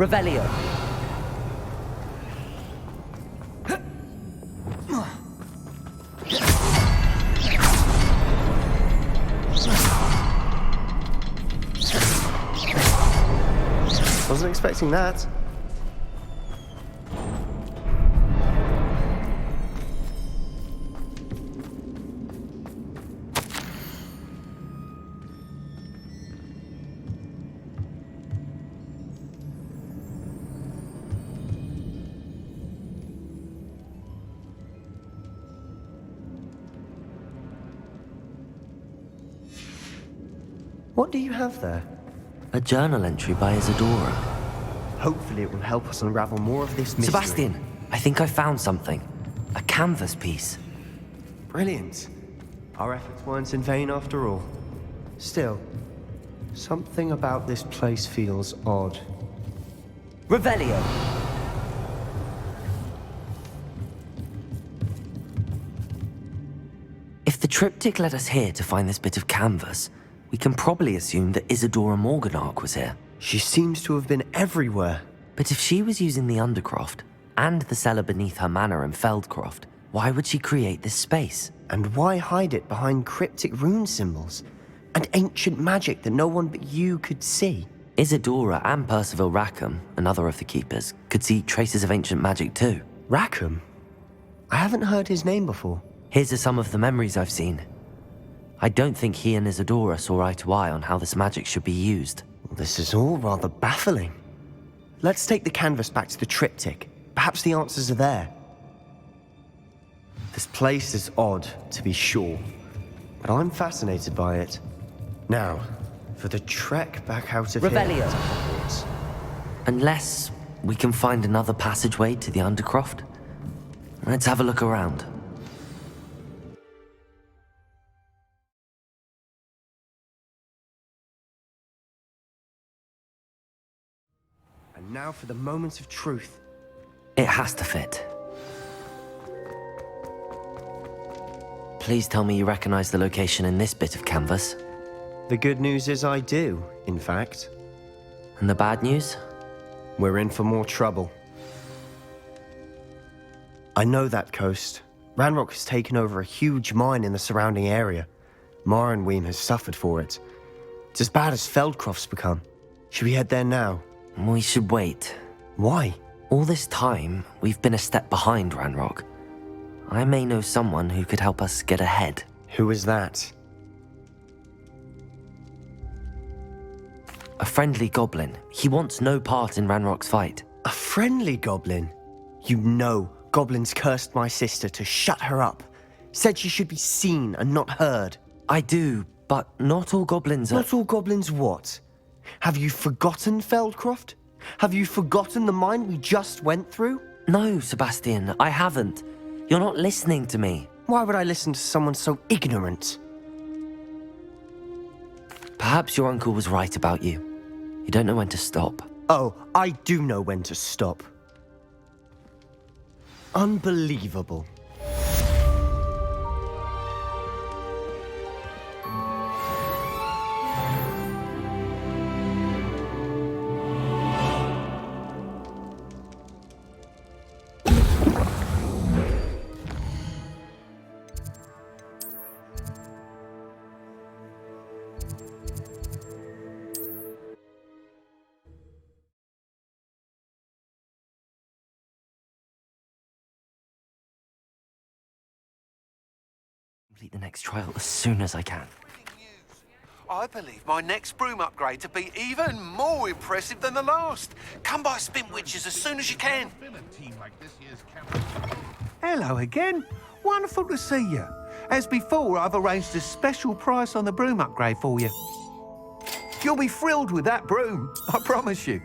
Revelio. Wasn't expecting that. What do you have there? A journal entry by Isadora. Hopefully it will help us unravel more of this mystery. Sebastian, I think I found something. A canvas piece. Brilliant. Our efforts weren't in vain after all. Still, something about this place feels odd. Revelio. If the triptych led us here to find this bit of canvas, we can probably assume that Isadora Morganach was here. She seems to have been everywhere. But if she was using the Undercroft, and the cellar beneath her manor in Feldcroft, why would she create this space? And why hide it behind cryptic rune symbols? And ancient magic that no one but you could see? Isadora and Percival Rackham, another of the Keepers, could see traces of ancient magic too. Rackham? I haven't heard his name before. Here's some of the memories I've seen. I don't think he and Isadora saw eye to eye on how this magic should be used. This is all rather baffling. Let's take the canvas back to the triptych. Perhaps the answers are there. This place is odd, to be sure, but I'm fascinated by it. Now, for the trek back out of Revelio. here to Hogwarts. Unless we can find another passageway to the Undercroft. Let's have a look around. And now for the moment of truth. It has to fit. Please tell me you recognize the location in this bit of canvas. The good news is I do, in fact. And the bad news? We're in for more trouble. I know that coast. Ranrock has taken over a huge mine in the surrounding area. Mornweem has suffered for it. It's as bad as Feldcroft's become. Should we head there now? We should wait. Why? All this time, we've been a step behind Ranrock. I may know someone who could help us get ahead. Who is that? A friendly goblin. He wants no part in Ranrock's fight. A friendly goblin? You know, goblins cursed my sister to shut her up. Said she should be seen and not heard. I do, but not all goblins are... Not all goblins what? Have you forgotten Feldcroft? Have you forgotten the mine we just went through? No, Sebastian, I haven't. You're not listening to me. Why would I listen to someone so ignorant? Perhaps your uncle was right about you. You don't know when to stop. Oh, I do know when to stop. Unbelievable. Complete the next trial as soon as I can. I believe my next broom upgrade to be even more impressive than the last. Come by Spintwitches as soon as you can. Hello again. Wonderful to see you. As before, I've arranged a special price on the broom upgrade for you. You'll be thrilled with that broom, I promise you.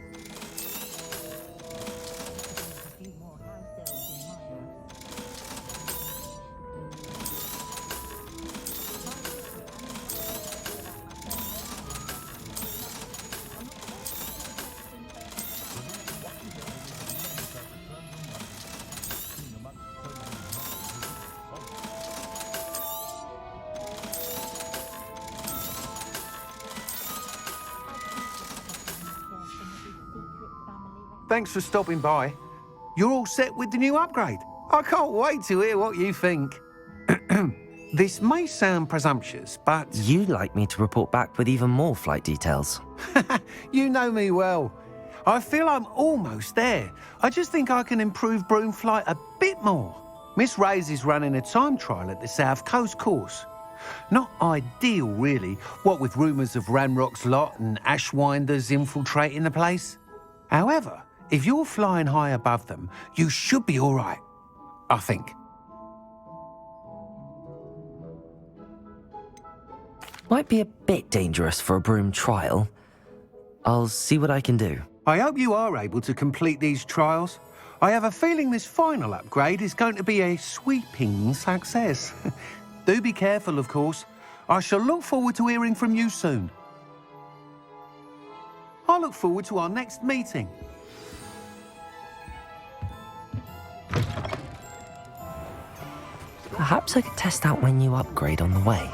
Thanks for stopping by. You're all set with the new upgrade. I can't wait to hear what you think. This may sound presumptuous, but... You'd like me to report back with even more flight details. You know me well. I feel I'm almost there. I just think I can improve broom flight a bit more. Miss Ray's is running a time trial at the South Coast course. Not ideal, really, what with rumours of Ranrock's lot and Ashwinders infiltrating the place. However, if you're flying high above them, you should be all right, I think. Might be a bit dangerous for a broom trial. I'll see what I can do. I hope you are able to complete these trials. I have a feeling this final upgrade is going to be a sweeping success. Do be careful, of course. I shall look forward to hearing from you soon. I look forward to our next meeting. Perhaps I could test out my new upgrade on the way.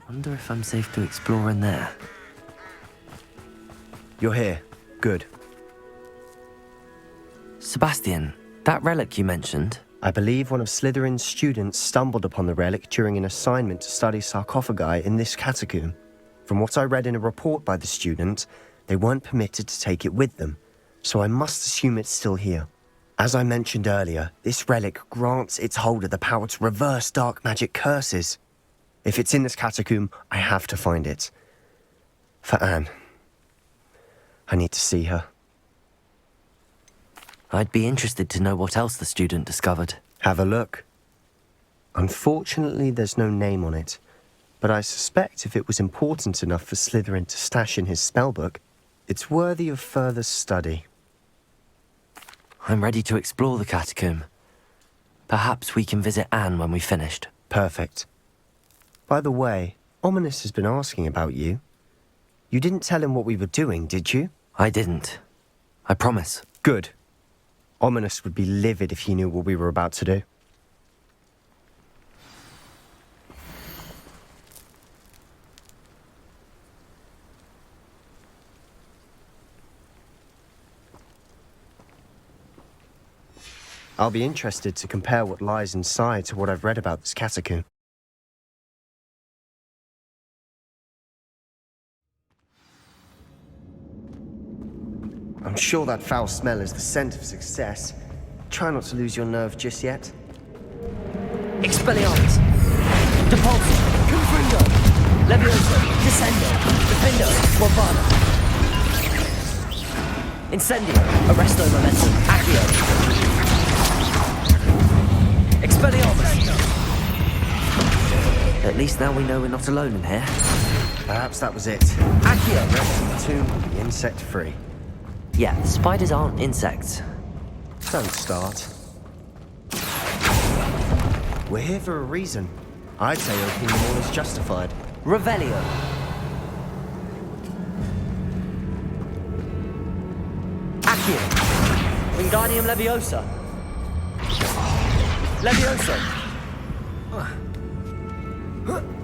Wonder if I'm safe to explore in there. You're here. Good. Sebastian, that relic you mentioned, I believe one of Slytherin's students stumbled upon the relic during an assignment to study sarcophagi in this catacomb. From what I read in a report by the student, they weren't permitted to take it with them, so I must assume it's still here. As I mentioned earlier, this relic grants its holder the power to reverse dark magic curses. If it's in this catacomb, I have to find it. For Anne. I need to see her. I'd be interested to know what else the student discovered. Have a look. Unfortunately, there's no name on it, but I suspect if it was important enough for Slytherin to stash in his spellbook, it's worthy of further study. I'm ready to explore the catacomb. Perhaps we can visit Anne when we've finished. Perfect. By the way, Ominous has been asking about you. You didn't tell him what we were doing, did you? I didn't. I promise. Good. Ominous would be livid if he knew what we were about to do. I'll be interested to compare what lies inside to what I've read about this catacomb. I'm sure that foul smell is the scent of success. Try not to lose your nerve just yet. Expelliarmus! Depulso! Confringo! Levioso! Descendo! Defendo! Bombada! Incendio! Arresto Momentum! Accio! Expelliarmus! At least now we know we're not alone in here. Perhaps that was it. Accio! Rest in the tomb will be insect-free. Yeah, spiders aren't insects. Don't start. We're here for a reason. I'd say opening them all is justified. Revelio! Accio! Wingardium Leviosa! Levioso!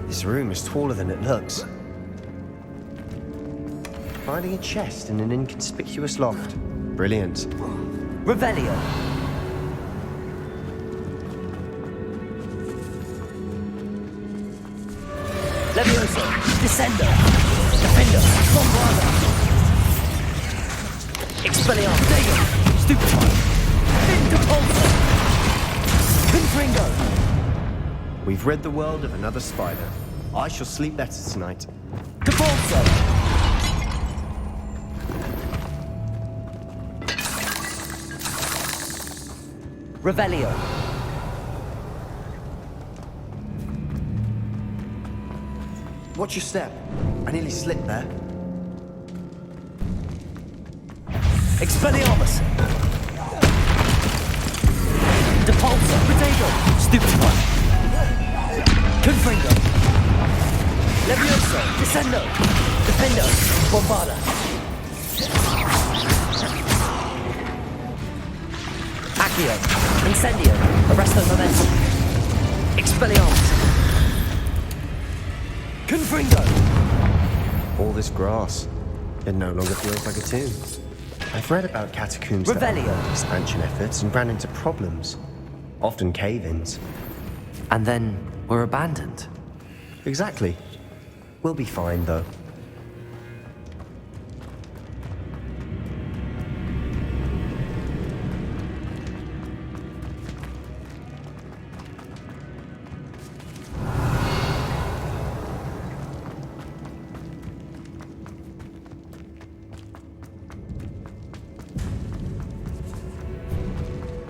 This room is taller than it looks. Finding a chest in an inconspicuous loft. Brilliant. Revelio! Levioso! Descendo! Defendo! Bombada! Expelliarmus! Dego! Stupefy! Depulso! Confringo! We've rid the world of another spider. I shall sleep better tonight. Depulso! Revelio. Watch your step. I nearly slipped there. Expelliarmus. Depulso. Potato. Stupefy. Confringo. Levioso. Descendo. Defendo. Bombada. Accio. Incendio. Arresto Momentum. Expelliarmus. Confringo. All this grass. It no longer feels like a tomb. I've read about catacombs that Revelio. had expansion efforts and ran into problems. Often cave-ins. And then we're abandoned. Exactly. We'll be fine, though.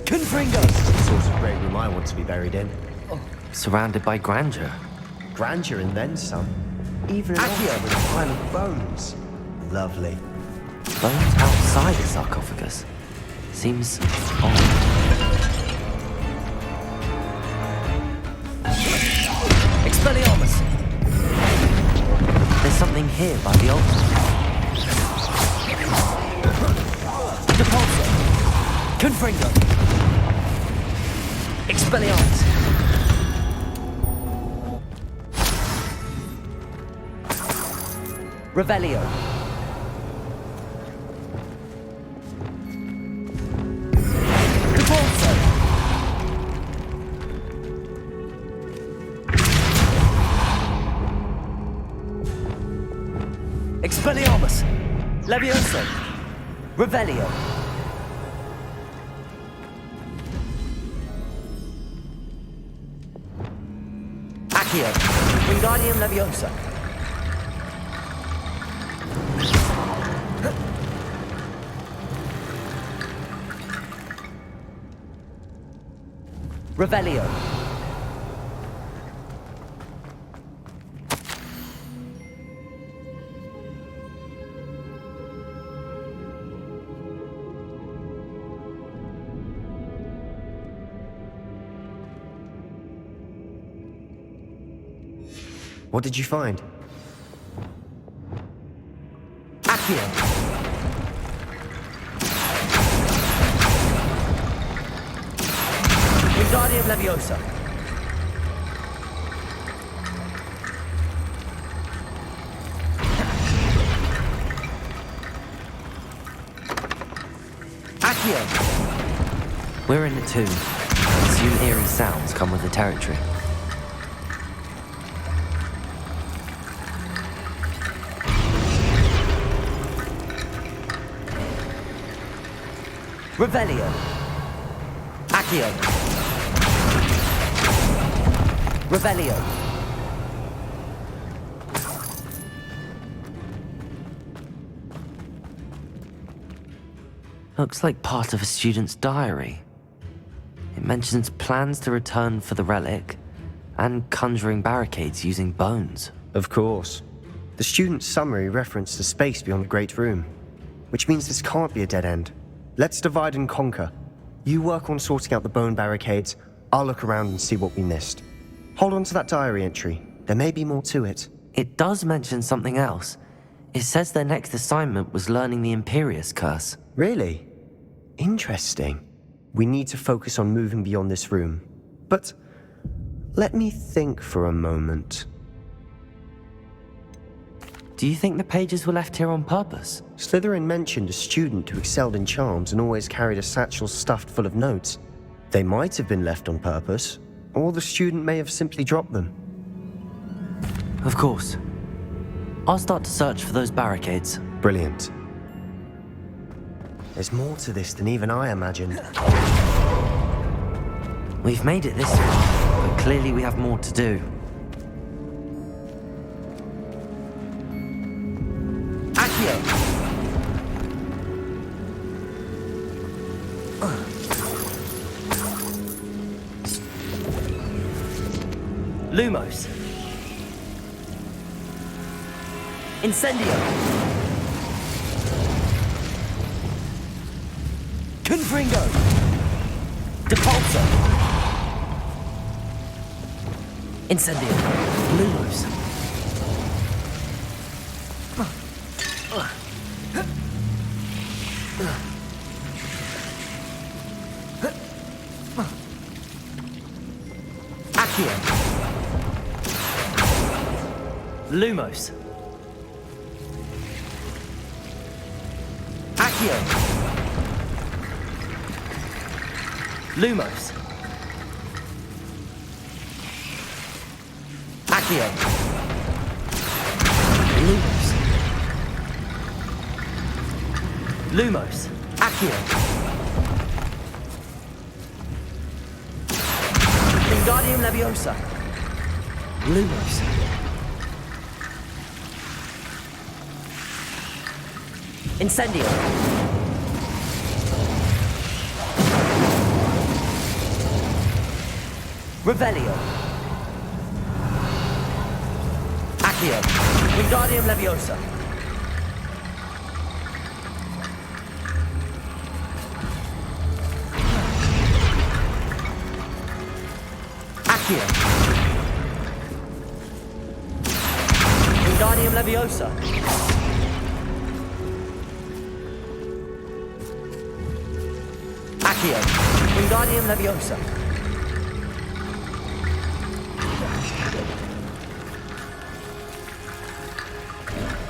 Confringo. The sort of great room I want to be buried in. Surrounded by grandeur. Grandeur and then some. Even an Accio. altar with a pile of bones. Lovely. Bones outside a sarcophagus. Seems odd. Expelliarmus! There's something here by the altar. Depulso! Confringo! Expelliarmus! Revelio. Devolso. Expelliarmus. Levioso. Revelio. Accio. Wingardium Leviosa. Revelio. What did you find? Accio. Wingardium Leviosa. Accio. We're in the tomb. Assume eerie sounds come with the territory. Revelio. Accio. Revelio. Looks like part of a student's diary. It mentions plans to return for the relic and conjuring barricades using bones. Of course. The student's summary referenced the space beyond the Great Room, which means this can't be a dead end. Let's divide and conquer. You work on sorting out the bone barricades, I'll look around and see what we missed. Hold on to that diary entry. There may be more to it. It does mention something else. It says their next assignment was learning the Imperius Curse. Really? Interesting. We need to focus on moving beyond this room. But let me think for a moment. Do you think the pages were left here on purpose? Slytherin mentioned a student who excelled in charms and always carried a satchel stuffed full of notes. They might have been left on purpose, or the student may have simply dropped them. Of course. I'll start to search for those barricades. Brilliant. There's more to this than even I imagined. We've made it this far, but clearly we have more to do. Accio! Lumos. Incendio. Confringo. Depulso. Incendio. Lumos. Accio. Lumos. Accio. Lumos. Accio. Lumos. Lumos. Accio. Wingardium Leviosa. Lumos. Incendio. Revelio. Accio. Wingardium Leviosa. Accio. Wingardium Leviosa. Accio. Wingardium Leviosa.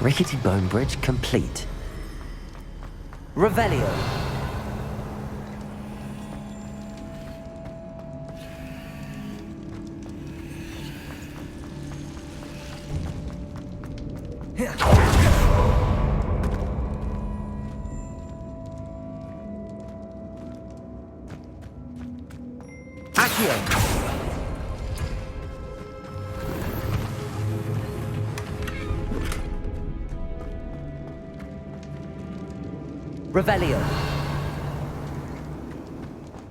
Rickety bone bridge complete. Revelio. Accio. Revelio.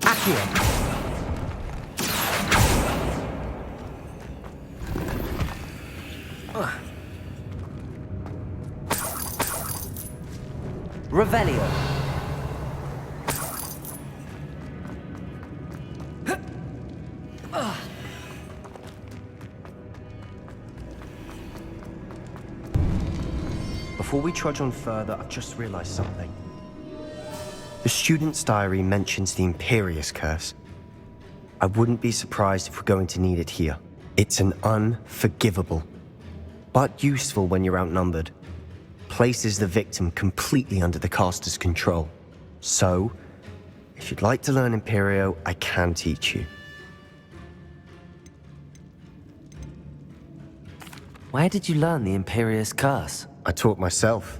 Accio. Revelio. Before we trudge on further, I've just realized something. The student's diary mentions the Imperious Curse. I wouldn't be surprised if we're going to need it here. It's an unforgivable, but useful when you're outnumbered. Places the victim completely under the caster's control. So, if you'd like to learn Imperio, I can teach you. Where did you learn the Imperious Curse? I taught myself.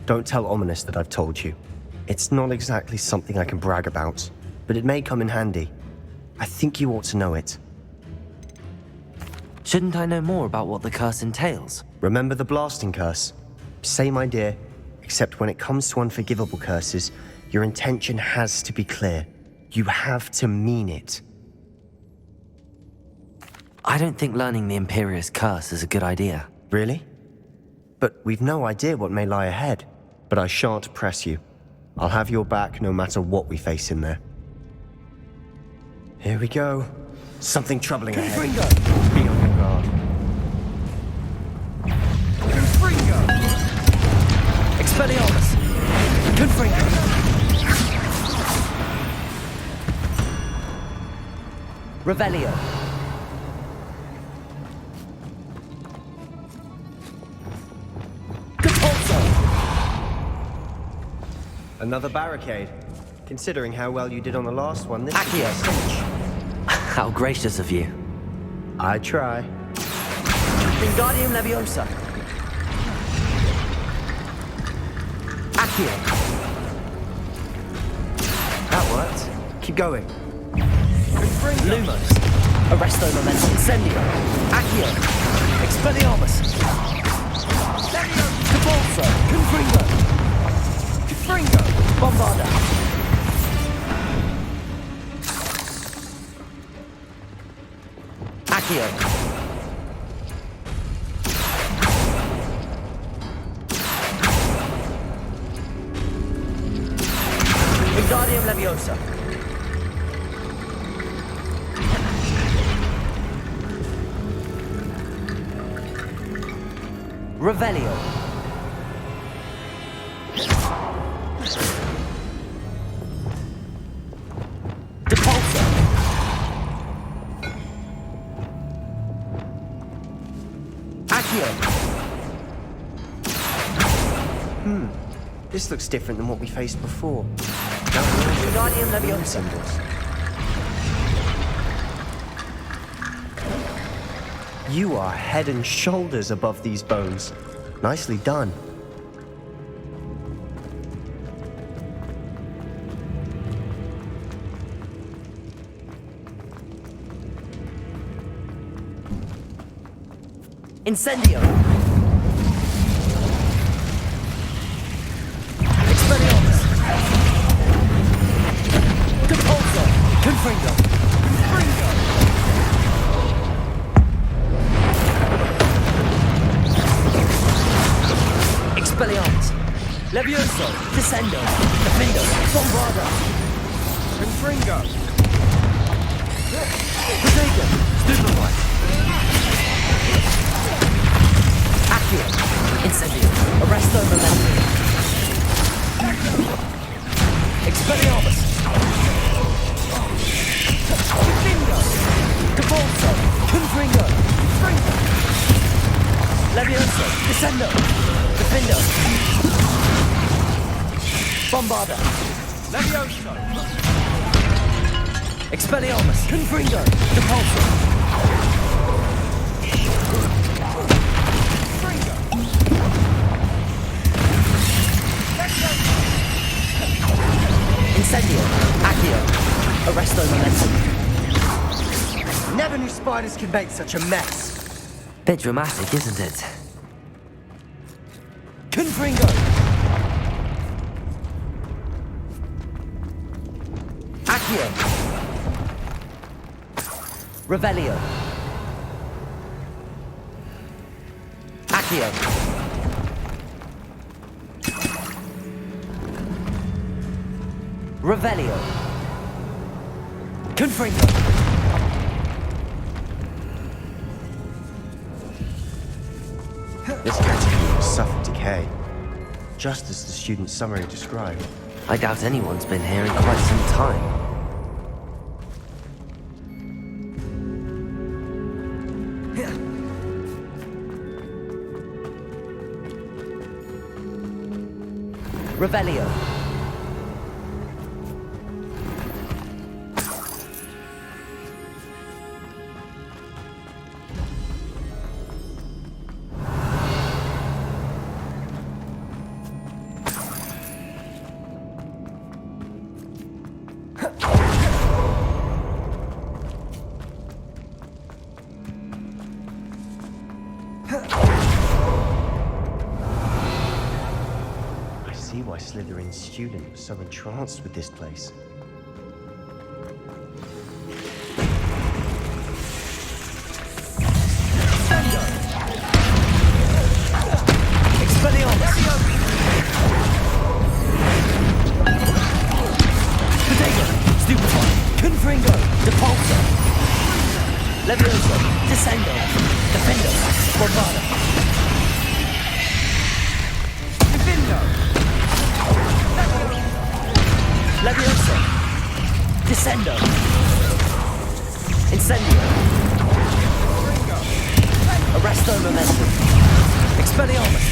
Don't tell Ominous that I've told you. It's not exactly something I can brag about, but it may come in handy. I think you ought to know it. Shouldn't I know more about what the curse entails? Remember the blasting curse? Same idea, except when it comes to unforgivable curses, your intention has to be clear. You have to mean it. I don't think learning the Imperious Curse is a good idea. Really? But we've no idea what may lie ahead. But I shan't press you. I'll have your back no matter what we face in there. Here we go. Something troubling ahead. Be on your guard. Expelliarmus! Confringo! Revelio! Another barricade. Considering how well you did on the last one, this Accio! How gracious of you. I try. Wingardium Leviosa! Accio! That worked. Keep going. Lumos! Arresto Momentum Incendio! Accio! Expelliarmus! Cabalso! Confringo! Confringo! Bombarda! Accio! Wingardium Leviosa! Revelio! Depulso! Accio! This looks different than what we faced before. Wingardium Leviosa! Symbols. You are head and shoulders above these bones. Nicely done. Incendio! Expelliarmus! Depulso! Confringo! Confringo! Expelliarmus! Levioso! Descendo! Defendo! Bombarda! Confringo! Protego! Stupefy! Accio! Incendio! Arresto Momentum! Expelliarmus! Confringo! Cabalso! Confringo! Confringo! Levioso! Descendo! Defender! Bombarda! Levioso! Expelliarmus! Confringo! Depulso! Incendio! Accio! Arresto Momentum! Never knew spiders could make such a mess. Bit dramatic, isn't it? Confringo! Accio! Revelio! Accio! Revelio! Confringo! This catacomb has suffered decay, just as the student's summary described. I doubt anyone's been here in quite some time. Revelio. I see why Slytherin's student was so entranced with this place. Expelliarmus! Potato! Stupefy! Confringo! Depulso! Levioso! Descendo! Defendo! Bombada! Divindo! Levioso! Descendo! Incendio! Arresto Momentum! Expelliarmus!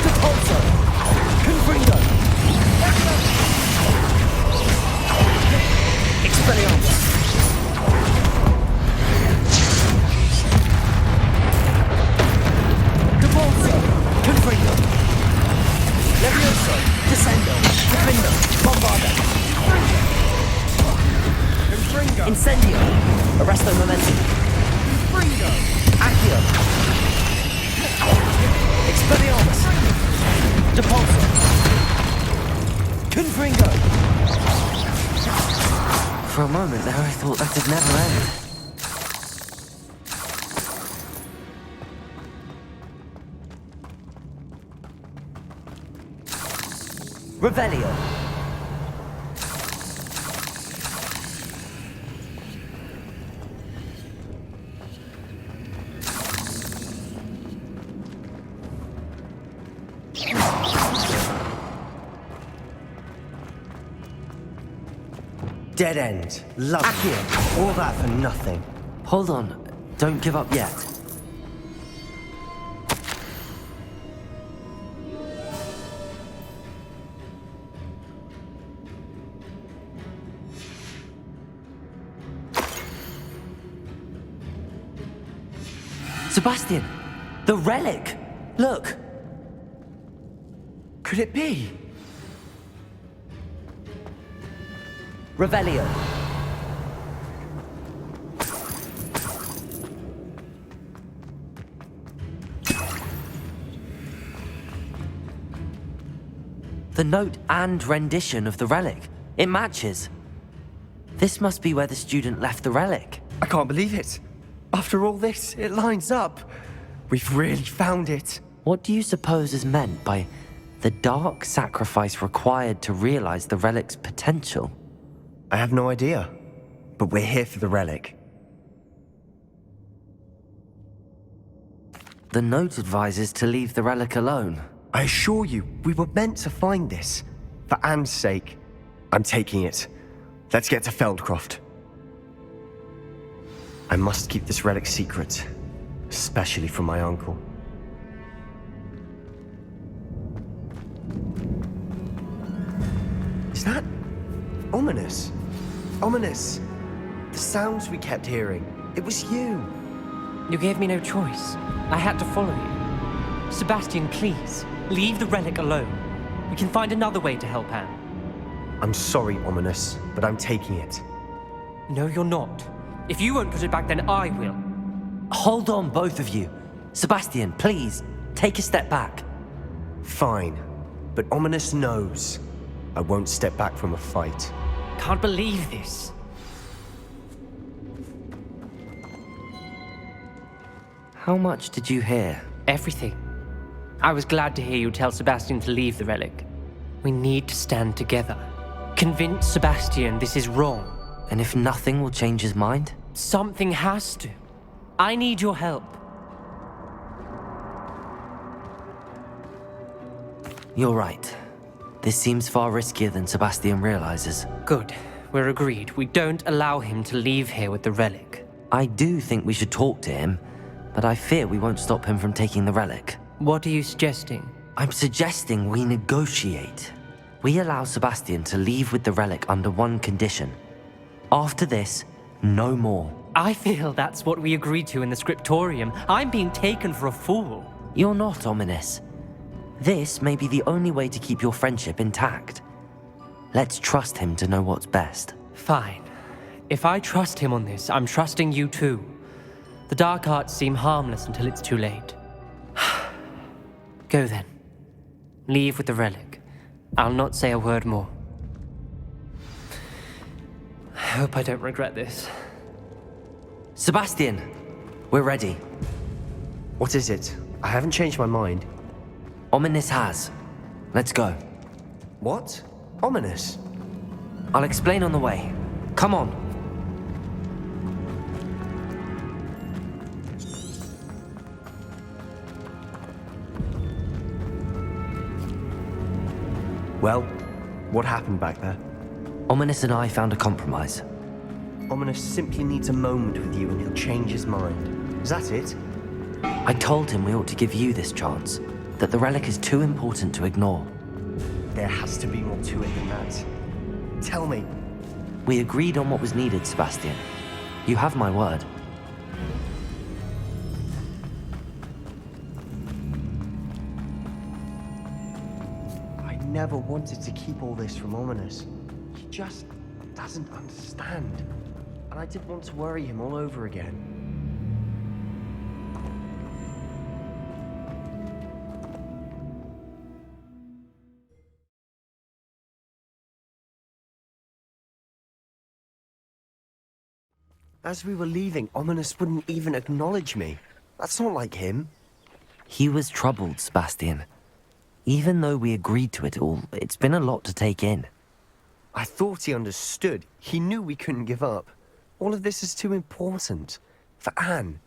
Depulso! Confringo! Expelliarmus! Depulso! Confringo! Levioso! Descendo! Defendo! Bombarda! Confringo! Incendio! Arresto Momentum! Confringo! Accio! Expelliarmus! Depulso! Confringo! For a moment there I thought that'd never end. Revelio! Dead end. Lovely. Accio! All that for nothing. Hold on, don't give up yet. Sebastian! The relic! Look! Could it be? Revelio! The note and rendition of the relic. It matches. This must be where the student left the relic. I can't believe it. After all this, it lines up. We've really found it. What do you suppose is meant by the dark sacrifice required to realize the relic's potential? I have no idea, but we're here for the relic. The note advises to leave the relic alone. I assure you, we were meant to find this. For Anne's sake, I'm taking it. Let's get to Feldcroft. I must keep this relic secret. especially from my uncle. Is that ominous? Ominous! The sounds we kept hearing. It was you. You gave me no choice. I had to follow you. Sebastian, please, leave the relic alone. We can find another way to help Anne. I'm sorry, Ominous, but I'm taking it. No, you're not. If you won't put it back, then I will. Hold on, both of you. Sebastian, please, take a step back. Fine, but Ominous knows I won't step back from a fight. Can't believe this. How much did you hear? Everything. I was glad to hear you tell Sebastian to leave the relic. We need to stand together. Convince Sebastian this is wrong. And if nothing will change his mind? Something has to. I need your help. You're right. This seems far riskier than Sebastian realizes. Good. We're agreed. We don't allow him to leave here with the relic. I do think we should talk to him, but I fear we won't stop him from taking the relic. What are you suggesting? I'm suggesting we negotiate. We allow Sebastian to leave with the relic under one condition. After this, no more. I feel that's what we agreed to in the scriptorium. I'm being taken for a fool. You're not, Ominous. This may be the only way to keep your friendship intact. Let's trust him to know what's best. Fine. If I trust him on this, I'm trusting you too. The dark arts seem harmless until it's too late. Go then. Leave with the relic. I'll not say a word more. I hope I don't regret this. Sebastian, we're ready. What is it? I haven't changed my mind. Ominous has. Let's go. What? Ominous? I'll explain on the way. Come on. Well, what happened back there? Ominous and I found a compromise. Ominous simply needs a moment with you and he'll change his mind. Is that it? I told him we ought to give you this chance, that the relic is too important to ignore. There has to be more to it than that. Tell me. We agreed on what was needed, Sebastian. You have my word. I never wanted to keep all this from Ominous. He just doesn't understand. And I didn't want to worry him all over again. As we were leaving, Ominous wouldn't even acknowledge me. That's not like him. He was troubled, Sebastian. Even though we agreed to it all, it's been a lot to take in. I thought he understood. He knew we couldn't give up. All of this is too important. For Anne.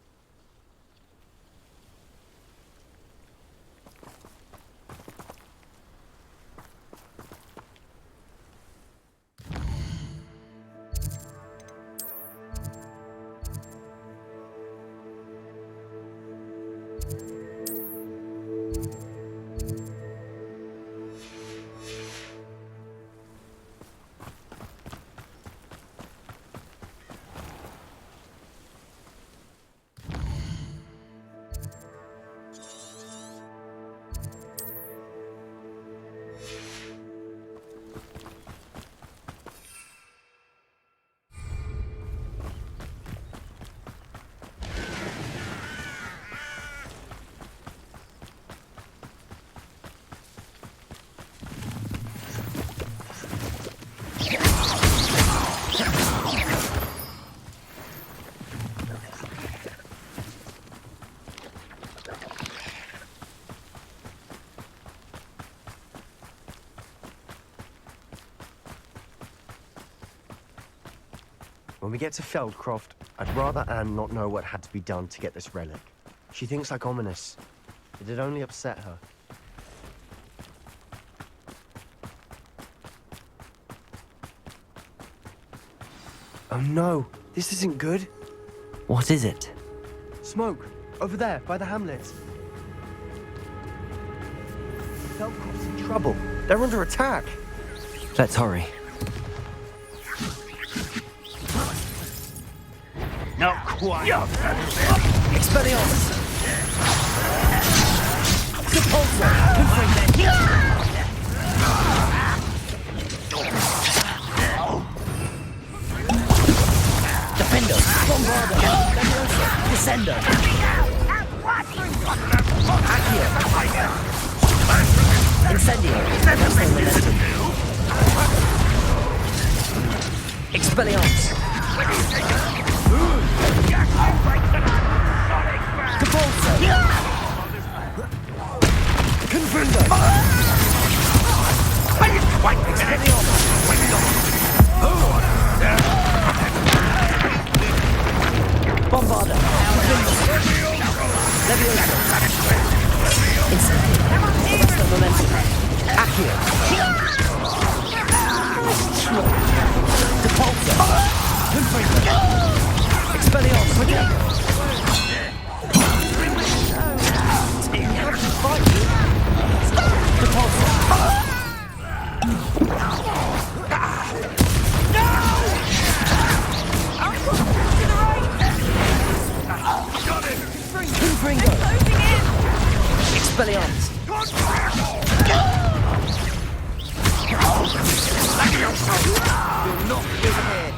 When we get to Feldcroft, I'd rather Anne not know what had to be done to get this relic. She thinks like Ominous. It'd only upset her. Oh no, this isn't good. What is it? Smoke, Over there, by the hamlet. Feldcroft's in trouble. They're under attack. Let's hurry. Not quite. Expelliarmus! Sepulchre! Defender! Bombarder! Leviosa! Descender! Accio! Incendio! Expelliarmus! Capulso! Confringo! Bombarda! Leviosa! Incendio! Arresto momentum! Accio! Depulso! Confringo! Expelliarmus! Confringo! Expelliarmus! You're not good here.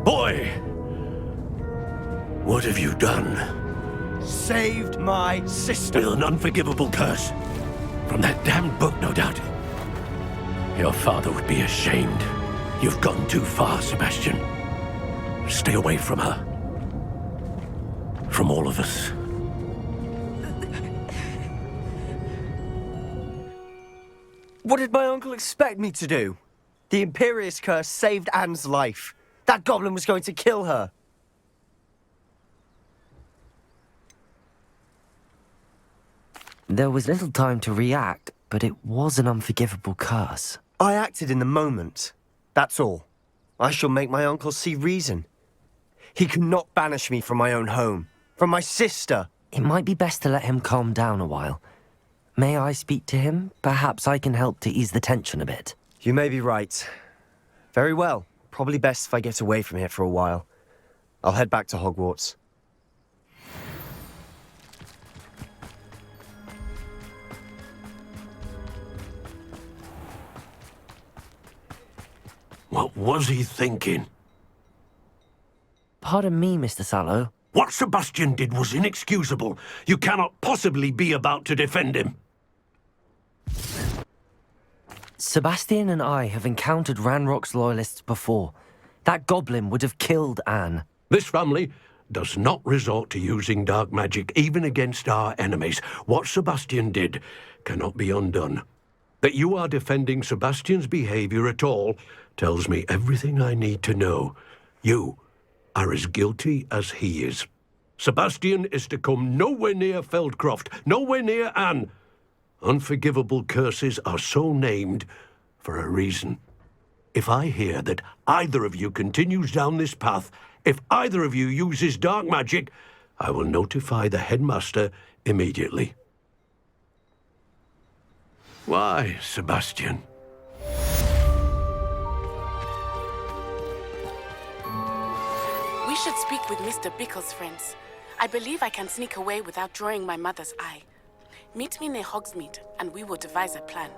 Boy! What have you done? Saved my sister. With an unforgivable curse. From that damned book, no doubt. Your father would be ashamed. You've gone too far, Sebastian. Stay away from her. From all of us. What did my uncle expect me to do? The Imperious curse saved Anne's life. That goblin was going to kill her. There was little time to react, but it was an unforgivable curse. I acted in the moment. That's all. I shall make my uncle see reason. He cannot banish me from my own home, from my sister. It might be best to let him calm down a while. May I speak to him? Perhaps I can help to ease the tension a bit. You may be right. Very well. Probably best if I get away from here for a while. I'll head back to Hogwarts. What was he thinking? Pardon me, Mr. Sallow. What Sebastian did was inexcusable. You cannot possibly be about to defend him. Sebastian and I have encountered Ranrock's loyalists before. That goblin would have killed Anne. This family does not resort to using dark magic, even against our enemies. What Sebastian did cannot be undone. That you are defending Sebastian's behavior at all tells me everything I need to know. You are as guilty as he is. Sebastian is to come nowhere near Feldcroft, nowhere near Anne. Unforgivable curses are so named for a reason. If I hear that either of you continues down this path, if either of you uses dark magic, I will notify the headmaster immediately. Why, Sebastian? We should speak with Mr. Bickle's friends. I believe I can sneak away without drawing my mother's eye. Meet me near Hogsmeade, and we will devise a plan.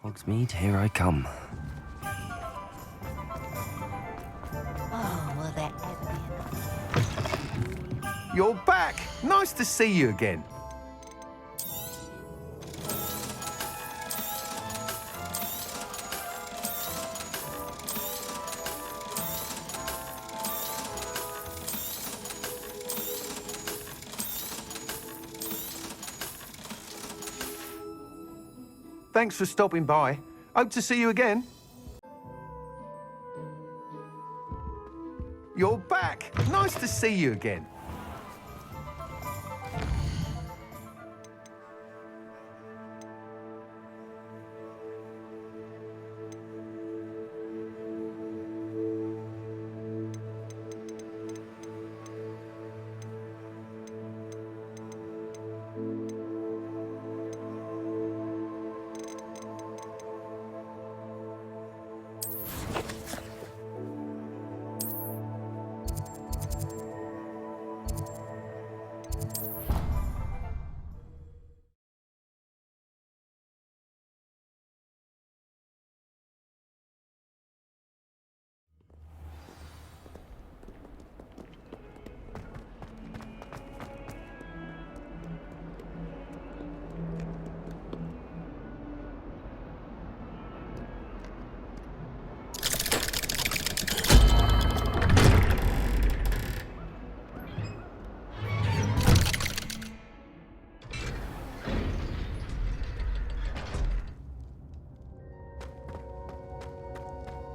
Hogsmeade, here I come. Oh, will there ever be enough? You're back! Nice to see you again. Thanks for stopping by. Hope to see you again. You're back! Nice to see you again.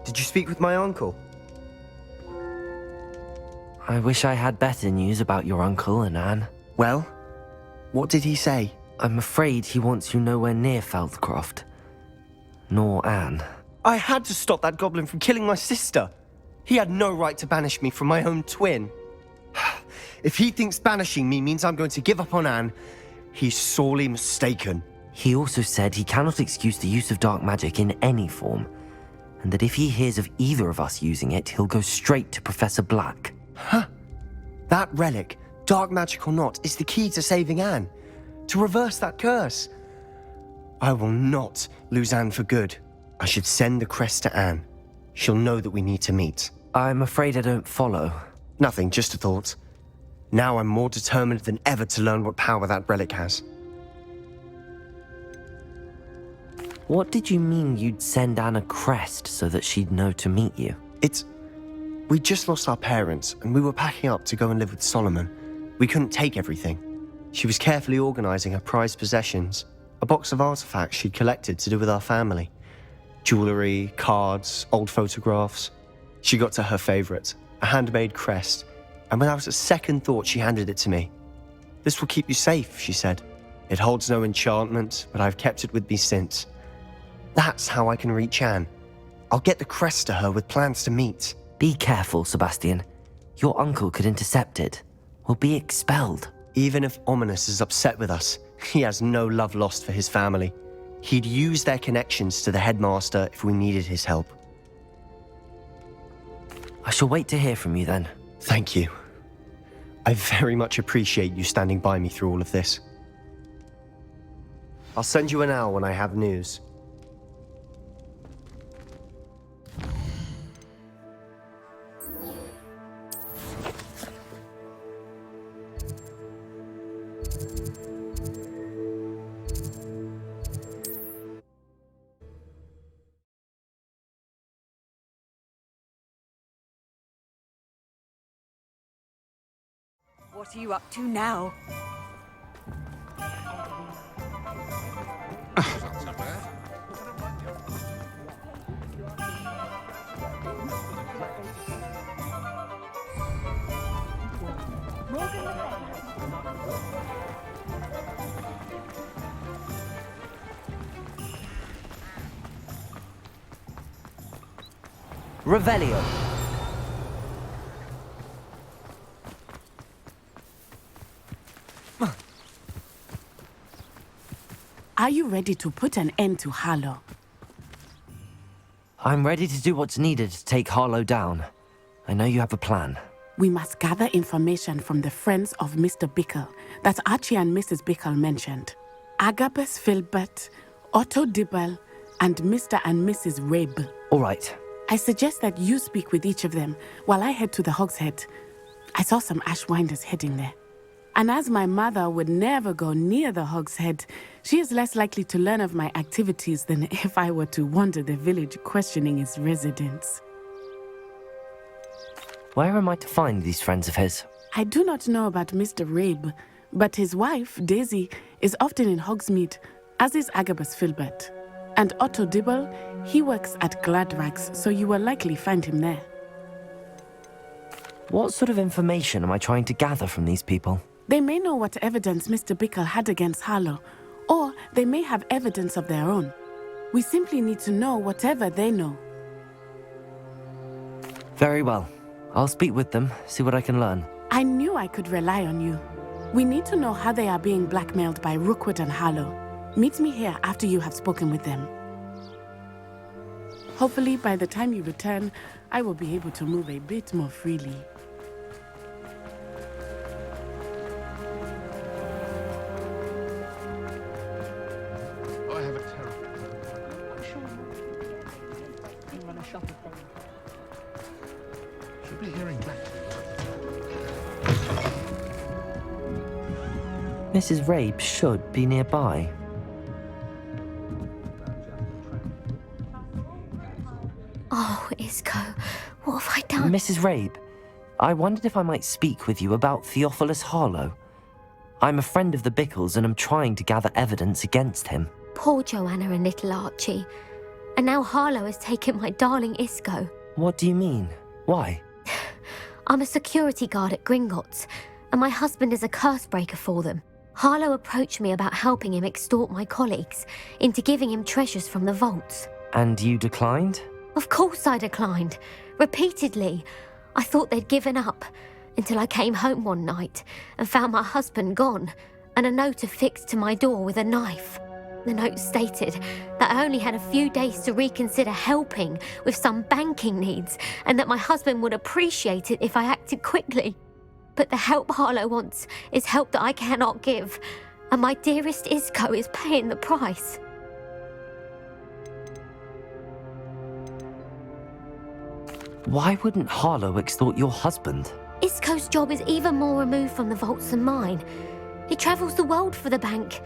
Did you speak with my uncle? I wish I had better news about your uncle and Anne. Well, what did he say? I'm afraid he wants you nowhere near Feldcroft. Nor Anne. I had to stop that goblin from killing my sister. He had no right to banish me from my own twin. If he thinks banishing me means I'm going to give up on Anne, he's sorely mistaken. He also said he cannot excuse the use of dark magic in any form, and that if he hears of either of us using it, he'll go straight to Professor Black. Huh? That relic, dark magic or not, is the key to saving Anne. To reverse that curse. I will not lose Anne for good. I should send the crest to Anne. She'll know that we need to meet. I'm afraid I don't follow. Nothing, just a thought. Now I'm more determined than ever to learn what power that relic has. What did you mean you'd send Anne a crest so that she'd know to meet you? We just lost our parents, and we were packing up to go and live with Solomon. We couldn't take everything. She was carefully organizing her prized possessions, a box of artifacts she'd collected to do with our family. Jewelry, cards, old photographs. She got to her favorite, a handmade crest, and without a second thought, she handed it to me. This will keep you safe, she said. It holds no enchantment, but I've kept it with me since. That's how I can reach Anne. I'll get the crest to her with plans to meet. Be careful, Sebastian. Your uncle could intercept it. We'll be expelled. Even if Ominous is upset with us, he has no love lost for his family. He'd use their connections to the headmaster if we needed his help. I shall wait to hear from you then. Thank you. I very much appreciate you standing by me through all of this. I'll send you an owl when I have news. What are you up to now? That's not bad. Revelio. Are you ready to put an end to Harlow? I'm ready to do what's needed to take Harlow down. I know you have a plan. We must gather information from the friends of Mr. Bickle that Archie and Mrs. Bickle mentioned. Agabus Filbert, Otto Dibble, and Mr. and Mrs. Rabe. All right. I suggest that you speak with each of them while I head to the Hogshead. I saw some Ashwinders heading there. And as my mother would never go near the Hogshead, she is less likely to learn of my activities than if I were to wander the village questioning its residents. Where am I to find these friends of his? I do not know about Mr. Rabe, but his wife, Daisy, is often in Hogsmeade, as is Agabus Filbert. And Otto Dibble, he works at Gladrags, so you will likely find him there. What sort of information am I trying to gather from these people? They may know what evidence Mr. Bickle had against Harlow, or they may have evidence of their own. We simply need to know whatever they know. Very well. I'll speak with them, see what I can learn. I knew I could rely on you. We need to know how they are being blackmailed by Rookwood and Harlow. Meet me here after you have spoken with them. Hopefully, by the time you return, I will be able to move a bit more freely. I have a terrible... Should be hearing back. Mrs. Rabe should be nearby. Oh, Isco, what have I done? Mrs. Rabe, I wondered if I might speak with you about Theophilus Harlow. I'm a friend of the Bickles and I'm trying to gather evidence against him. Poor Joanna and little Archie. And now Harlow has taken my darling Isco. What do you mean? Why? I'm a security guard at Gringotts, and my husband is a curse breaker for them. Harlow approached me about helping him extort my colleagues into giving him treasures from the vaults. And you declined? Of course I declined. Repeatedly. I thought they'd given up, until I came home one night and found my husband gone, and a note affixed to my door with a knife. The note stated that I only had a few days to reconsider helping with some banking needs, and that my husband would appreciate it if I acted quickly. But the help Harlow wants is help that I cannot give, and my dearest Isco is paying the price. Why wouldn't Harlow extort your husband? Isco's job is even more removed from the vaults than mine. He travels the world for the bank.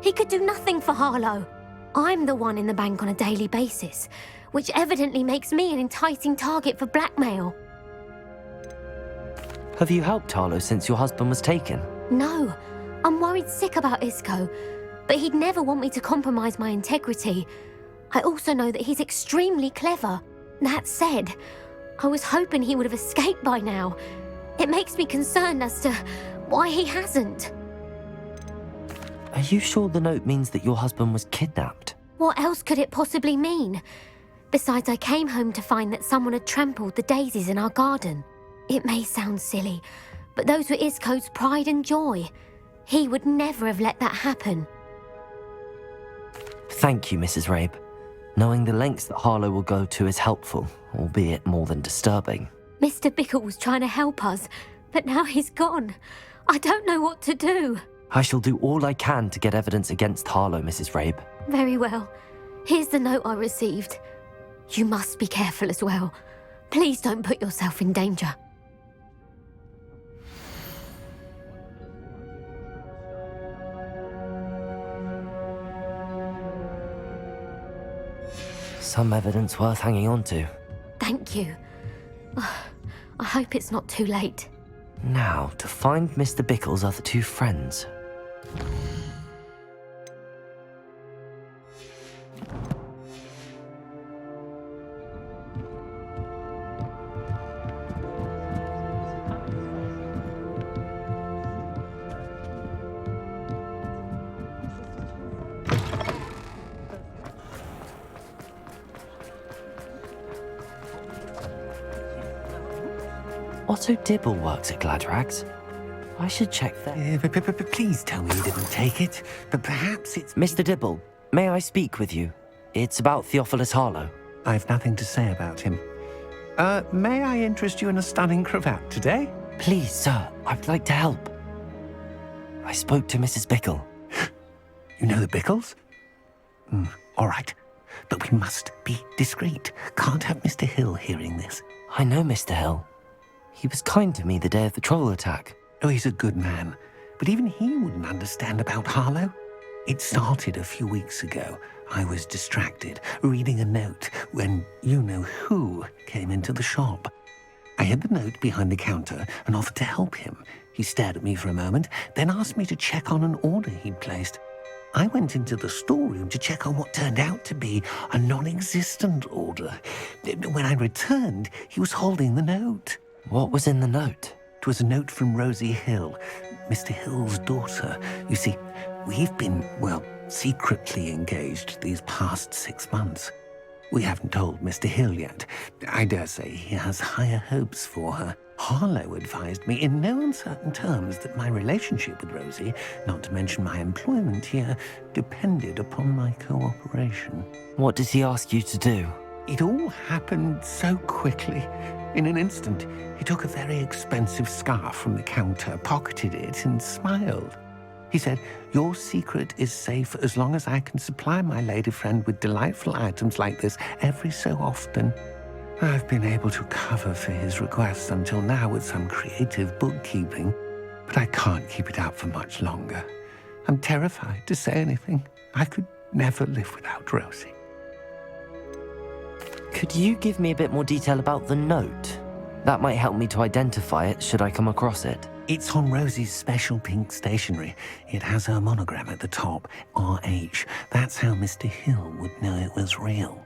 He could do nothing for Harlow. I'm the one in the bank on a daily basis, which evidently makes me an enticing target for blackmail. Have you helped Harlow since your husband was taken? No, I'm worried sick about Isco, but he'd never want me to compromise my integrity. I also know that he's extremely clever. That said, I was hoping he would have escaped by now. It makes me concerned as to why he hasn't. Are you sure the note means that your husband was kidnapped? What else could it possibly mean? Besides, I came home to find that someone had trampled the daisies in our garden. It may sound silly, but those were Isco's pride and joy. He would never have let that happen. Thank you, Mrs. Rabe. Knowing the lengths that Harlow will go to is helpful, albeit more than disturbing. Mr. Bickle was trying to help us, but now he's gone. I don't know what to do. I shall do all I can to get evidence against Harlow, Mrs. Rabe. Very well. Here's the note I received. You must be careful as well. Please don't put yourself in danger. Some evidence worth hanging on to. Thank you. I hope it's not too late. Now, to find Mr. Bickle's other two friends. Otto Dibble works at Gladrags. I should check that. Please tell me you didn't take it. But perhaps it's... Mr. Dibble, may I speak with you? It's about Theophilus Harlow. I've nothing to say about him. May I interest you in a stunning cravat today? Please, sir, I'd like to help. I spoke to Mrs. Bickle. You know the Bickles? All right. But we must be discreet. Can't have Mr. Hill hearing this. I know Mr. Hill. He was kind to me the day of the troll attack. Oh, he's a good man. But even he wouldn't understand about Harlow. It started a few weeks ago. I was distracted, reading a note, when you-know-who came into the shop. I hid the note behind the counter and offered to help him. He stared at me for a moment, then asked me to check on an order he'd placed. I went into the storeroom to check on what turned out to be a non-existent order. When I returned, he was holding the note. What was in the note? It was a note from Rosie Hill, Mr. Hill's daughter. You see, we've been, secretly engaged these past 6 months. We haven't told Mr. Hill yet. I dare say he has higher hopes for her. Harlow advised me in no uncertain terms that my relationship with Rosie, not to mention my employment here, depended upon my cooperation. What does he ask you to do? It all happened so quickly. In an instant, he took a very expensive scarf from the counter, pocketed it, and smiled. He said, "Your secret is safe as long as I can supply my lady friend with delightful items like this every so often." I've been able to cover for his requests until now with some creative bookkeeping, but I can't keep it up for much longer. I'm terrified to say anything. I could never live without Rosie. Could you give me a bit more detail about the note? That might help me to identify it should I come across it. It's on Rosie's special pink stationery. It has her monogram at the top, RH. That's how Mr. Hill would know it was real.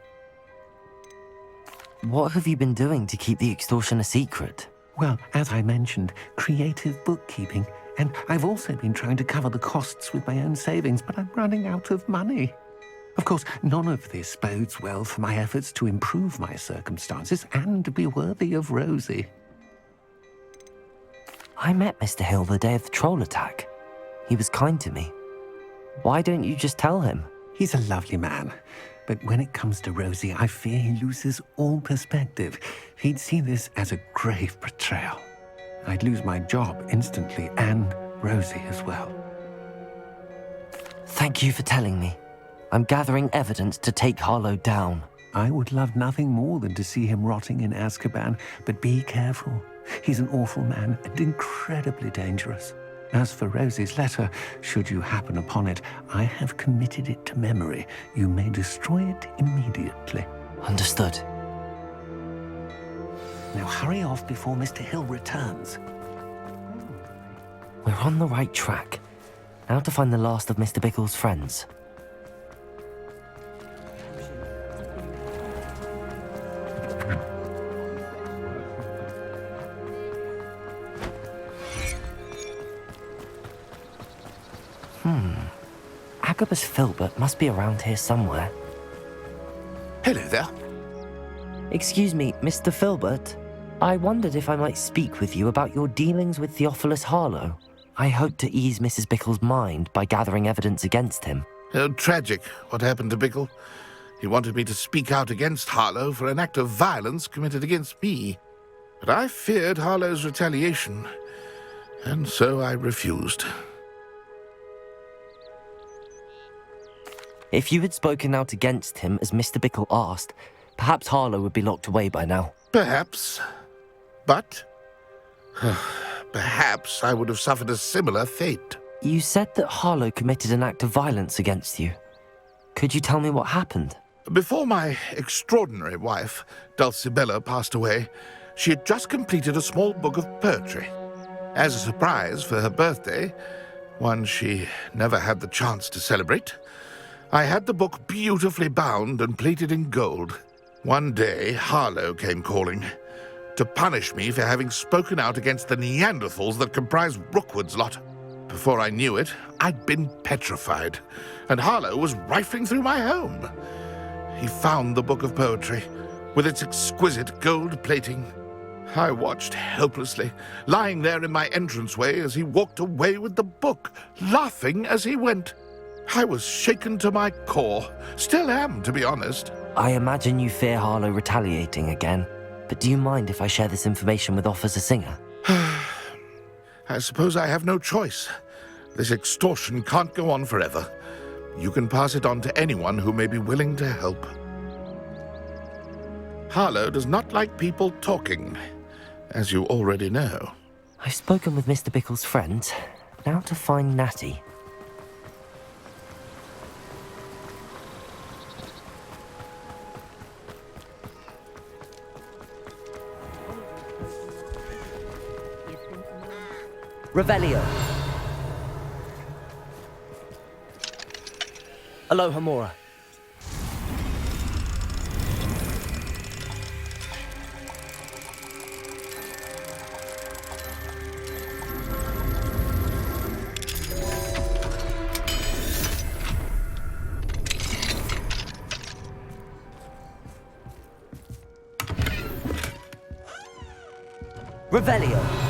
What have you been doing to keep the extortion a secret? Well, as I mentioned, creative bookkeeping. And I've also been trying to cover the costs with my own savings, but I'm running out of money. Of course, none of this bodes well for my efforts to improve my circumstances and to be worthy of Rosie. I met Mr. Hill the day of the troll attack. He was kind to me. Why don't you just tell him? He's a lovely man. But when it comes to Rosie, I fear he loses all perspective. He'd see this as a grave betrayal. I'd lose my job instantly, and Rosie as well. Thank you for telling me. I'm gathering evidence to take Harlow down. I would love nothing more than to see him rotting in Azkaban, but be careful. He's an awful man and incredibly dangerous. As for Rosie's letter, should you happen upon it, I have committed it to memory. You may destroy it immediately. Understood. Now hurry off before Mr. Hill returns. We're on the right track. Now to find the last of Mr. Bickle's friends. Agabus Filbert must be around here somewhere. Hello there. Excuse me, Mr. Filbert. I wondered if I might speak with you about your dealings with Theophilus Harlow. I hope to ease Mrs. Bickle's mind by gathering evidence against him. Tragic, what happened to Bickle. He wanted me to speak out against Harlow for an act of violence committed against me. But I feared Harlow's retaliation, and so I refused. If you had spoken out against him as Mr. Bickle asked, perhaps Harlow would be locked away by now. Perhaps. But perhaps I would have suffered a similar fate. You said that Harlow committed an act of violence against you. Could you tell me what happened? Before my extraordinary wife, Dulcibella, passed away, she had just completed a small book of poetry. As a surprise for her birthday, one she never had the chance to celebrate, I had the book beautifully bound and plated in gold. One day, Harlow came calling to punish me for having spoken out against the Neanderthals that comprise Rookwood's lot. Before I knew it, I'd been petrified, and Harlow was rifling through my home. He found the book of poetry, with its exquisite gold plating. I watched helplessly, lying there in my entranceway as he walked away with the book, laughing as he went. I was shaken to my core. Still am, to be honest. I imagine you fear Harlow retaliating again, but do you mind if I share this information with Officer Singer? I suppose I have no choice. This extortion can't go on forever. You can pass it on to anyone who may be willing to help. Harlow does not like people talking, as you already know. I've spoken with Mr. Bickle's friends. Now to find Natty. Revelio. Aloha Mora. Revelio.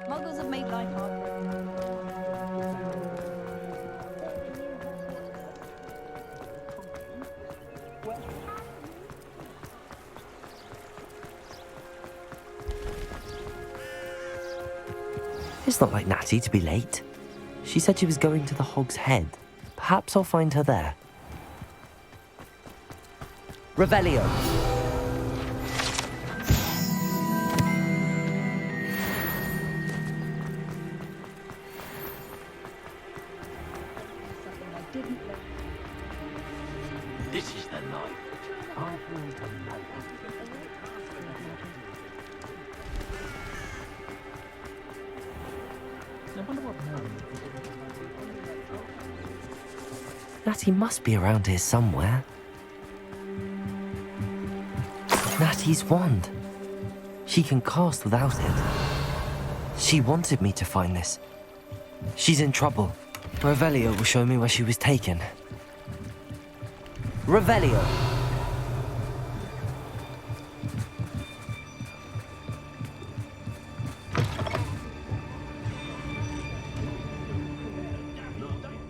Muggles have made life hard. It's not like Natty to be late. She said she was going to the Hog's Head. Perhaps I'll find her there. Revelio. This is the life. Natty must be around here somewhere. Natty's wand. She can cast without it. She wanted me to find this. She's in trouble. Revelio will show me where she was taken. Revelio!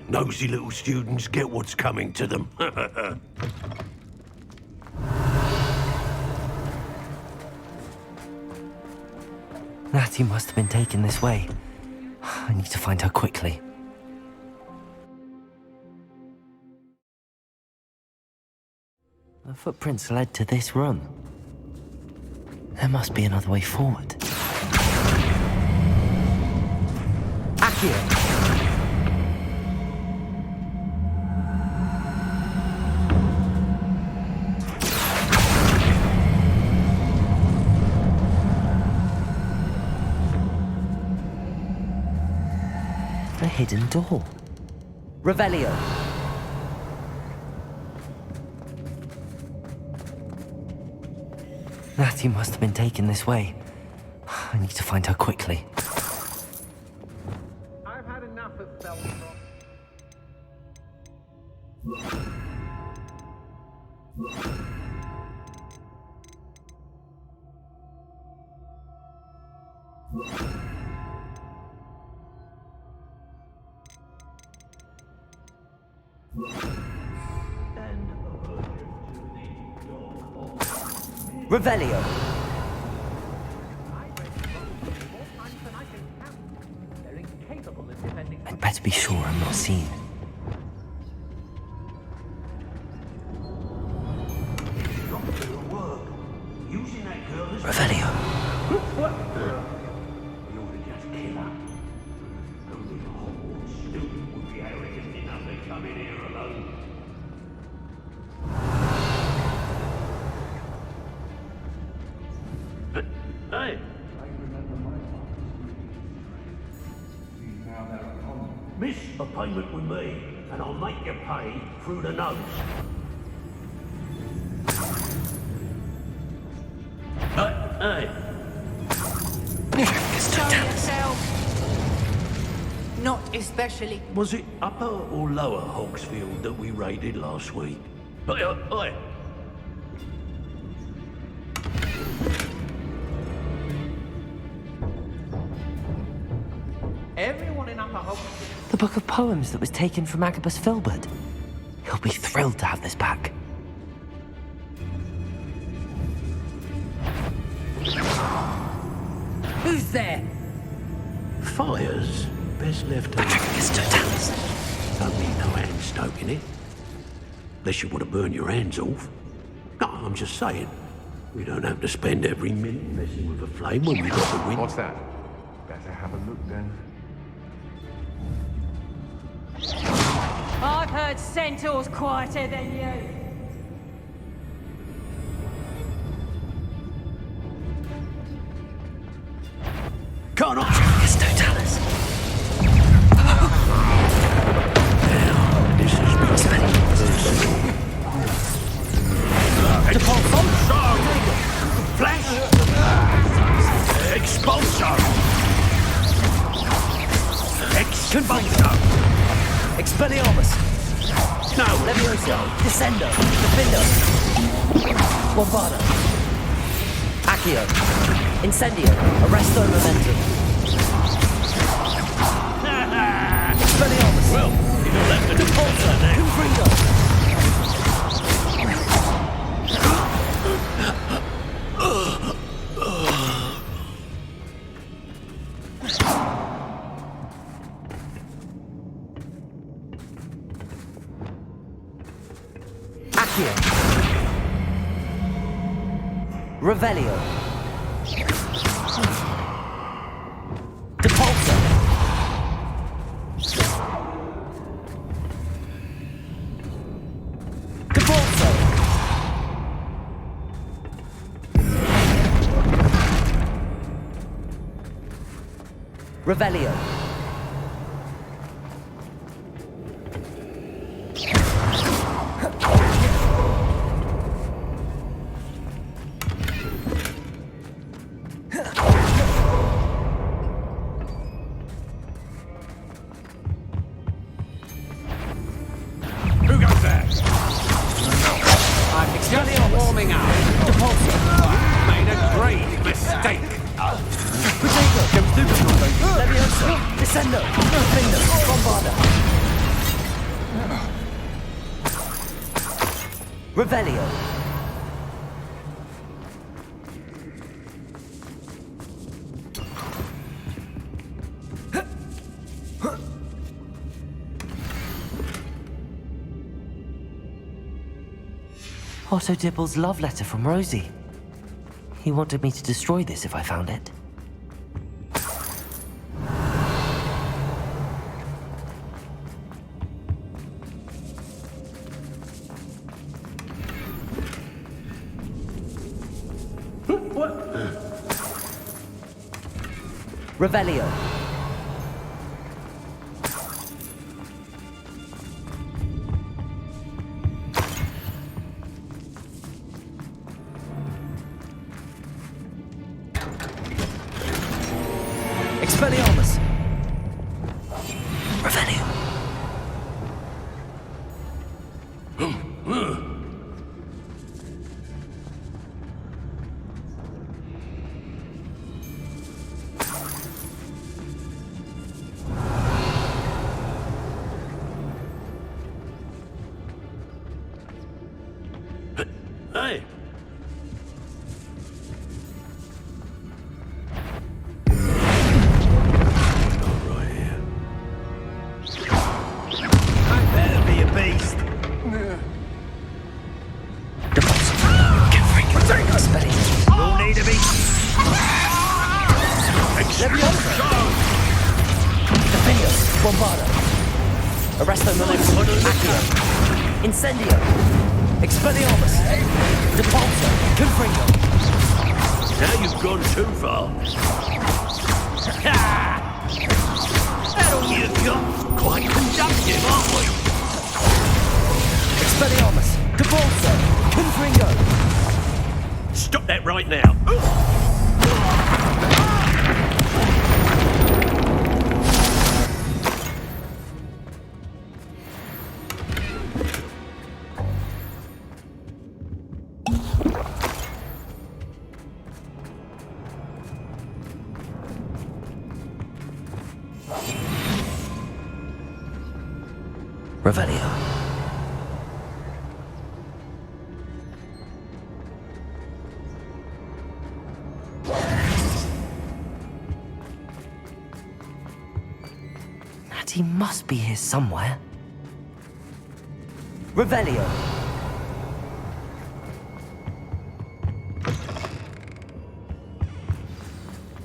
Nosy little students get what's coming to them. Natty must have been taken this way. I need to find her quickly. The footprints led to this room. There must be another way forward. Accio! A hidden door. Revelio! Natty must have been taken this way. I need to find her quickly. I've had enough of Belfast. Revelio! I'd better be sure I'm not seen. Revelio! Hey! Miss a payment with me, and I'll make you pay through the nose. Hey! Show yourself. Not especially. Was it Upper or Lower Hogsfield that we raided last week? Oi! Everyone in Upper Hope. The book of poems that was taken from Agabus Filbert. He'll be thrilled to have this back. Who's there? Fires best left alone. Don't need no hand stoking it. Unless you want to burn your hands off. No, I'm just saying. We don't have to spend every minute messing with a flame when we got the wind. What's that? Better have a look then. I've heard centaurs quieter than you. Can't I? It's Totalis. This has been spending Expulsor! Flash! Expulsor! Convulsor! Expelliarmus! No! Levioso! Descendo! Defendo! Bombarda! Accio! Incendio! Arresto Momentum! Expelliarmus! Well, you'll have to Convulsor! Confringo! Accio! Revelio! Depulso! Depulso! Revelio. Who goes there? I'm just warming up. Made a grave mistake. Potato, Levioso, Descendo, Findo, Bombarda. Revelio. Otto Dibble's love letter from Rosie. He wanted me to destroy this if I found it. Revelio. Expelliarmus. Revelio. Hey. Arresto Molino, Accio, Incendio, Expelliarmus, Depulso, Confringo. Now you've gone too far. That'll you got quite conductive, aren't we? Expelliarmus, Depulso, Confringo. Stop that right now. Revelio. Natty must be here somewhere. Revelio.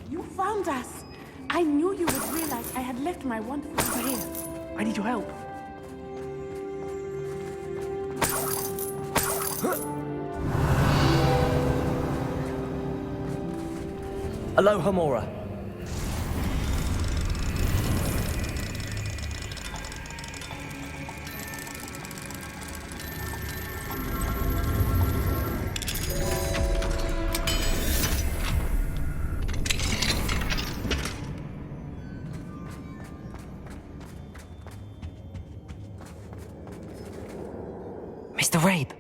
You found us. I knew you would realize I had left my wand over here. I need your help. Aloha Mora. Mr. Rabe,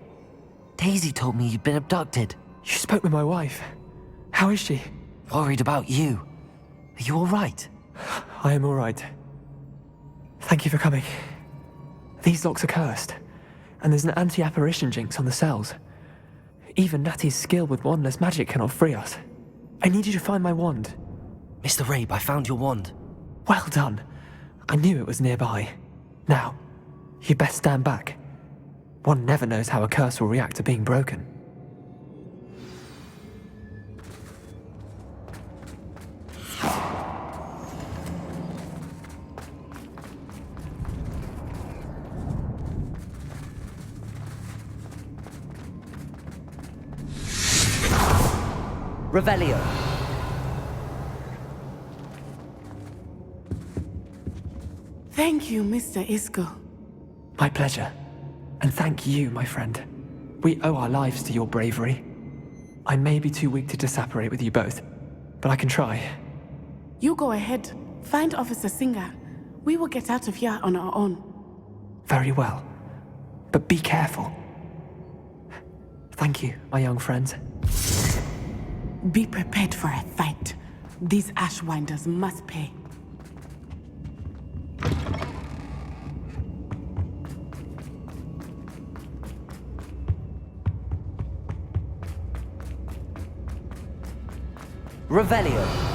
Daisy told me you'd been abducted. You spoke with my wife. How is she? Worried about you. Are you all right? I am all right. Thank you for coming. These locks are cursed, and there's an anti-apparition jinx on the cells. Even Natty's skill with wandless magic cannot free us. I need you to find my wand. Mr. Rabe, I found your wand. Well done. I knew it was nearby. Now, you best stand back. One never knows how a curse will react to being broken. Revelio. Thank you, Mr. Isco. My pleasure. And thank you, my friend. We owe our lives to your bravery. I may be too weak to disapparate with you both, but I can try. You go ahead. Find Officer Singer. We will get out of here on our own. Very well. But be careful. Thank you, my young friends. Be prepared for a fight. These Ashwinders must pay. Revelio.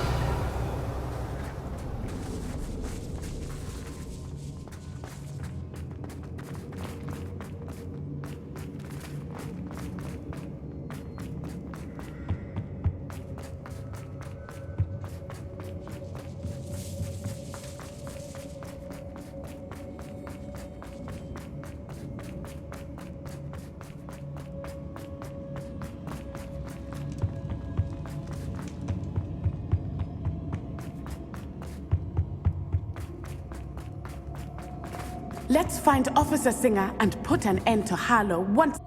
Let's find Officer Singer and put an end to Harlow once.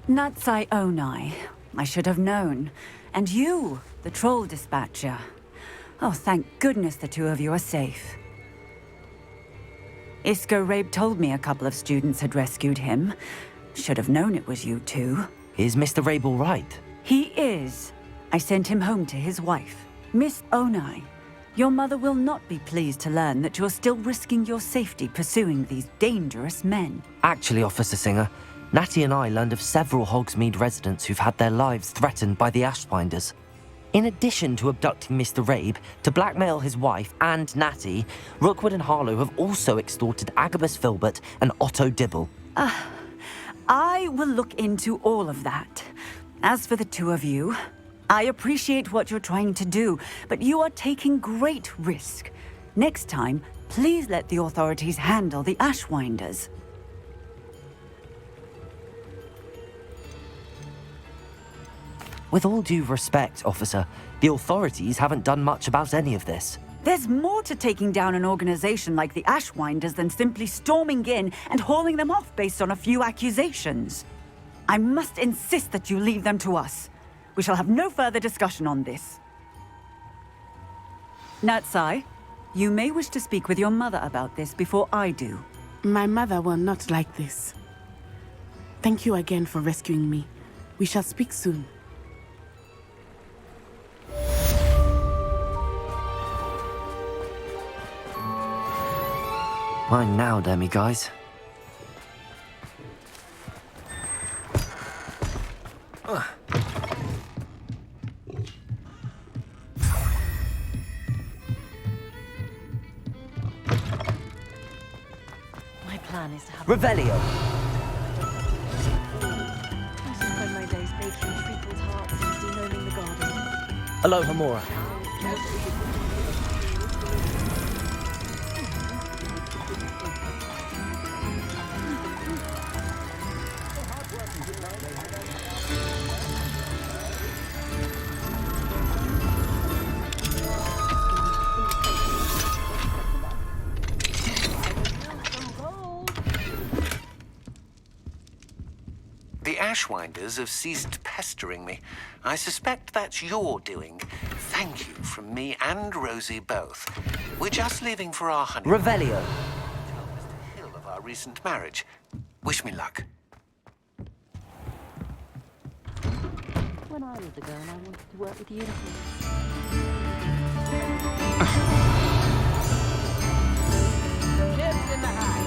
Natsai Onai. I should have known. And you, the troll dispatcher. Oh, thank goodness the two of you are safe. Isco Rabe told me a couple of students had rescued him. Should have known it was you two. Is Mr. Rabe all right? He is. I sent him home to his wife. Miss Onai, your mother will not be pleased to learn that you're still risking your safety pursuing these dangerous men. Actually, Officer Singer, Natty and I learned of several Hogsmeade residents who've had their lives threatened by the Ashwinders. In addition to abducting Mr. Rabe to blackmail his wife and Natty, Rookwood and Harlow have also extorted Agabus Filbert and Otto Dibble. I will look into all of that. As for the two of you, I appreciate what you're trying to do, but you are taking great risk. Next time, please let the authorities handle the Ashwinders. With all due respect, officer, the authorities haven't done much about any of this. There's more to taking down an organization like the Ashwinders than simply storming in and hauling them off based on a few accusations. I must insist that you leave them to us. We shall have no further discussion on this. Natsai, you may wish to speak with your mother about this before I do. My mother will not like this. Thank you again for rescuing me. We shall speak soon. Mine now, demi-guys. My plan is to have Revelio. I spend my days baking treacle tarts and denoming the garden. Aloha Mora. The Ashwinders have ceased pestering me. I suspect that's your doing. Thank you from me and Rosie both. We're just leaving for our honeymoon. Revelio. Tell Mr. Hill of our recent marriage. Wish me luck. When I was a girl, I wanted to work with unicorns. Kids in the house,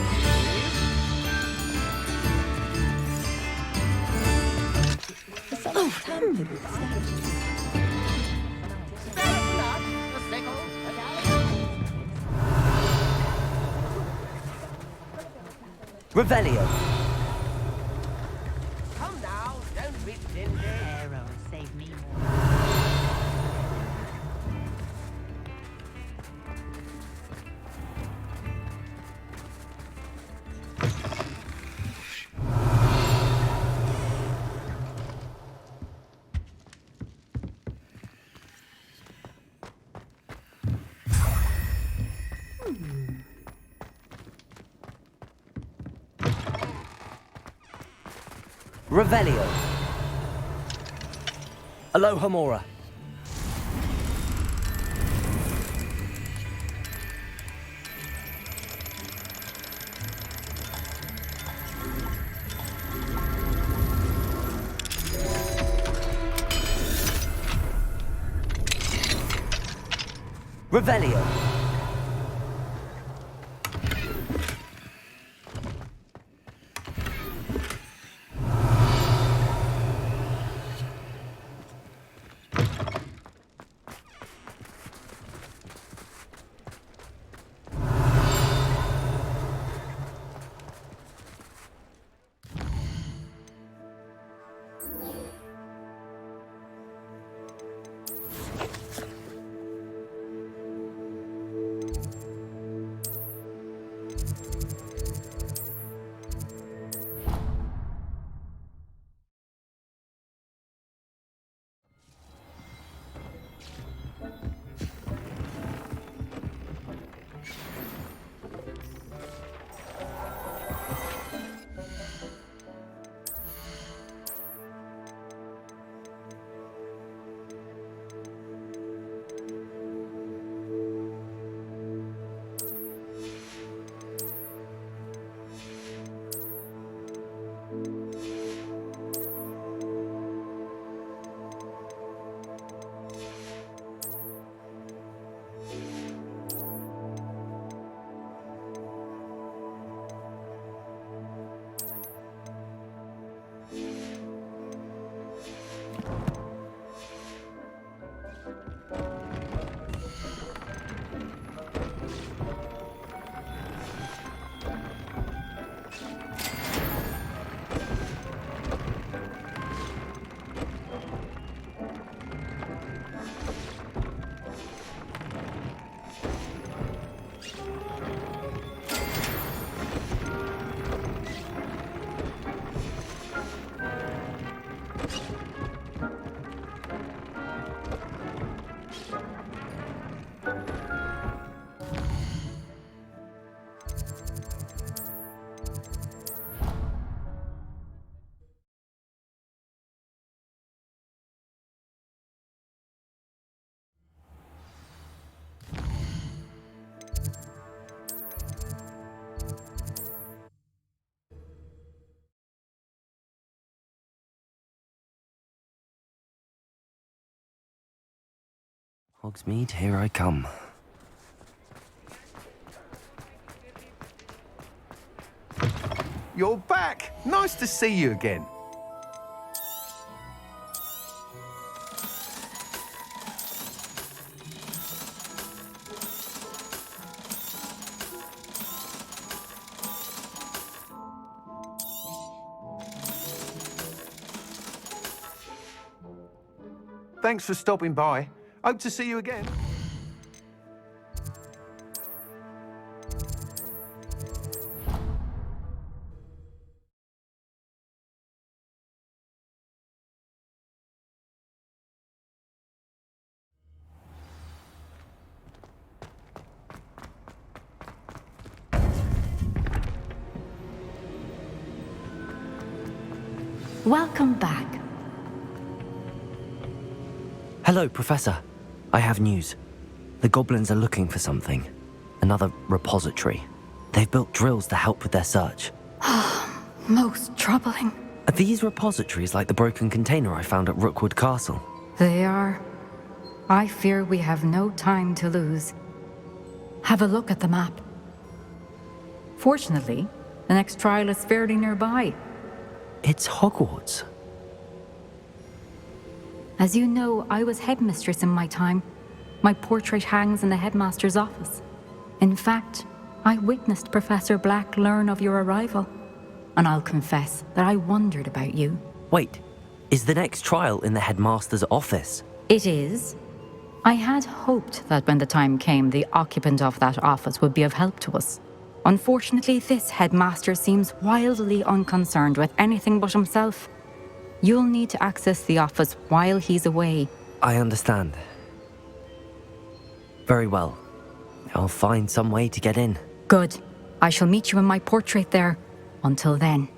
Revelio. Come now, don't be stingy. Arrow, save me Revelio. Aloha Mora. Revelio. Hogsmeade, here I come. You're back! Nice to see you again. Thanks for stopping by. Hope to see you again. Welcome back. Hello, Professor. I have news. The goblins are looking for something. Another repository. They've built drills to help with their search. Most troubling. Are these repositories like the broken container I found at Rookwood Castle? They are. I fear we have no time to lose. Have a look at the map. Fortunately, the next trial is fairly nearby. It's Hogwarts. As you know, I was headmistress in my time. My portrait hangs in the headmaster's office. In fact, I witnessed Professor Black learn of your arrival. And I'll confess that I wondered about you. Wait, is the next trial in the headmaster's office? It is. I had hoped that when the time came, the occupant of that office would be of help to us. Unfortunately, this headmaster seems wildly unconcerned with anything but himself. You'll need to access the office while he's away. I understand. Very well. I'll find some way to get in. Good. I shall meet you in my portrait there. Until then.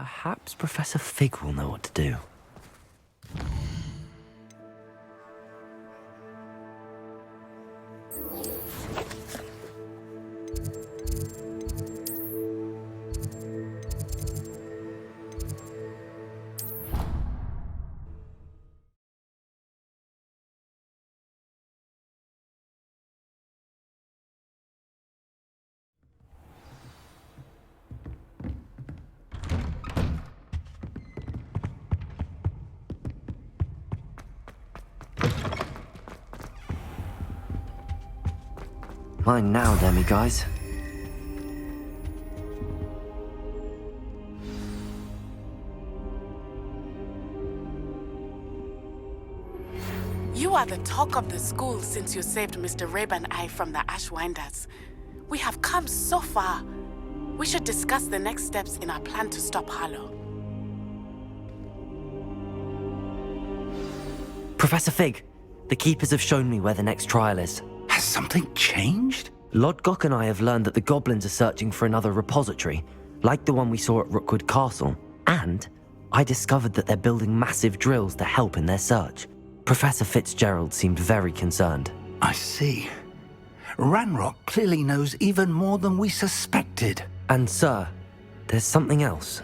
Perhaps Professor Fig will know what to do. Mine now, Demi guys. You are the talk of the school since you saved Mr. Rabe and I from the Ashwinders. We have come so far. We should discuss the next steps in our plan to stop Harlow. Professor Fig, the Keepers have shown me where the next trial is. Has something changed? Lodgok and I have learned that the goblins are searching for another repository, like the one we saw at Rookwood Castle. And I discovered that they're building massive drills to help in their search. Professor Fitzgerald seemed very concerned. I see. Ranrock clearly knows even more than we suspected. And sir, there's something else.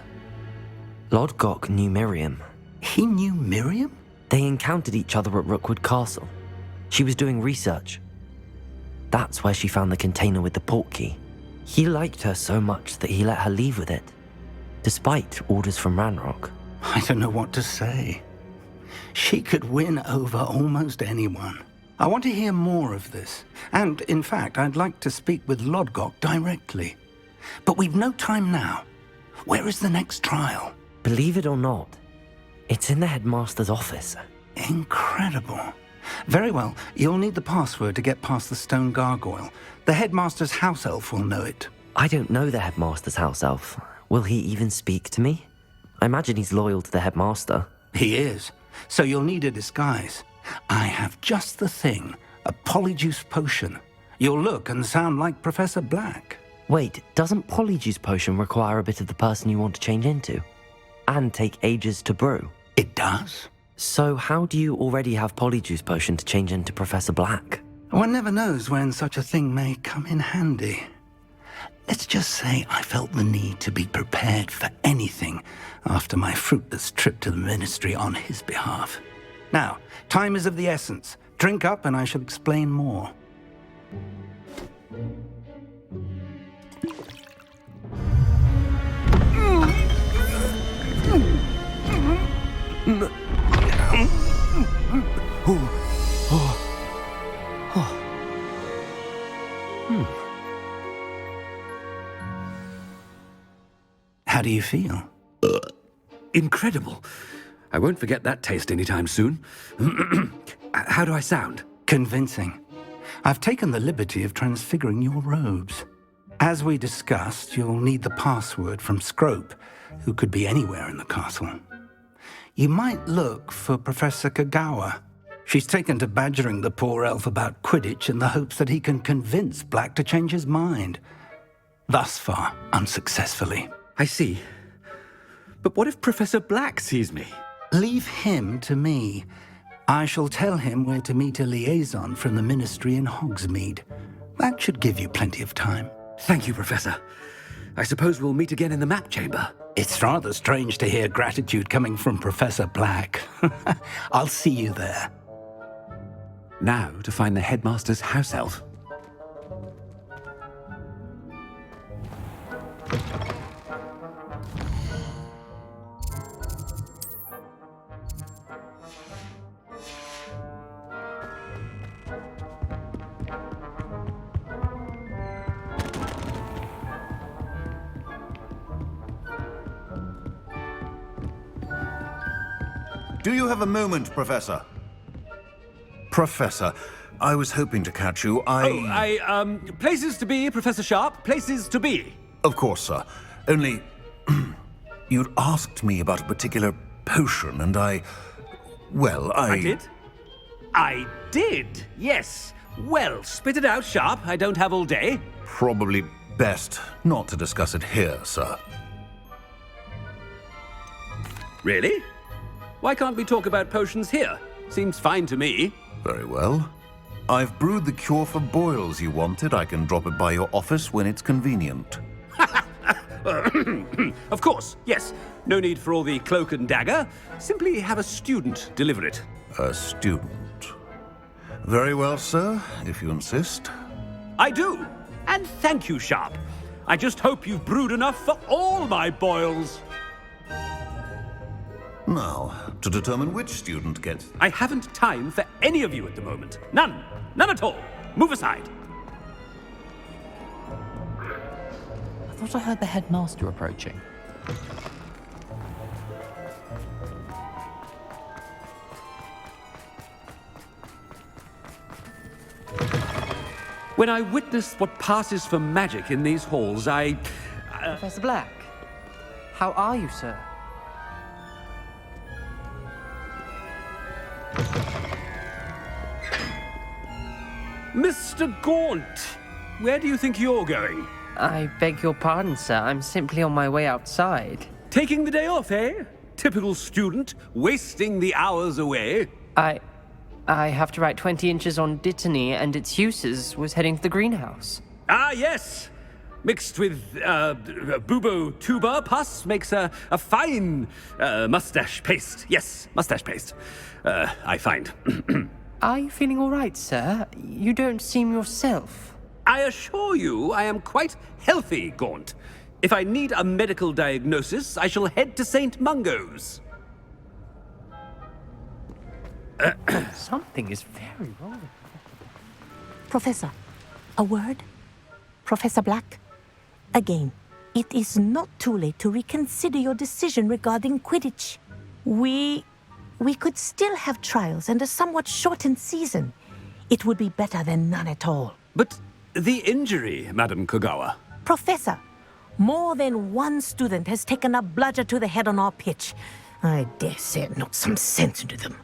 Lodgok knew Miriam. He knew Miriam? They encountered each other at Rookwood Castle. She was doing research. That's where she found the container with the portkey. He liked her so much that he let her leave with it, despite orders from Ranrock. I don't know what to say. She could win over almost anyone. I want to hear more of this. And, in fact, I'd like to speak with Lodgok directly. But we've no time now. Where is the next trial? Believe it or not, it's in the headmaster's office. Incredible. Very well, you'll need the password to get past the stone gargoyle. The headmaster's house elf will know it. I don't know the headmaster's house elf. Will he even speak to me? I imagine he's loyal to the headmaster. He is. So you'll need a disguise. I have just the thing, a polyjuice potion. You'll look and sound like Professor Black. Wait, doesn't polyjuice potion require a bit of the person you want to change into? And take ages to brew? It does. So how do you already have polyjuice potion to change into Professor Black? One never knows when such a thing may come in handy. Let's just say I felt the need to be prepared for anything after my fruitless trip to the ministry on his behalf. Now, time is of the essence. Drink up and I shall explain more. How do you feel? Incredible. I won't forget that taste anytime soon. How do I sound? Convincing. I've taken the liberty of transfiguring your robes. As we discussed, you'll need the password from Scrope, who could be anywhere in the castle. You might look for Professor Kagawa. She's taken to badgering the poor elf about Quidditch in the hopes that he can convince Black to change his mind. Thus far, unsuccessfully. I see. But what if Professor Black sees me? Leave him to me. I shall tell him where to meet a liaison from the ministry in Hogsmeade. That should give you plenty of time. Thank you, Professor. I suppose we'll meet again in the map chamber. It's rather strange to hear gratitude coming from Professor Black. I'll see you there. Now to find the headmaster's house elf. Do you have a moment, Professor? Professor, I was hoping to catch you. Places to be, Professor Sharp. Places to be. Of course, sir. Only, you'd asked me about a particular potion, and I did? I did, yes. Well, spit it out, Sharp. I don't have all day. Probably best not to discuss it here, sir. Really? Why can't we talk about potions here? Seems fine to me. Very well. I've brewed the cure for boils you wanted. I can drop it by your office when it's convenient. Of course, yes. No need for all the cloak and dagger. Simply have a student deliver it. A student. Very well, sir, if you insist. I do. And thank you, Sharp. I just hope you've brewed enough for all my boils. Now, to determine which student gets... I haven't time for any of you at the moment. None. None at all. Move aside. I thought I heard the headmaster approaching. When I witness what passes for magic in these halls, Professor Black, how are you, sir? Mr. Gaunt, where do you think you're going? I beg your pardon, sir. I'm simply on my way outside. Taking the day off, eh? Typical student, wasting the hours away. I have to write 20 inches on Dittany and its uses. Was heading to the greenhouse. Ah, yes. Mixed with bubo tuber pus makes a fine mustache paste. Yes, mustache paste. I find. Are you feeling all right, sir? You don't seem yourself. I assure you I am quite healthy, Gaunt. If I need a medical diagnosis, I shall head to St. Mungo's. Something is very wrong. Professor, a word? Professor Black? Again, it is not too late to reconsider your decision regarding Quidditch. We could still have trials and a somewhat shortened season. It would be better than none at all. But the injury, Madam Kogawa. Professor, more than one student has taken a bludger to the head on our pitch. I dare say it knocked some sense into them.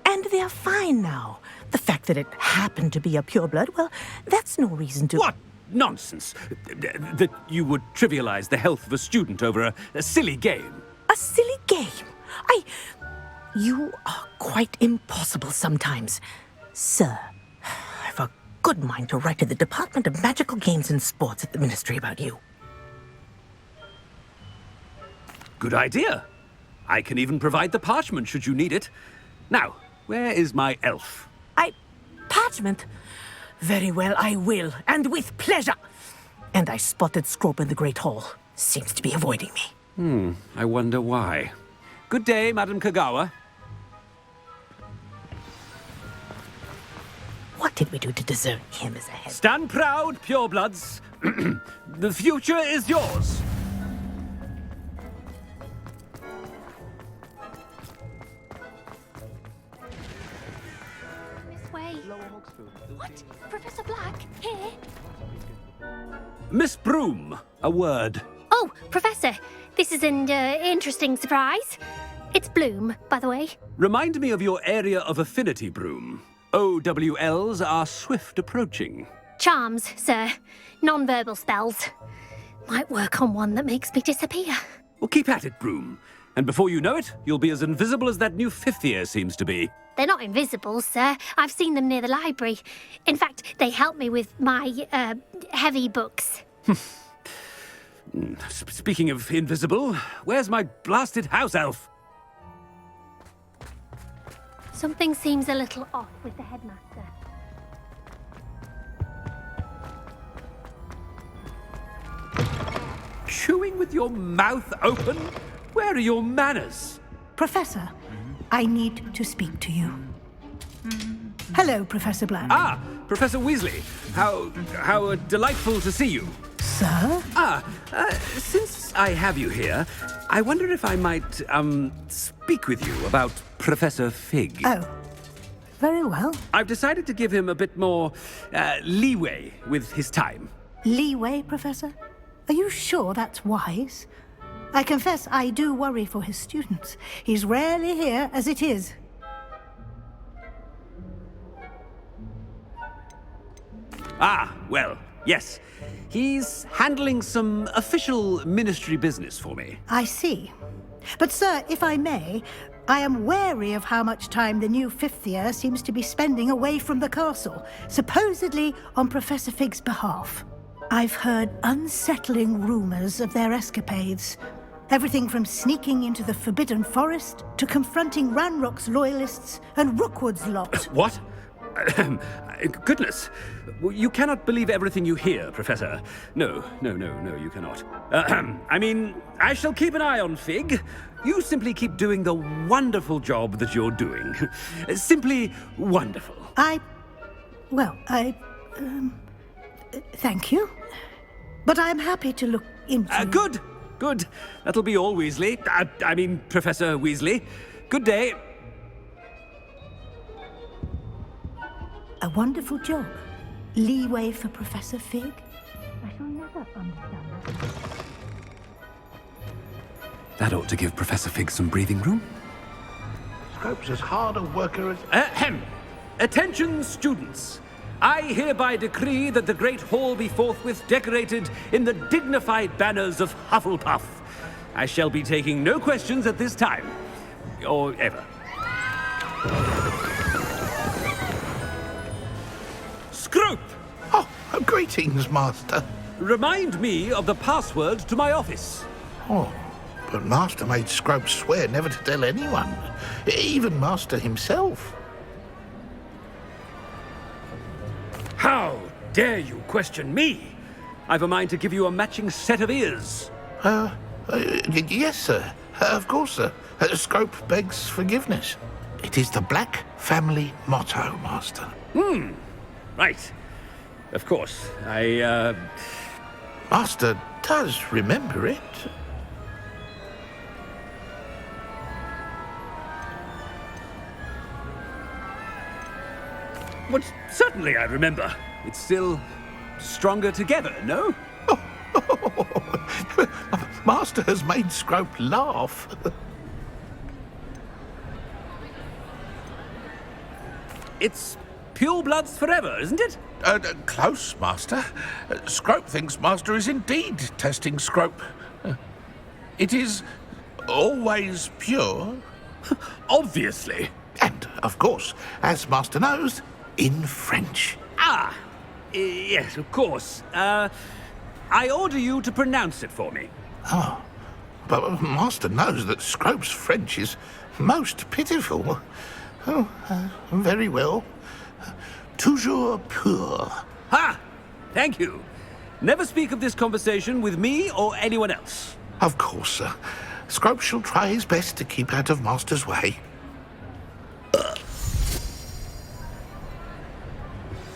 And they're fine now. The fact that it happened to be a pureblood, well, that's no reason to... What nonsense! That you would trivialize the health of a student over a silly game. A silly game? You are quite impossible sometimes. Sir, I've a good mind to write to the Department of Magical Games and Sports at the Ministry about you. Good idea. I can even provide the parchment should you need it. Now, where is my elf? Parchment? Very well, I will, and with pleasure. And I spotted Scrope in the Great Hall. Seems to be avoiding me. I wonder why. Good day, Madam Kogawa. What did we do to deserve him as a head? Stand proud, purebloods. The future is yours. This way. What? Professor Black? Here? Miss Broom, a word. Oh, Professor, this is an interesting surprise. It's Bloom, by the way. Remind me of your area of affinity, Broom. OWLs are swift approaching. Charms, sir. Non-verbal spells. Might work on one that makes me disappear. Well, keep at it, Broom. And before you know it, you'll be as invisible as that new fifth year seems to be. They're not invisible, sir. I've seen them near the library. In fact, they help me with my, heavy books. Speaking of invisible, where's my blasted house elf? Something seems a little off with the headmaster. Chewing with your mouth open? Where are your manners? Professor, I need to speak to you. Hello, Professor Black. Ah, Professor Weasley. How delightful to see you. Sir? Since I have you here, I wonder if I might, speak with you about Professor Fig. Oh, very well. I've decided to give him a bit more, leeway with his time. Leeway, Professor? Are you sure that's wise? I confess I do worry for his students. He's rarely here as it is. Ah, well, yes. He's handling some official ministry business for me. I see. But, sir, if I may, I am wary of how much time the new fifth year seems to be spending away from the castle, supposedly on Professor Fig's behalf. I've heard unsettling rumors of their escapades. Everything from sneaking into the Forbidden Forest to confronting Ranrock's loyalists and Rookwood's lot. What? Goodness. You cannot believe everything you hear, Professor. No, you cannot. I mean, I shall keep an eye on Fig. You simply keep doing the wonderful job that you're doing. Simply wonderful. Thank you. But I'm happy to look into... Good. That'll be all, Weasley. I mean, Professor Weasley. Good day. A wonderful job. Leeway for Professor Fig? I shall never understand that. That ought to give Professor Fig some breathing room. Scrope's as hard a worker as... Ahem! Attention, students! I hereby decree that the Great Hall be forthwith decorated in the dignified banners of Hufflepuff. I shall be taking no questions at this time. Or ever. Scrope! Oh, greetings, Master. Remind me of the password to my office. Oh, but Master made Scrope swear never to tell anyone, even Master himself. How dare you question me? I've a mind to give you a matching set of ears. Yes, sir. Of course, sir. Scrope begs forgiveness. It is the Black family motto, Master. Right. Of course. Master does remember it. Well, certainly I remember. It's still stronger together, no? Master has made Scrope laugh. It's pure bloods forever, isn't it? Close, Master. Scrope thinks Master is indeed testing Scrope. It is always pure. Obviously. And, of course, as Master knows, in French. Yes, of course. I order you to pronounce it for me. Oh, but Master knows that Scrope's French is most pitiful. Oh, very well. Toujours pur. Ha! Thank you. Never speak of this conversation with me or anyone else. Of course, sir. Scrope shall try his best to keep out of Master's way.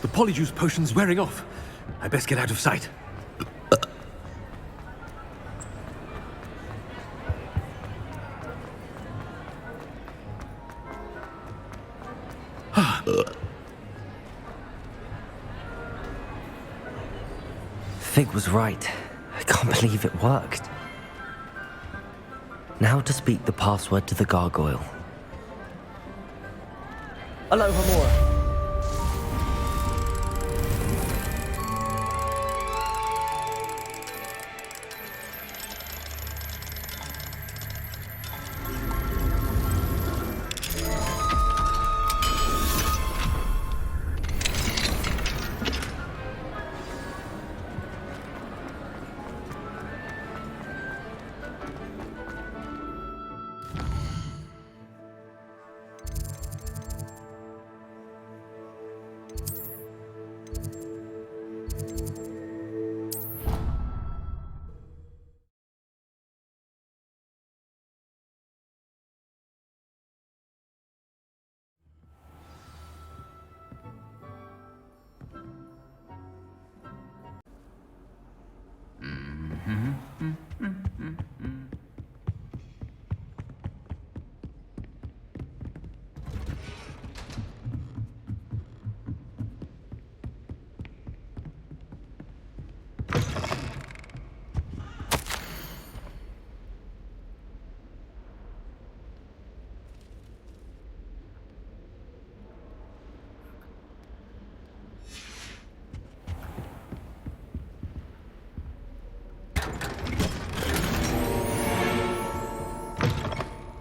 The polyjuice potion's wearing off. I best get out of sight. Fig was right. I can't believe it worked. Now to speak the password to the gargoyle. Alohomora.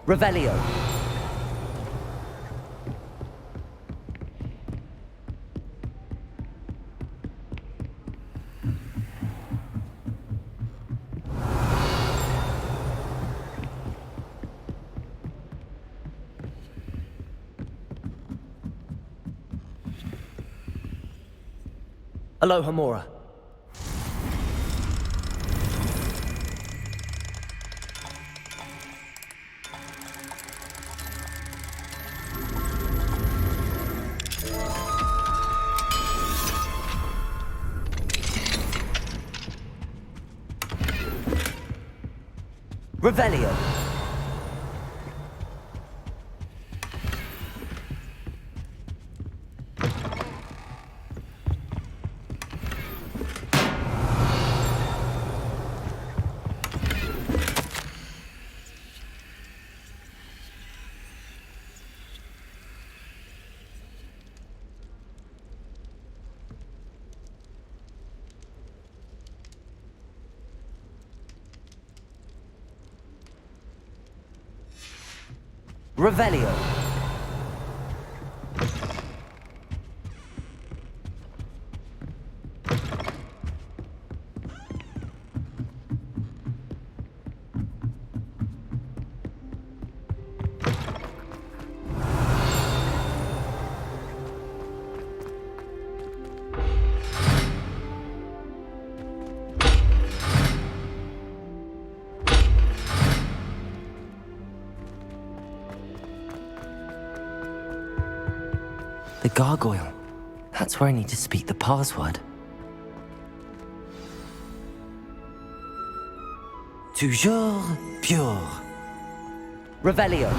Revelio. Aloha Mora. Revelio. Revelio. The gargoyle. That's where I need to speak the password. Toujours pure. Revelio.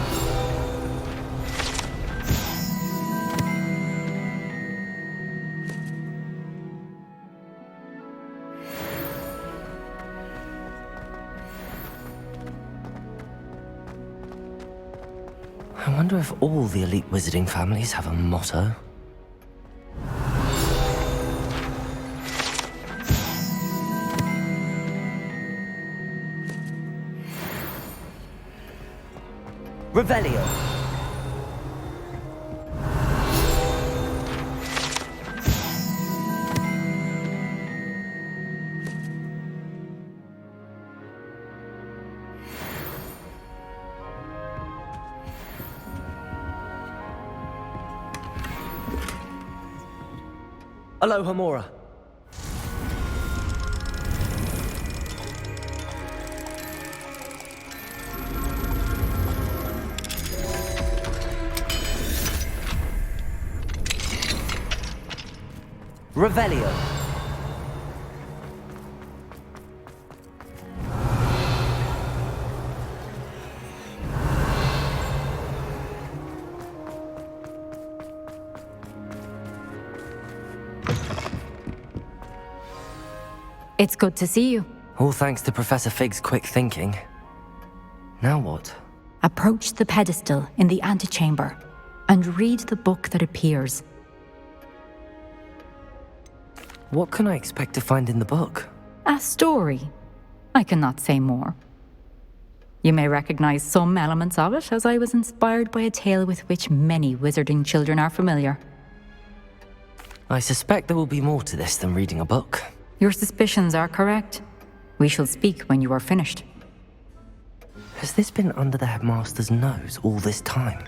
I wonder if all the elite wizarding families have a motto. Revelio. Aloha Mora. Revelio. It's good to see you. All thanks to Professor Fig's quick thinking. Now what? Approach the pedestal in the antechamber and read the book that appears. What can I expect to find in the book? A story. I cannot say more. You may recognize some elements of it, as I was inspired by a tale with which many wizarding children are familiar. I suspect there will be more to this than reading a book. Your suspicions are correct. We shall speak when you are finished. Has this been under the headmaster's nose all this time?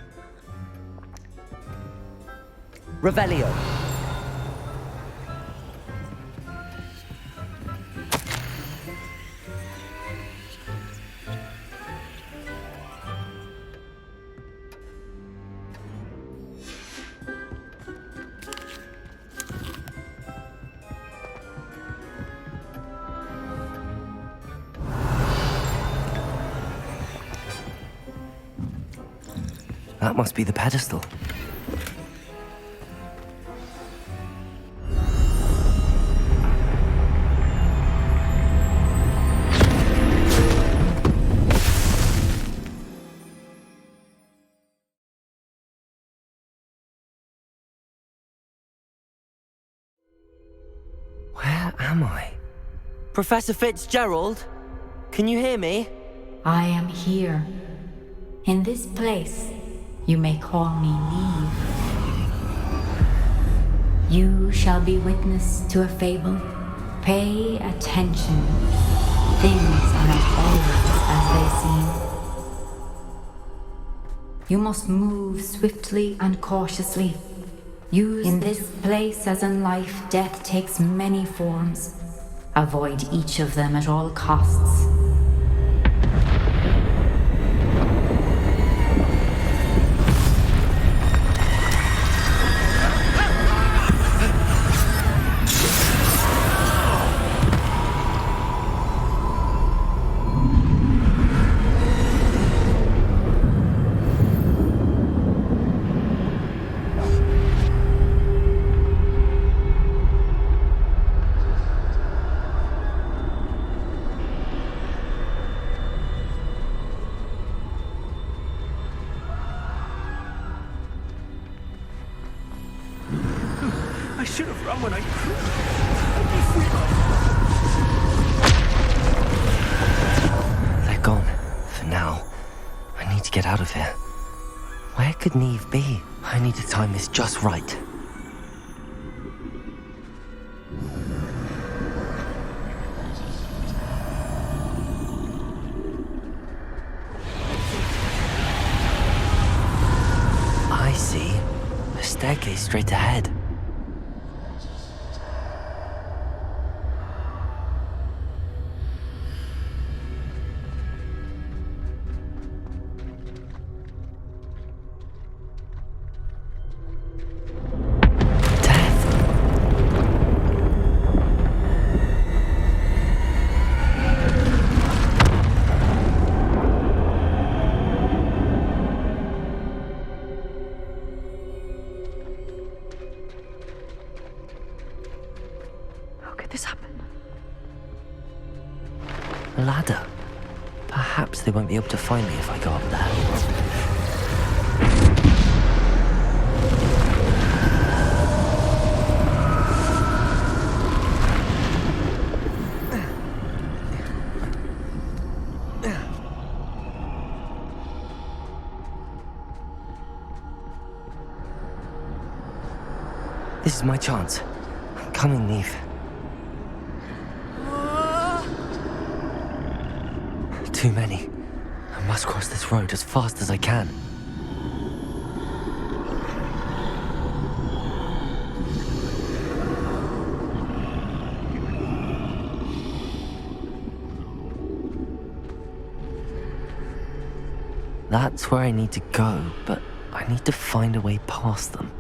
Revelio. That must be the pedestal. Where am I? Professor Fitzgerald? Can you hear me? I am here. In this place, you may call me Neve. You shall be witness to a fable. Pay attention. Things are not always as they seem. You must move swiftly and cautiously. In this place, as in life, death takes many forms. Avoid each of them at all costs. I should have run when I could. They're gone. For now. I need to get out of here. Where could Neve be? I need to time this just right. I see. A staircase straight ahead. A ladder. Perhaps they won't be able to find me if I go up there. This is my chance. I'm coming, Neve. Too many. I must cross this road as fast as I can. That's where I need to go, but I need to find a way past them.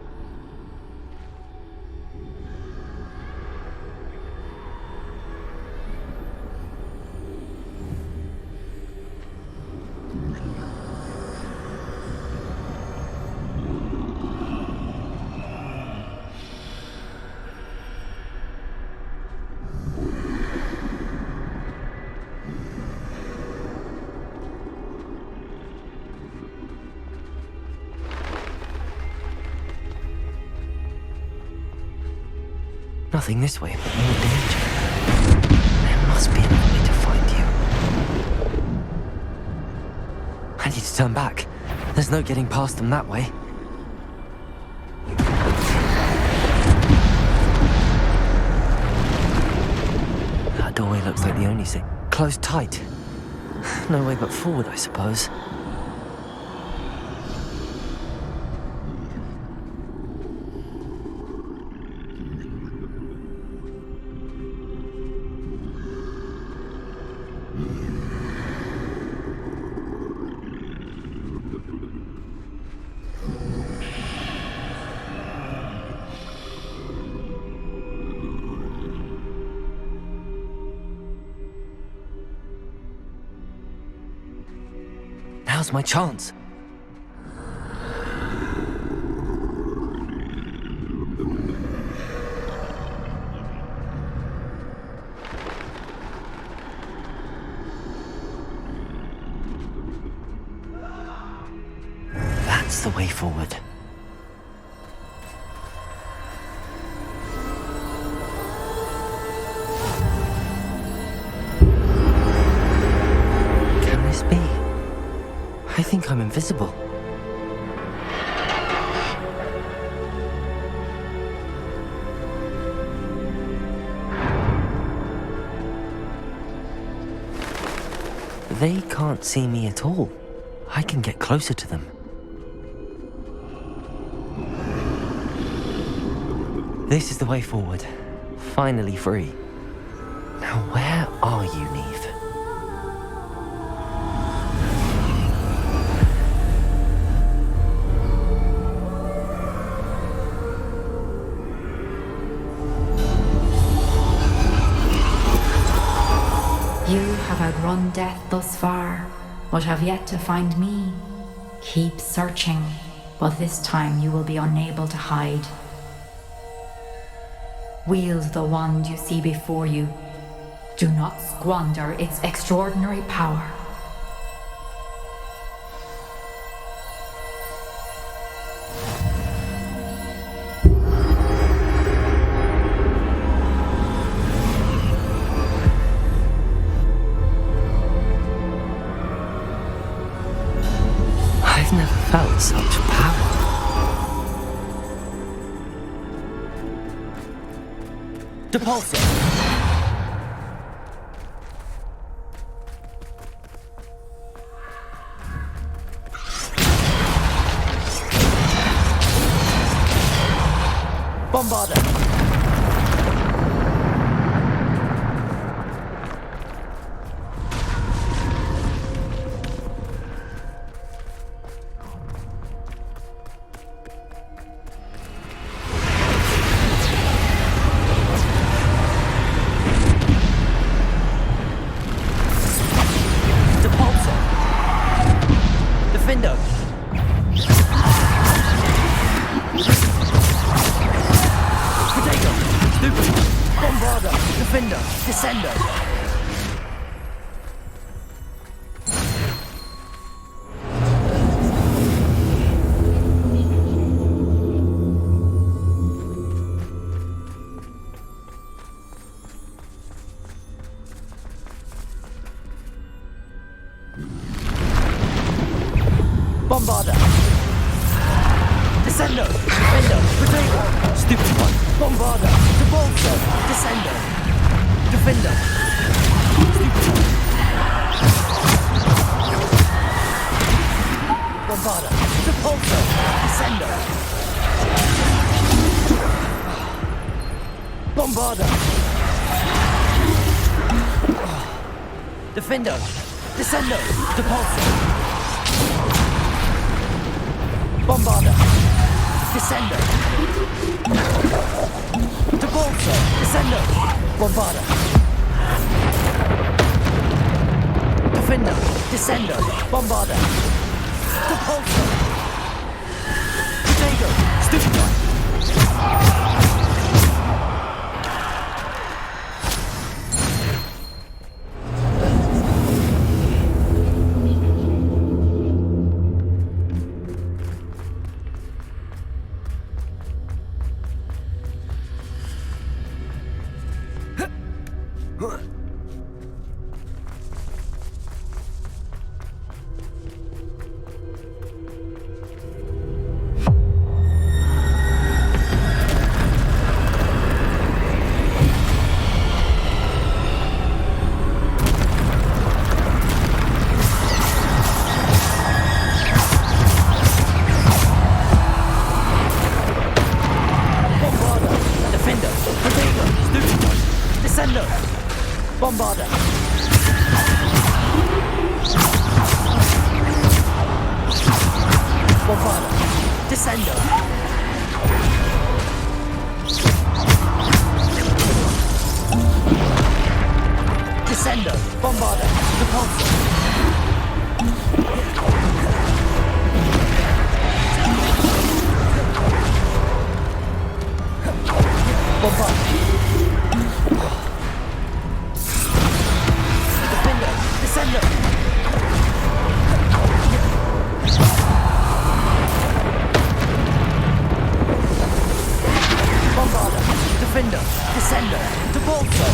Nothing this way, but more danger. There must be another way to find you. I need to turn back. There's no getting past them that way. That doorway looks like the only thing. Closed tight. No way but forward, I suppose. Now's my chance. That's the way forward. Can this be? I think I'm in invisible. They can't see me at all. I can get closer to them. This is the way forward. Finally free. Now where are you, Neve? You have outrun death thus far, but have yet to find me. Keep searching, but this time you will be unable to hide. Wield the wand you see before you. Do not squander its extraordinary power. I've never felt such power. Depulsor! Bombarder! Defender! Potato! Stupid! Bombarder! Defender! Descender! Bombarder! Descender! Defender! Potato! Stupid one! Bombarder! Depulsor! Descender! Defender! Stupid one! Bombarder! Depulsor! Descender! Bombarder! Defender! Descender! Depulsor! Bombarder! Descender! Depulsor! Descender! Bombarder! Defender! Descender! Bombarder! Depulsor! Potato! Stupid one! Bombarder! Bombarder! Descender! Descender! Bombarder! Depulsor! Bombarder! Descender! Bombarder! Defender! Descender! Depulsor!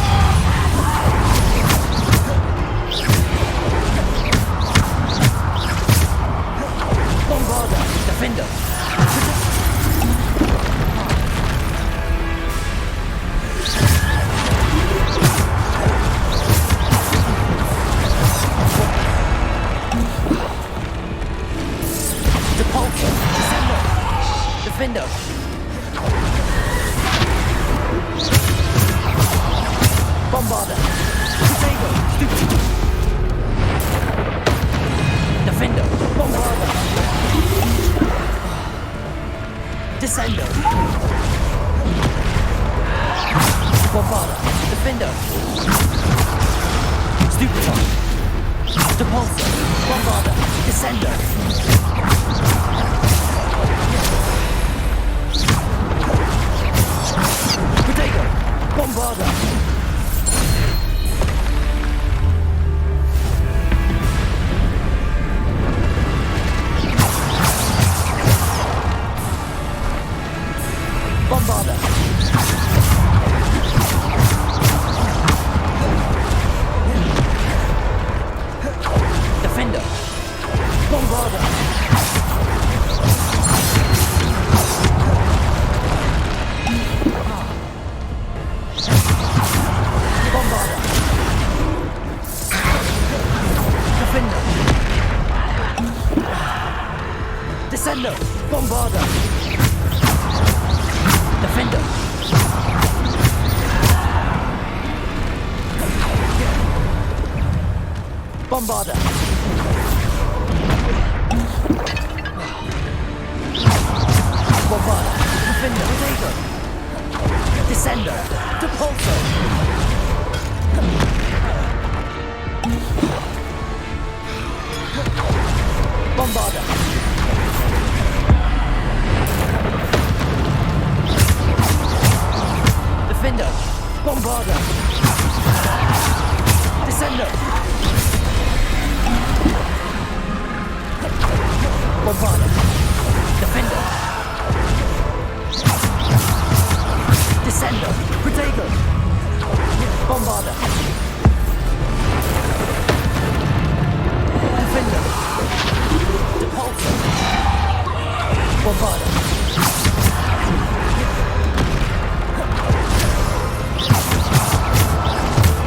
Defender! Depulso! Defender! Bombarder! Potato! Defender! Bombarder! Descendo! Bombarder! Defender! Stupido! Depulso! Bombarder! Descender! Potato! Bombarder! Bombarder! Defender! Bombarder! Bombarder! Defender! Descender! Bombarder! Defender! Bombarder! Bombarder! Defender! Potato! Descender! Depulso! Bombarder! Defender! Bombarder! Descender! Bombarder! Defender! Descender! Potato! Bombarder! Defender! Depulso! Bombarder!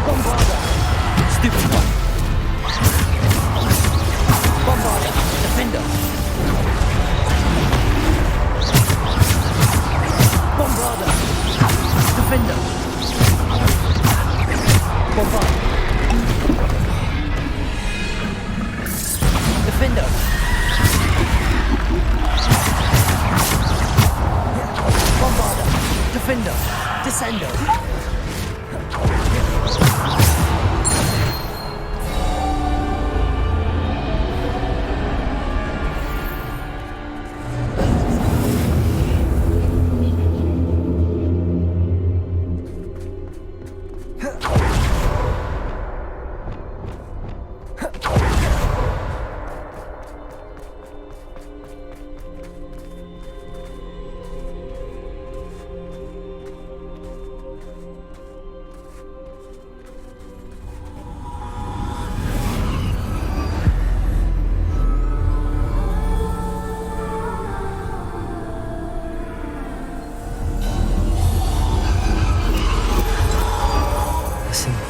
Bombarder! Stupid one! Bombarder! Defender! Bombarder! Defender! Bombarder! Defender! Bombarder! Defender! Descender!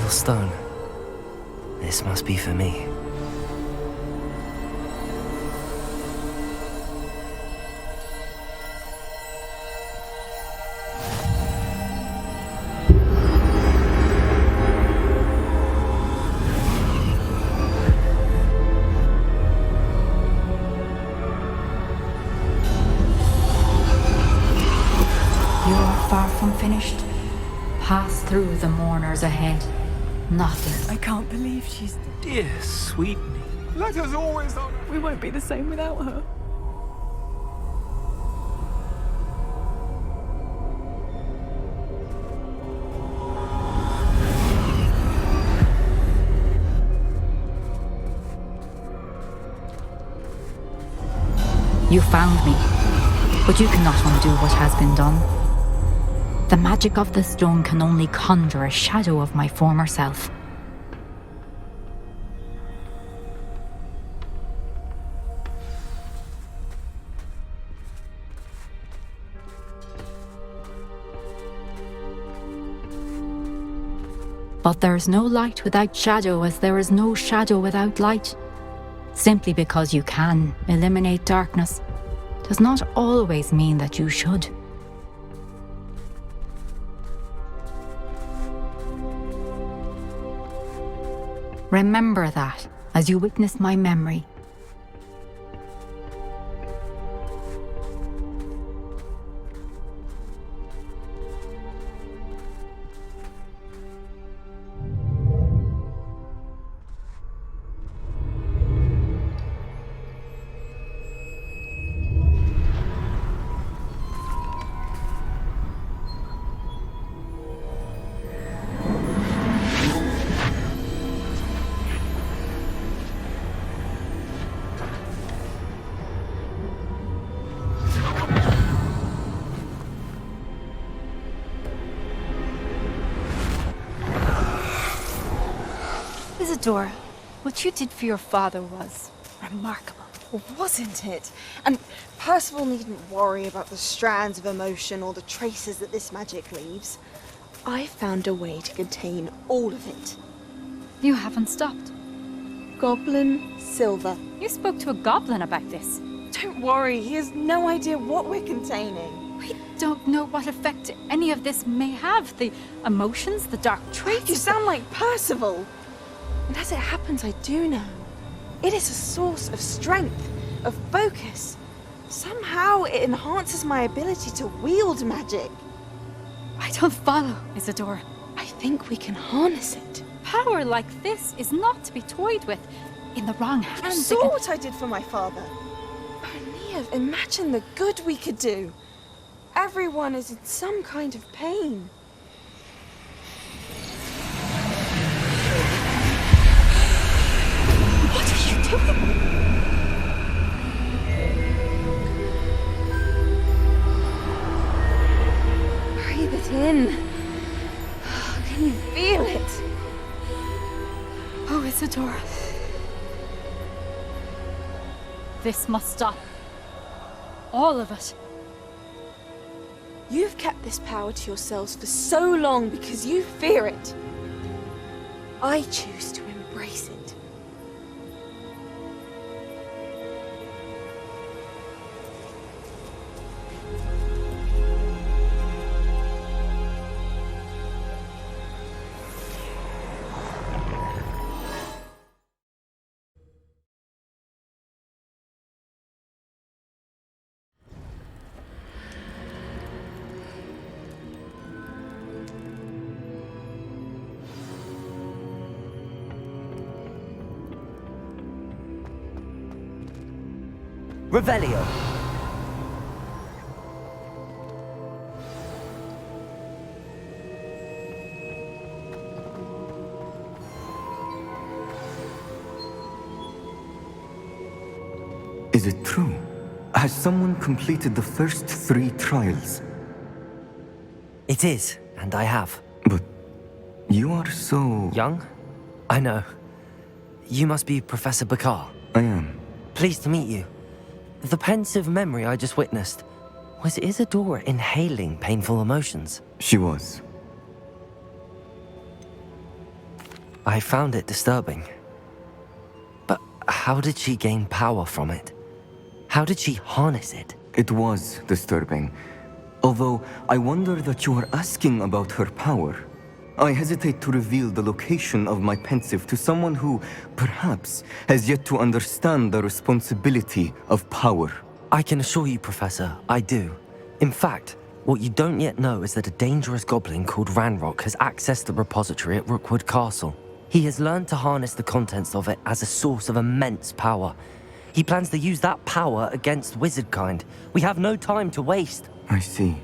Stone. This must be for me. You're far from finished. Pass through the mourners ahead. Nothing. I can't believe she's... Dear sweet me. Let us always on. We won't be the same without her. You found me, but you cannot undo what has been done. The magic of the stone can only conjure a shadow of my former self. But there's no light without shadow, as there is no shadow without light. Simply because you can eliminate darkness does not always mean that you should. Remember that as you witness my memory. Isadora, what you did for your father was remarkable. Wasn't it? And Percival needn't worry about the strands of emotion or the traces that this magic leaves. I found a way to contain all of it. You haven't stopped. Goblin Silver. You spoke to a goblin about this. Don't worry, he has no idea what we're containing. We don't know what effect any of this may have. The emotions, the dark traits. You sound like Percival. And as it happens, I do know. It is a source of strength, of focus. Somehow it enhances my ability to wield magic. I don't follow, Isadora. I think we can harness it. Power like this is not to be toyed with. In the wrong You hands, saw what I did for my father. Nia, imagine the good we could do. Everyone is in some kind of pain. What are you doing? Breathe it in. Can you feel it? Oh, Isadora. This must stop. All of it. You've kept this power to yourselves for so long because you fear it. I choose to embrace it. Revelio. Is it true? Has someone completed the first 3 trials? It is, and I have. But you are so... young? I know. You must be Professor Bakar. I am. Pleased to meet you. The pensive memory I just witnessed, was Isadora inhaling painful emotions? She was. I found it disturbing. But how did she gain power from it? How did she harness it? It was disturbing. Although I wonder that you are asking about her power. I hesitate to reveal the location of my pensive to someone who, perhaps, has yet to understand the responsibility of power. I can assure you, Professor, I do. In fact, what you don't yet know is that a dangerous goblin called Ranrock has accessed the repository at Rookwood Castle. He has learned to harness the contents of it as a source of immense power. He plans to use that power against wizardkind. We have no time to waste. I see.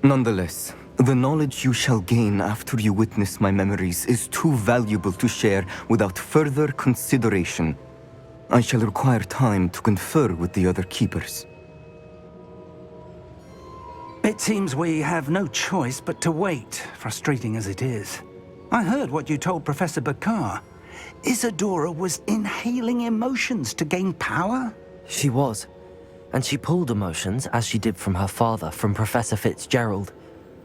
Nonetheless, the knowledge you shall gain after you witness my memories is too valuable to share without further consideration. I shall require time to confer with the other keepers. It seems we have no choice but to wait, frustrating as it is. I heard what you told Professor Bakar. Isadora was inhaling emotions to gain power? She was. And she pulled emotions, as she did from her father, from Professor Fitzgerald,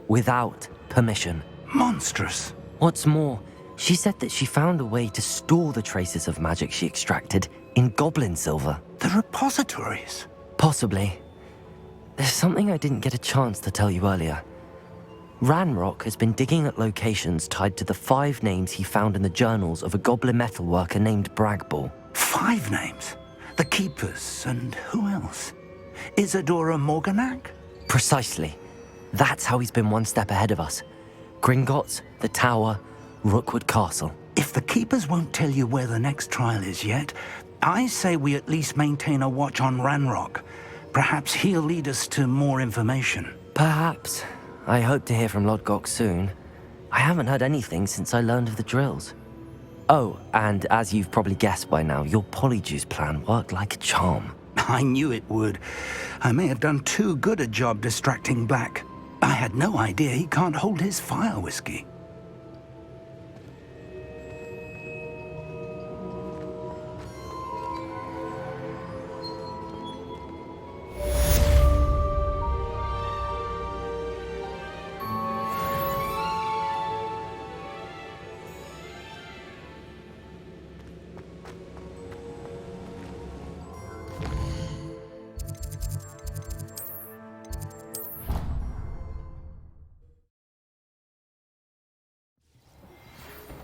without permission. Monstrous. What's more, she said that she found a way to store the traces of magic she extracted in goblin silver. The repositories? Possibly. There's something I didn't get a chance to tell you earlier. Ranrock has been digging at locations tied to the 5 names he found in the journals of a goblin metalworker named Bragball. 5 names? The Keepers, and who else? Isadora Morganac? Precisely. That's how he's been one step ahead of us. Gringotts, the Tower, Rookwood Castle. If the Keepers won't tell you where the next trial is yet, I say we at least maintain a watch on Ranrock. Perhaps he'll lead us to more information. Perhaps. I hope to hear from Lodgok soon. I haven't heard anything since I learned of the drills. Oh, and as you've probably guessed by now, your Polyjuice plan worked like a charm. I knew it would. I may have done too good a job distracting Black. I had no idea he can't hold his fire whiskey.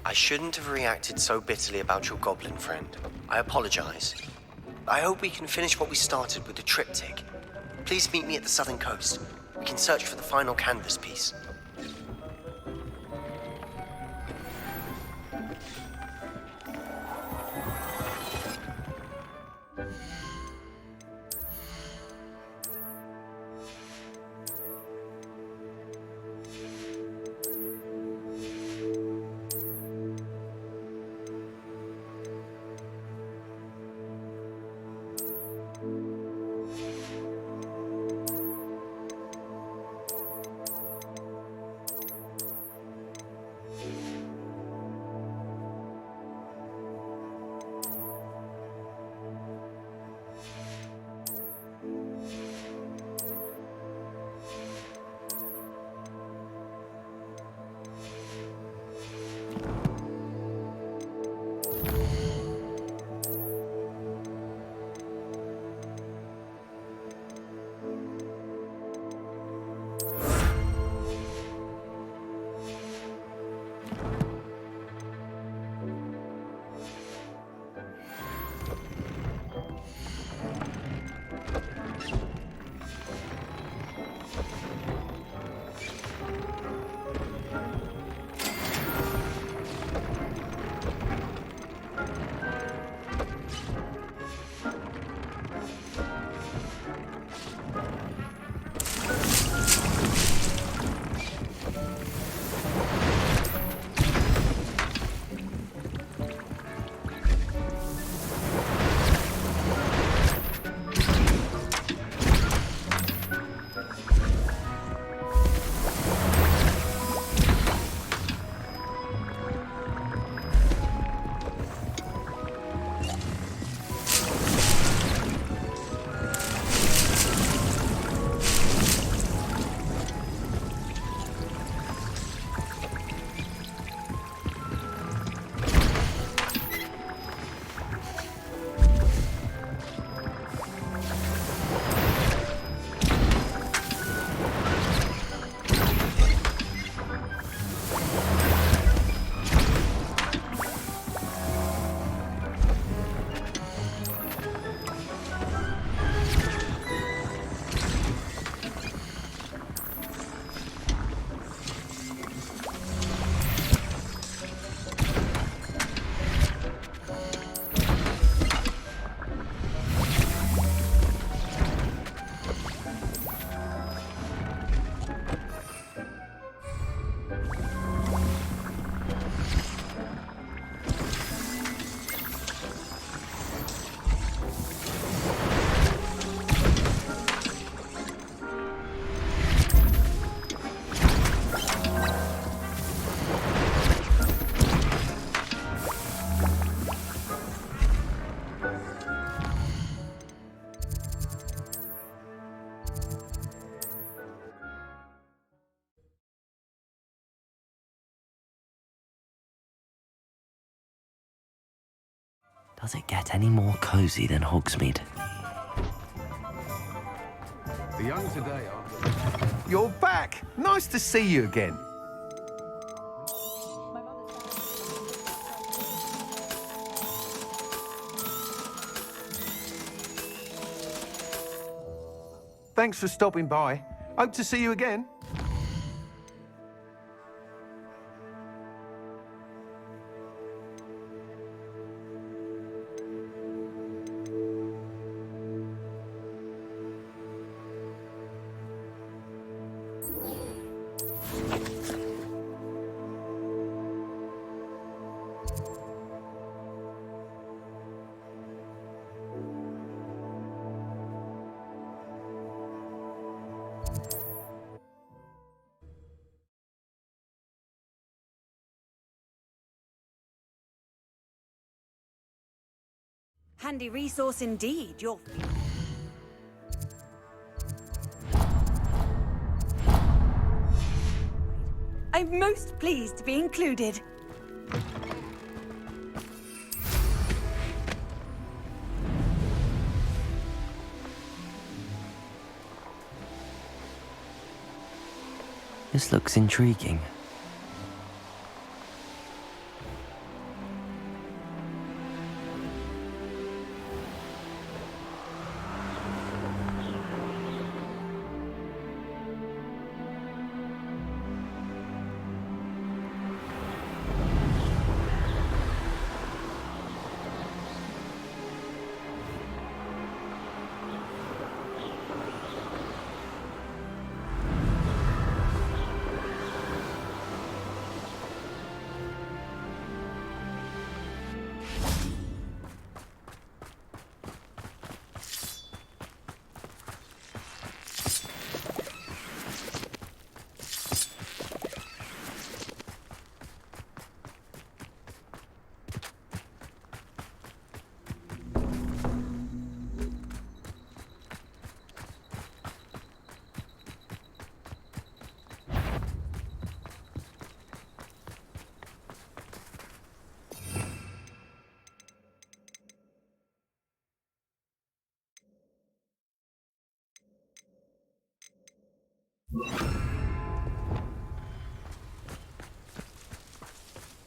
I shouldn't have reacted so bitterly about your goblin friend. I apologize. I hope we can finish what we started with the triptych. Please meet me at the southern coast. We can search for the final canvas piece. Does it get any more cozy than Hogsmeade? The young today are... You're back! Nice to see you again. Thanks for stopping by. Hope to see you again. Handy resource indeed, you're... I'm most pleased to be included. This looks intriguing.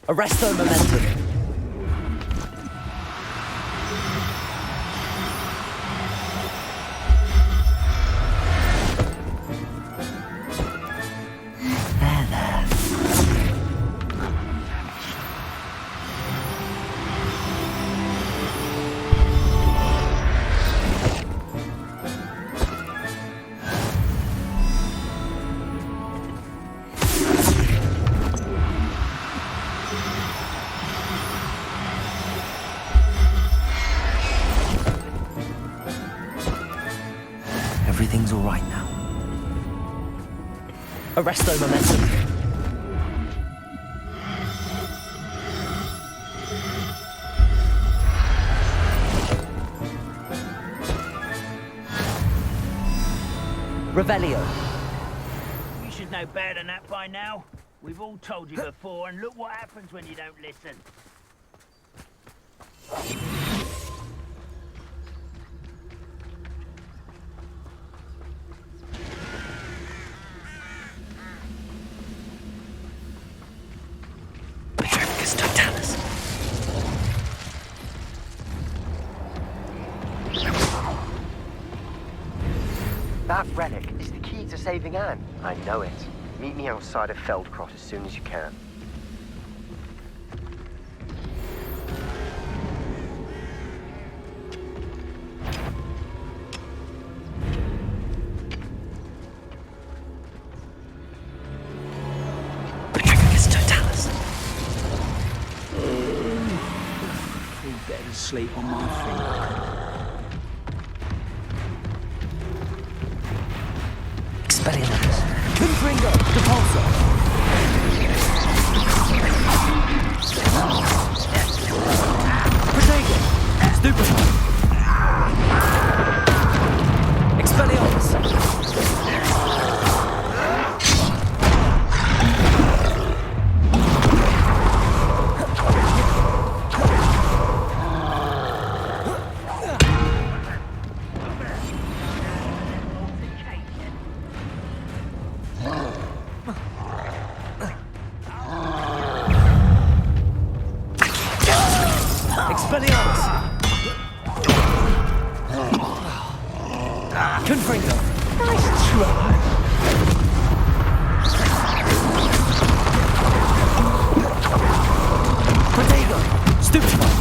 Arresto momentum. Everything's all right now. Arresto momentum. Revelio. You should know better than that by now. We've all told you before, and look what happens when you don't listen. That relic is the key to saving Anne. I know it. Meet me outside of Feldcroft as soon as you can. Feel better sleep on my feet. Confringo, Depulso. Protego, Stupefy. Expelliarmus. Confringo. Nice try. Protego. Stupefy.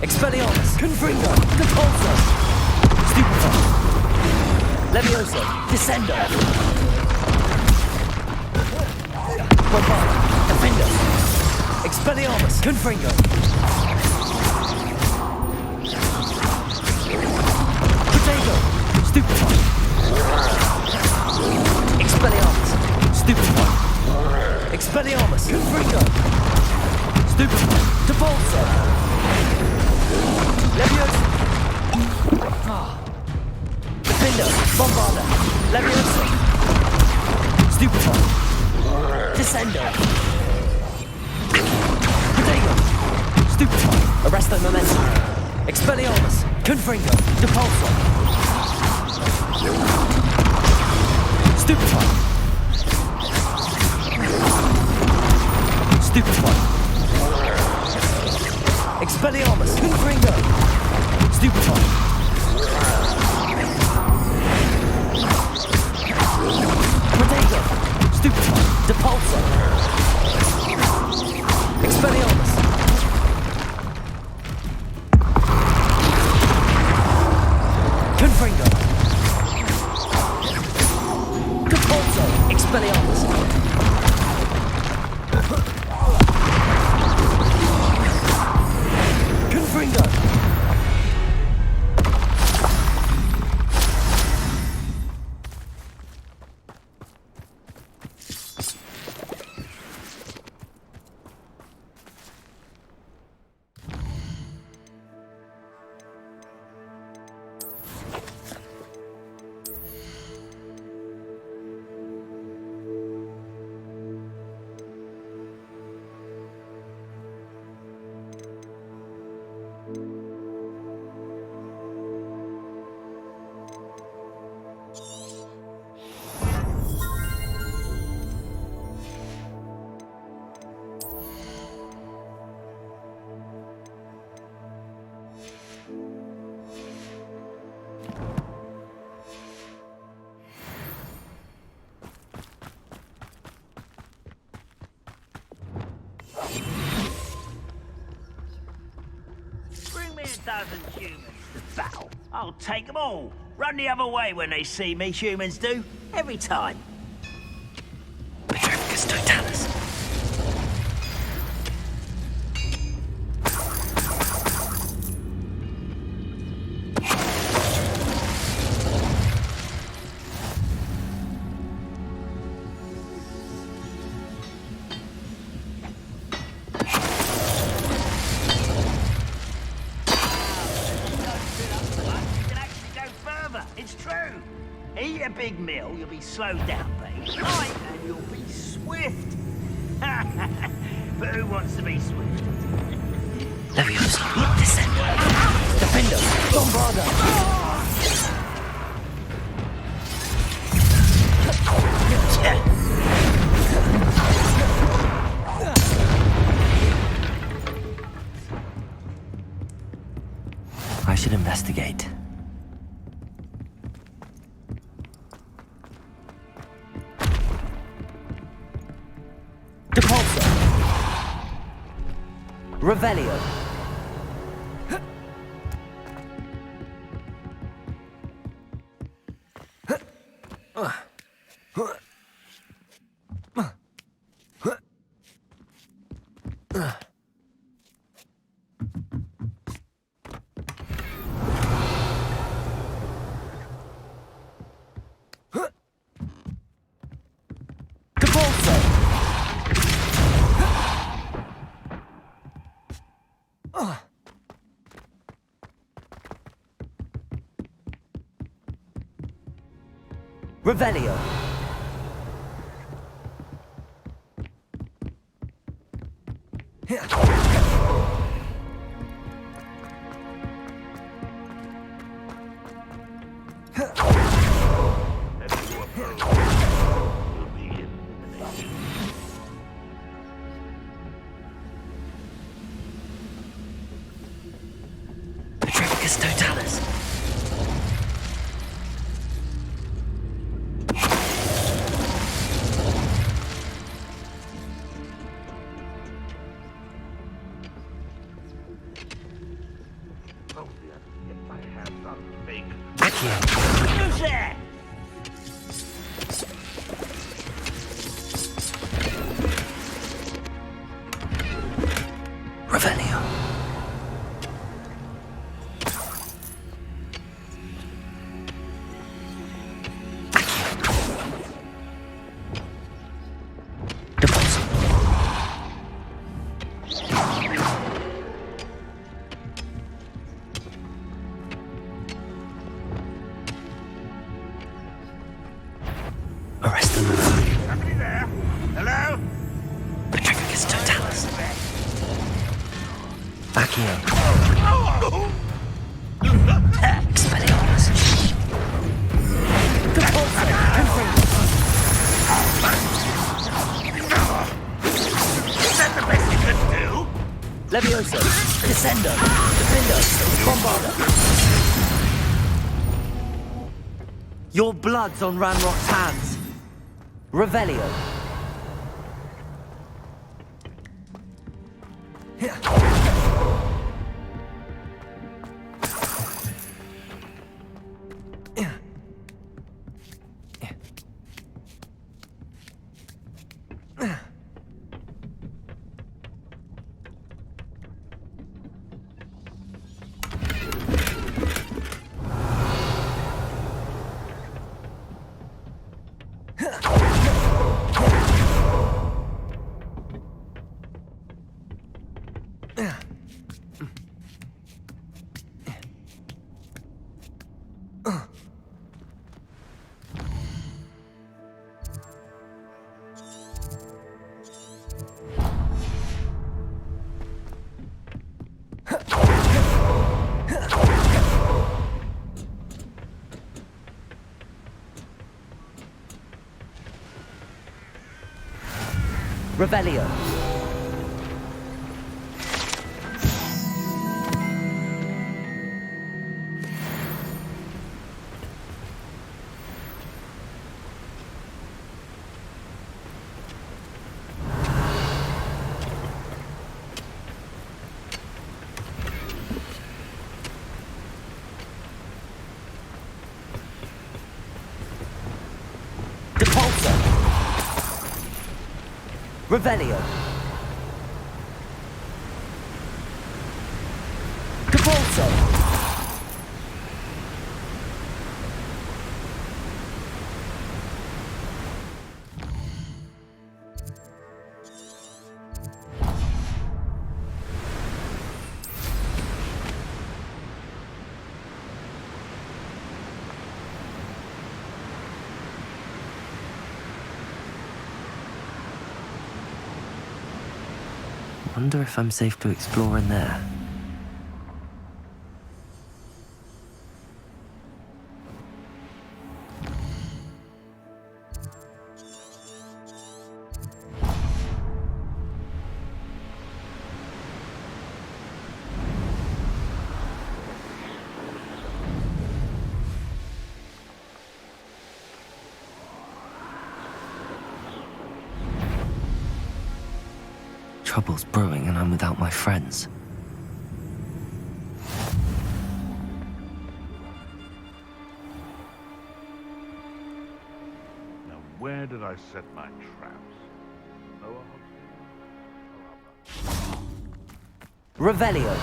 Expelliarmus. Confringo. Depulso. Stupefy. Levioso. Descendo. Bombard. Defender. Expelliarmus. Confringo. Protego. Stupefy. Expelliarmus. Stupefy. Expelliarmus. Confringo. Stupefy. Depulso. Levioso. Defender. Bombarda. Levioso. Stupefy. Descendo. Protego. Stupefy. Arresto momentum. Expelliarmus. Confringo. Depulso. Stupefy. Stupefy. Expelliarmus. Confringo. Stupefy. Protego. Stupefy. Depulso. Expelliarmus. Confringo. Depulso. Expelliarmus. Confringo. Bring me a dozen humans to battle. I'll take them all. Run the other way when they see me, humans do. Every time. Petricus Totalis. It's true. Eat a big meal, you'll be slowed down, but eat light and you'll be swift. But who wants to be swift? Levioso. Descendo. Defender. Bombarda. I should investigate. Depulso. Revelio. Revelio. Petricus Totalis. there? Revelio. Arrest them. Somebody there? Hello? Petrificus totalis. Accio. Expelliarmus. Is that the best you can do? Levioso. Descendo. Defendo. Bombarda. Your blood's on Ranrock's hands. Revelio. Revelio. Depulso. Revelio. Depulso. Wonder if I'm safe to explore in there. Trouble's brewing and I'm without my friends. Now, where did I set my traps? Revelio.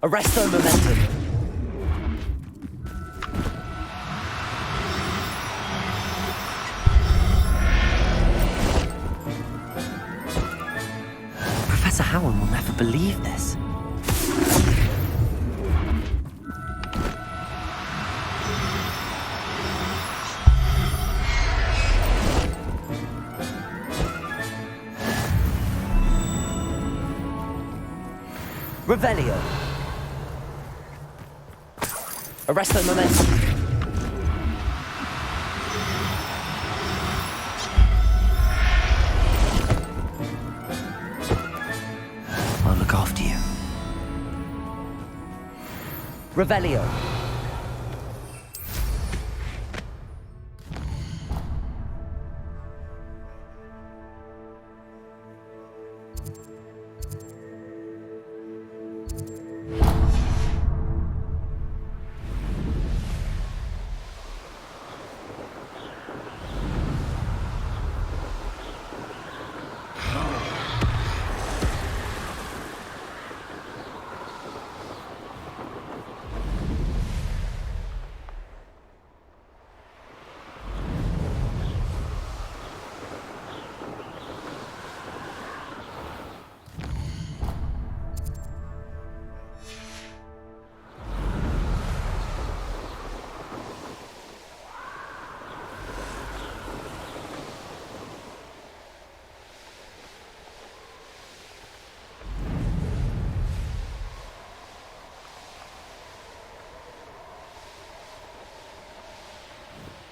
Arresto momentum. Professor Howard will never believe this. Revelio. Arresto momentum. I'll look after you. Revelio.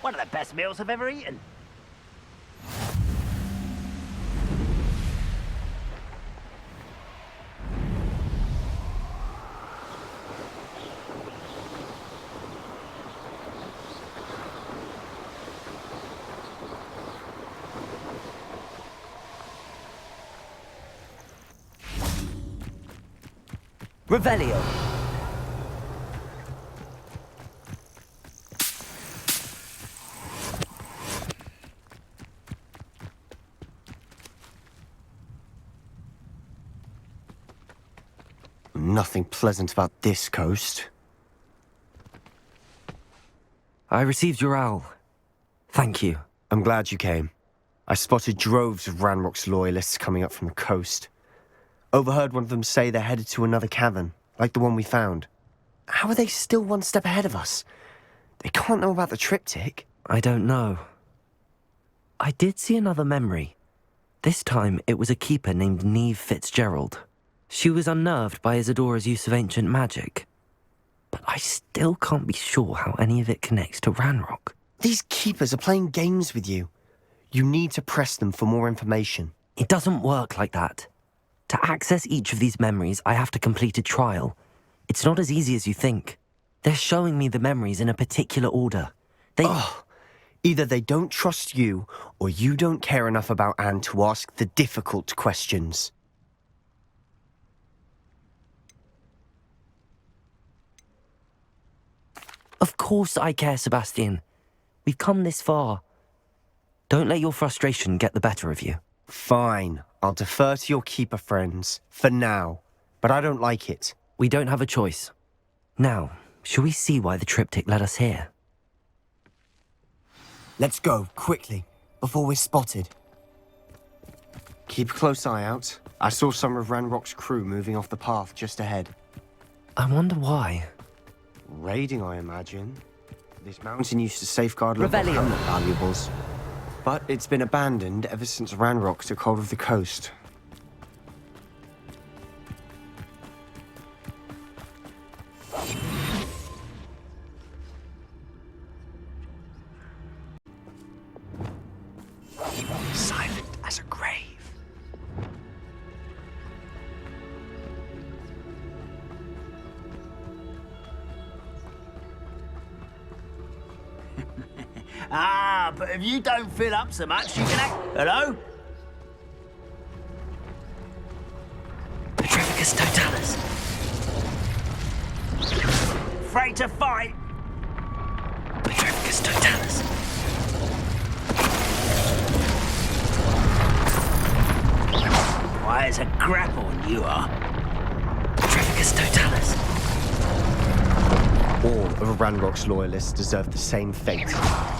One of the best meals I've ever eaten. Revelio. Nothing pleasant about this coast. I received your owl. Thank you. I'm glad you came. I spotted droves of Ranrock's loyalists coming up from the coast. Overheard one of them say they're headed to another cavern, like the one we found. How are they still one step ahead of us? They can't know about the triptych. I don't know. I did see another memory. This time, it was a keeper named Neve Fitzgerald. She was unnerved by Isadora's use of ancient magic. But I still can't be sure how any of it connects to Ranrock. These keepers are playing games with you. You need to press them for more information. It doesn't work like that. To access each of these memories, I have to complete a trial. It's not as easy as you think. They're showing me the memories in a particular order. Either they don't trust you, or you don't care enough about Anne to ask the difficult questions. Of course I care, Sebastian. We've come this far. Don't let your frustration get the better of you. Fine. I'll defer to your keeper friends, for now. But I don't like it. We don't have a choice. Now, shall we see why the triptych led us here? Let's go, quickly, before we're spotted. Keep a close eye out. I saw some of Ranrock's crew moving off the path just ahead. I wonder why. Raiding, I imagine. This mountain used to safeguard local hamlet valuables. But it's been abandoned ever since Ranrock took hold of the coast. Silent as a grave. But if you don't fill up so much, you can act... Hello? Petrificus totalis. Afraid to fight? Petrificus totalis. Why, it's a grapple you are. Petrificus totalis. All of Ranrock's loyalists deserve the same fate.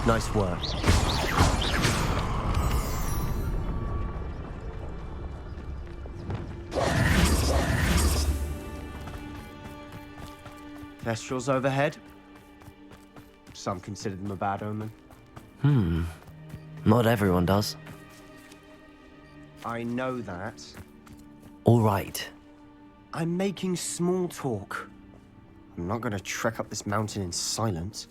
Nice work. Thestrals overhead? Some consider them a bad omen. Not everyone does. I know that. All right. I'm making small talk. I'm not gonna trek up this mountain in silence.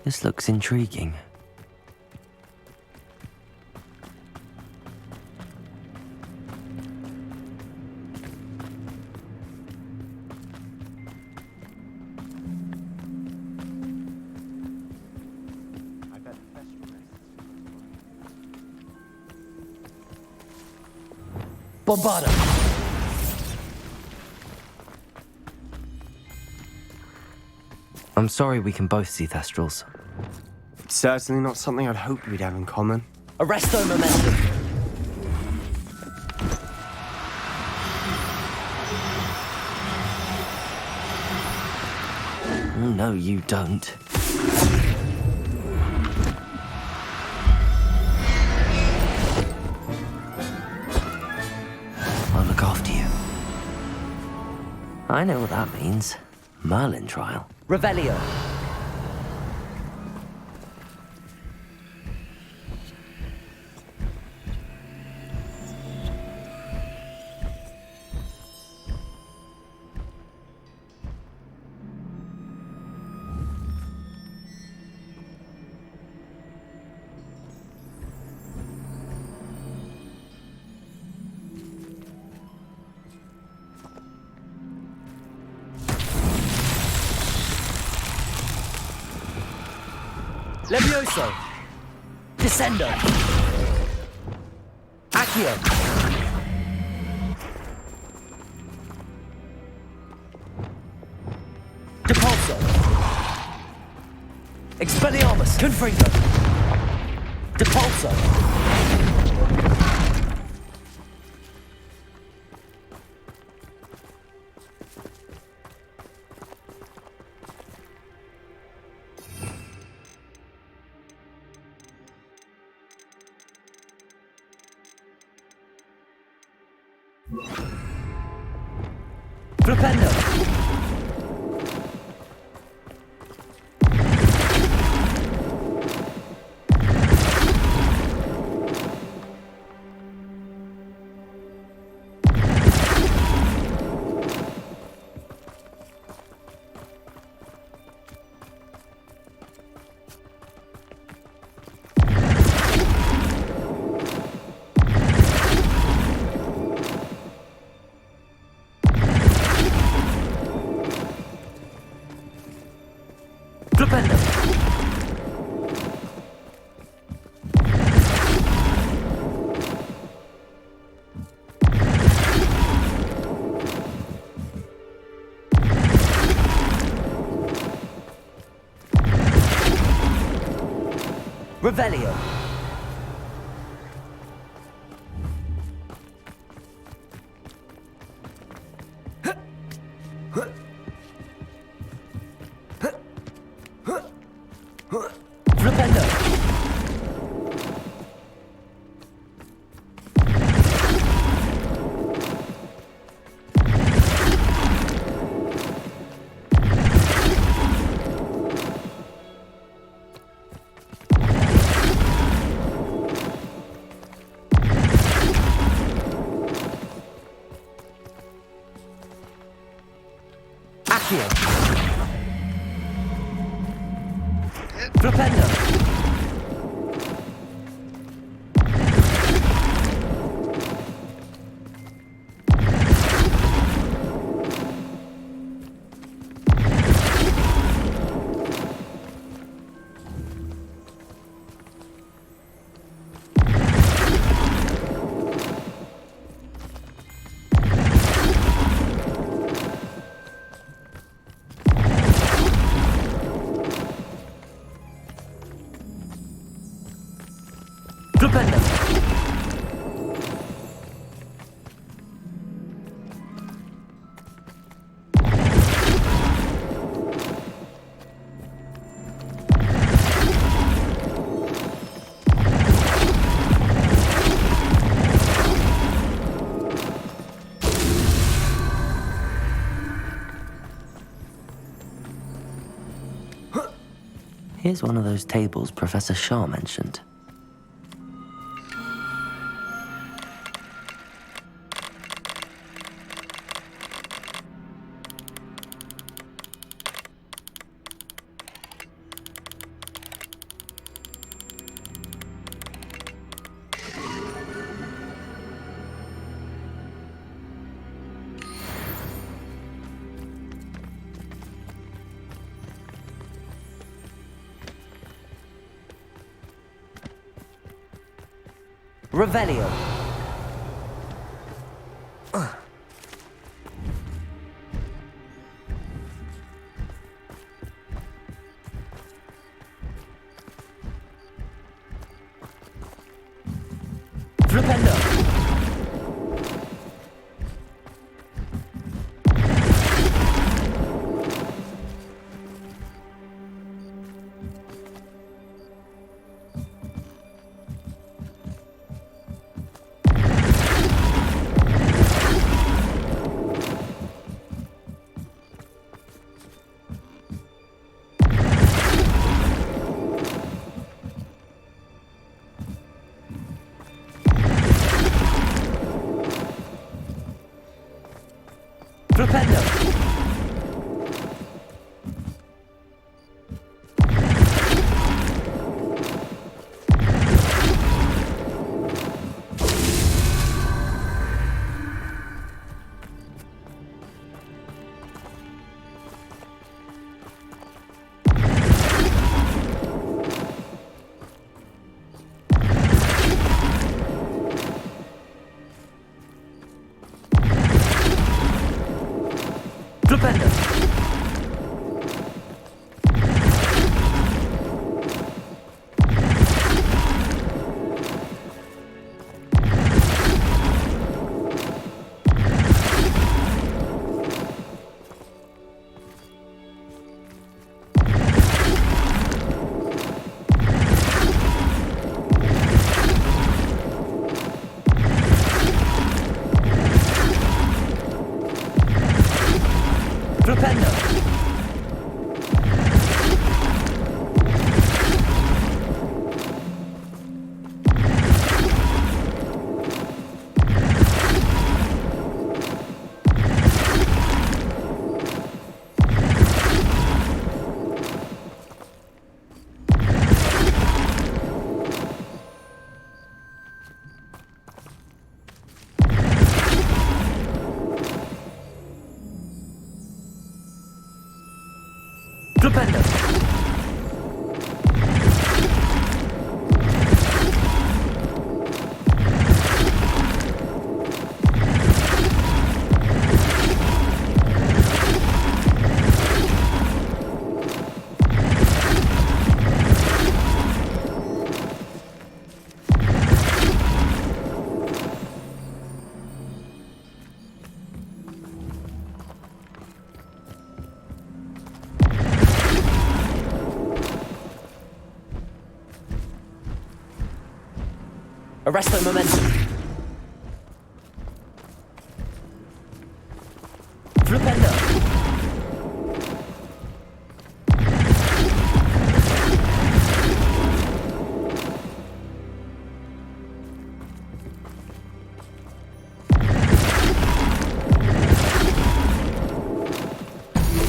This looks intriguing. Bombarda! I'm sorry we can both see Thestrals. Certainly not something I'd hoped we'd have in common. Arresto momentum! No, you don't. I'll look after you. I know what that means. Merlin trial. Revelio! Levioso! Descendo! Accio! Depulso! Expelliarmus! Confringo! Depulso! Flipendo! Flipendo! Revelio! Flipendo! Accio! Flipendo! Flipendo! Here's one of those tables Professor Shah mentioned. Revelio. Flipendo. Flipendo. Flipendo. Flipendo. Flipendo. Arresto momentum. Flipendo.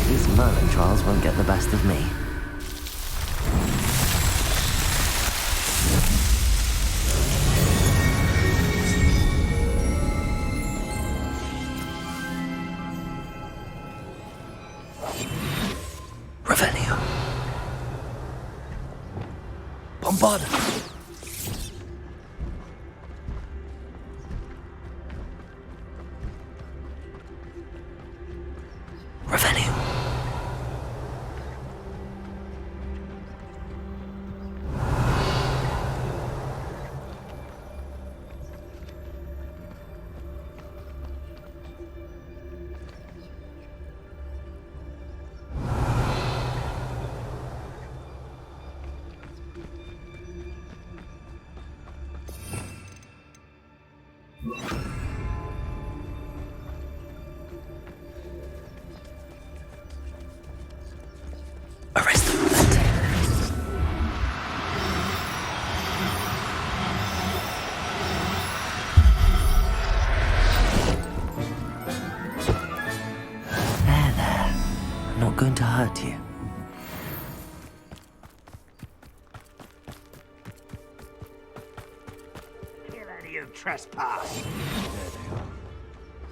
These Merlin trials won't get the best of me. Revelio. Bombarda. Revelio. Arresto momentum. protect you. Kill any who trespass. There they are.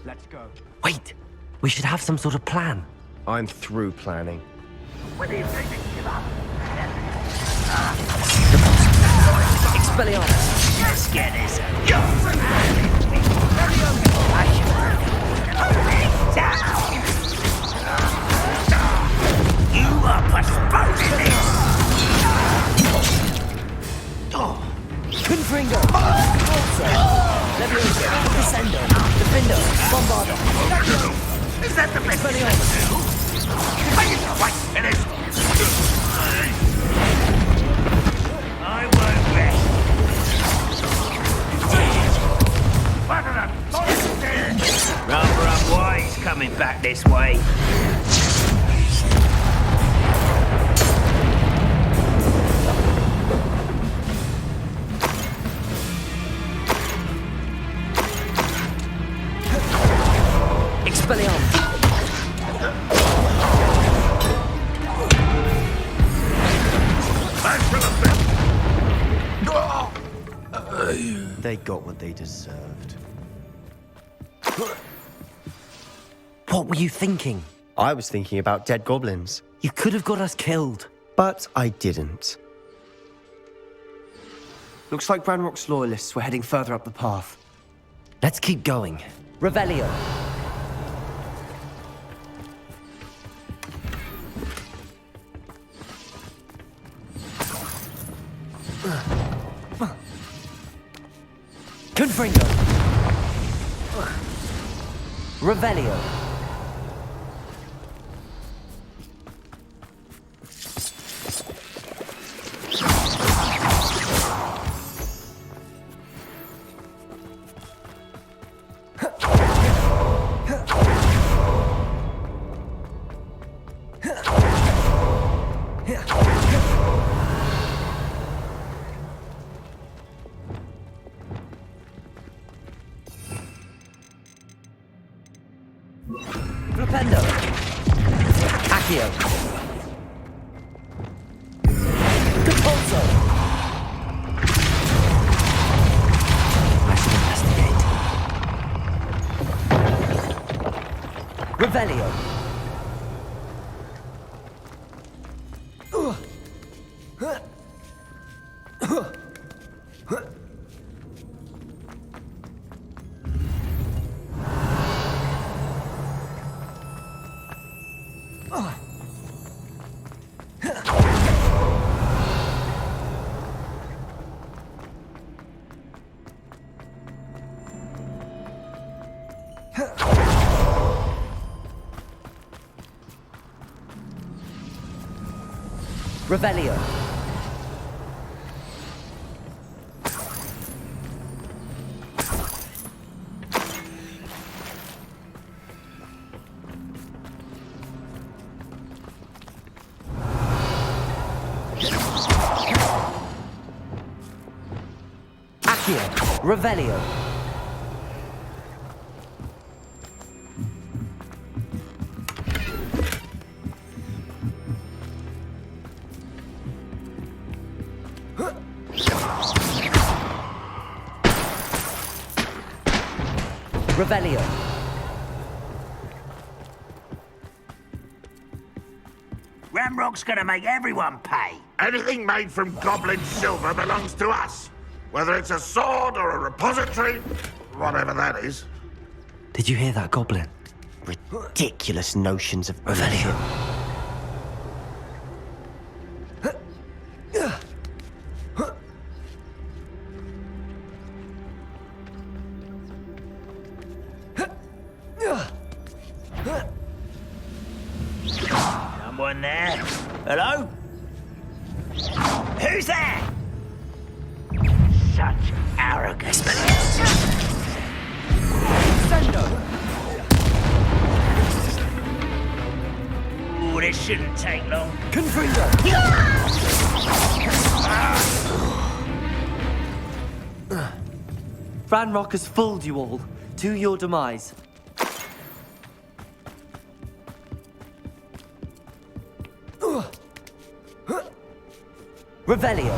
Let's go. Wait! We should have some sort of plan. I'm through planning. When do you think they give up? Expelliarmus! Let's get this. You are postponing this! Confringo! Also! Leviosa! Descendo! Defendo! Bombardo! Is that the best thing to do? Are you quite finished? I won't rest. Rather unwise coming back this way. Expelliarmus! They got what they deserved. What were you thinking? I was thinking about dead goblins. You could have got us killed. But I didn't. Looks like Ranrock's loyalists were heading further up the path. Let's keep going. Revelio! Confringo! Revelio! Flipendo! Accio! Capulso! I should investigate. Revelio! Revelio. Accio. Revelio. Revelio. Ramrock's gonna make everyone pay. Anything made from goblin silver belongs to us. Whether it's a sword or a repository, whatever that is. Did you hear that, Goblin? Ridiculous notions of Revelio. Someone there? Hello? Who's there? Such arrogance. Ooh, this shouldn't take long. Confringo! Ranrock has fooled you all. To your demise. Revelio.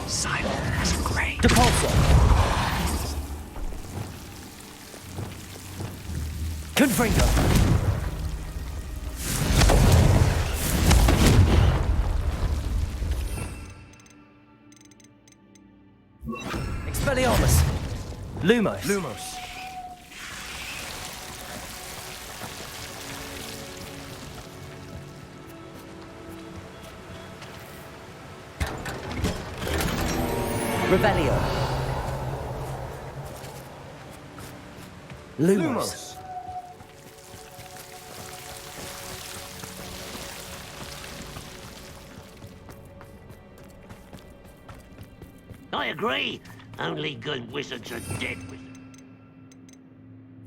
Simon has a great. Depulso. Confringo. Expelliarmus. Lumos. Revelio. Lumos. I agree. Only good wizards are dead wizards.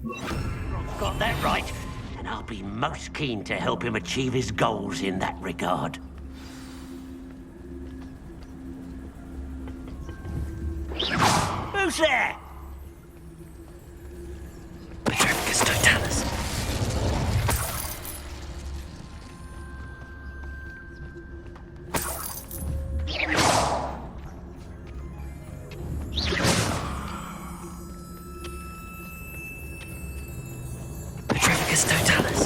Rob's got that right, and I'll be most keen to help him achieve his goals in that regard. Who's there? Petrificus Totalis. Petrificus Totalis.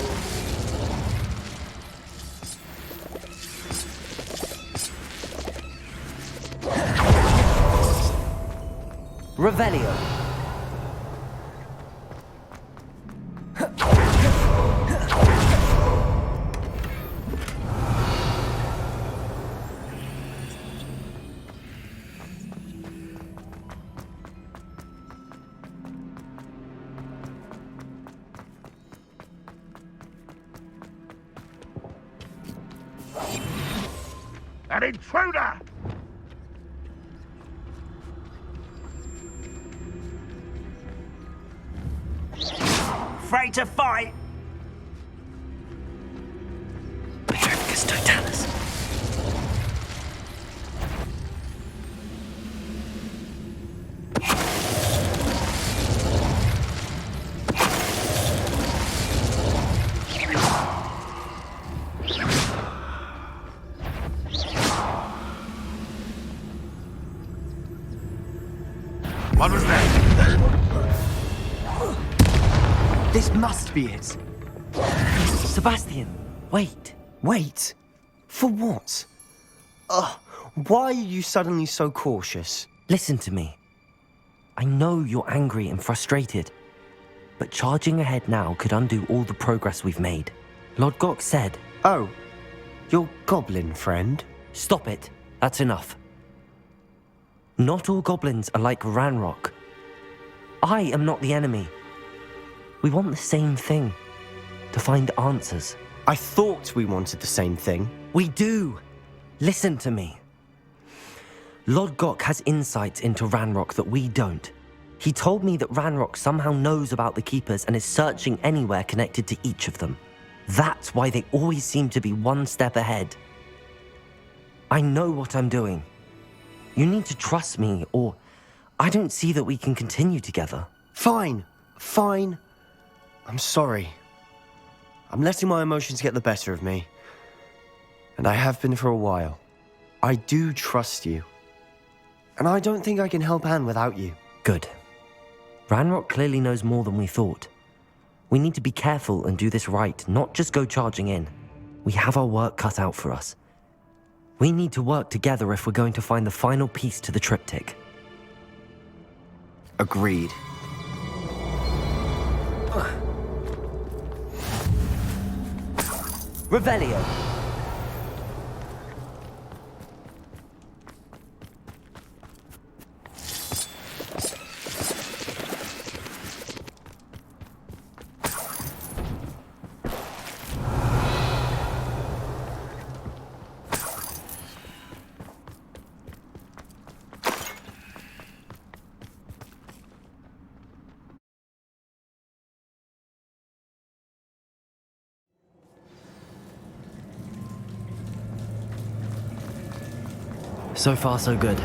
Revelio. An intruder! Afraid to fight? Petrificus Totalis. What was that? This must be it. Sebastian, wait. Wait? For what? Why are you suddenly so cautious? Listen to me. I know you're angry and frustrated, but charging ahead now could undo all the progress we've made. Lord Gok said... Oh, your goblin friend? Stop it. That's enough. Not all goblins are like Ranrock. I am not the enemy. We want the same thing. To find answers. I thought we wanted the same thing. We do. Listen to me. Lord Gok has insights into Ranrock that we don't. He told me that Ranrock somehow knows about the Keepers and is searching anywhere connected to each of them. That's why they always seem to be one step ahead. I know what I'm doing. You need to trust me, or I don't see that we can continue together. Fine. I'm sorry. I'm letting my emotions get the better of me. And I have been for a while. I do trust you. And I don't think I can help Anne without you. Good. Ranrock clearly knows more than we thought. We need to be careful and do this right, not just go charging in. We have our work cut out for us. We need to work together if we're going to find the final piece to the triptych. Agreed. Revelio. So far, so good.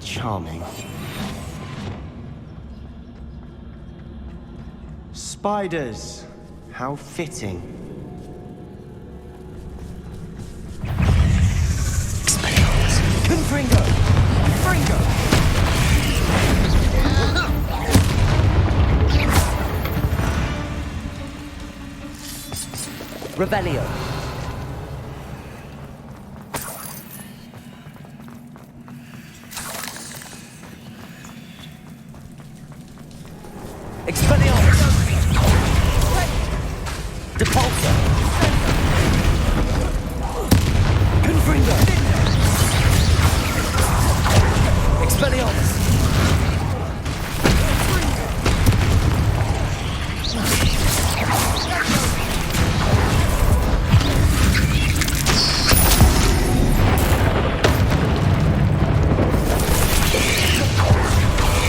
Charming. Spiders. How fitting. Confringo! Fringo! Revelio. Expelliarmus. Depulso. Confringo. Expelliarmus.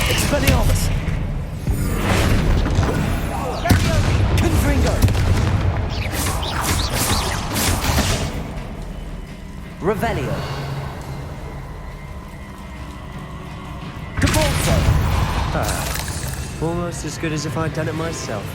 Expelliarmus. Confringo. Revelio. Depulso. Almost as good as if I'd done it myself.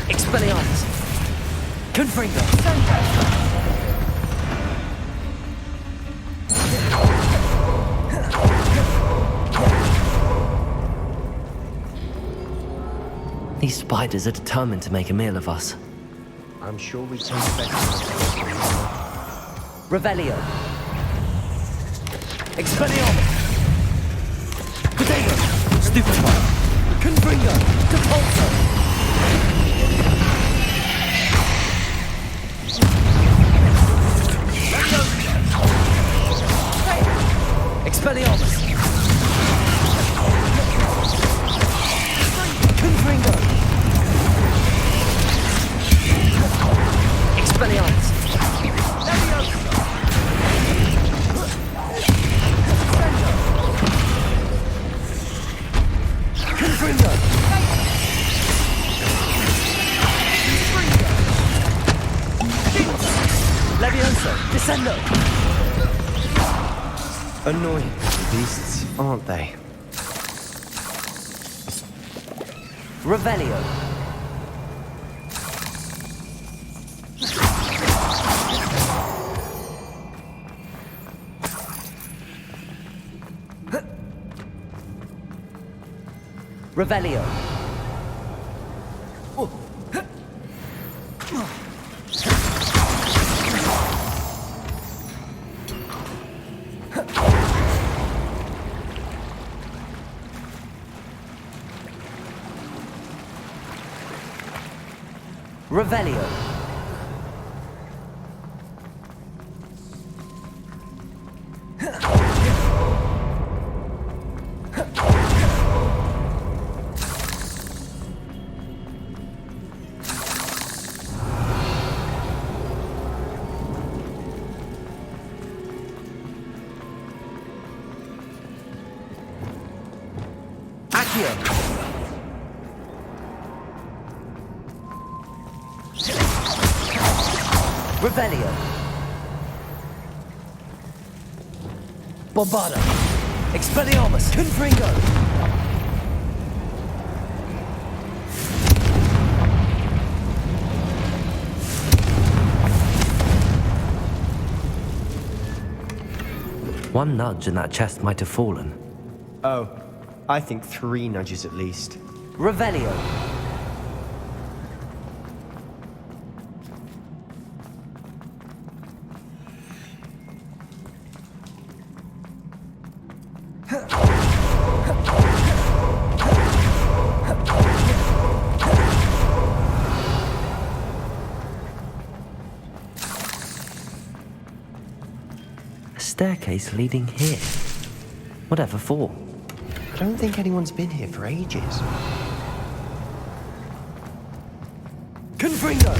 Expelliarmus. Confringo. These spiders are determined to make a meal of us. I'm sure we can expect. Revelio. Expelliarmus. Potato. Stupefy. Confringo. Depulso. Expelliarmus. Confringo. Expelliarmus. Confringo. Levioso. Descendo. Annoying beasts, aren't they? Revelio. Revelio. Revelio. Accio. Revelio. Bombarda. Expelliarmus. Confringo. One nudge and that chest might have fallen. Oh, I think 3 nudges at least. Revelio. A staircase leading here. Whatever for? I don't think anyone's been here for ages. Confringo!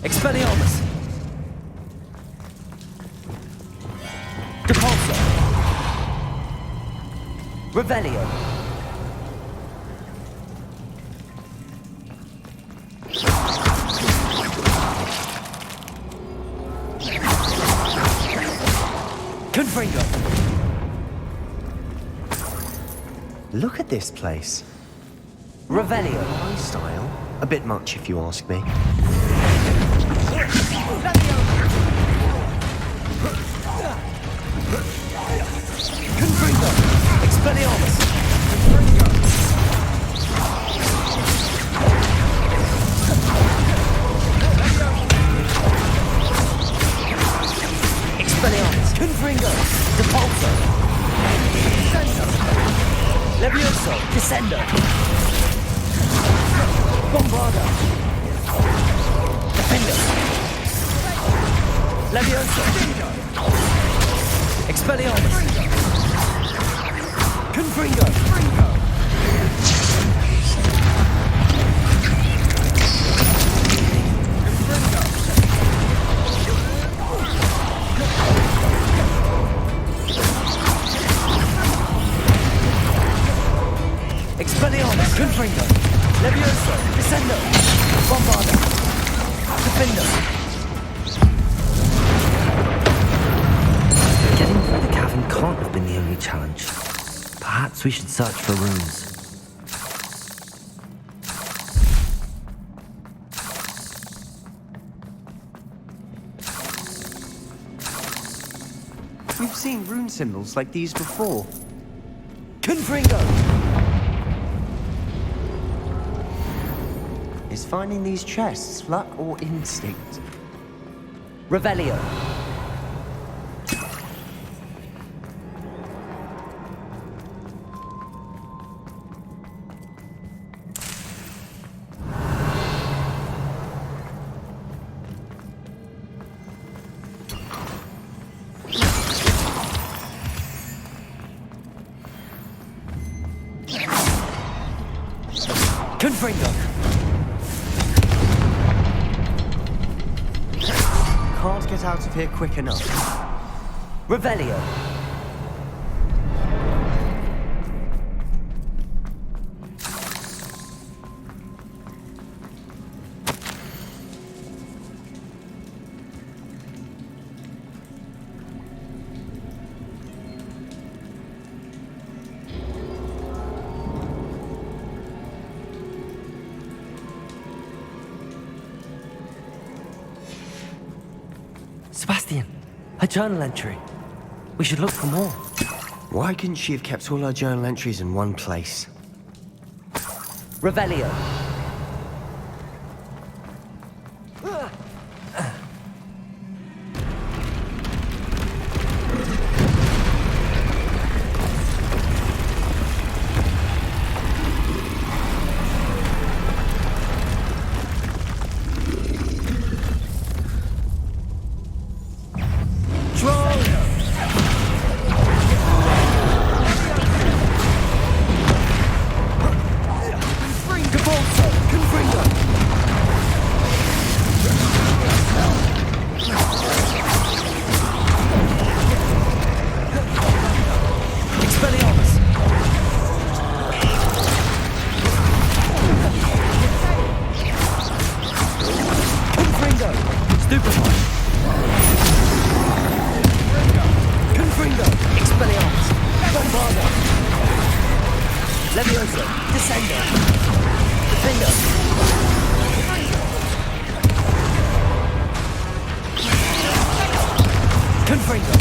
Expelliarmus! Depulso! Revelio! Confringo! Look at this place. Revelio! My style. A bit much, if you ask me. Confringo! Expelliarmus! Expelliarmus! Confringo! Depulso! Levioso! Descendo! Bombardo! Defendo! Levioso! Expelliarmus! Confringo! Expelliarmus! Confringo! Levioso! Descendo! Bombardo! Defendo! Getting through the cavern can't have been the only challenge. Perhaps we should search for runes. We've seen rune symbols like these before. Confringo! Is finding these chests luck or instinct? Revelio! Confringo! Can't get out of here quick enough. Revelio! Sebastian, a journal entry. We should look for more. Why couldn't she have kept all her journal entries in one place? Revelio. Levioso, Descendo, Defendo. Confringo.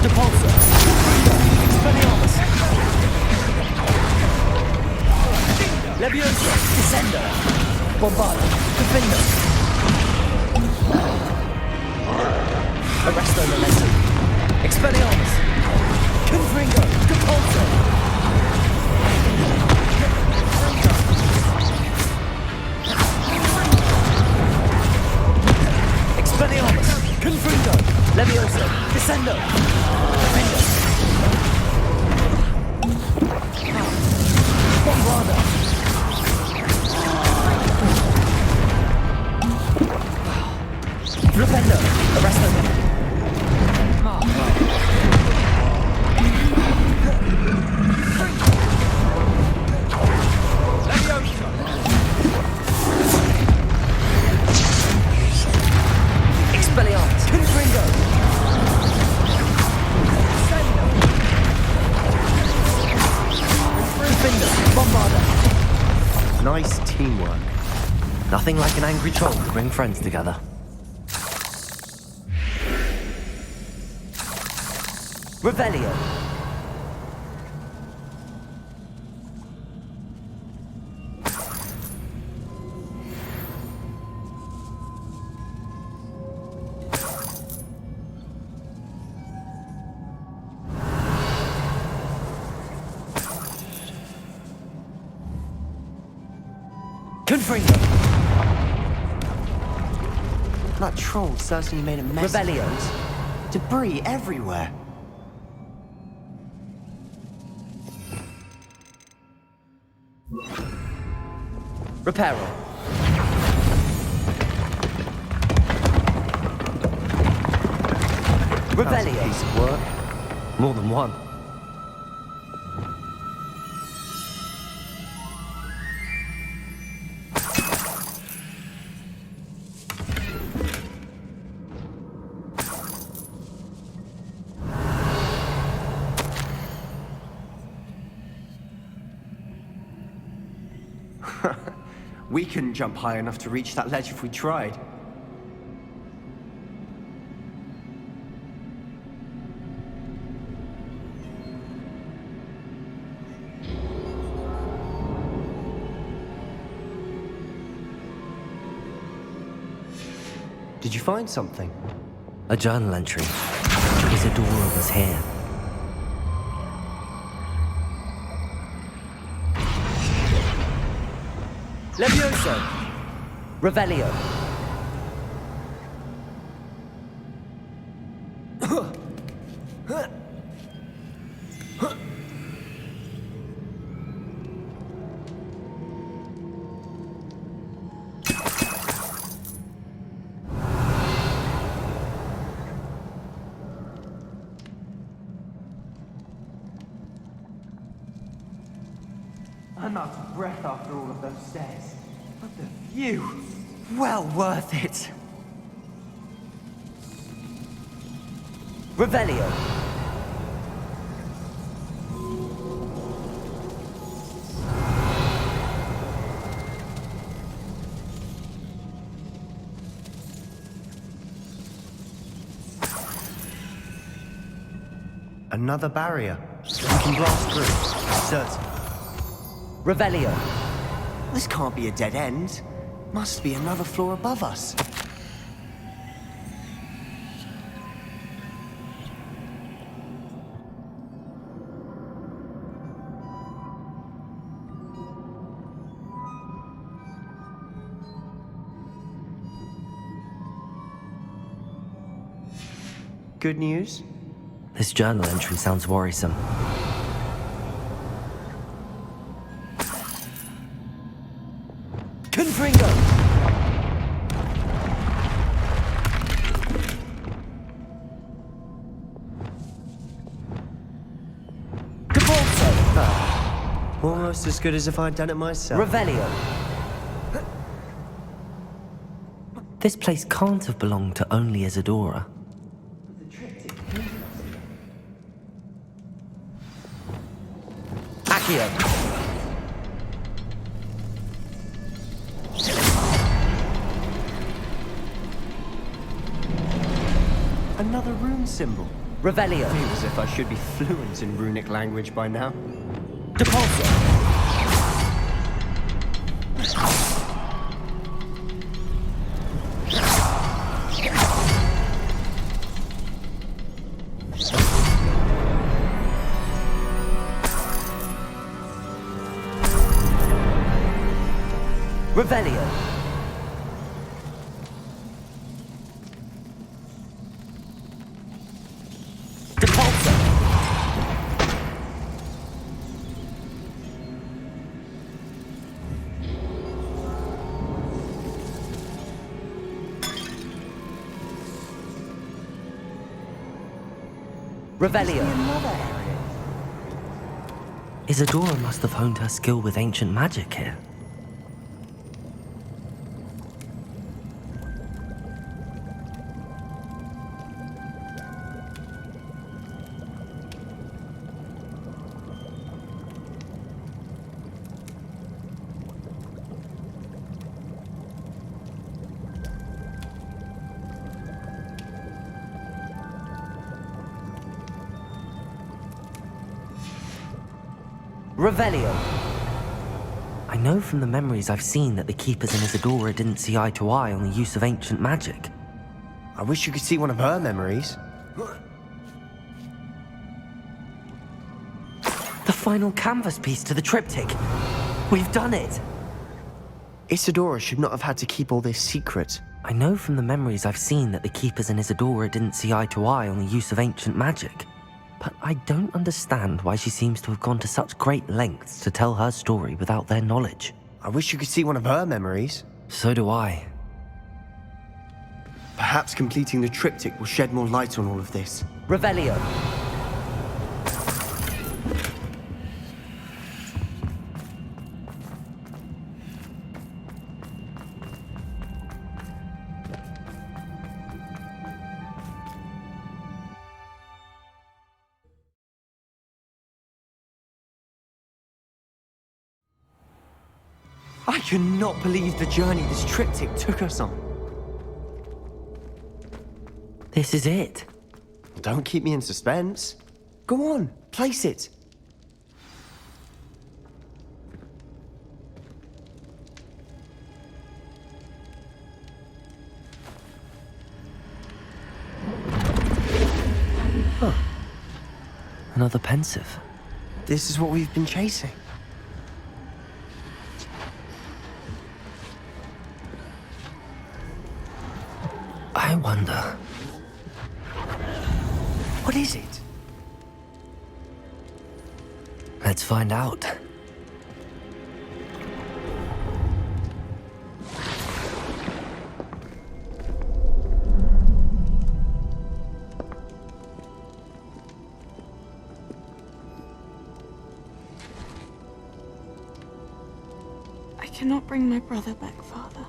Depulso, Expelliarmus. Levioso, Descendo. Bombardo, Defendo. Arresto Momentum. Expelliarmus. Confringo, Depulso. Expelliarmus! Confringo! Levioso! Descendo! Defendo! Bombarda! Rependo! Arresto! Expelliarmus! Confringo! Defender! Bombarda! Nice teamwork. Nothing like an angry troll to bring friends together. Revelio! Confringo! That troll certainly made a mess. Revelio! Debris everywhere. Reparo! Revelio! Piece of work. More than one. We couldn't jump high enough to reach that ledge if we tried. Did you find something? A journal entry. Isadora was here. Levioso! Revelio! I'm out of breath after all of those stairs. But the view! Well worth it! Revelio! Another barrier. We can blast through. Certain. Revelio! This can't be a dead end. Must be another floor above us. Good news? This journal entry sounds worrisome. Confringo! Almost as good as if I'd done it myself. Revelio! This place can't have belonged to only Isadora. Accio! Another rune symbol. Revelio! Feels as if I should be fluent in runic language by now. Depulso! Revelio! Revelio. Isadora must have honed her skill with ancient magic here. Revelio. I know from the memories I've seen that the Keepers and Isadora didn't see eye to eye on the use of ancient magic. I wish you could see one of her memories. The final canvas piece to the triptych. We've done it! Isadora should not have had to keep all this secret. I know from the memories I've seen that the Keepers and Isadora didn't see eye to eye on the use of ancient magic. But I don't understand why she seems to have gone to such great lengths to tell her story without their knowledge. I wish you could see one of her memories. So do I. Perhaps completing the triptych will shed more light on all of this. Revelio. I cannot believe the journey this triptych took us on. This is it. Don't keep me in suspense. Go on, place it. Huh. Another pensive. This is what we've been chasing. I wonder... What is it? Let's find out. I cannot bring my brother back, Father.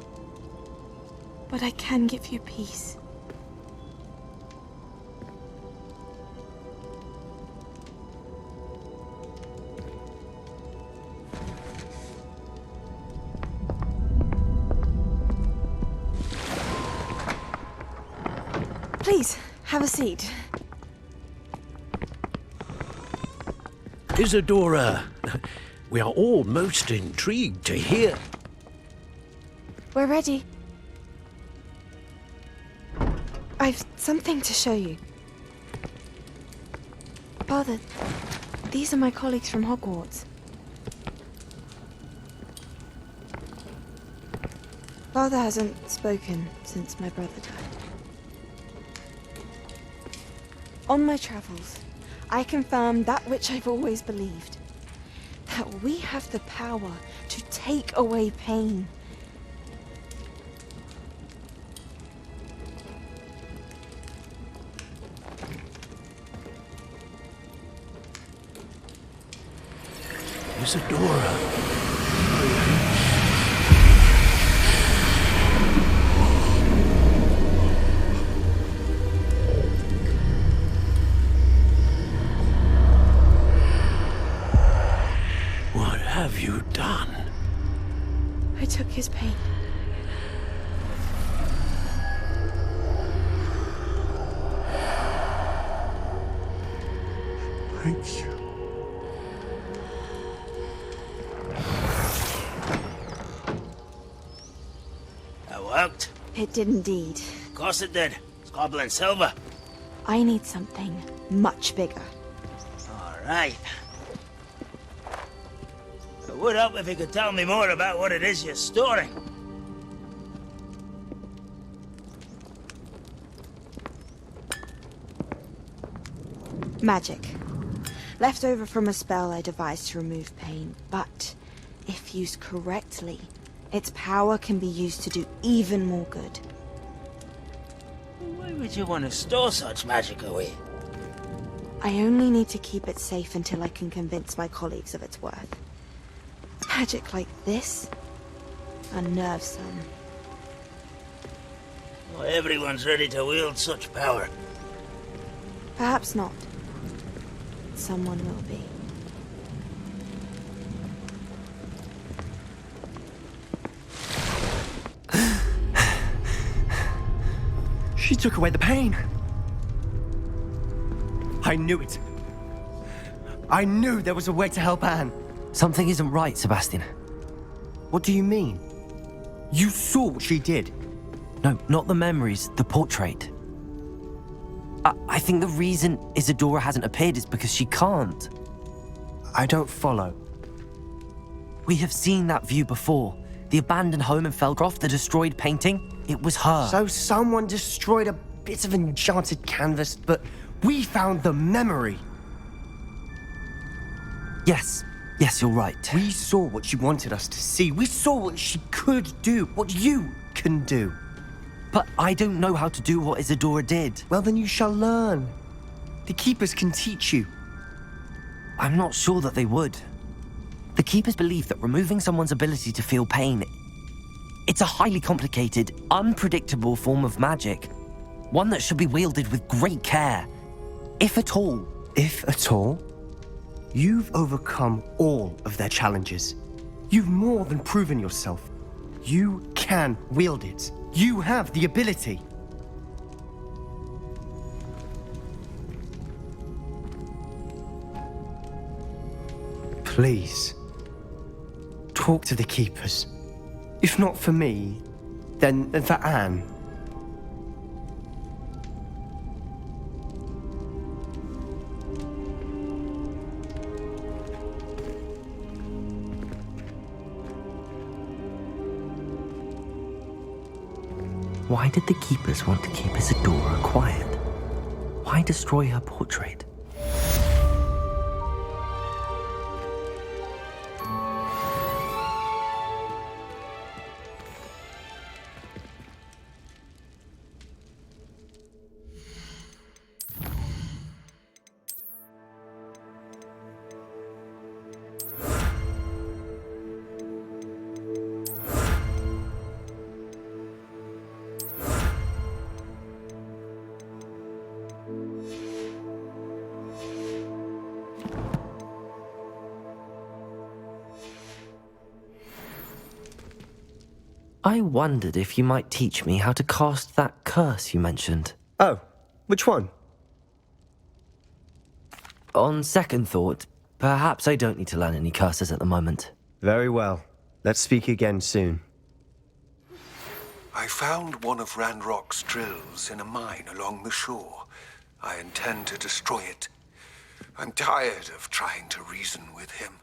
But I can give you peace. Please, have a seat. Isadora, we are all most intrigued to hear. We're ready. I've something to show you. Father, these are my colleagues from Hogwarts. Father hasn't spoken since my brother died. On my travels, I confirmed that which I've always believed. That we have the power to take away pain. Isadora. What have you done? I took his pain. Thank you. Worked? It did indeed. Of course it did. It's goblin silver. I need something much bigger. All right. It would help if you could tell me more about what it is you're storing. Magic. Left over from a spell I devised to remove pain, but if used correctly, its power can be used to do even more good. Why would you want to store such magic away? I only need to keep it safe until I can convince my colleagues of its worth. Magic like this unnerves some. Not everyone's ready to wield such power. Perhaps not. Someone will be. She took away the pain. I knew it. I knew there was a way to help Anne. Something isn't right, Sebastian. What do you mean? You saw what she did. No, not the memories, the portrait. I think the reason Isadora hasn't appeared is because she can't. I don't follow. We have seen that view before. The abandoned home in Felgroth, the destroyed painting. It was her. So someone destroyed a bit of enchanted canvas, but we found the memory. Yes, you're right. We saw what she wanted us to see. We saw what she could do, what you can do. But I don't know how to do what Isadora did. Well, then you shall learn. The Keepers can teach you. I'm not sure that they would. The Keepers believe that removing someone's ability to feel pain, it's a highly complicated, unpredictable form of magic. One that should be wielded with great care. If at all. If at all? You've overcome all of their challenges. You've more than proven yourself. You can wield it. You have the ability. Please, talk to the Keepers. If not for me, then for Anne. Why did the Keepers want to keep Isadora quiet? Why destroy her portrait? I wondered if you might teach me how to cast that curse you mentioned. Oh, which one? On second thought, perhaps I don't need to learn any curses at the moment. Very well. Let's speak again soon. I found one of Ranrock's drills in a mine along the shore. I intend to destroy it. I'm tired of trying to reason with him.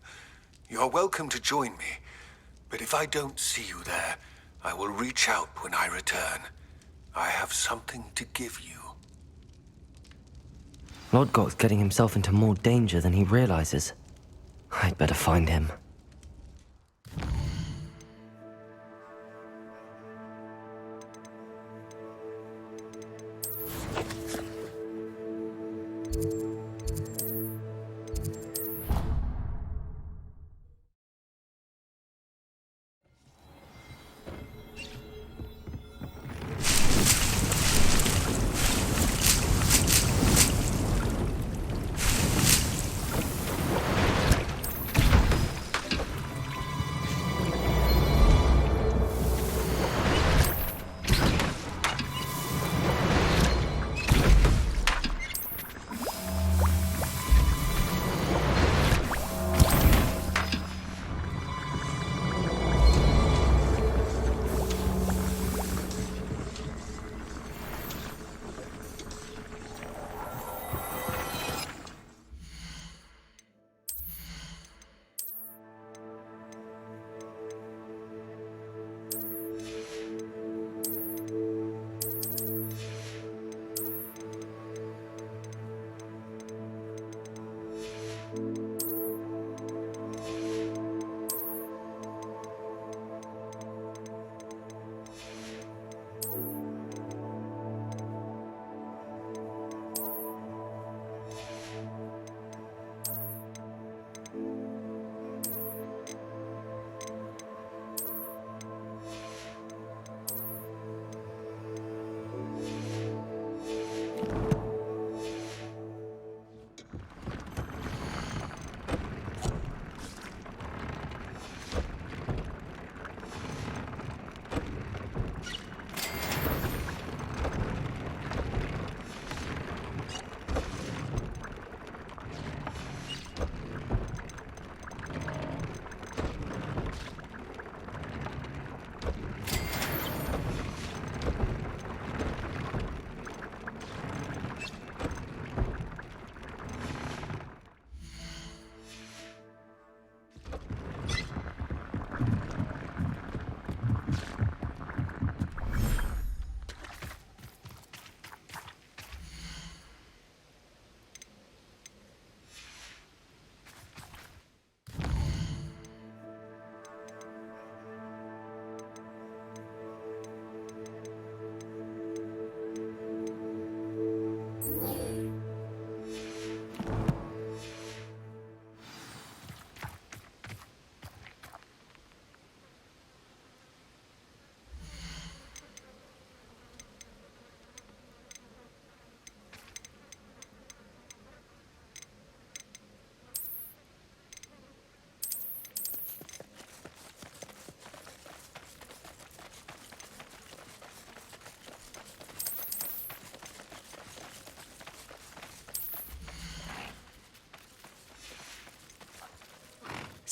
You're welcome to join me, but if I don't see you there, I will reach out when I return. I have something to give you. Lodgok's getting himself into more danger than he realizes. I'd better find him.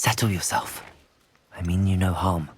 Settle yourself. I mean you no harm.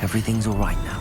Everything's all right now.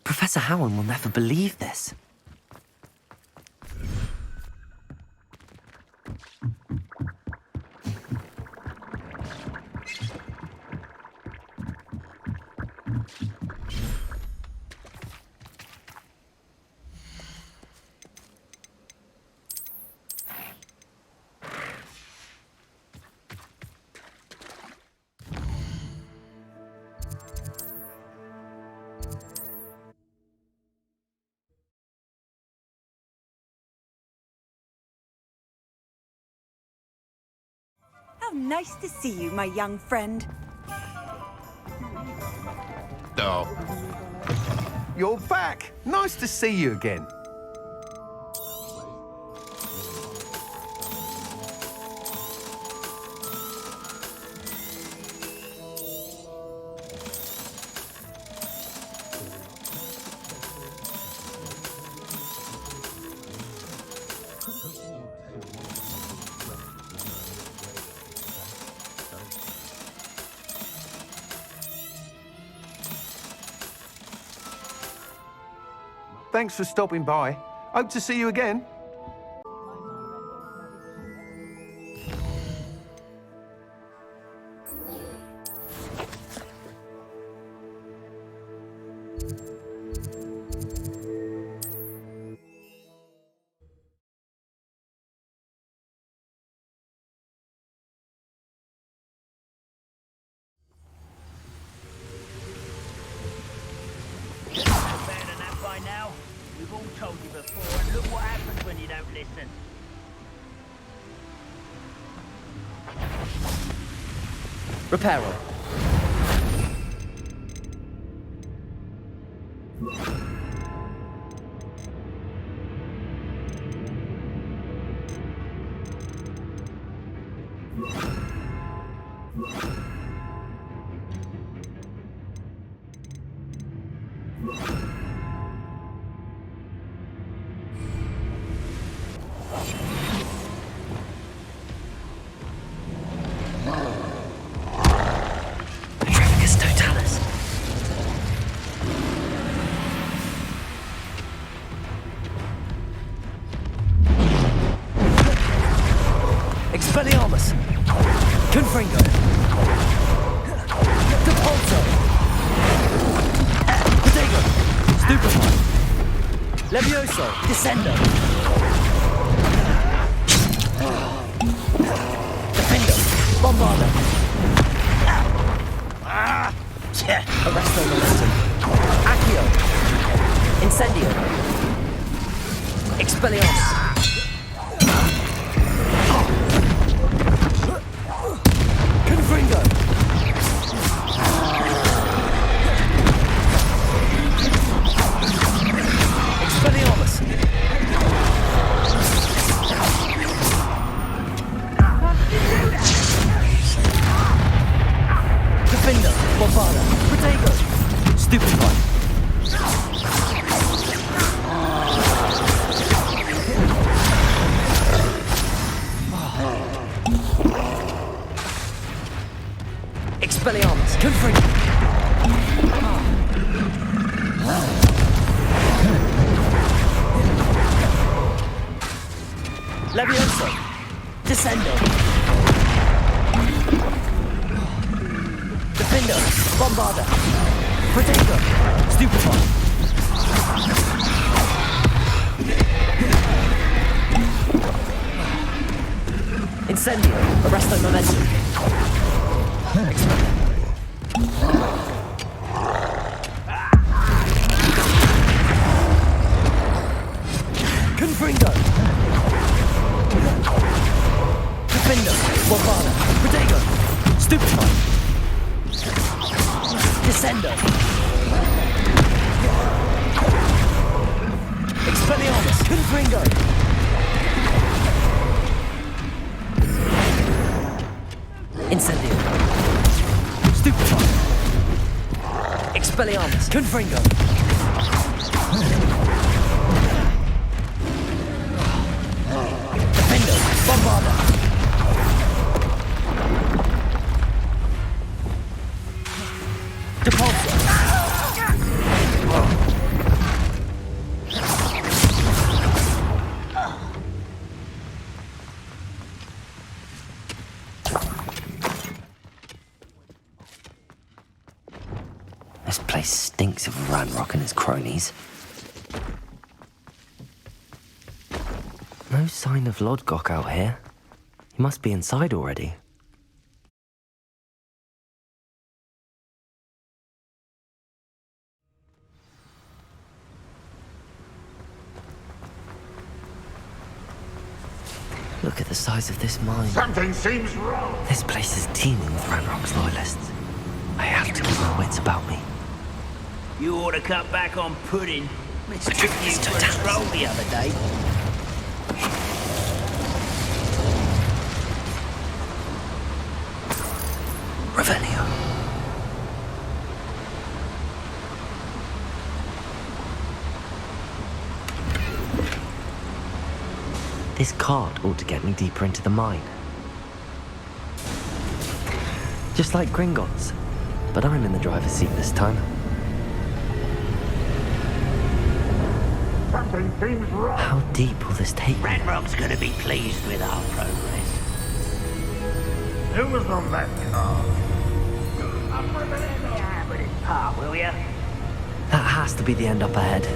Professor Howard will never believe this. How nice to see you, my young friend. Oh. You're back. Nice to see you again. Thanks for stopping by. Hope to see you again. We've all told you before, and look what happens when you don't listen. Reparo. Expelliarmus! Confringo! Depulso! Protego! Stupefy! Levioso! Descendo! Defendo! Bombardo! Arresto Momentum! Accio! Incendio! Expelliarmus! Confringo! Expelliarmus! Levioso! Descendo! Defendo! Bombarda! Protego! Stupefy! Incendio! Arresto momentum! Confringo! Defendo! Bombarda! Protego! Stupefy! Descendo! Expelliarmus! Confringo! Incendio! Stupefy! Expelliarmus! Confringo! Defendo! Bombarda! Depulso! This place stinks of Ranrock and his cronies. No sign of Lodgok out here. He must be inside already. Look at the size of this mine. Something seems wrong. This place is teeming with Ranrock's loyalists. I have to keep my wits about me. You ought to cut back on pudding. Took you for a stroll the other day. Revelio. This cart ought to get me deeper into the mine. Just like Gringotts, but I'm in the driver's seat this time. Something seems wrong. How deep will this take me? Ranrock's gonna be pleased with our progress. Who was on that car? Yeah, but it's par, will ya? That has to be the end up ahead.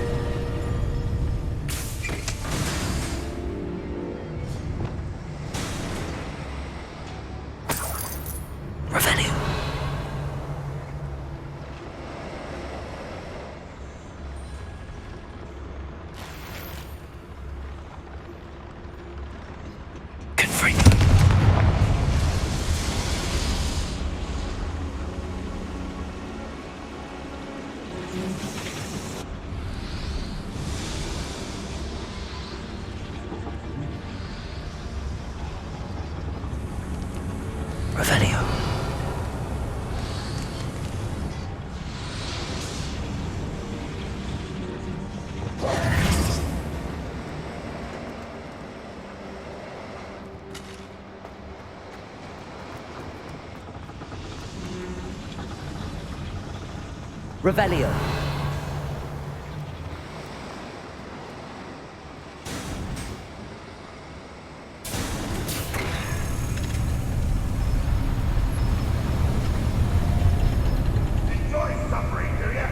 Revelio. Confringo. Revelio. Revelio. Enjoy suffering, do ya?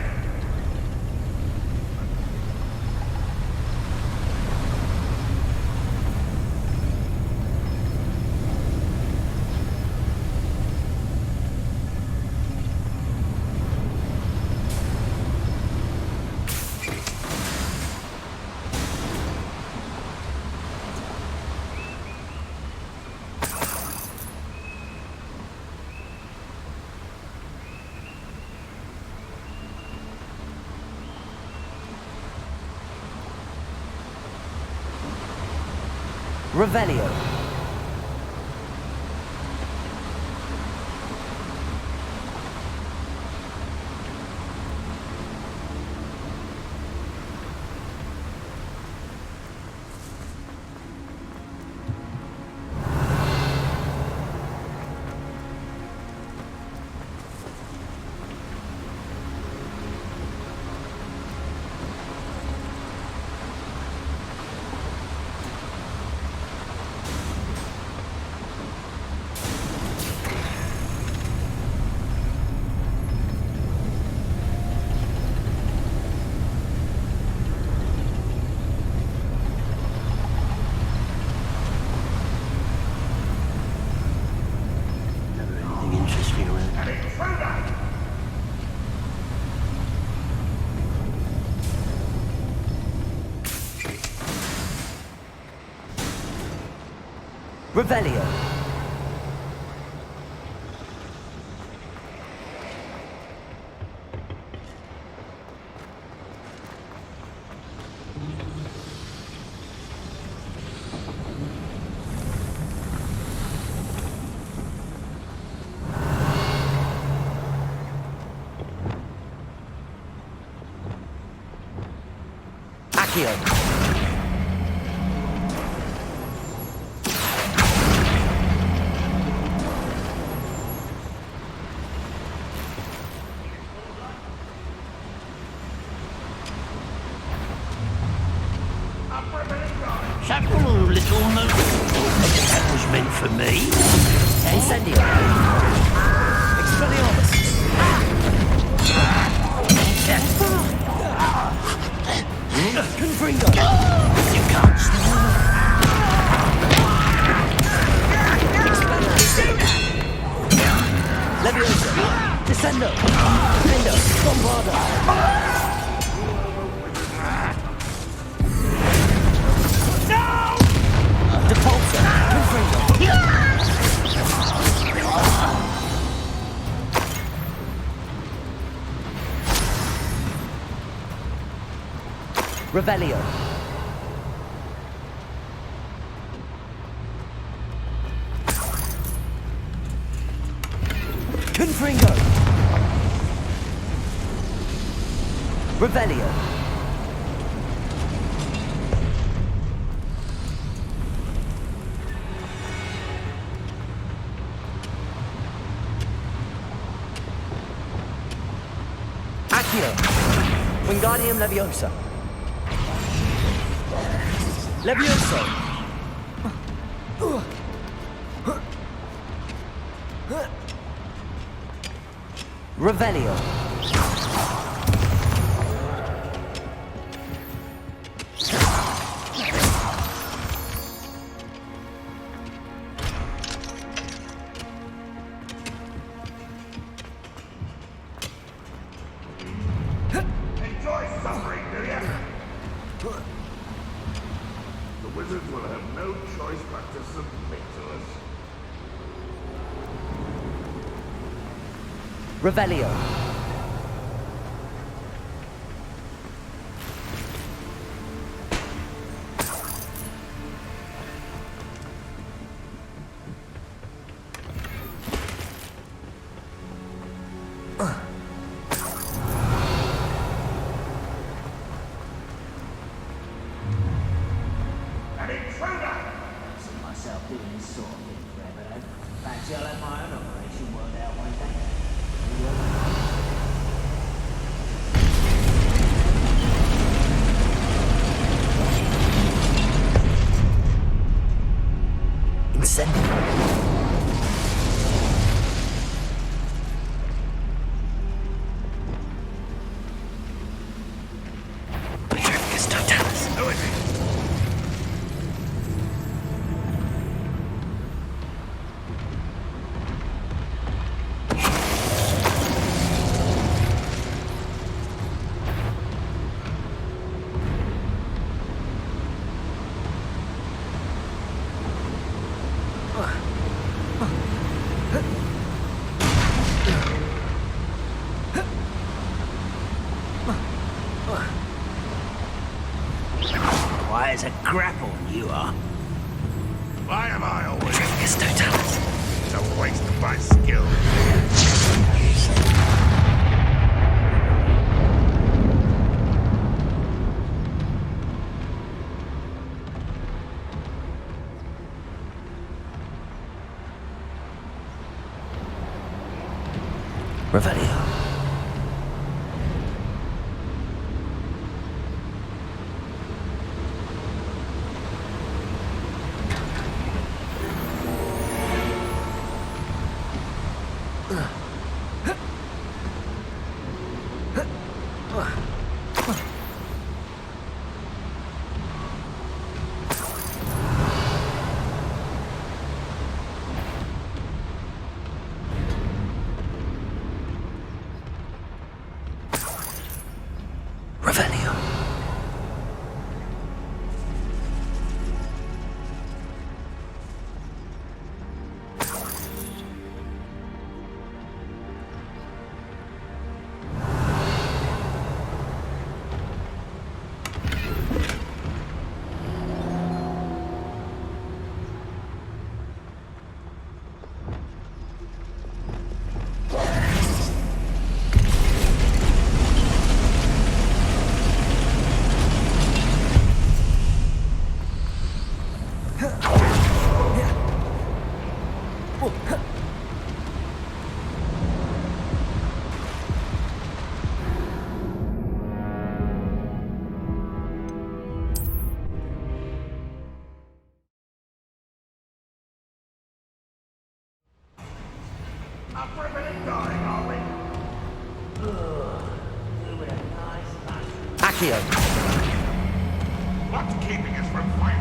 Revelio. Revelio. Accio. Several little notes. That was meant for me. Incendio. Expelliarmus. Confringo. You can't stop. Leviosa. Descendo. Defendo. Bombarda. Depulsor. Confringo. Revelio. Confringo. Revelio. Accio. Wingardium Leviosa. Levioso. Revelio. Enjoy suffering, do ya? The wizards will have no choice but to submit to us. Revelio. An intruder! I've seen myself doing this sort of thing forever, though. Fancy I'll have my own operation worked out one day. Incendio. Perfectus Totalis. Who is it? Why, it's a grapple, you are. Why am I always... Perfectus Totalis. It's a waste of my skill. Revelio. Accio. What's keeping us from fighting?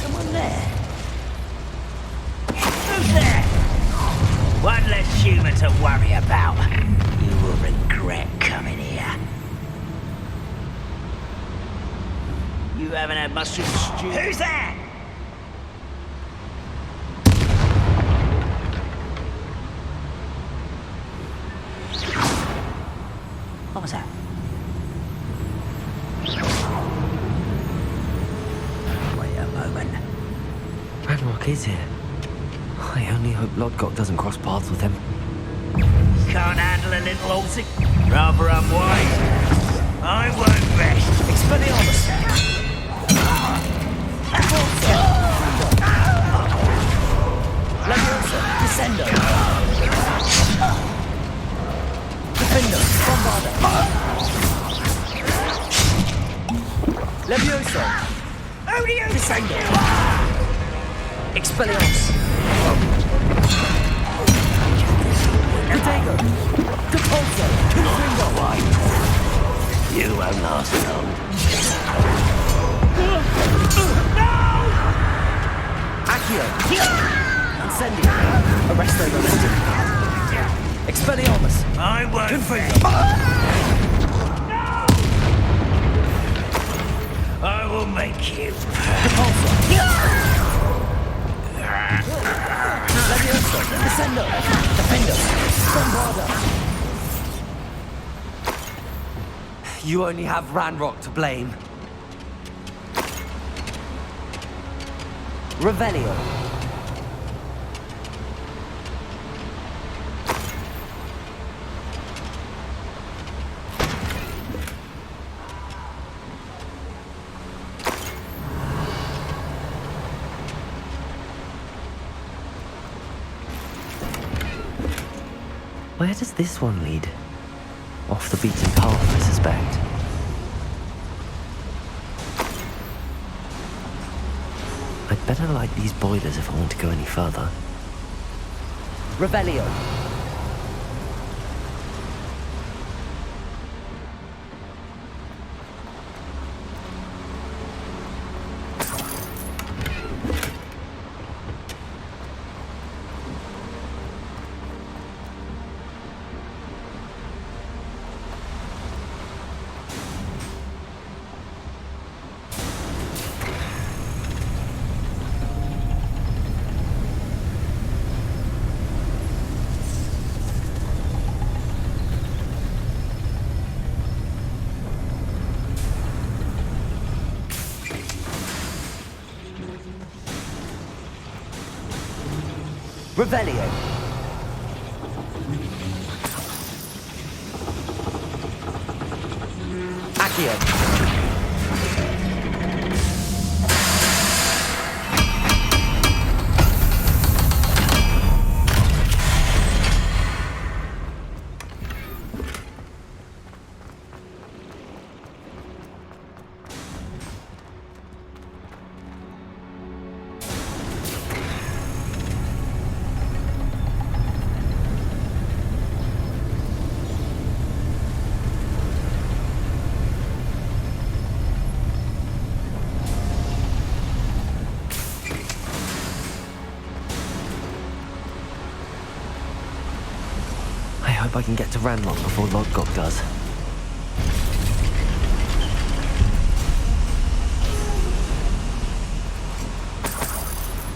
Someone there? Who's there? One less human to worry about. You will regret coming here. You haven't had mushroom stew. Who's there? What was that? Wait a moment. Ranrock is here. I only hope Lodgok doesn't cross paths with him. Can't handle a little horsey? Rather unwise. I won't rest. Expelliarmus. Leviosa. Descendo. Defendo. Bombarda. Leviosa. Odio. Descendo. Expelliarmus. Protego! Depulso! Confringo! You won't last long. Accio! Incendio! Arresto Momentum! Expelliarmus! I won't. Confringo! I will make you. Depulso! Leviosa! Descendo! Defendo! Bombarda! You only have Ranrock to blame. Revelio. Where does this one lead? Off the beaten path, I suspect. I'd better light these boilers if I want to go any further. Revelio! Revelio. Accio. I hope I can get to Ranrock before Lodgok does.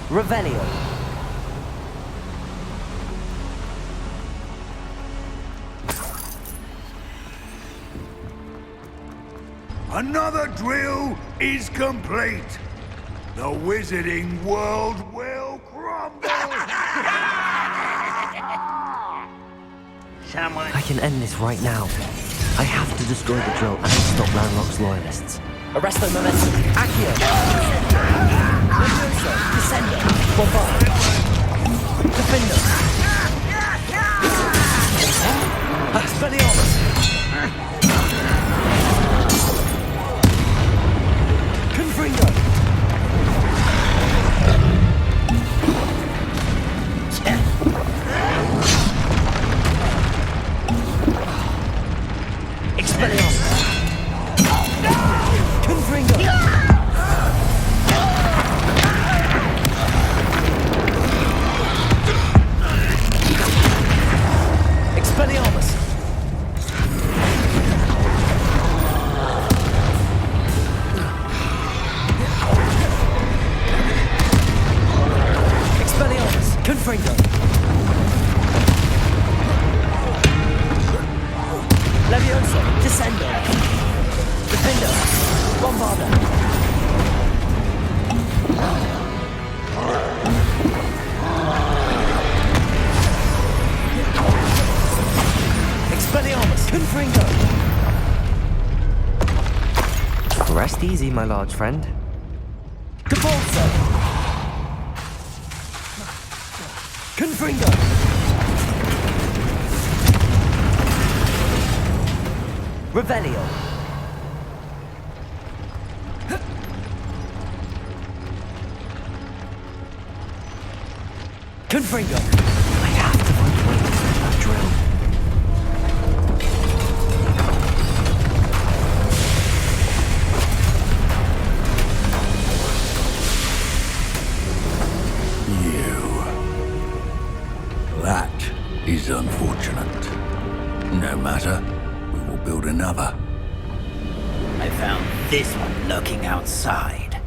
Revelio. Another drill is complete. The wizarding world will crumble. I can end this right now. I have to destroy the drill and stop Landlock's loyalists. Arresto momentum. Accio! Levioso! Descendo! Bombard! Defender! Expelliarmus! Confringo! Expelliarmus! Confringo! Expelliarmus! Expelliarmus! Confringo! Levioso! Descendo! Defender! Bombarda! Expelliarmus! Confringo! Rest easy, my large friend. Capulso! Confringo! Revelio! Confringo! I have to find a way to stop that drill. That is unfortunate. No matter, we will build another. I found this one lurking outside.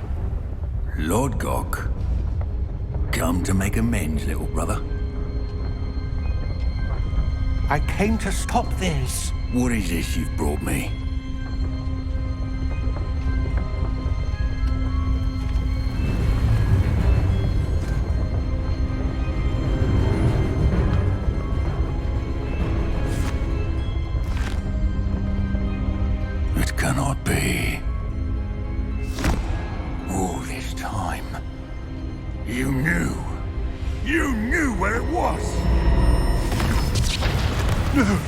Lord Gok, come to make amends, little brother. I came to stop this. What is this you've brought me? It cannot be. All this time, you knew where it was. No.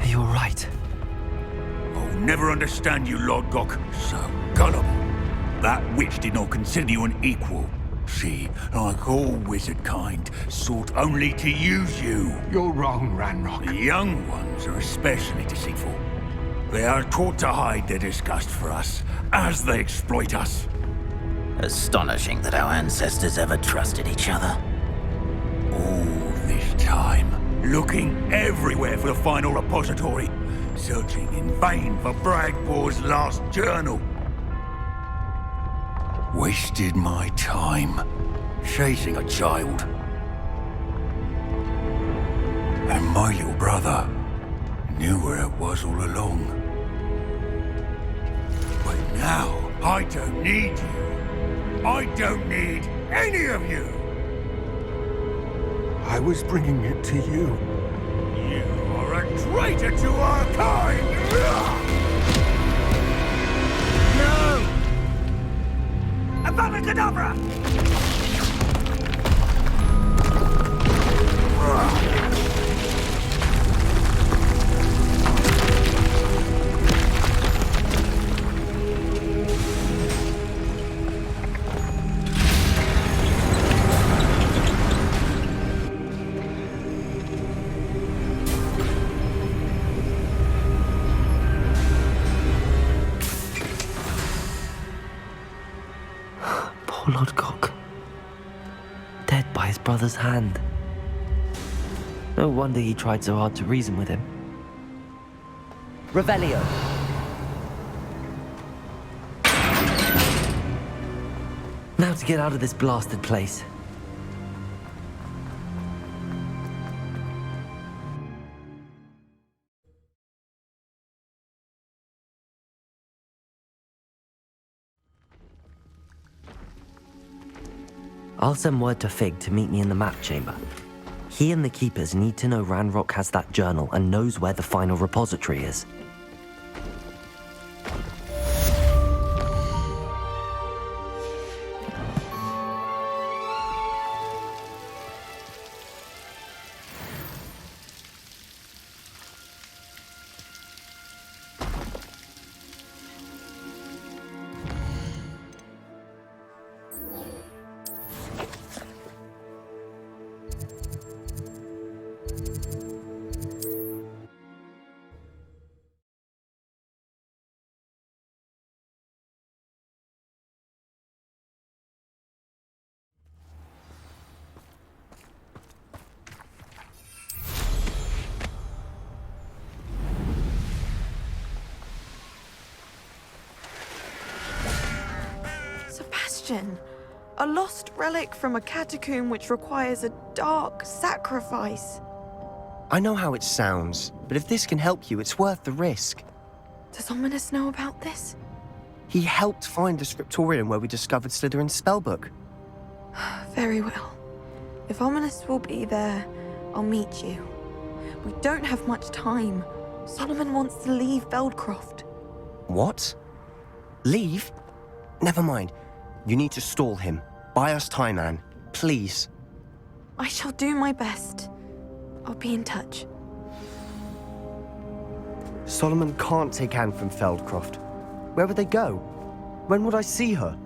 You're right. I'll never understand you, Lord Gok. So gullible. That witch did not consider you an equal. She, like all wizard kind, sought only to use you. You're wrong, Ranrock. The young ones are especially deceitful. They are taught to hide their disgust for us, as they exploit us. Astonishing that our ancestors ever trusted each other. All this time, looking everywhere for the final repository, searching in vain for Bragbor's last journal. Wasted my time, chasing a child. And my little brother knew where it was all along. But now, I don't need you. I don't need any of you. I was bringing it to you. You are a traitor to our kind! No! Avada Kedavra! Poor Lord Gok. Dead by his brother's hand. No wonder he tried so hard to reason with him. Revelio. Now to get out of this blasted place. I'll send word to Fig to meet me in the map chamber. He and the Keepers need to know Ranrock has that journal and knows where the final repository is. Sebastian, a lost relic from a catacomb which requires a dark sacrifice. I know how it sounds, but if this can help you, it's worth the risk. Does Ominous know about this? He helped find the scriptorium where we discovered Slytherin's spellbook. Very well. If Ominous will be there, I'll meet you. We don't have much time. Solomon wants to leave Feldcroft. What? Leave? Never mind. You need to stall him. Buy us time, Anne. Please. I shall do my best. I'll be in touch. Solomon can't take Anne from Feldcroft. Where would they go? When would I see her?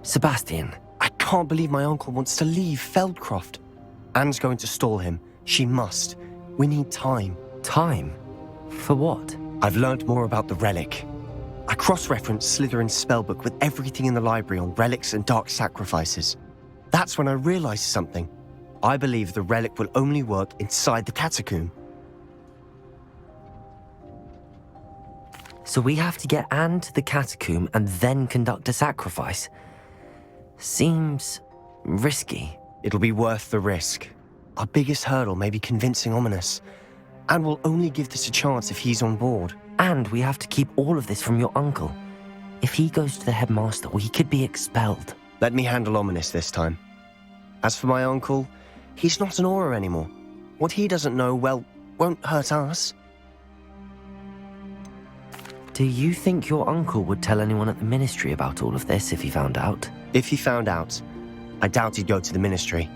Sebastian. I can't believe my uncle wants to leave Feldcroft. Anne's going to stall him. She must. We need time. Time? For what? I've learned more about the relic. I cross-referenced Slytherin's spellbook with everything in the library on relics and dark sacrifices. That's when I realized something. I believe the relic will only work inside the catacomb. So we have to get Anne to the catacomb and then conduct a sacrifice? Seems risky. It'll be worth the risk. Our biggest hurdle may be convincing Ominous. And we'll only give this a chance if he's on board. And we have to keep all of this from your uncle. If he goes to the headmaster, he could be expelled. Let me handle Ominous this time. As for my uncle, he's not an Auror anymore. What he doesn't know, well, won't hurt us. Do you think your uncle would tell anyone at the Ministry about all of this if he found out? If he found out, I doubt he'd go to the Ministry.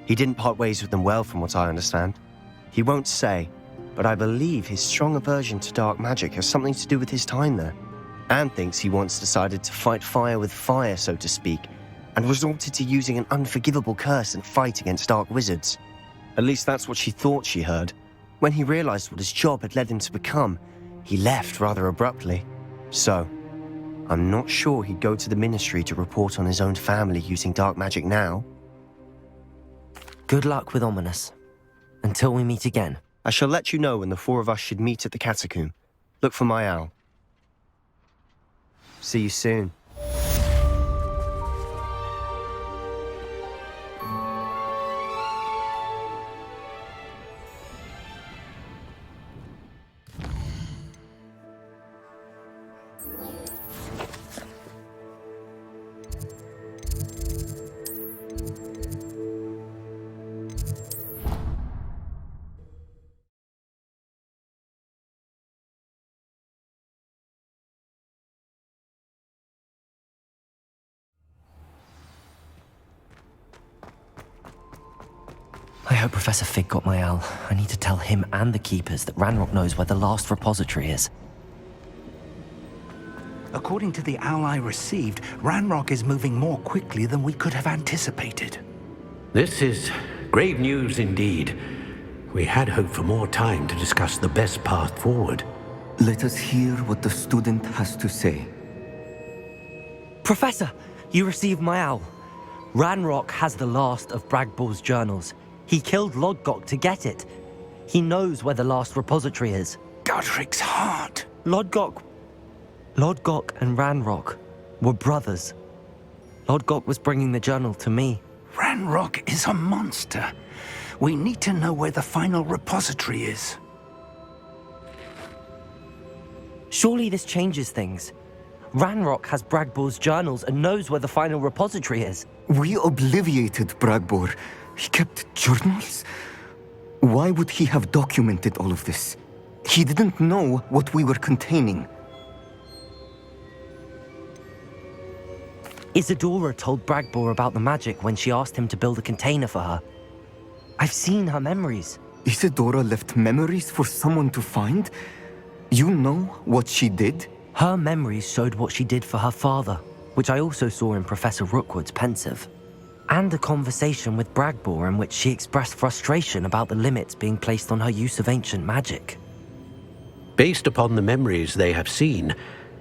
He didn't part ways with them well, from what I understand. He won't say, but I believe his strong aversion to dark magic has something to do with his time there. Anne thinks he once decided to fight fire with fire, so to speak, and resorted to using an unforgivable curse and fight against dark wizards. At least that's what she thought she heard. When he realized what his job had led him to become, he left rather abruptly. So, I'm not sure he'd go to the Ministry to report on his own family using dark magic now. Good luck with Ominous. Until we meet again. I shall let you know when the four of us should meet at the catacomb. Look for my owl. See you soon. I hope Professor Fig got my owl. I need to tell him and the Keepers that Ranrock knows where the last repository is. According to the owl I received, Ranrock is moving more quickly than we could have anticipated. This is grave news indeed. We had hoped for more time to discuss the best path forward. Let us hear what the student has to say. Professor, you received my owl. Ranrock has the last of Bragball's journals. He killed Lodgok to get it. He knows where the last repository is. Godric's heart. Lodgok and Ranrock were brothers. Lodgok was bringing the journal to me. Ranrock is a monster. We need to know where the final repository is. Surely this changes things. Ranrock has Bragbor's journals and knows where the final repository is. We obliviated Bragbor. He kept journals? Why would he have documented all of this? He didn't know what we were containing. Isadora told Bragbor about the magic when she asked him to build a container for her. I've seen her memories. Isadora left memories for someone to find? You know what she did? Her memories showed what she did for her father, which I also saw in Professor Rookwood's pensive. And a conversation with Bragbor in which she expressed frustration about the limits being placed on her use of ancient magic. Based upon the memories they have seen,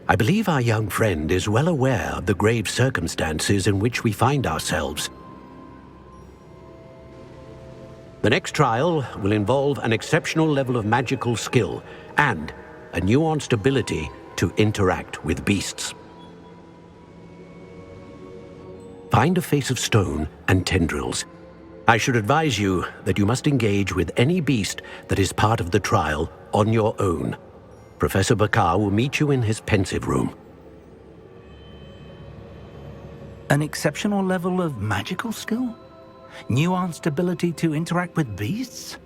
I believe our young friend is well aware of the grave circumstances in which we find ourselves. The next trial will involve an exceptional level of magical skill and a nuanced ability to interact with beasts. Find a face of stone and tendrils. I should advise you that you must engage with any beast that is part of the trial on your own. Professor Bakar will meet you in his pensive room. An exceptional level of magical skill? Nuanced ability to interact with beasts?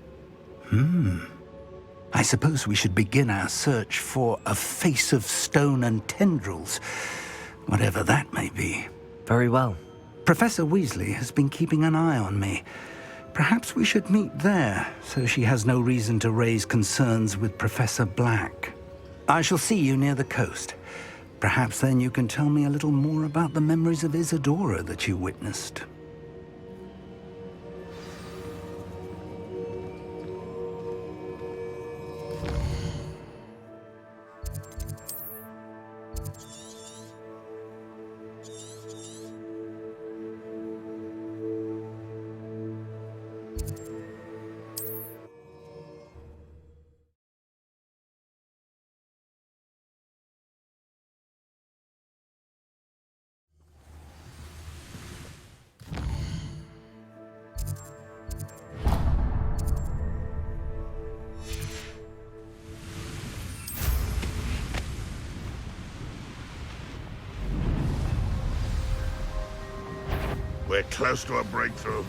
I suppose we should begin our search for a face of stone and tendrils, whatever that may be. Very well. Professor Weasley has been keeping an eye on me. Perhaps we should meet there, so she has no reason to raise concerns with Professor Black. I shall see you near the coast. Perhaps then you can tell me a little more about the memories of Isadora that you witnessed. We're close to a breakthrough.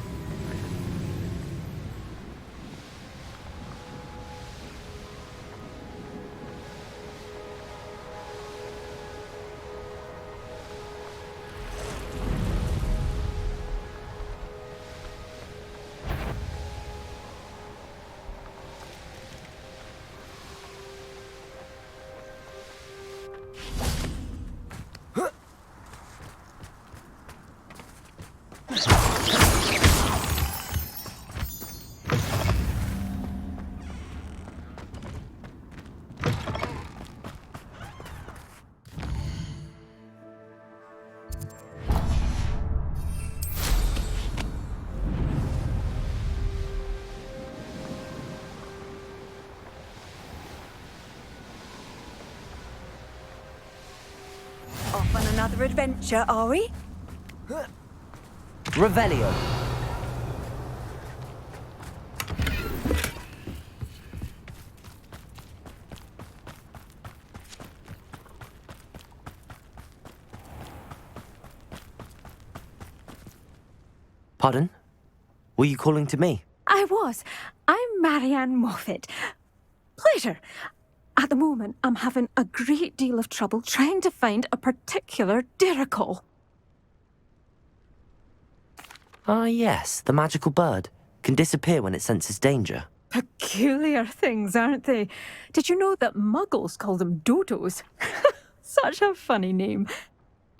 Off on another adventure, are we? Revelio. Pardon? Were you calling to me? I was. I'm Marianne Moffat. Pleasure. At the moment, I'm having a great deal of trouble trying to find a particular Diricol. Ah, yes, the magical bird. Can disappear when it senses danger. Peculiar things, aren't they? Did you know that muggles call them dodos? Such a funny name.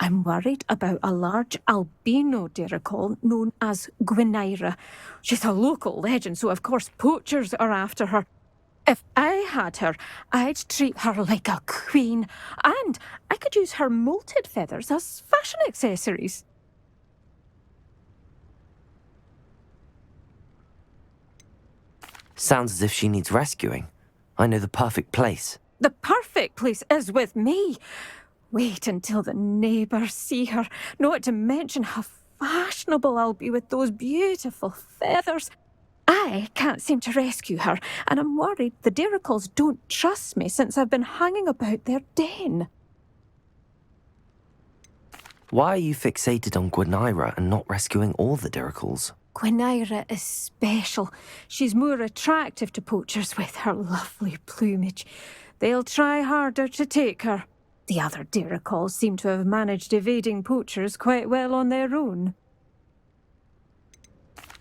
I'm worried about a large albino Diricol known as Gwynaira. She's a local legend, so of course poachers are after her. If I had her, I'd treat her like a queen, and I could use her molted feathers as fashion accessories. Sounds as if she needs rescuing. I know the perfect place. The perfect place is with me. Wait until the neighbours see her, not to mention how fashionable I'll be with those beautiful feathers. I can't seem to rescue her, and I'm worried the Diricols don't trust me since I've been hanging about their den. Why are you fixated on Gwynaira and not rescuing all the Diracles? Gwynaira is special. She's more attractive to poachers with her lovely plumage. They'll try harder to take her. The other Diracles seem to have managed evading poachers quite well on their own.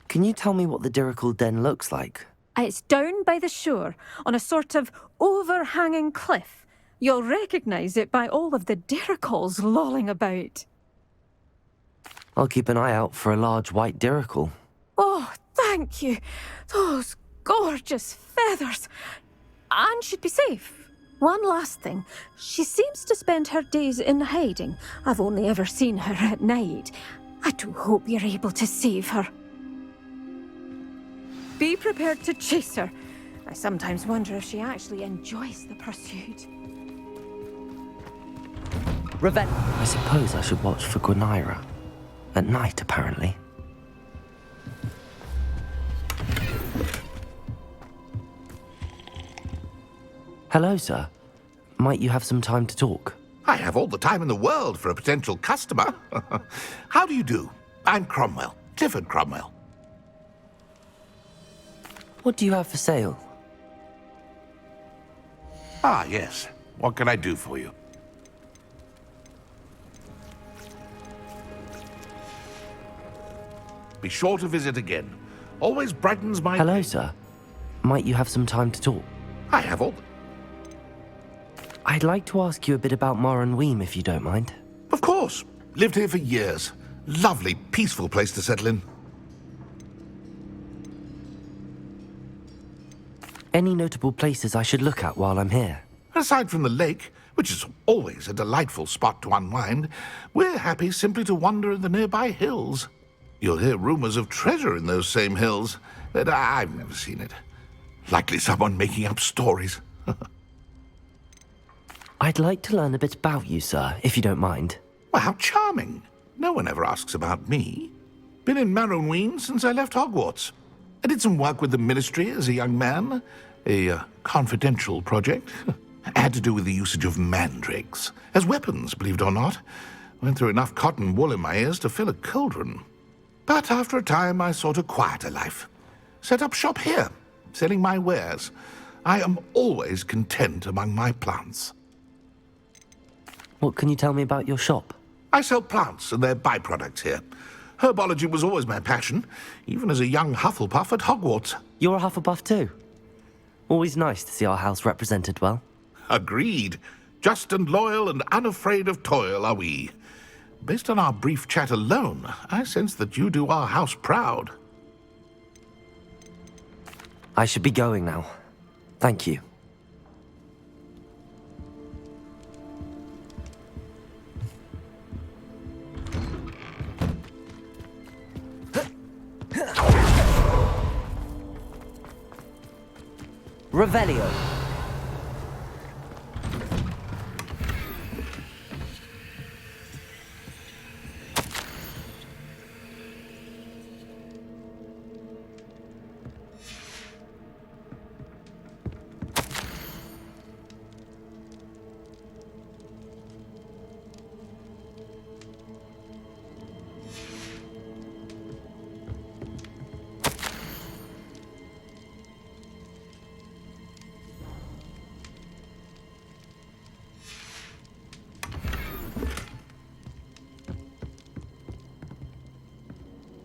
Can you tell me what the Diracle den looks like? It's down by the shore, on a sort of overhanging cliff. You'll recognise it by all of the Diracles lolling about. I'll keep an eye out for a large white Diracle. Oh, thank you. Those gorgeous feathers. And she'd be safe. One last thing. She seems to spend her days in hiding. I've only ever seen her at night. I do hope you're able to save her. Be prepared to chase her. I sometimes wonder if she actually enjoys the pursuit. I suppose I should watch for Gwynaira. At night, apparently. Hello, sir. Might you have some time to talk? I have all the time in the world for a potential customer. How do you do? I'm Cromwell, Clifford Cromwell. What do you have for sale? Ah, yes. What can I do for you? Be sure to visit again. Always brightens my... Hello, sir. Might you have some time to talk? I have all... I'd like to ask you a bit about Moran Weem, if you don't mind. Of course. Lived here for years. Lovely, peaceful place to settle in. Any notable places I should look at while I'm here? Aside from the lake, which is always a delightful spot to unwind, we're happy simply to wander in the nearby hills. You'll hear rumors of treasure in those same hills, but I've never seen it. Likely someone making up stories. I'd like to learn a bit about you, sir, if you don't mind. Well, how charming. No one ever asks about me. Been in Marunween since I left Hogwarts. I did some work with the Ministry as a young man. A confidential project. Had to do with the usage of mandrakes. As weapons, believe it or not. Went through enough cotton wool in my ears to fill a cauldron. But after a time, I sought a quieter life. Set up shop here, selling my wares. I am always content among my plants. What can you tell me about your shop? I sell plants and their byproducts here. Herbology was always my passion, even as a young Hufflepuff at Hogwarts. You're a Hufflepuff too? Always nice to see our house represented well. Agreed. Just and loyal and unafraid of toil are we. Based on our brief chat alone, I sense that you do our house proud. I should be going now. Thank you. Revelio.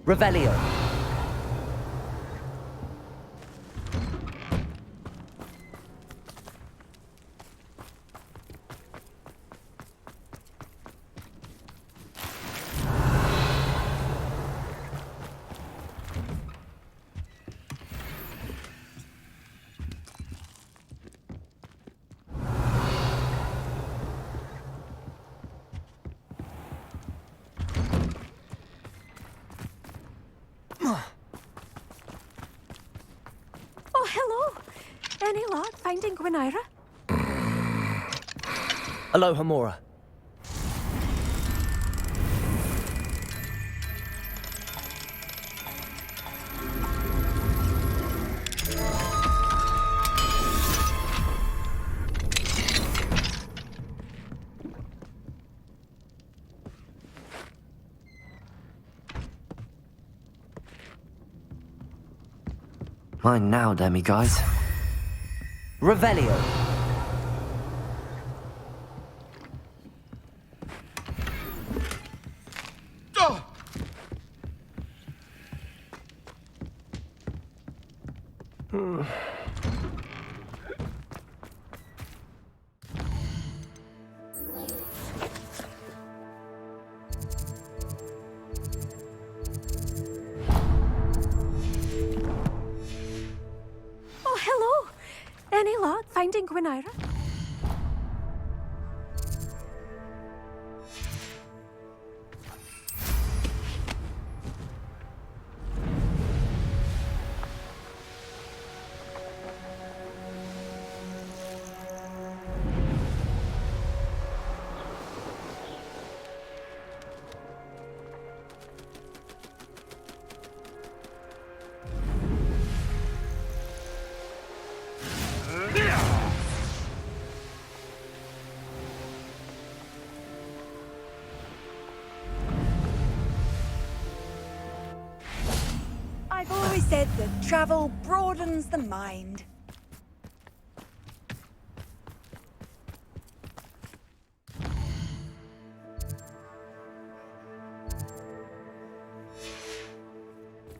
Revelio. Any luck finding Gwynaira? Aloha, Mora. Mine now, demiguise. Revelio. Oh, hello. Any luck finding Gwynaira? I've always said that travel broadens the mind.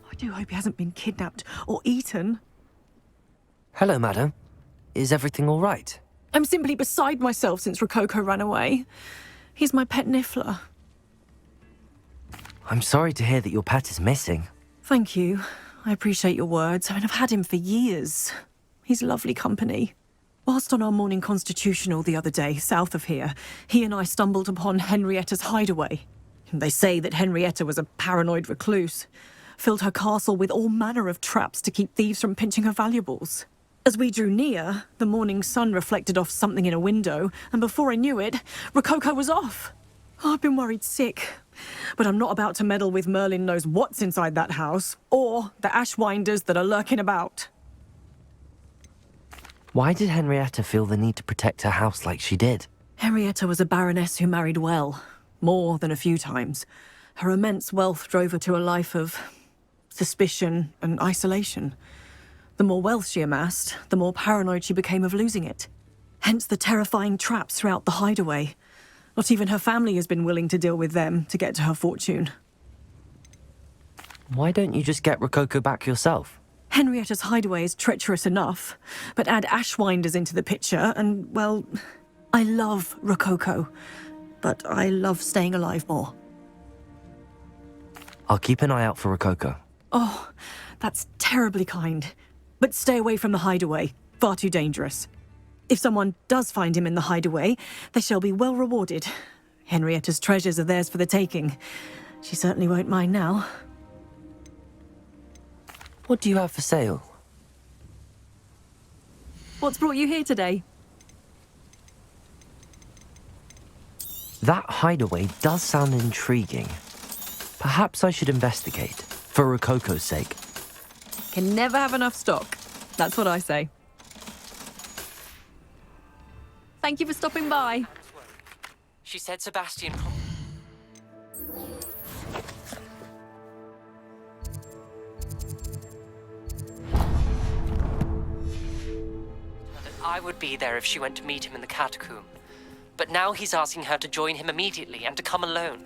I do hope he hasn't been kidnapped or eaten. Hello, madam. Is everything all right? I'm simply beside myself since Rococo ran away. He's my pet Niffler. I'm sorry to hear that your pet is missing. Thank you. I appreciate your words. I mean, I've had him for years. He's lovely company. Whilst on our morning constitutional the other day, south of here, he and I stumbled upon Henrietta's hideaway. They say that Henrietta was a paranoid recluse, filled her castle with all manner of traps to keep thieves from pinching her valuables. As we drew near, the morning sun reflected off something in a window, and before I knew it, Rococo was off. Oh, I've been worried sick. But I'm not about to meddle with Merlin knows what's inside that house, or the Ashwinders that are lurking about. Why did Henrietta feel the need to protect her house like she did? Henrietta was a baroness who married well, more than a few times. Her immense wealth drove her to a life of suspicion and isolation. The more wealth she amassed, the more paranoid she became of losing it. Hence the terrifying traps throughout the hideaway. Not even her family has been willing to deal with them to get to her fortune. Why don't you just get Rococo back yourself? Henrietta's hideaway is treacherous enough, but add Ashwinders into the picture and, well, I love Rococo, but I love staying alive more. I'll keep an eye out for Rococo. Oh, that's terribly kind. But stay away from the hideaway. Far too dangerous. If someone does find him in the hideaway, they shall be well rewarded. Henrietta's treasures are theirs for the taking. She certainly won't mind now. What do you have for sale? What's brought you here today? That hideaway does sound intriguing. Perhaps I should investigate, for Rococo's sake. Can never have enough stock. That's what I say. Thank you for stopping by. She said Sebastian... that I would be there if she went to meet him in the catacomb. But now he's asking her to join him immediately and to come alone.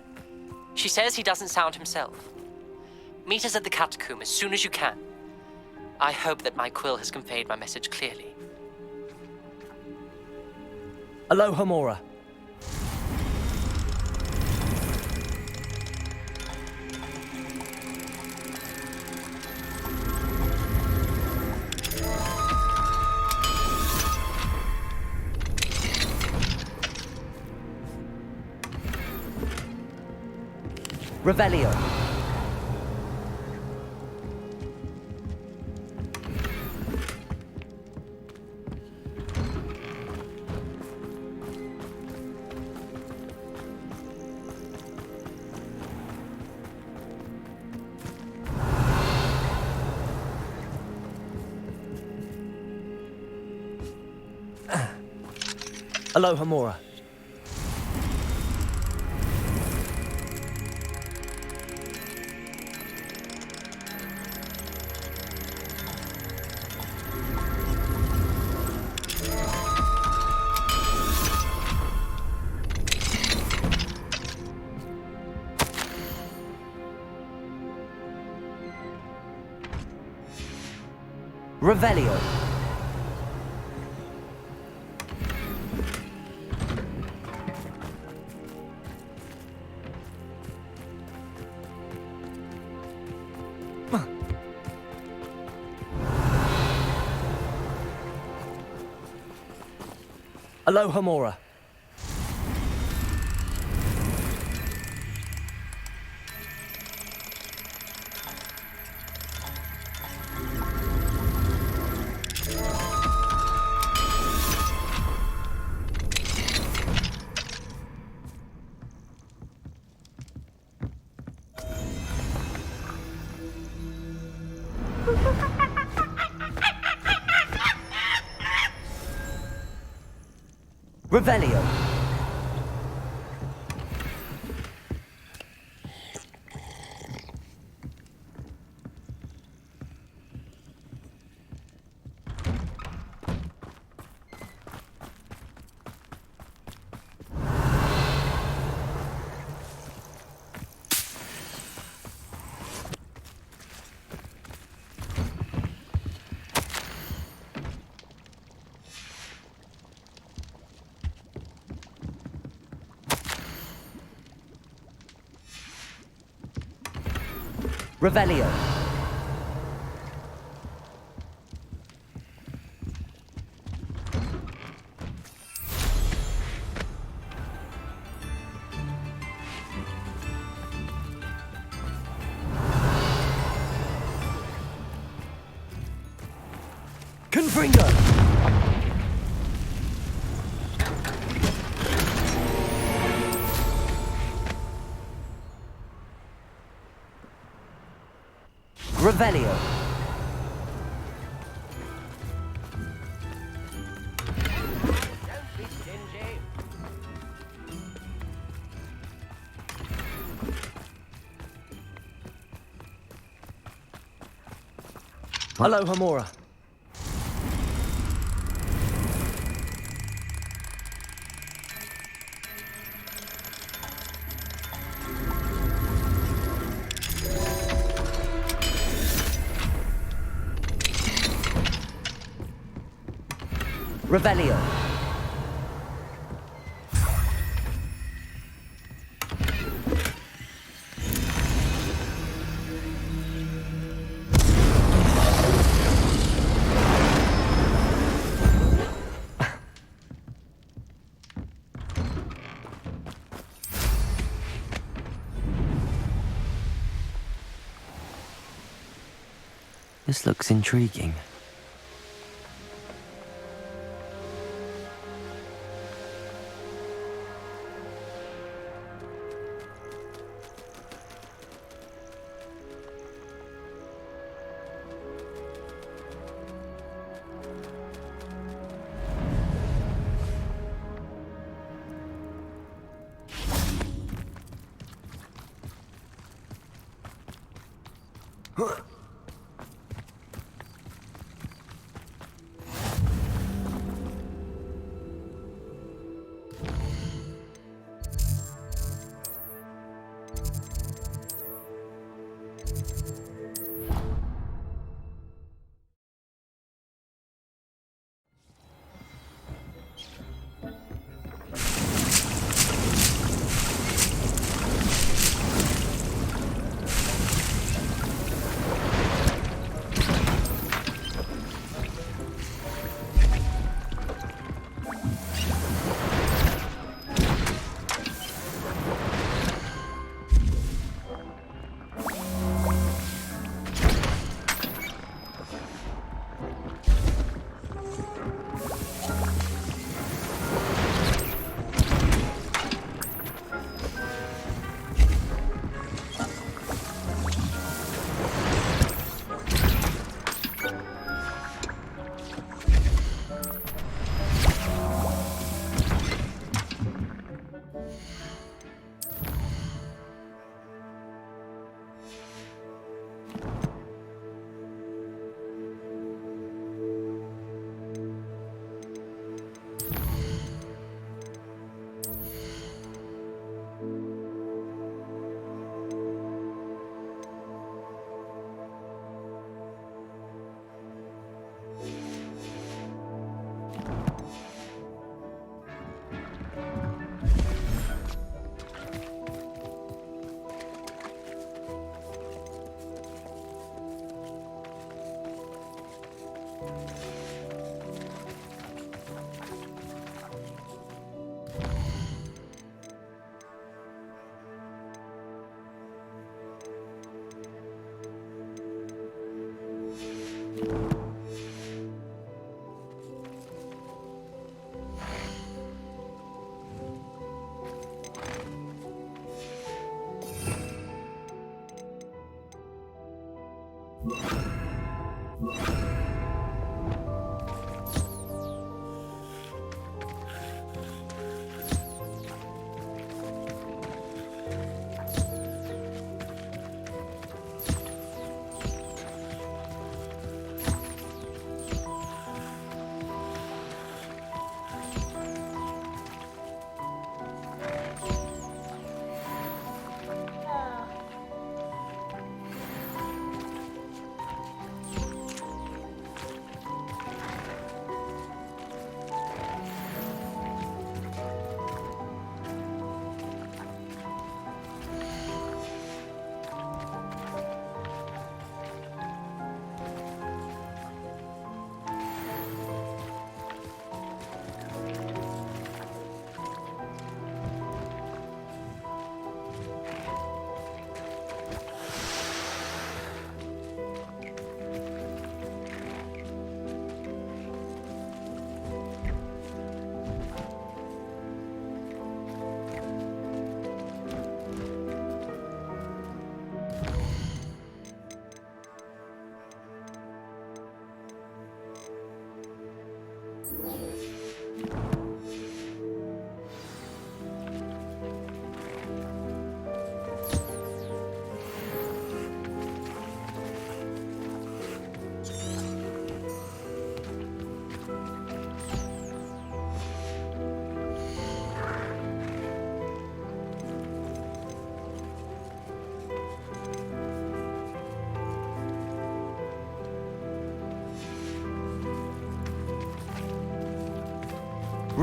She says he doesn't sound himself. Meet us at the catacomb as soon as you can. I hope that my quill has conveyed my message clearly. Aloha, Mora. Revelio. Aloha, Mora. Revelio. Aloha Mora. Revelio. Revelio. Confringo. Revelio. Aloha Mora. Revelio. This looks intriguing.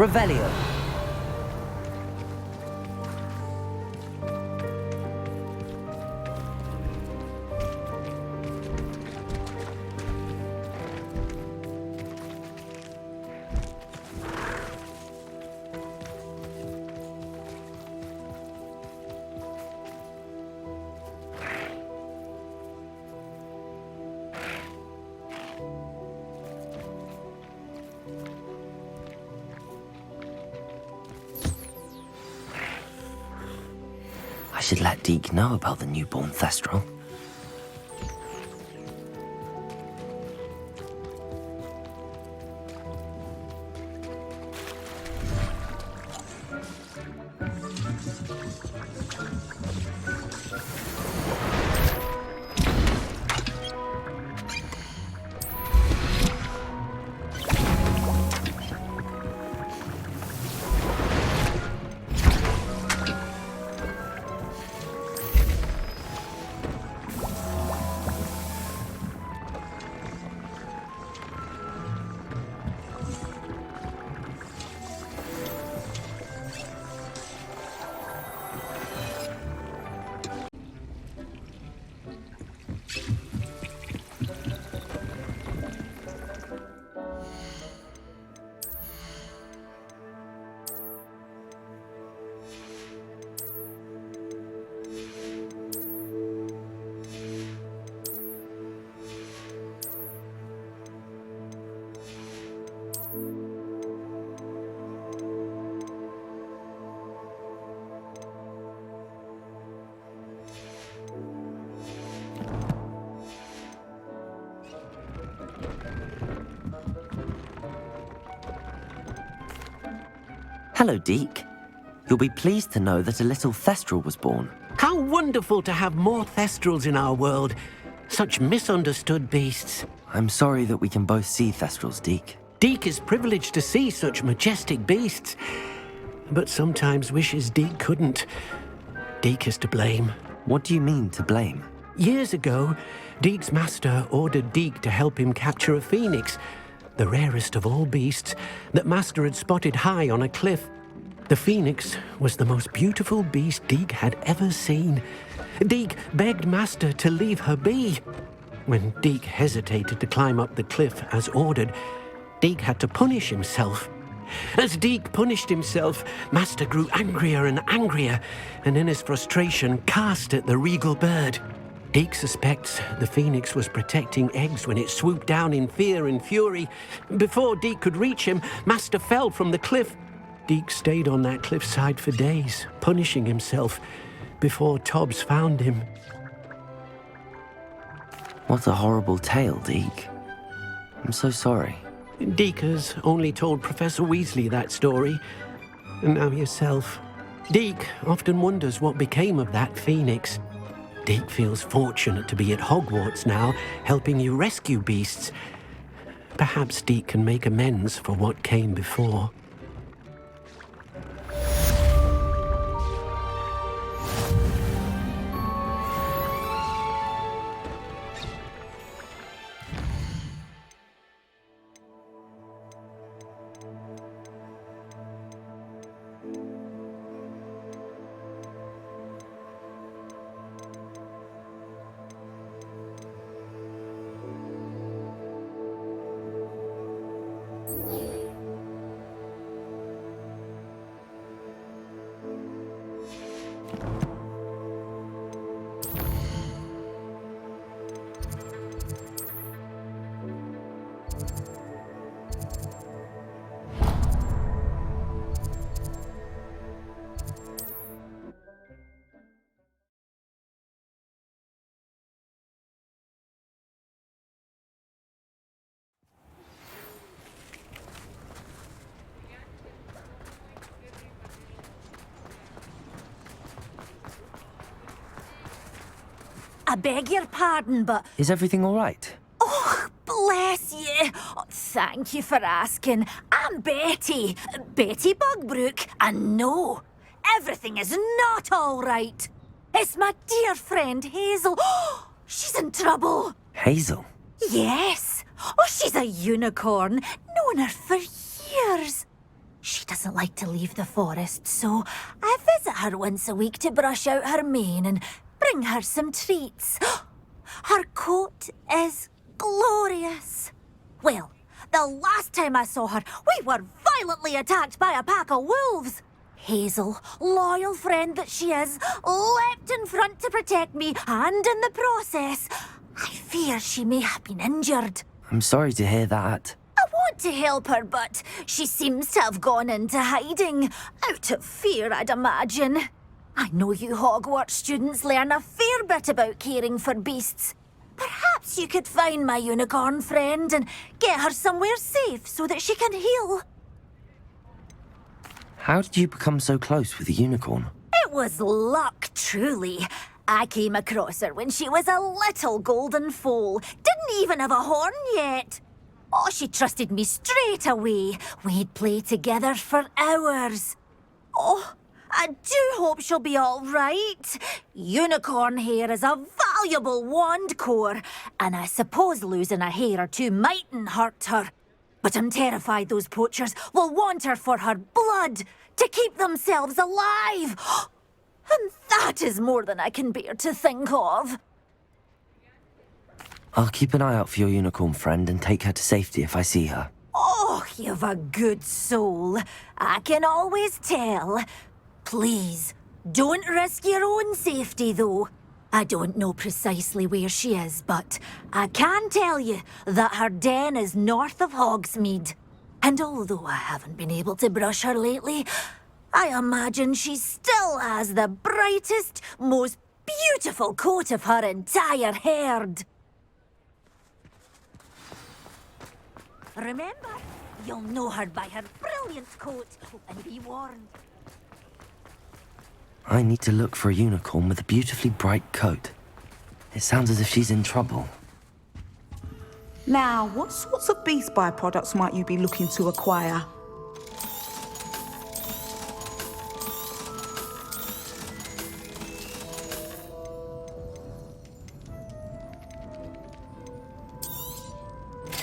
Revelio. I should let Deke know about the newborn Thestral. Hello, Deke. You'll be pleased to know that a little Thestral was born. How wonderful to have more Thestrals in our world. Such misunderstood beasts. I'm sorry that we can both see Thestrals, Deke. Deke is privileged to see such majestic beasts, but sometimes wishes Deke couldn't. Deke is to blame. What do you mean, to blame? Years ago, Deke's master ordered Deke to help him capture a phoenix, the rarest of all beasts, that Master had spotted high on a cliff. The phoenix was the most beautiful beast Deke had ever seen. Deke begged Master to leave her be. When Deke hesitated to climb up the cliff as ordered, Deke had to punish himself. As Deke punished himself, Master grew angrier and angrier, and in his frustration cast at the regal bird. Deke suspects the phoenix was protecting eggs when it swooped down in fear and fury. Before Deke could reach him, Master fell from the cliff. Deke stayed on that cliffside for days, punishing himself, before Tobbs found him. What a horrible tale, Deke. I'm so sorry. Deke has only told Professor Weasley that story, and now yourself. Deke often wonders what became of that phoenix. Deke feels fortunate to be at Hogwarts now, helping you rescue beasts. Perhaps Deke can make amends for what came before. I beg your pardon, but... Is everything all right? Oh, bless you. Oh, thank you for asking. I'm Betty. Betty Bugbrook. And no, everything is not all right. It's my dear friend Hazel. Oh, she's in trouble. Hazel? Yes. Oh, she's a unicorn. Known her for years. She doesn't like to leave the forest, so I visit her once a week to brush out her mane and bring her some treats. Her coat is glorious. Well, the last time I saw her, we were violently attacked by a pack of wolves. Hazel, loyal friend that she is, leapt in front to protect me, and in the process, I fear she may have been injured. I'm sorry to hear that. I want to help her, but she seems to have gone into hiding. Out of fear, I'd imagine. I know you Hogwarts students learn a fair bit about caring for beasts. Perhaps you could find my unicorn friend and get her somewhere safe so that she can heal. How did you become so close with the unicorn? It was luck, truly. I came across her when she was a little golden foal. Didn't even have a horn yet. Oh, she trusted me straight away. We'd play together for hours. Oh, I do hope she'll be all right. Unicorn hair is a valuable wand core, and I suppose losing a hair or two mightn't hurt her. But I'm terrified those poachers will want her for her blood, to keep themselves alive. And that is more than I can bear to think of. I'll keep an eye out for your unicorn friend and take her to safety if I see her. Oh, you've a good soul. I can always tell. Please, don't risk your own safety, though. I don't know precisely where she is, but I can tell you that her den is north of Hogsmeade. And although I haven't been able to brush her lately, I imagine she still has the brightest, most beautiful coat of her entire herd. Remember, you'll know her by her brilliant coat, and be warned. I need to look for a unicorn with a beautifully bright coat. It sounds as if she's in trouble. Now, what sorts of beast byproducts might you be looking to acquire?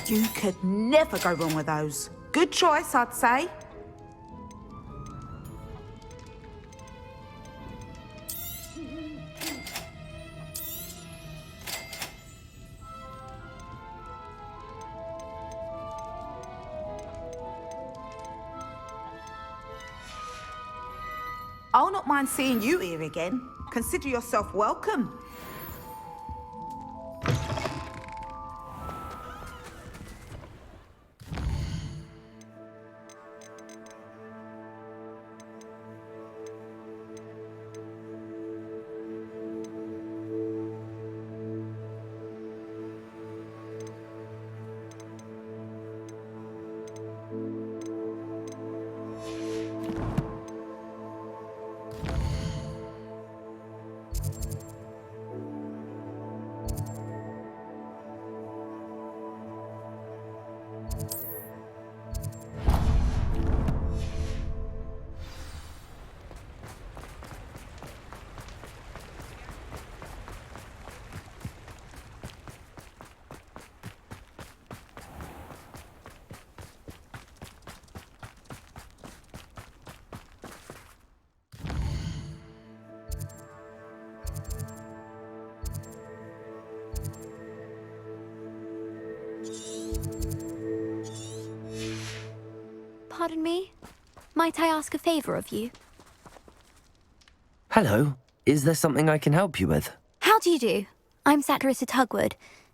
You could never go wrong with those. Good choice, I'd say. I'll not mind seeing you here again. Consider yourself welcome. Pardon me? Might I ask a favor of you? Hello. Is there something I can help you with? How do you do? I'm Satirissa Tugwood,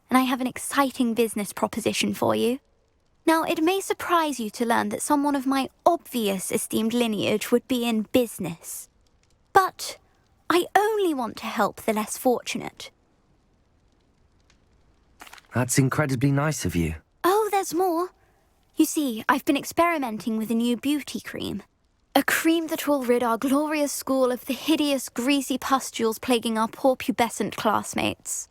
and I have an exciting business proposition for you. Now, it may surprise you to learn that someone of my obvious esteemed lineage would be in business. But I only want to help the less fortunate. That's incredibly nice of you. Oh, there's more. You see, I've been experimenting with a new beauty cream. A cream that will rid our glorious school of the hideous, greasy pustules plaguing our poor pubescent classmates.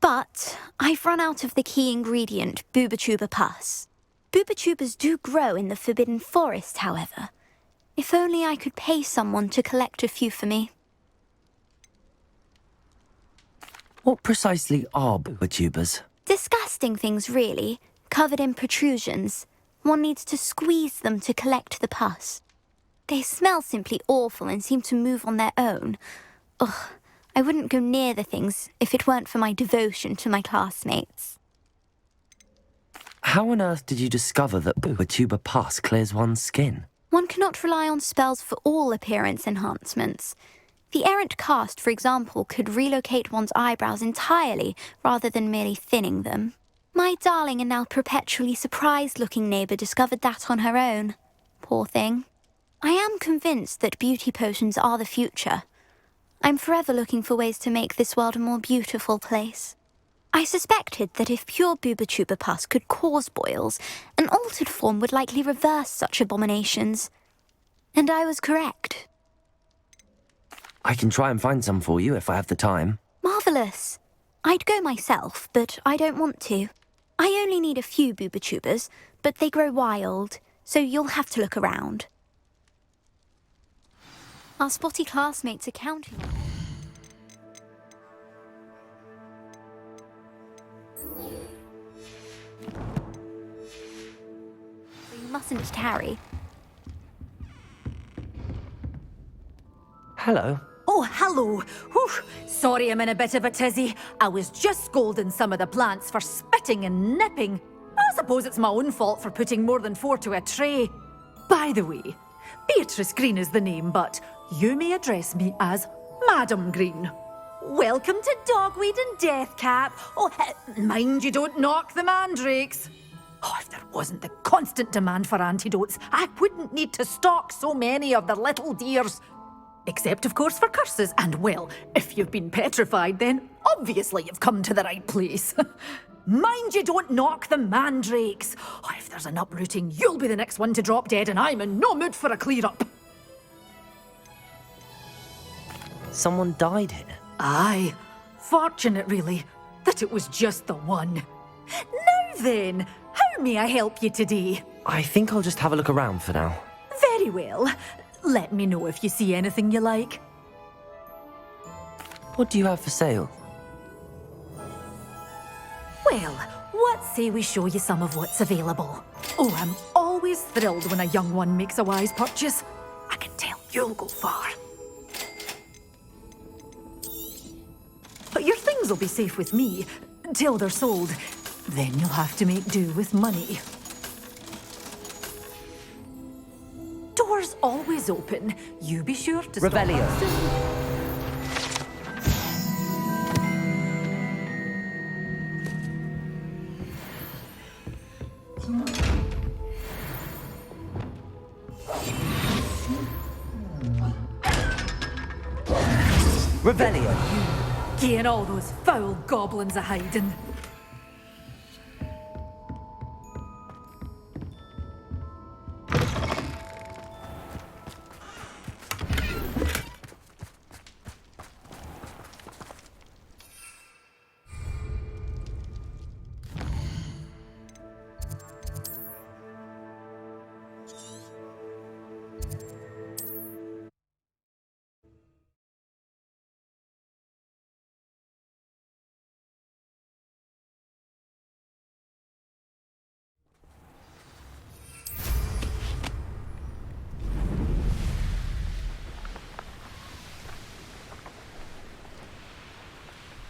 But I've run out of the key ingredient, Booba-Tuba pus. Booba-Tubas do grow in the Forbidden Forest, however. If only I could pay someone to collect a few for me. What precisely are Booba-Tubas? Disgusting things, really, covered in protrusions. One needs to squeeze them to collect the pus. They smell simply awful and seem to move on their own. Ugh, I wouldn't go near the things if it weren't for my devotion to my classmates. How on earth did you discover that Booba-Tuba pus clears one's skin? One cannot rely on spells for all appearance enhancements. The errant cast, for example, could relocate one's eyebrows entirely rather than merely thinning them. My darling and now perpetually surprised-looking neighbour discovered that on her own. Poor thing. I am convinced that beauty potions are the future. I'm forever looking for ways to make this world a more beautiful place. I suspected that if pure Booba-Tuba pus could cause boils, an altered form would likely reverse such abominations. And I was correct. I can try and find some for you if I have the time. Marvellous. I'd go myself, but I don't want to. I only need a few Booba-Tubas, but they grow wild, so you'll have to look around. Our spotty classmates are counting on it. So you mustn't tarry. Hello. Oh, hello. Whew. Sorry I'm in a bit of a tizzy. I was just scolding some of the plants for spitting and nipping. I suppose it's my own fault for putting more than 4 to a tray. By the way, Beatrice Green is the name, but you may address me as Madam Green. Welcome to Dogweed and Deathcap. Oh, mind you don't knock the mandrakes. Oh, if there wasn't the constant demand for antidotes, I wouldn't need to stock so many of the little dears. Except, of course, for curses. And, well, if you've been petrified, then obviously you've come to the right place. Mind you don't knock the mandrakes. Oh, if there's an uprooting, you'll be the next one to drop dead, and I'm in no mood for a clear-up. Someone died here? Aye. Fortunate, really, that it was just the one. Now then, how may I help you today? I think I'll just have a look around for now. Very well. Let me know if you see anything you like. What do you have for sale? Well, what say we show you some of what's available? Oh, I'm always thrilled when a young one makes a wise purchase. I can tell you'll go far. But your things will be safe with me, till they're sold. Then you'll have to make do with money. Doors always open. You be sure to stop Revelio. us soon. Revelio. Gain all those foul goblins a hiding.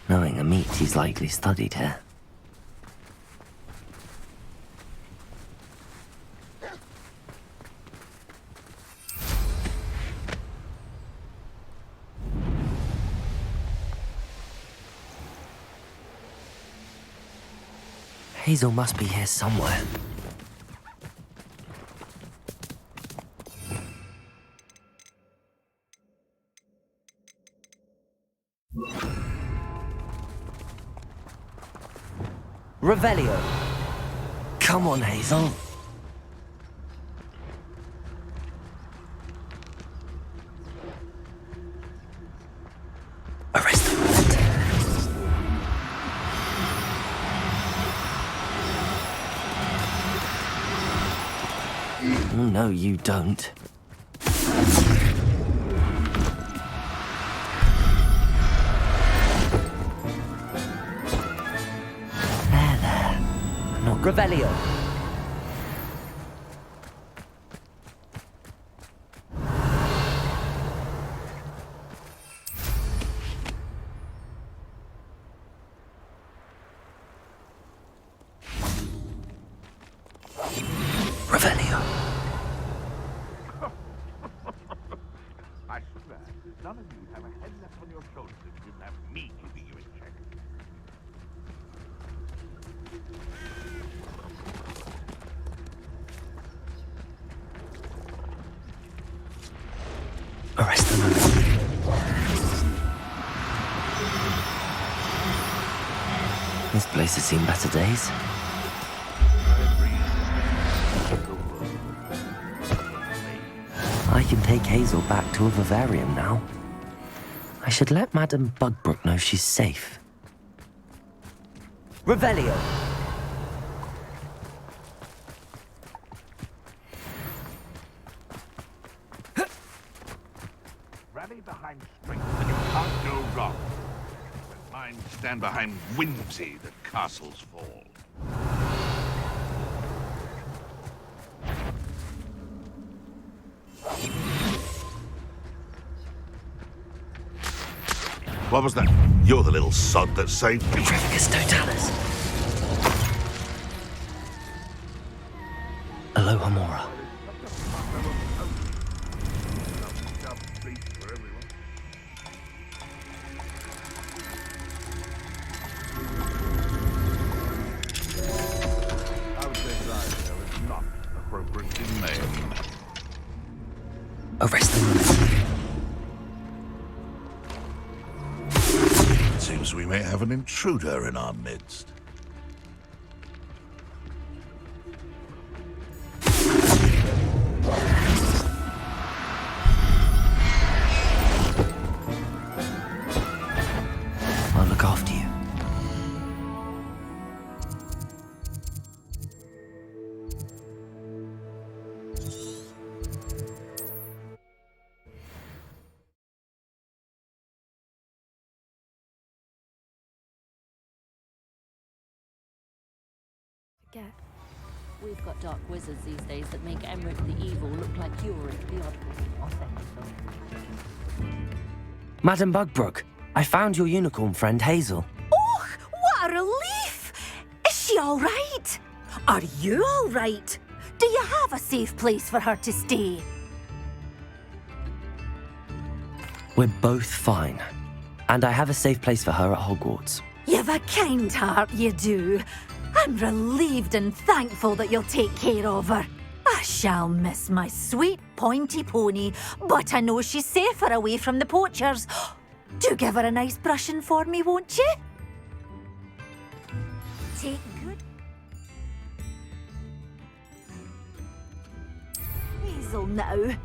Knowing a meat, he's likely studied here. Hazel must be here somewhere. Revelio. Come on, Hazel. No, you don't. There. Not Revelio. Revelio. I swear, none of you have a head left on your shoulders if you didn't have me keeping you in check. Arrest them. This place has seen better days. I can take Hazel back to a vivarium now. I should let Madame Bugbrook know she's safe. Revelio! Rally behind strength and you can't go wrong. When minds stand behind whimsy, the castles fall. What was that? You're the little sod that saved me. Trevicus Totalis. Aloha Mora. I would say that is not appropriately named. Arrest them. It seems we may have an intruder in our midst. I'll look after you. We've got dark wizards these days that make Emmerich the Evil look like you're the odd. Madame Bugbrook, I found your unicorn friend Hazel. Oh, what a relief! Is she all right? Are you all right? Do you have a safe place for her to stay? We're both fine. And I have a safe place for her at Hogwarts. You've a kind heart, you do. I'm relieved and thankful that you'll take care of her. I shall miss my sweet pointy pony, but I know she's safer away from the poachers. Do give her a nice brushing for me, won't you? Take good... Hazel now.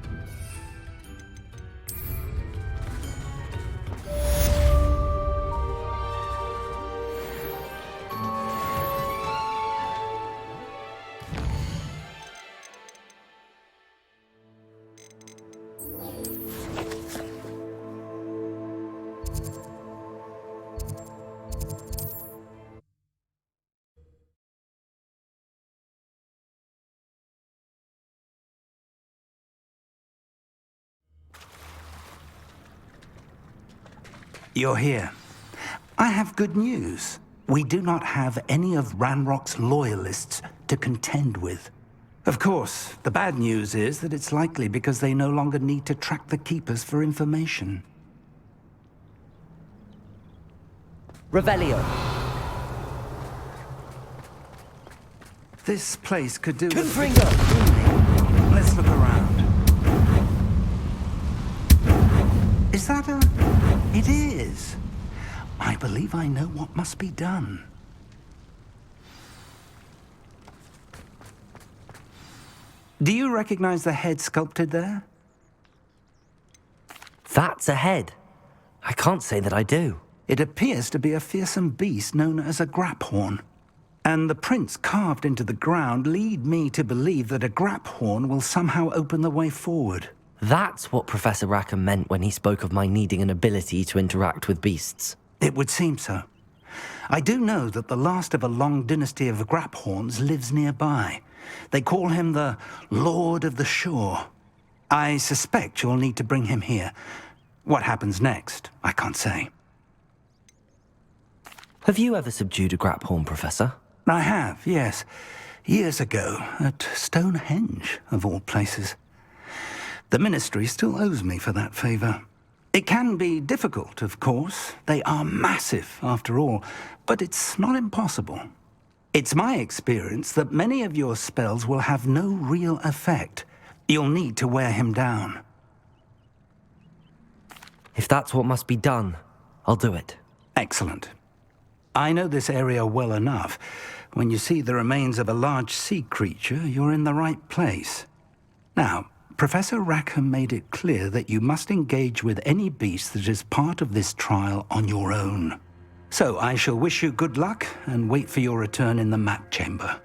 You're here. I have good news. We do not have any of Ranrock's loyalists to contend with. Of course, the bad news is that it's likely because they no longer need to track the Keepers for information. Revelio. This place could do with... Confringo! Let's look around. Is that a... It is. I believe I know what must be done. Do you recognize the head sculpted there? That's a head. I can't say that I do. It appears to be a fearsome beast known as a graphorn. And the prints carved into the ground lead me to believe that a grap horn will somehow open the way forward. That's what Professor Rackham meant when he spoke of my needing an ability to interact with beasts. It would seem so. I do know that the last of a long dynasty of grap horns lives nearby. They call him the Lord of the Shore. I suspect you'll need to bring him here. What happens next, I can't say. Have you ever subdued a grap horn, Professor? I have, yes. Years ago, at Stonehenge, of all places. The Ministry still owes me for that favor. It can be difficult, of course. They are massive, after all, but it's not impossible. It's my experience that many of your spells will have no real effect. You'll need to wear him down. If that's what must be done, I'll do it. Excellent. I know this area well enough. When you see the remains of a large sea creature, you're in the right place. Now, Professor Rackham made it clear that you must engage with any beast that is part of this trial on your own. So I shall wish you good luck and wait for your return in the map chamber.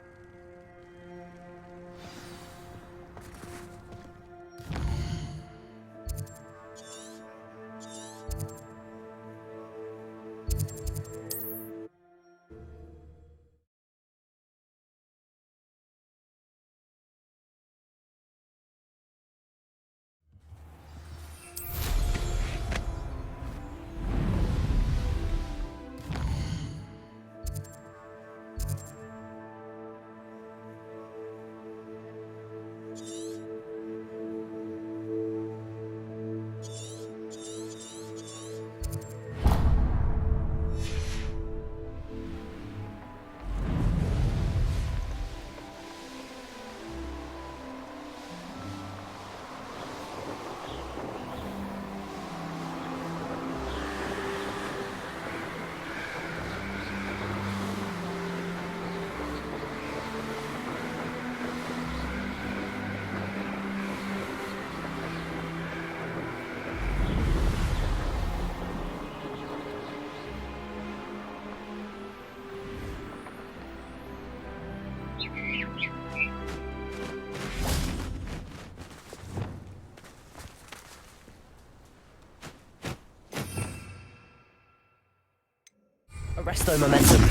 Arresto momentum.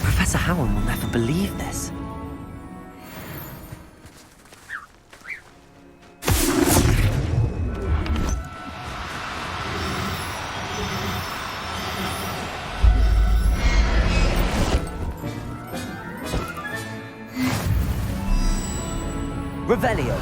Professor Howard will never believe this. Revelio.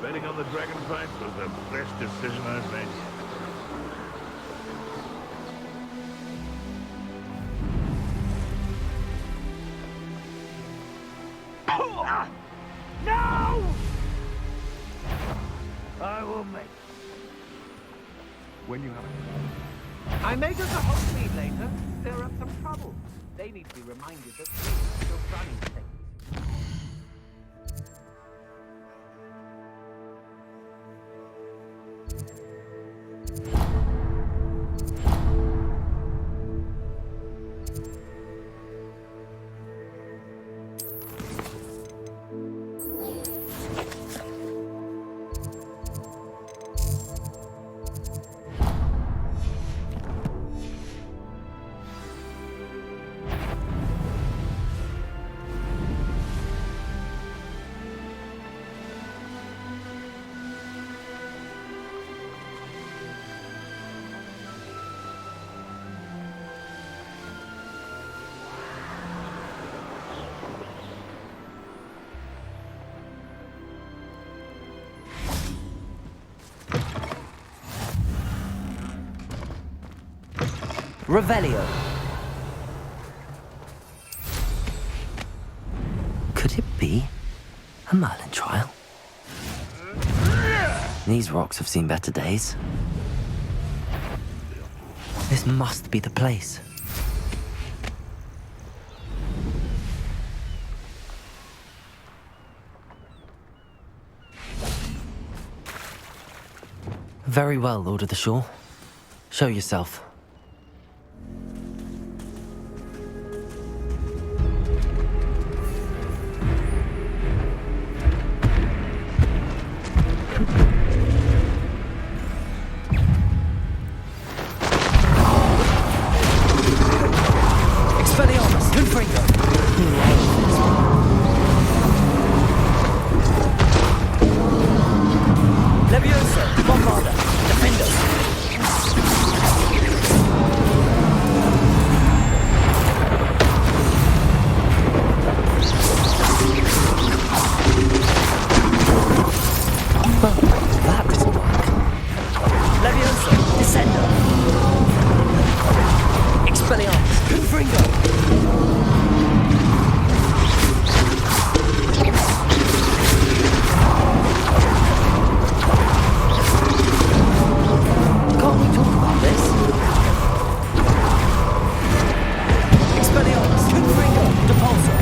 Betting on the dragon fight was the best decision I've made. No! I will make. When you have I may go to Hogsmeade later. Stir up some trouble. They need to be reminded that we're still running things. Revelio. Could it be a Merlin trial? These rocks have seen better days. This must be the place. Very well, Lord of the Shore. Show yourself. Expelliarmus, Confringo! Levioso, Bombarda, Defender! Well, that doesn't work. Levioso, Descender! Expelliarmus, Confringo! Can't we talk about this? Expelliarmus, Confringo, Depulso!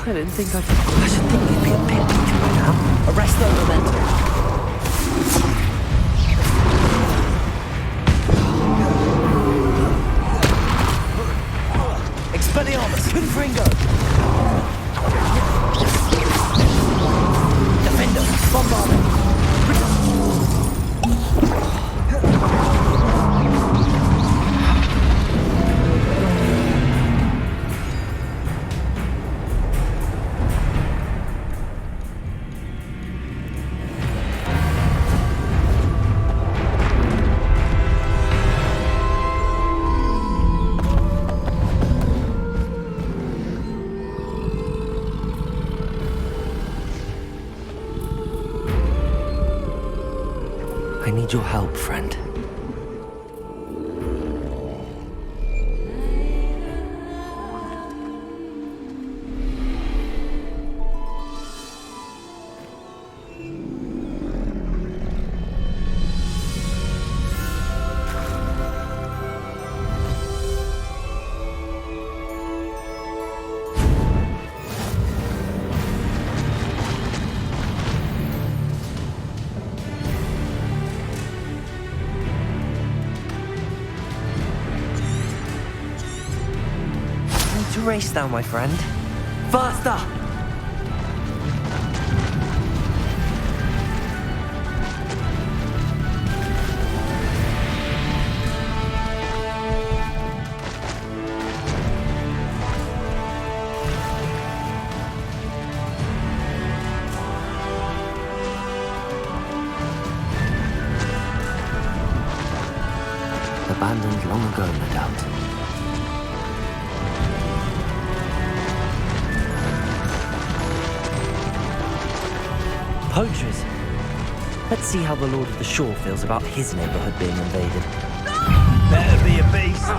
I didn't think I should think you'd be a bit weaker by now. Arrest the momentum. Expelliarmus, Confringo! Defender, Bombarda! I need your help, friend. To race now, my friend. Faster! Abandoned long ago, no doubt. Poachers. Let's see how the Lord of the Shore feels about his neighborhood being invaded. Better be a beast.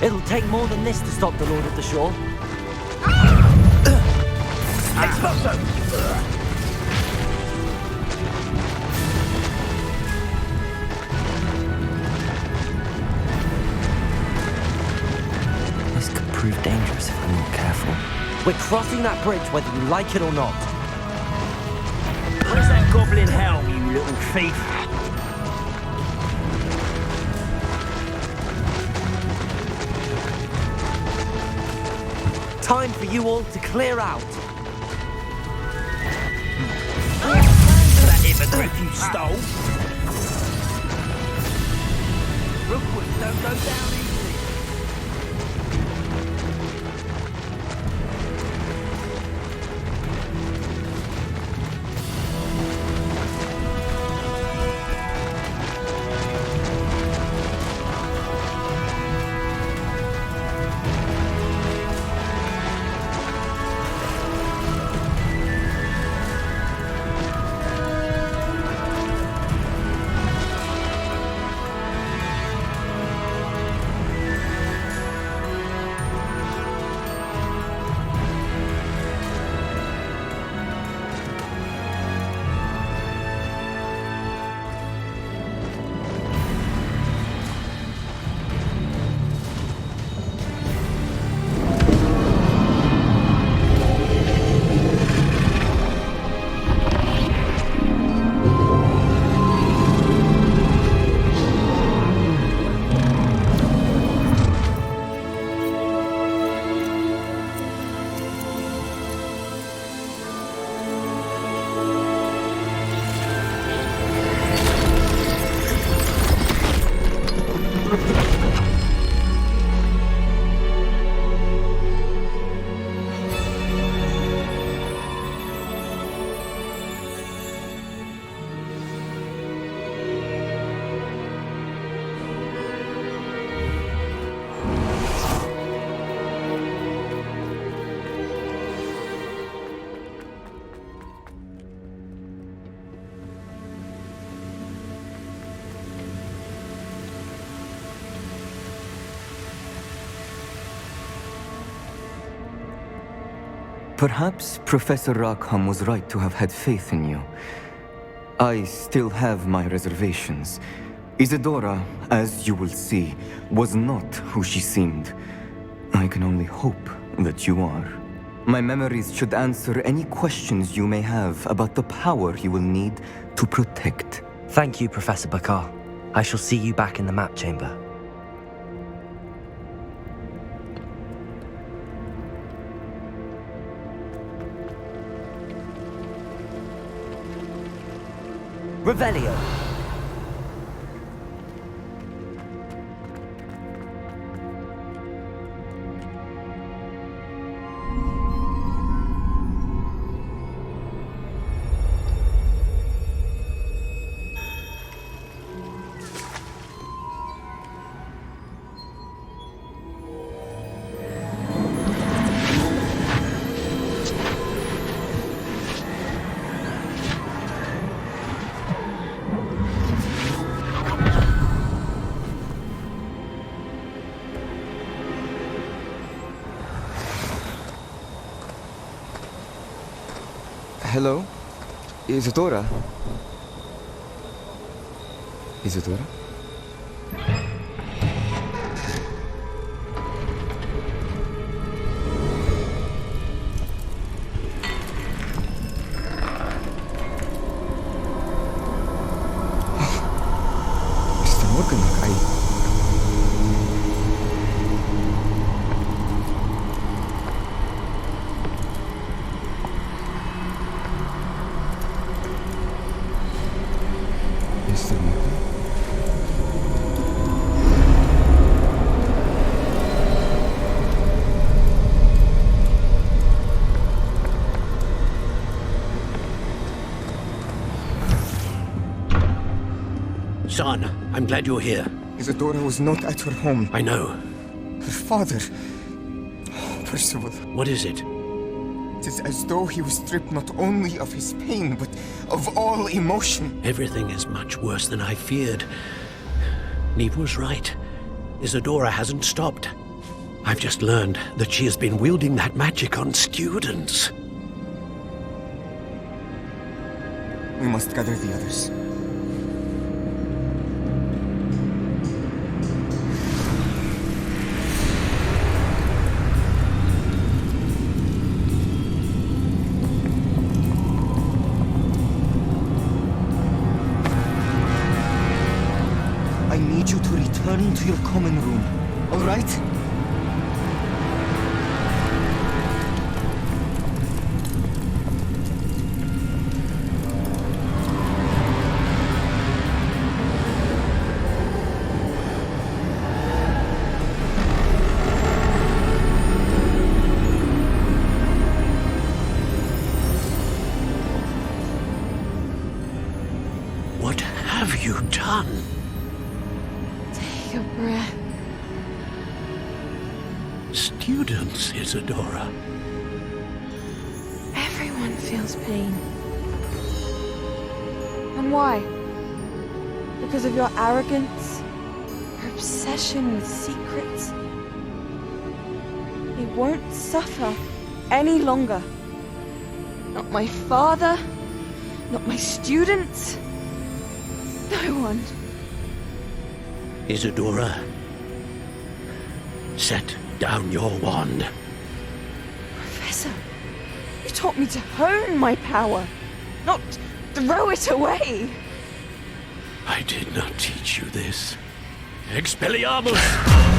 It'll take more than this to stop the Lord of the Shore. Expulso! This could prove dangerous if I'm not careful. We're crossing that bridge whether you like it or not. Where's that goblin helm, you little thief? Time for you all to clear out. That immigrant you stole. Rookwood, don't go down easy. Perhaps Professor Rackham was right to have had faith in you. I still have my reservations. Isadora, as you will see, was not who she seemed. I can only hope that you are. My memories should answer any questions you may have about the power you will need to protect. Thank you, Professor Bakar. I shall see you back in the map chamber. Revelio. Hello? Isadora? Isadora? Mr. Morgan, Mr. Morgan? Son, I'm glad you're here. Isadora was not at her home. I know. Her father... Percival. What is it? It is as though he was stripped not only of his pain, but of all emotion. Everything is much worse than I feared. Neve was right. Isadora hasn't stopped. I've just learned that she has been wielding that magic on students. We must gather the others. I need you to return to your common room, all right? students, Isadora. Everyone feels pain. And why? Because of your arrogance? Your obsession with secrets? He won't suffer any longer. Not my father, not my students, no one. Isadora, set down your wand. Professor, you taught me to hone my power, not throw it away. I did not teach you this. Expelliarmus!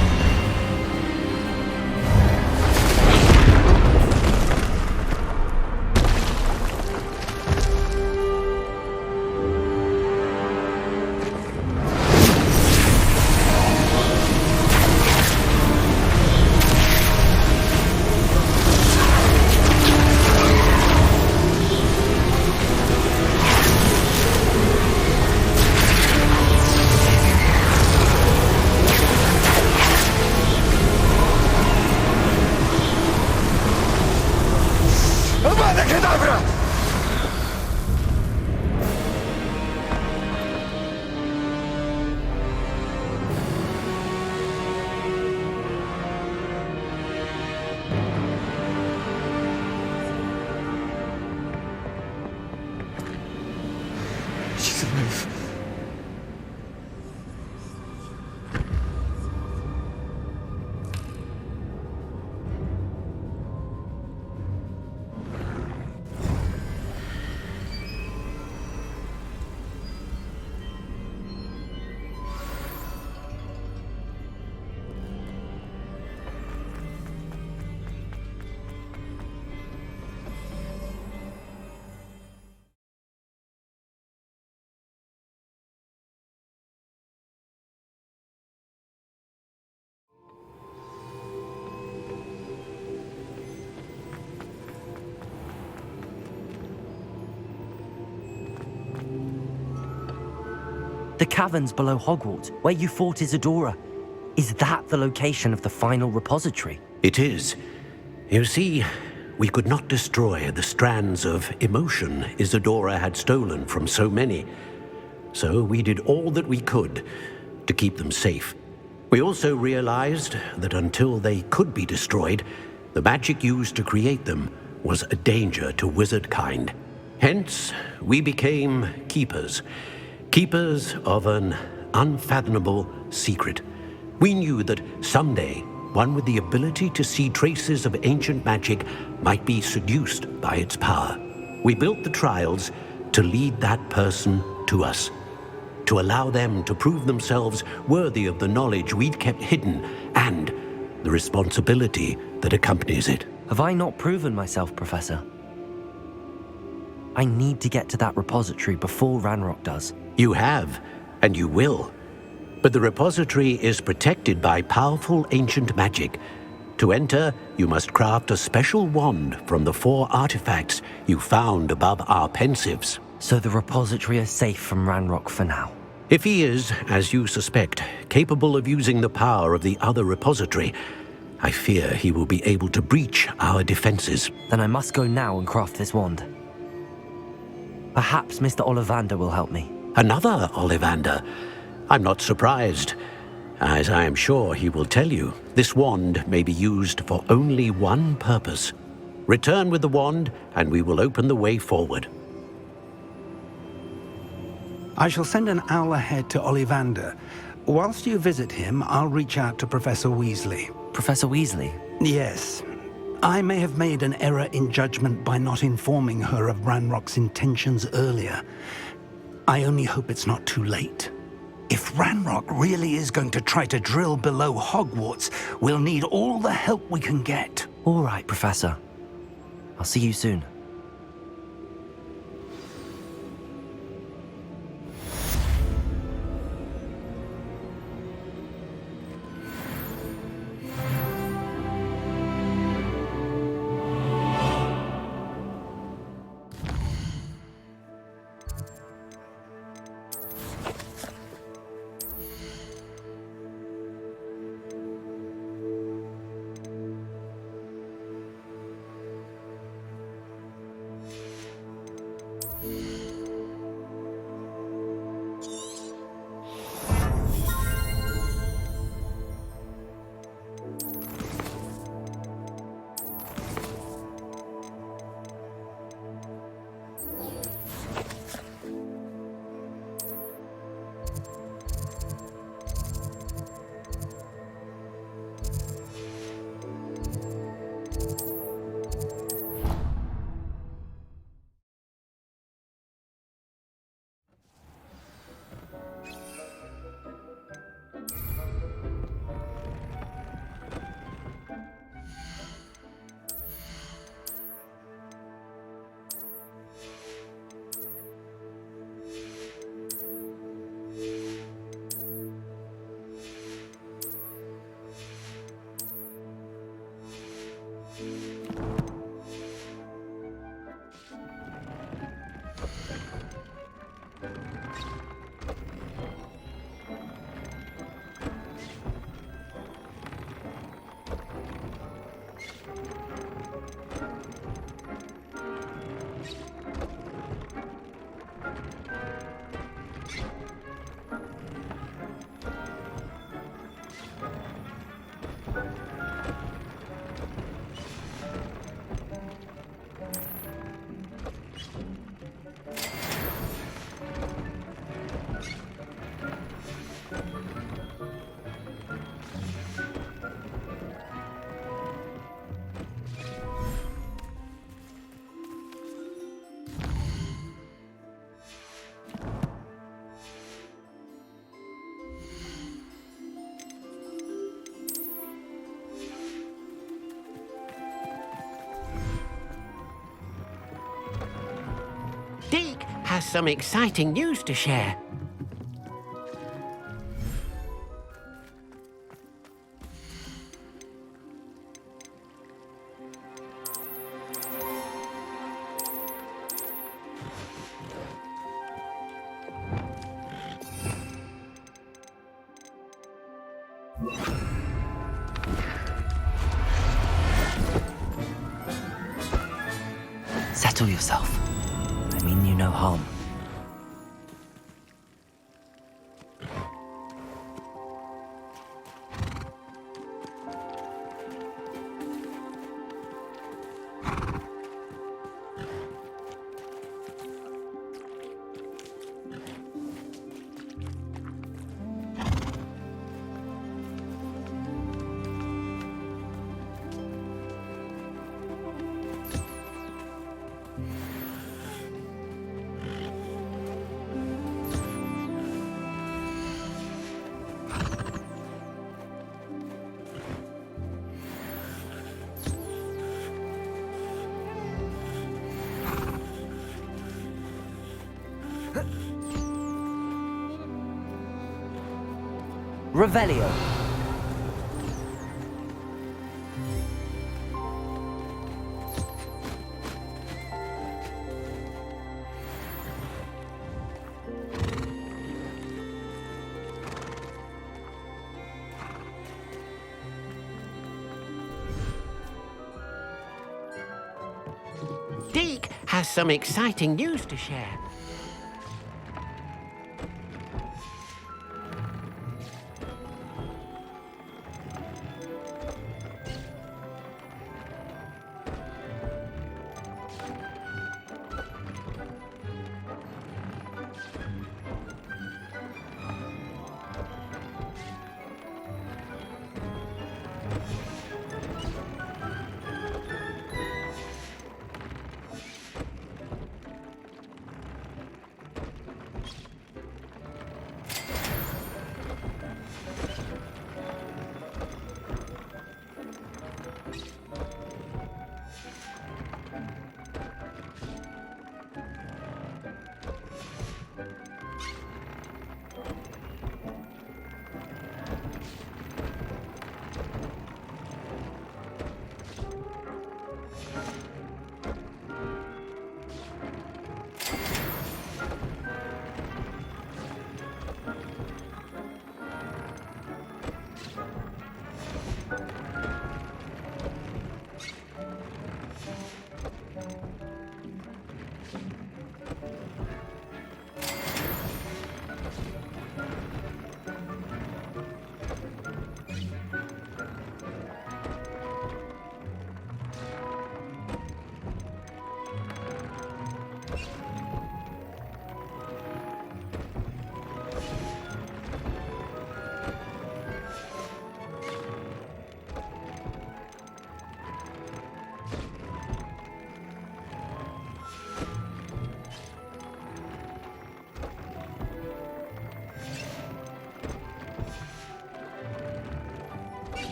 She's alive. The caverns below Hogwarts, where you fought Isadora. Is that the location of the final repository? It is. You see, we could not destroy the strands of emotion Isadora had stolen from so many. So we did all that we could to keep them safe. We also realized that until they could be destroyed, the magic used to create them was a danger to wizard kind. Hence, we became keepers. Keepers of an unfathomable secret. We knew that someday, one with the ability to see traces of ancient magic might be seduced by its power. We built the trials to lead that person to us, to allow them to prove themselves worthy of the knowledge we'd kept hidden and the responsibility that accompanies it. Have I not proven myself, Professor? I need to get to that repository before Ranrock does. You have, and you will. But the repository is protected by powerful ancient magic. To enter, you must craft a special wand from the 4 artifacts you found above our pensives. So the repository is safe from Ranrock for now? If he is, as you suspect, capable of using the power of the other repository, I fear he will be able to breach our defenses. Then I must go now and craft this wand. Perhaps Mr. Ollivander will help me. Another Ollivander? I'm not surprised. As I am sure he will tell you, this wand may be used for only one purpose. Return with the wand, and we will open the way forward. I shall send an owl ahead to Ollivander. Whilst you visit him, I'll reach out to Professor Weasley. Professor Weasley? Yes. I may have made an error in judgment by not informing her of Ranrock's intentions earlier. I only hope it's not too late. If Ranrock really is going to try to drill below Hogwarts, we'll need all the help we can get. All right, Professor. I'll see you soon. has some exciting news to share. Settle yourself. I mean you no harm. Revelio. Deke has some exciting news to share.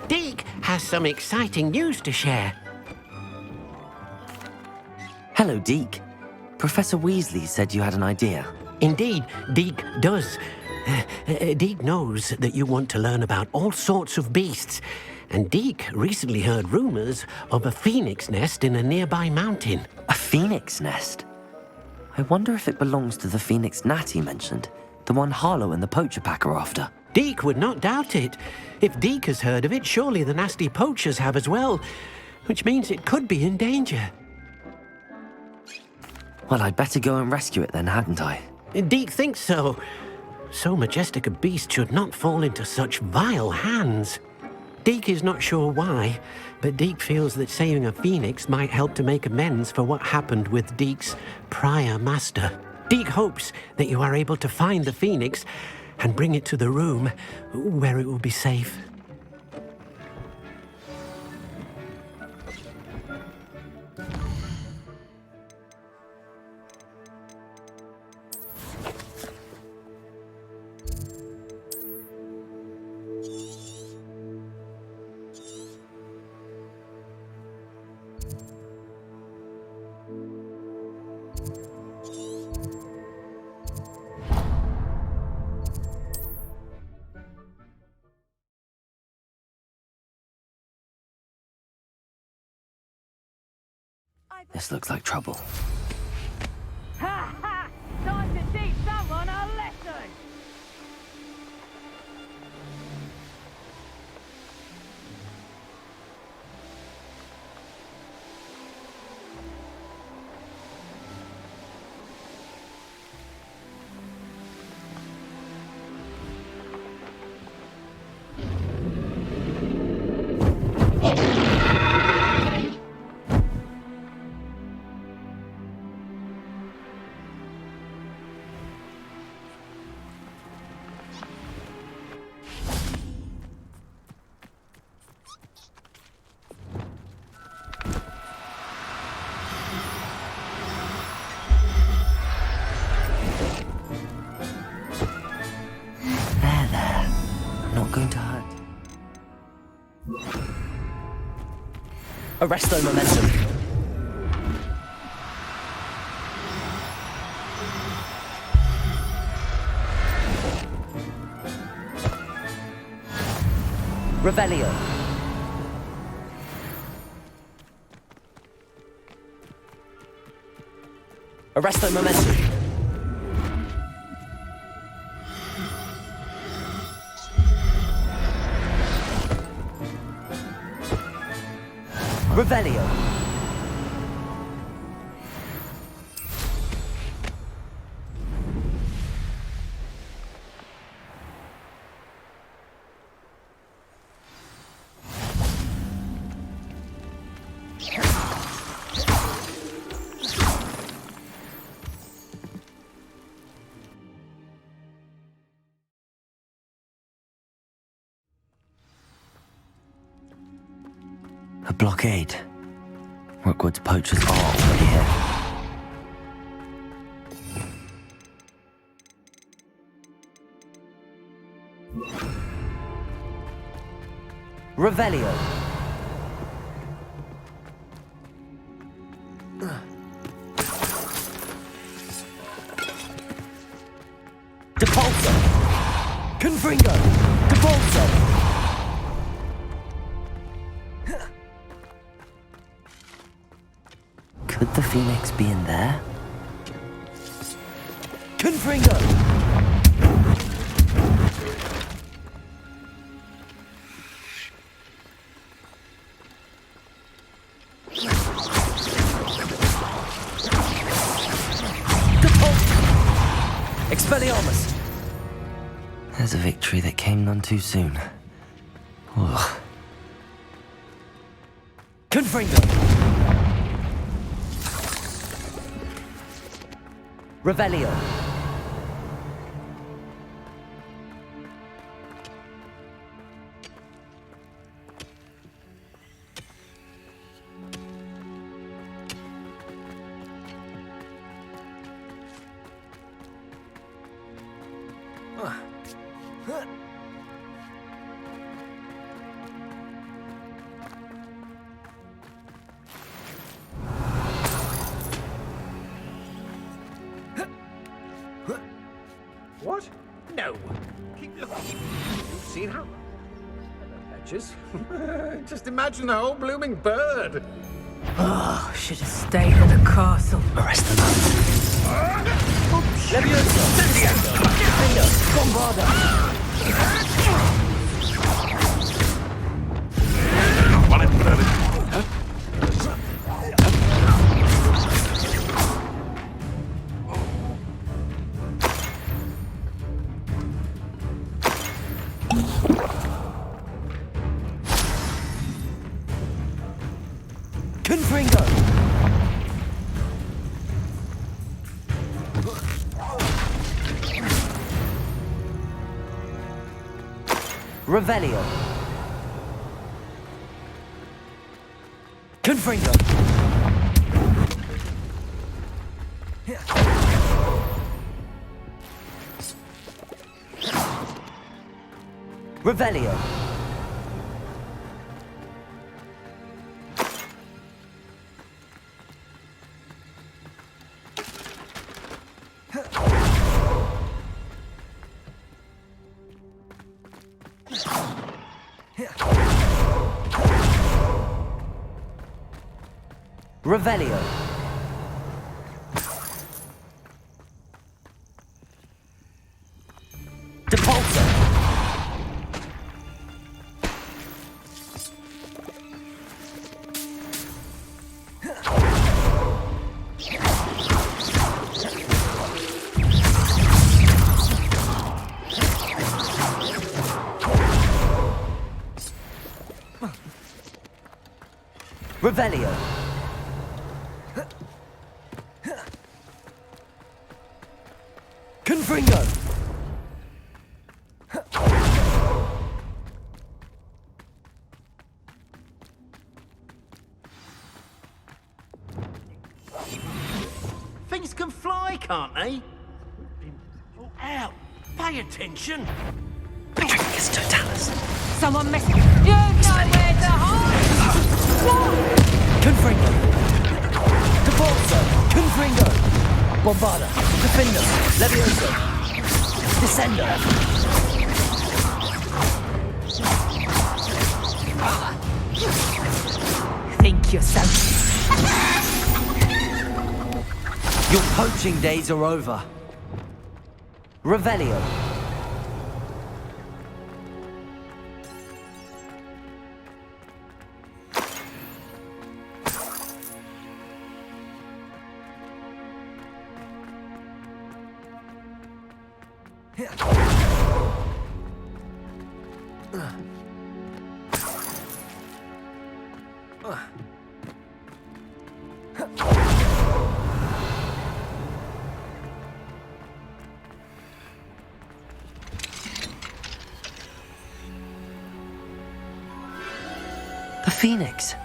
Deke has some exciting news to share. Hello, Deke. Professor Weasley said you had an idea. Indeed, Deke does. Deke knows that you want to learn about all sorts of beasts, and Deke recently heard rumors of a phoenix nest in a nearby mountain. A phoenix nest? I wonder if it belongs to the phoenix gnat he mentioned, the one Harlow and the poacher pack are after. Deke would not doubt it. If Deke has heard of it, surely the nasty poachers have as well, which means it could be in danger. Well, I'd better go and rescue it then, hadn't I? Deke thinks so. So majestic a beast should not fall into such vile hands. Deke is not sure why, but Deke feels that saving a phoenix might help to make amends for what happened with Deke's prior master. Deke hopes that you are able to find the phoenix and bring it to the room where it will be safe. This looks like trouble. Ha ha! Time to teach someone a lesson! Going to hurt. Arresto momentum. Revelio. Arresto momentum. Revelio. A blockade. Rookwood's poachers are already here. Revelio. Depulso. Confringo. Depulso. Could the Phoenix be in there? Confringo! Expelliarmus! There's a victory that came none too soon. Ugh. Confringo! Revelio. What? No. Keep looking. You've seen how... Patches. Just imagine the whole blooming bird. Oh, should have stayed at the castle. Arrest them up. Leviosa! Finger! Bombarda! Confringo! Revelio. Confringo. Revelio. Revelio. Depulso. Revelio. Confringo. Things can fly, can't they? Oh, out! Pay attention! Patricus Totalis. Someone missing. You know where to hide! Confringo. Depulso. Confringo. Bombarda. Defender. Levioso. Descender. Think yourself. Your poaching days are over. Revelio. The Phoenix.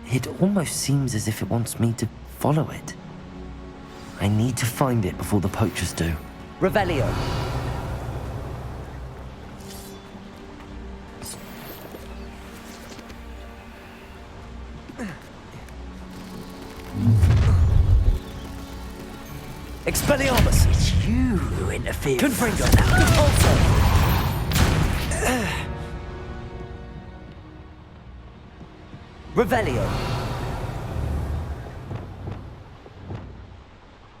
It almost seems as if it wants me to follow it. I need to find it before the poachers do. Revelio. Expelliarmus! It's you who interfered. Confringo! Depulso! Revelio!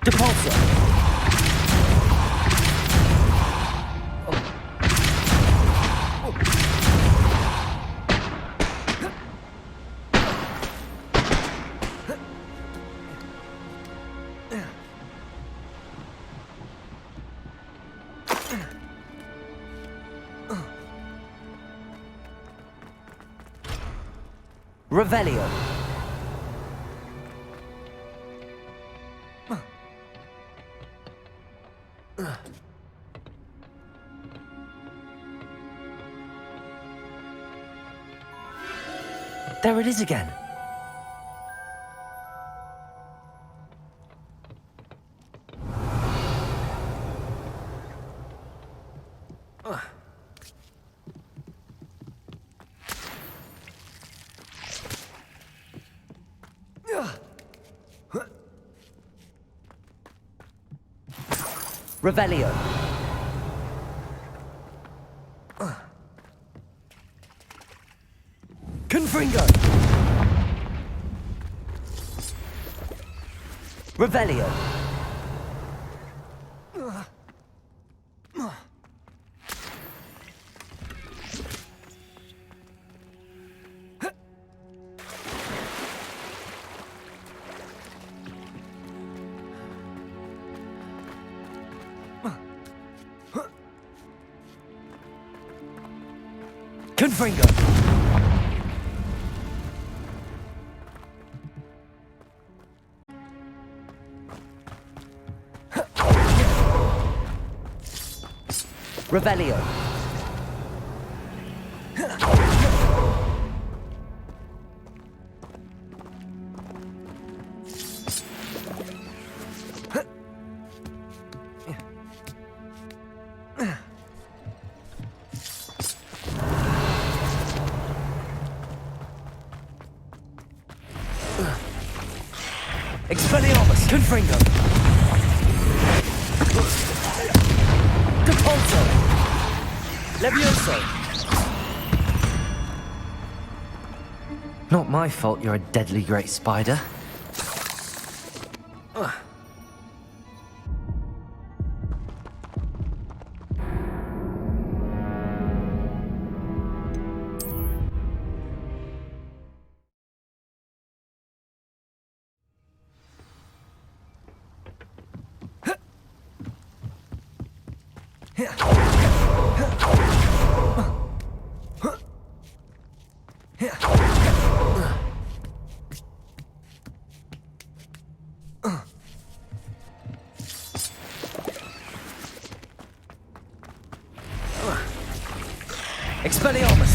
Depulso! Revelio. There it is again. Revelio. Confringo. Revelio. Confringo. Revelio. Expelliarmus! Confringo! Depulso! Levioso! Not my fault you're a deadly great spider. Expelliarmus!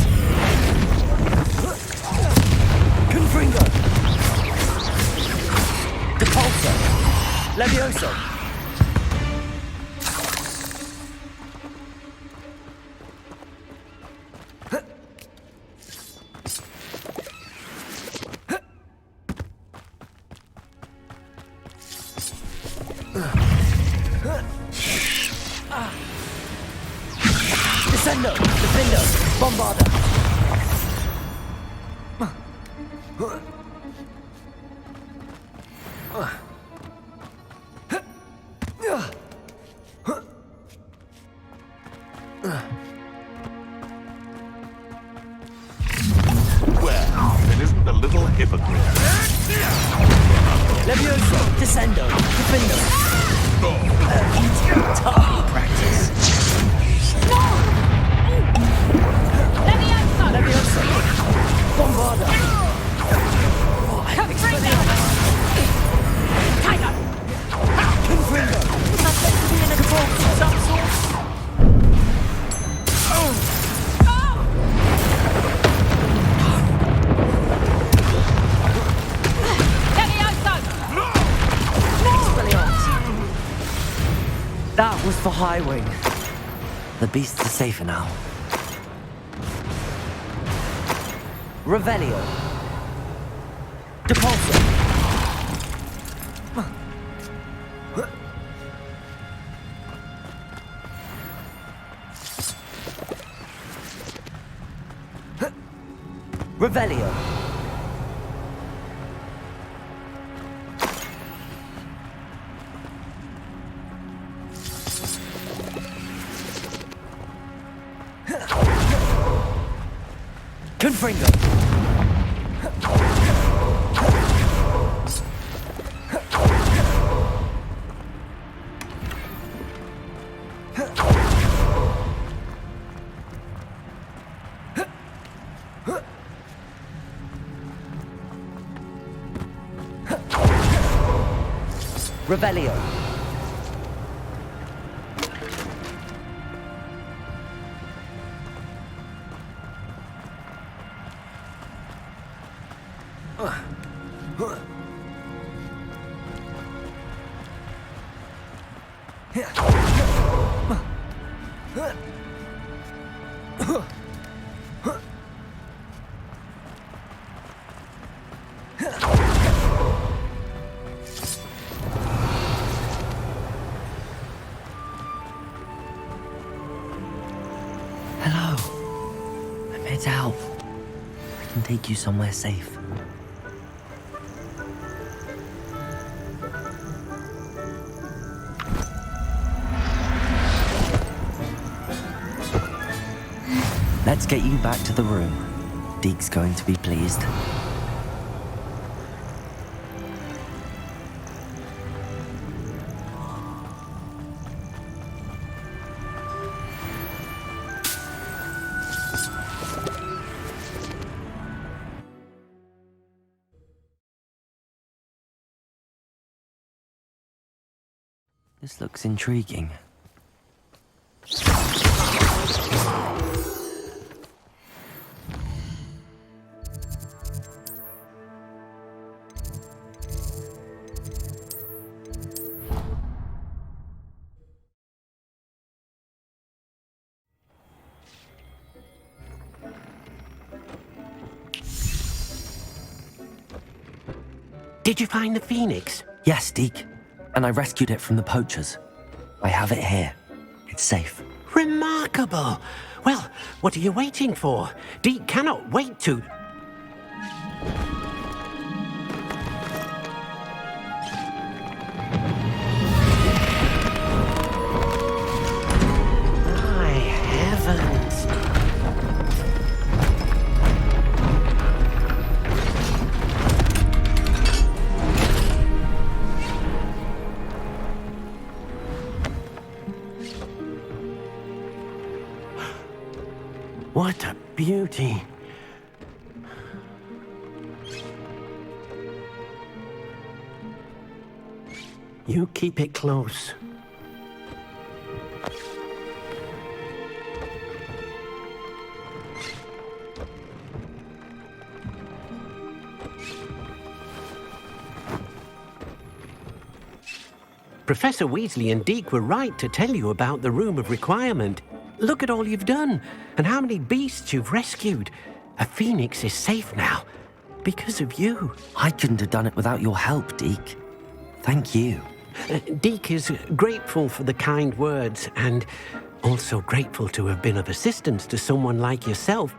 Confringo! Depulso! Levioso! Descendo! Defendo! Bombarda! Well, it isn't a little hypocrite. Levioso! Descendo! Defendo! Target practice! Levioso! Bombarda! Expelliarmus! Tiger! Confringo! Was that meant to be in a Depulso of some sort? That was for High Wing. The beasts are safer now. Revelio. Depulso. Revelio. Confringo. Revelio. Hello. I'm here to help. I can take you somewhere safe. Let's get you back to the room. Deke's going to be pleased. This looks intriguing. Did you find the phoenix? Yes, Deke. And I rescued it from the poachers. I have it here. It's safe. Remarkable! Well, what are you waiting for? Deke cannot wait to... My heavens! What a beauty! You keep it close. Professor Weasley and Deke were right to tell you about the Room of Requirement. Look at all you've done, and how many beasts you've rescued. A phoenix is safe now, because of you. I couldn't have done it without your help, Deke. Thank you. Deke is grateful for the kind words, and also grateful to have been of assistance to someone like yourself.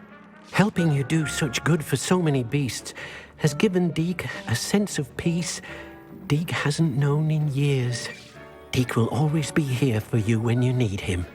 Helping you do such good for so many beasts has given Deke a sense of peace Deke hasn't known in years. Deke will always be here for you when you need him.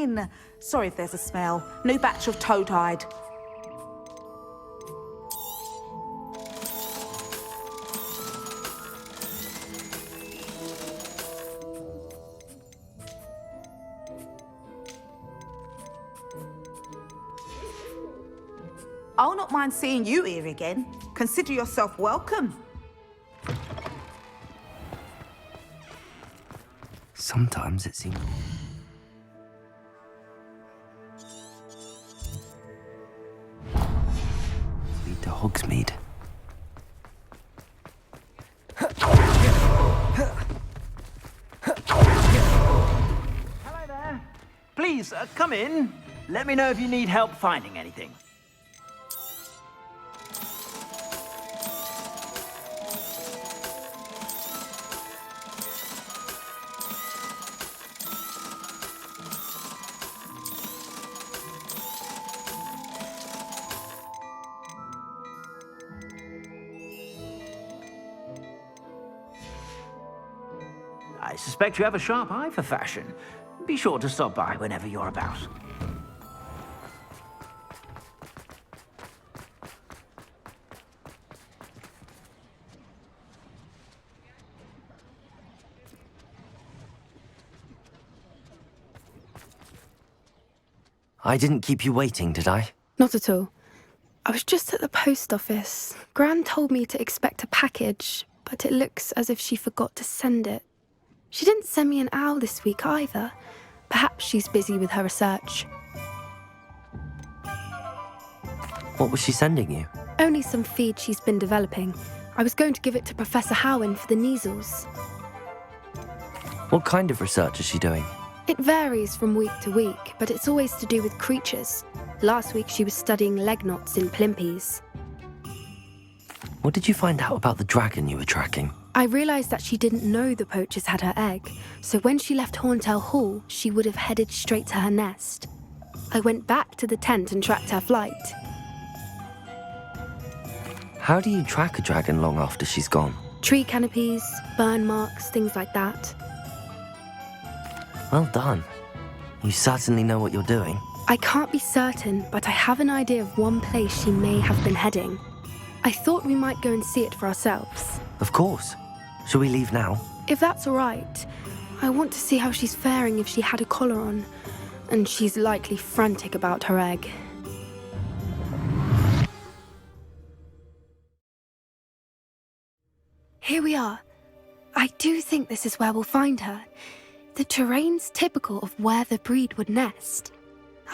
fine. Sorry if there's a smell. New batch of toad-hide. I'll not mind seeing you here again. Consider yourself welcome. Sometimes it seems... Lead to Hogsmeade. Hello there. Please, come in. Let me know if you need help finding anything. I suspect you have a sharp eye for fashion. Be sure to stop by whenever you're about. I didn't keep you waiting, did I? Not at all. I was just at the post office. Gran told me to expect a package, but it looks as if she forgot to send it. She didn't send me an owl this week either. Perhaps she's busy with her research. What was she sending you? Only some feed she's been developing. I was going to give it to Professor Howen for the measles. What kind of research is she doing? It varies from week to week, but it's always to do with creatures. Last week she was studying leg knots in plimpies. What did you find out about the dragon you were tracking? I realised that she didn't know the poachers had her egg, so when she left Horntail Hall, she would have headed straight to her nest. I went back to the tent and tracked her flight. How do you track a dragon long after she's gone? Tree canopies, burn marks, things like that. Well done. You certainly know what you're doing. I can't be certain, but I have an idea of one place she may have been heading. I thought we might go and see it for ourselves. Of course. Shall we leave now? If that's all right. I want to see how she's faring if she had a collar on. And she's likely frantic about her egg. Here we are. I do think this is where we'll find her. The terrain's typical of where the breed would nest.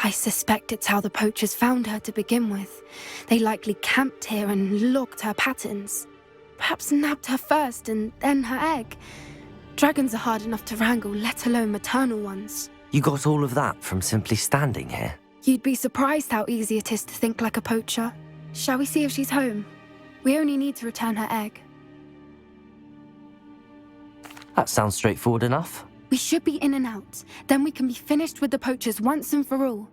I suspect it's how the poachers found her to begin with. They likely camped here and logged her patterns. Perhaps nabbed her first and then her egg. Dragons are hard enough to wrangle, let alone maternal ones. You got all of that from simply standing here? You'd be surprised how easy it is to think like a poacher. Shall we see if she's home? We only need to return her egg. That sounds straightforward enough. We should be in and out. Then we can be finished with the poachers once and for all.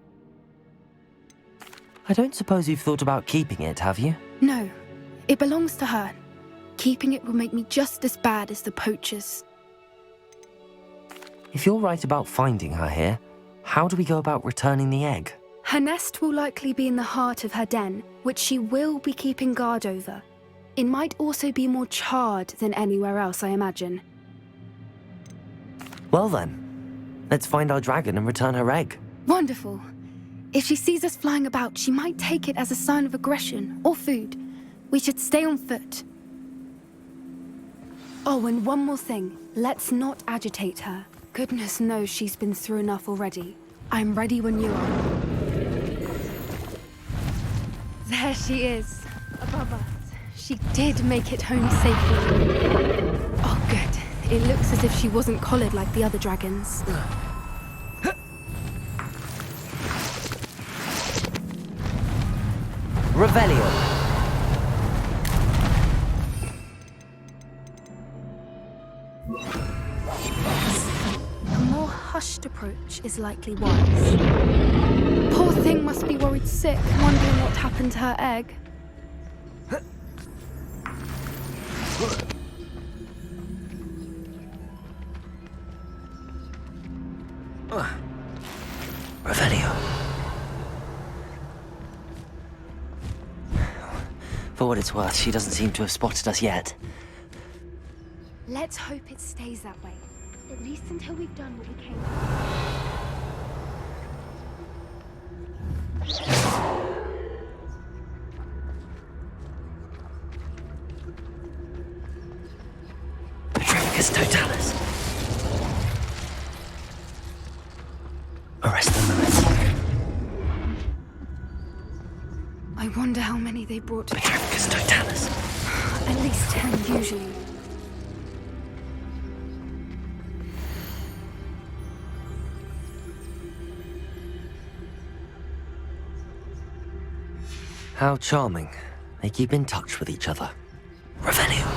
I don't suppose you've thought about keeping it, have you? No. It belongs to her. Keeping it will make me just as bad as the poachers. If you're right about finding her here, how do we go about returning the egg? Her nest will likely be in the heart of her den, which she will be keeping guard over. It might also be more charred than anywhere else, I imagine. Well then, let's find our dragon and return her egg. Wonderful. If she sees us flying about, she might take it as a sign of aggression or food. We should stay on foot. Oh, and one more thing. Let's not agitate her. Goodness knows she's been through enough already. I'm ready when you are. There she is, above us. She did make it home safely. Oh, good. It looks as if she wasn't collared like the other dragons. Revelio. A more hushed approach is likely wise. Poor thing must be worried sick, wondering what happened to her egg. Revelio. For what it's worth, she doesn't seem to have spotted us yet. Let's hope it stays that way. At least until we've done what we came Petrificus totalis. Arrest the merits. I wonder how many they brought to Petrificus totalis. At least 10 usually. How charming. They keep in touch with each other. Revelio.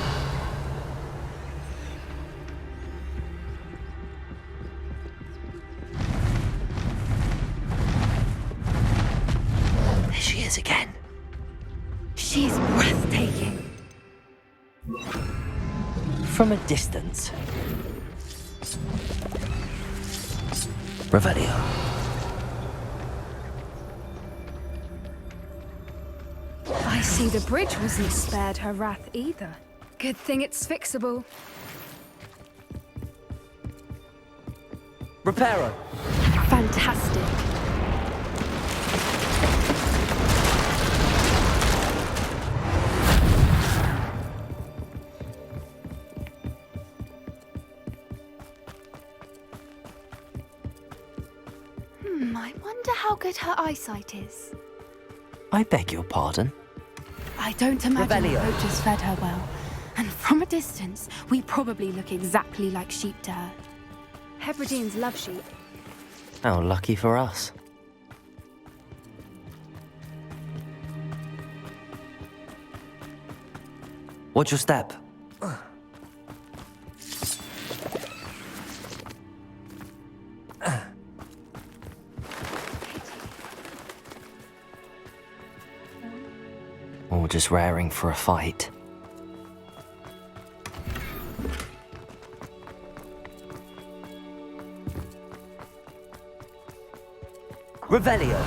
There she is again. She's breathtaking. From a distance. Revelio. I see the bridge wasn't spared her wrath either. Good thing it's fixable. Reparo. Fantastic. I wonder how good her eyesight is. I beg your pardon? I don't imagine the Revelio. poachers fed her well. And from a distance, we probably look exactly like sheep to her. Hebrideans love sheep. How lucky for us. Watch your step. Or just raring for a fight. Revelio.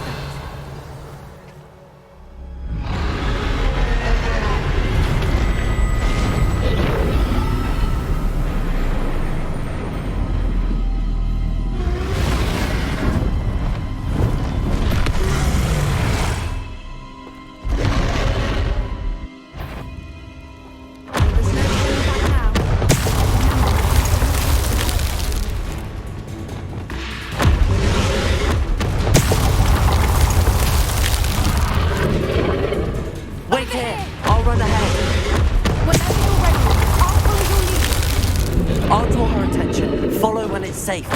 Wait here. I'll run ahead. Whenever you're ready, I'll follow your lead. I'll draw her attention. Follow when it's safe.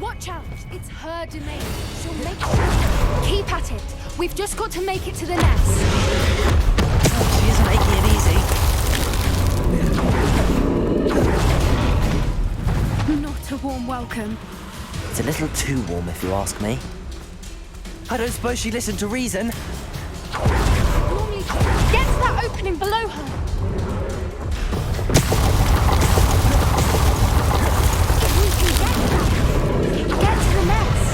Watch out! It's her domain. She'll make sure. Keep at it. We've just got to make it to the nest. She isn't making it easy. Not a warm welcome. It's a little too warm, if you ask me. I don't suppose she listened to reason. Normally, get to that opening below her. We can get that. Get to the nest.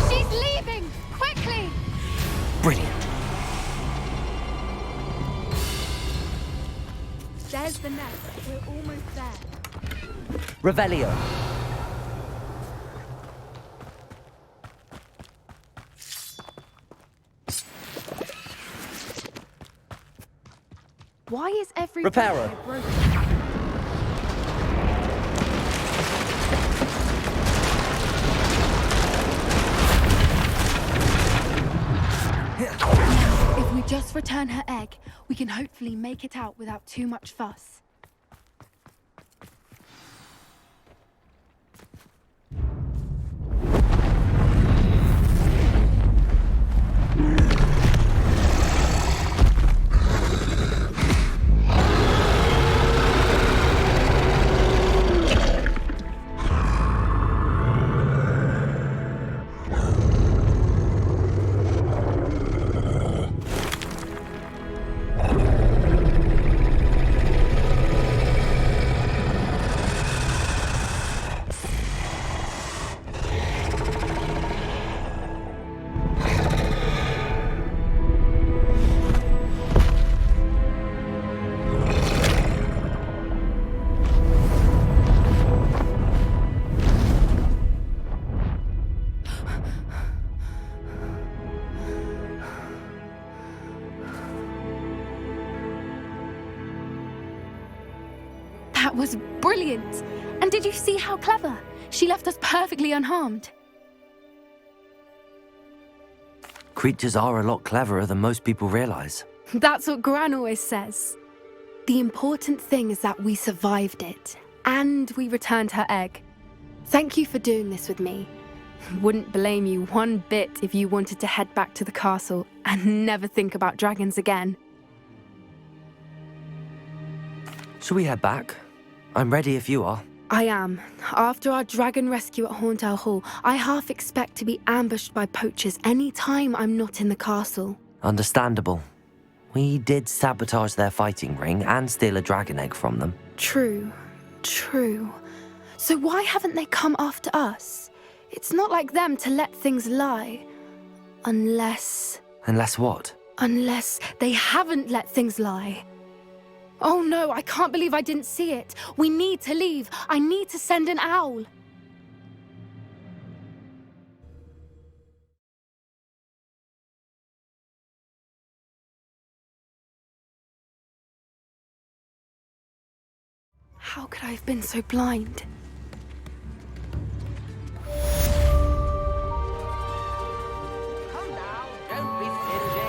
She's leaving. Quickly. Brilliant. There's the nest. We're almost there. Revelio. Why is every Reparo. window broken? Now, if we just return her egg, we can hopefully make it out without too much fuss. That was brilliant. And did you see how clever? She left us perfectly unharmed. Creatures are a lot cleverer than most people realize. That's what Gran always says. The important thing is that we survived it, and we returned her egg. Thank you for doing this with me. Wouldn't blame you one bit if you wanted to head back to the castle and never think about dragons again. Shall we head back? I'm ready if you are. I am. After our dragon rescue at Hauntowl Hall, I half expect to be ambushed by poachers any time I'm not in the castle. Understandable. We did sabotage their fighting ring and steal a dragon egg from them. True. So why haven't they come after us? It's not like them to let things lie. Unless what? Unless they haven't let things lie. Oh no, I can't believe I didn't see it. We need to leave. I need to send an owl. How could I have been so blind? Come now, don't be stingy.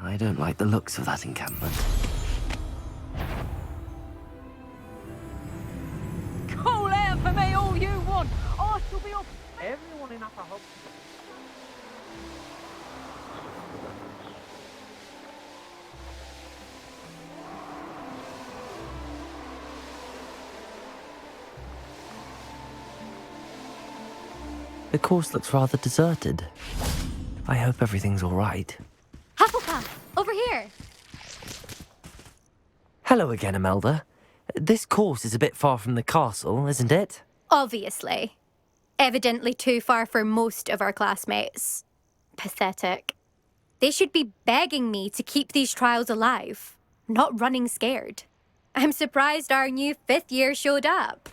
I don't like the looks of that encampment. Call out for me all you want. I shall be off. Everyone in Upper Hog. The course looks rather deserted. I hope everything's all right. Hufflepuff, over here. Hello again, Imelda. This course is a bit far from the castle, isn't it? Obviously. Evidently too far for most of our classmates. Pathetic. They should be begging me to keep these trials alive, not running scared. I'm surprised our new 5th year showed up.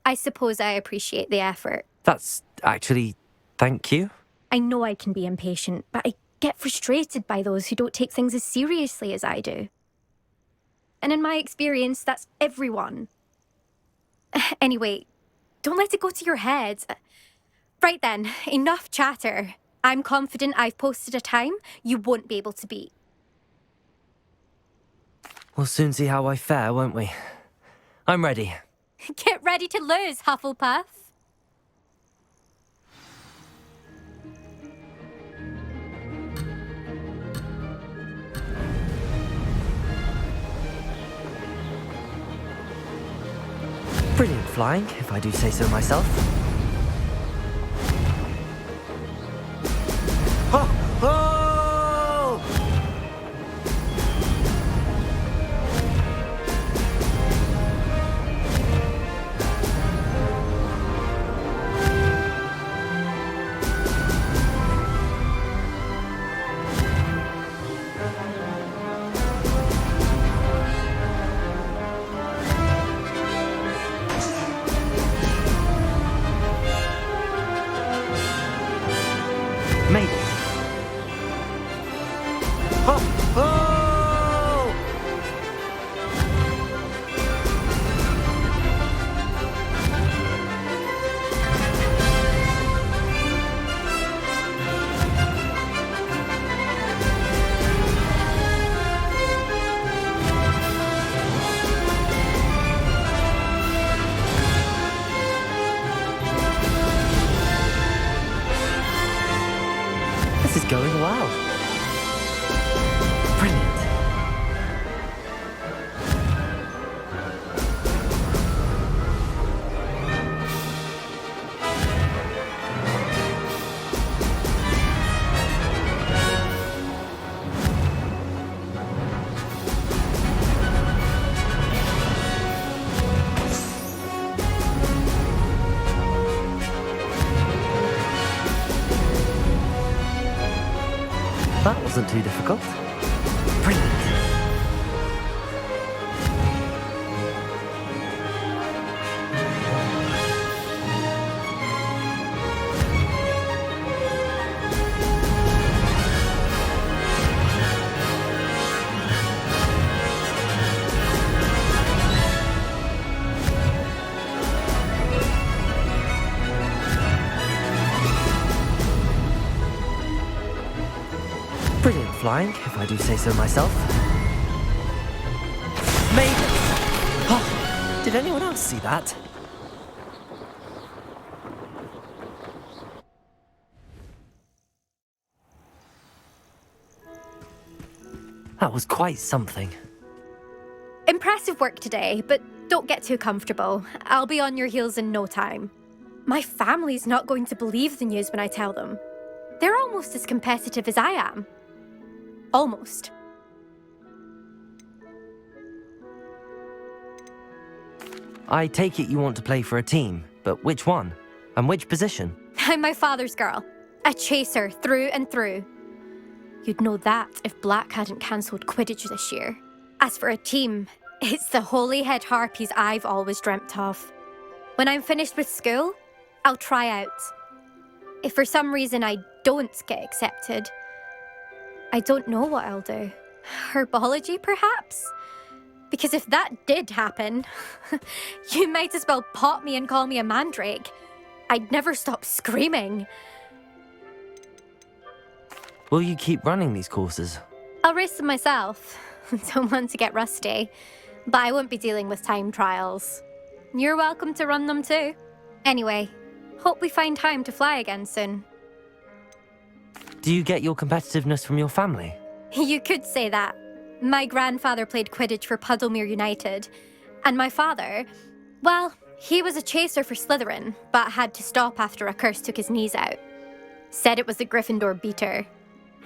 I suppose I appreciate the effort. That's actually... thank you. I know I can be impatient, but I get frustrated by those who don't take things as seriously as I do. And in my experience, that's everyone. Anyway, don't let it go to your head. Right then, enough chatter. I'm confident I've posted a time you won't be able to beat. We'll soon see how I fare, won't we? I'm ready. Get ready to lose, Hufflepuff. Brilliant flying, if I do say so myself. Oh! Oh! that wasn't too difficult. Brilliant. Brilliant flying, if I do say so myself. Made it! Oh, did anyone else see that? That was quite something. Impressive work today, but don't get too comfortable. I'll be on your heels in no time. My family's not going to believe the news when I tell them. They're almost as competitive as I am. Almost. I take it you want to play for a team, but which one? And which position? I'm my father's girl. A chaser through and through. You'd know that if Black hadn't cancelled Quidditch this year. As for a team, it's the Holyhead Harpies I've always dreamt of. When I'm finished with school, I'll try out. If for some reason I don't get accepted, I don't know what I'll do. Herbology, perhaps? Because if that did happen, you might as well pop me and call me a mandrake. I'd never stop screaming. Will you keep running these courses? I'll race them myself. Don't want to get rusty. But I won't be dealing with time trials. You're welcome to run them too. Anyway, hope we find time to fly again soon. Do you get your competitiveness from your family? You could say that. My grandfather played Quidditch for Puddlemere United. And my father, well, he was a chaser for Slytherin, but had to stop after a curse took his knees out. Said it was the Gryffindor beater.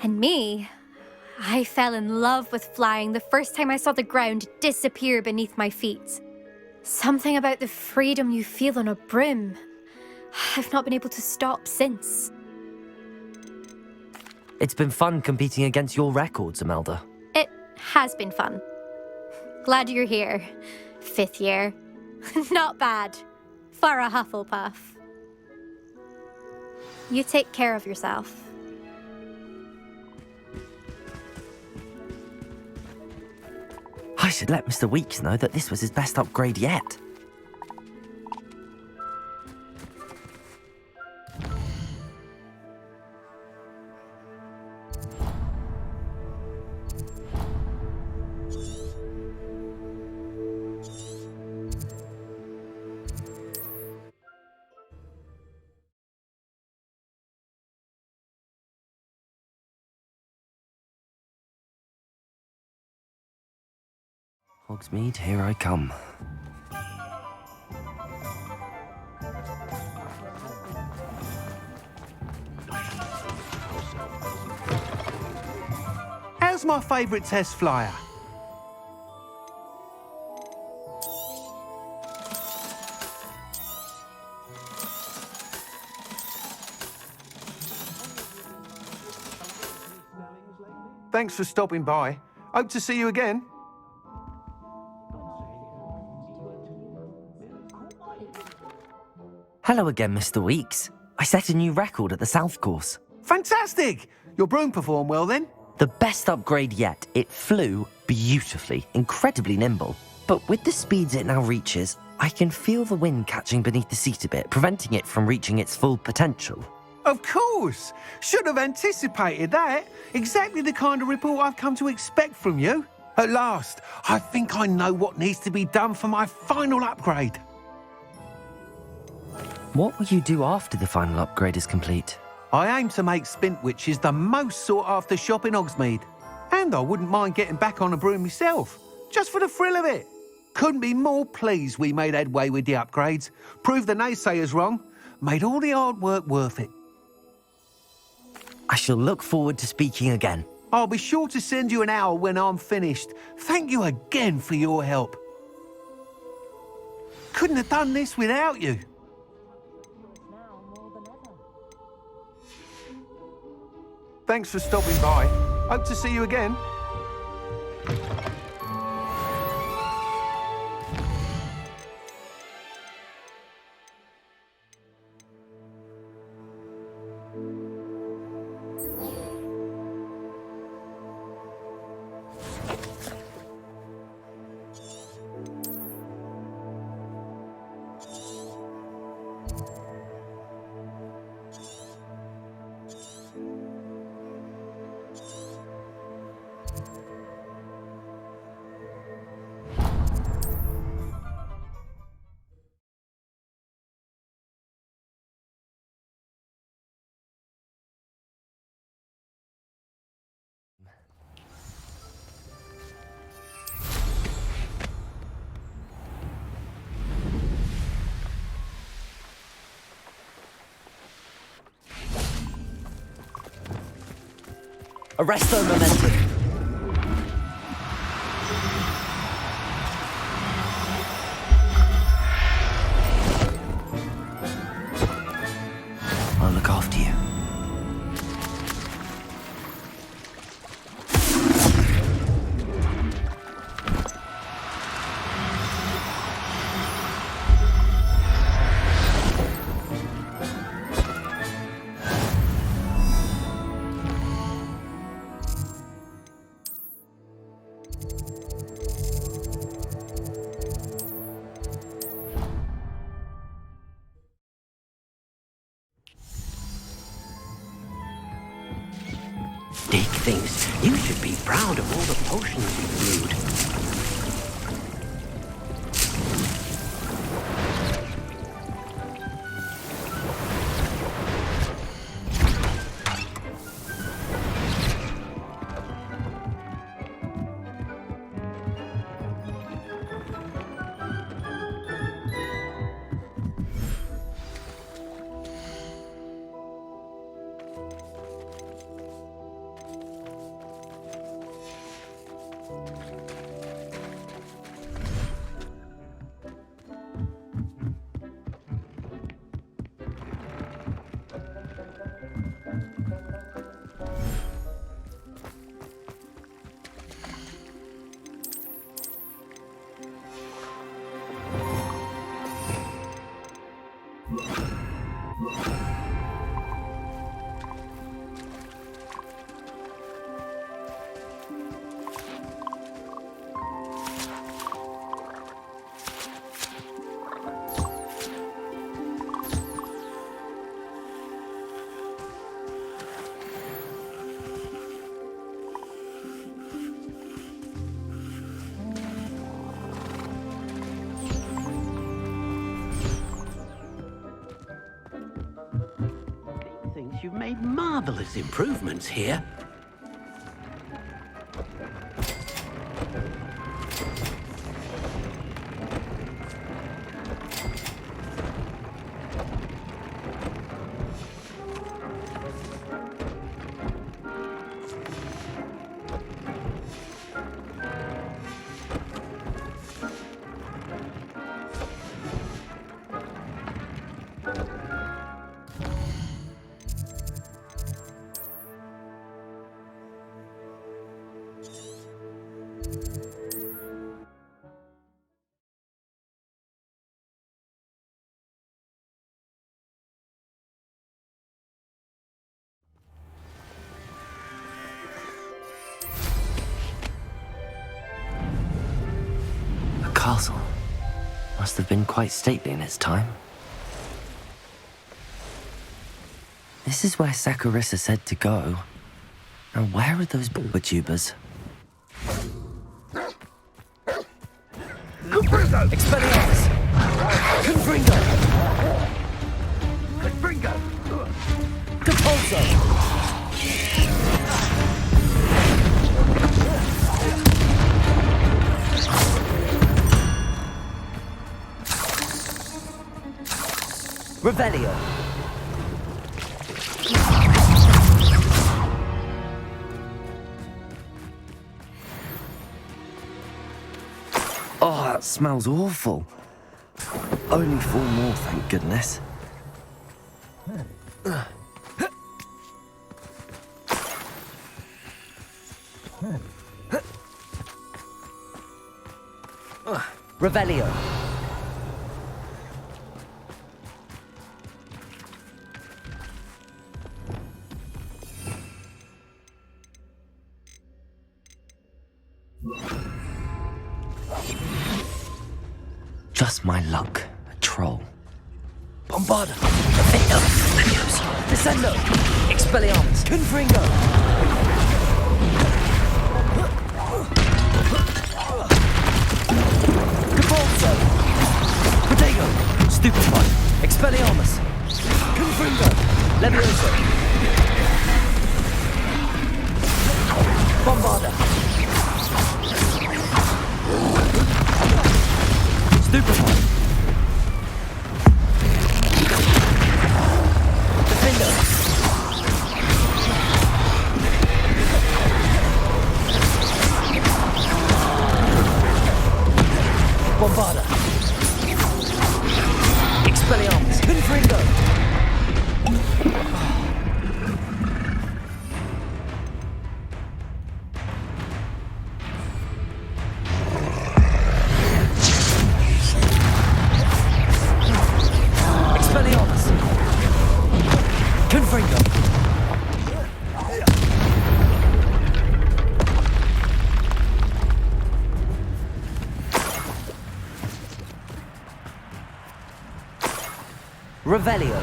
And me, I fell in love with flying the first time I saw the ground disappear beneath my feet. Something about the freedom you feel on a broom. I've not been able to stop since. It's been fun competing against your records, Imelda. It has been fun. Glad you're here. 5th year. Not bad. For a Hufflepuff. You take care of yourself. I should let Mr. Weeks know that this was his best upgrade yet. Hogsmeade, here I come. How's my favourite test flyer? Thanks for stopping by. Hope to see you again. Hello again, Mr. Weeks. I set a new record at the South Course. Fantastic! Your broom performed well then? The best upgrade yet. It flew beautifully, incredibly nimble. But with the speeds it now reaches, I can feel the wind catching beneath the seat a bit, preventing it from reaching its full potential. Of course! Should have anticipated that. Exactly the kind of report I've come to expect from you. At last, I think I know what needs to be done for my final upgrade. What will you do after the final upgrade is complete? I aim to make Spintwitches the most sought-after shop in Hogsmeade. And I wouldn't mind getting back on a broom myself, just for the thrill of it. Couldn't be more pleased we made headway with the upgrades, proved the naysayers wrong, made all the hard work worth it. I shall look forward to speaking again. I'll be sure to send you an owl when I'm finished. Thank you again for your help. Couldn't have done this without you. Thanks for stopping by. Hope to see you again. Arresto momentum. I'll look after you. Dick thinks you should be proud of all the potions you brewed. You've made marvelous improvements here. Castle must have been quite stately in its time. This is where Saccharissa said to go. Now where are those tubers? Expelliarmus! Confringo! Confringo! Compulso! Revelio! Oh, that smells awful. Only 4 more, thank goodness. Revelio. Just my luck. A troll. Bombarda. Defendo. Levioso. Descendo. Expelliarmus. Confringo. Cabalzo. Protego. Stupefy. Expelliarmus. Confringo. Levioso. Bombarda. Stupefy. Defender. Bombarda. Expelliarmus. Confringo. Expelliarmus. Confringo. Revelio.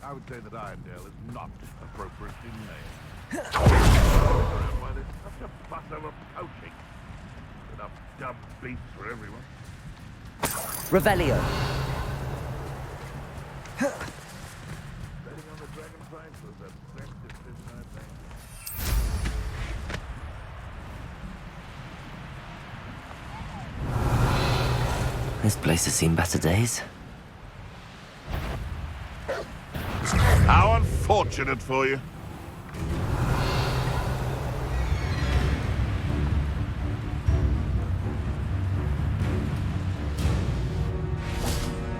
I would say that Irondale is not appropriately named. Why there's such a fuss over poaching? Enough dumb beasts for everyone. Revelio. Betting on the dragon fight was the best decision I've made. This place has seen better days. How unfortunate for you.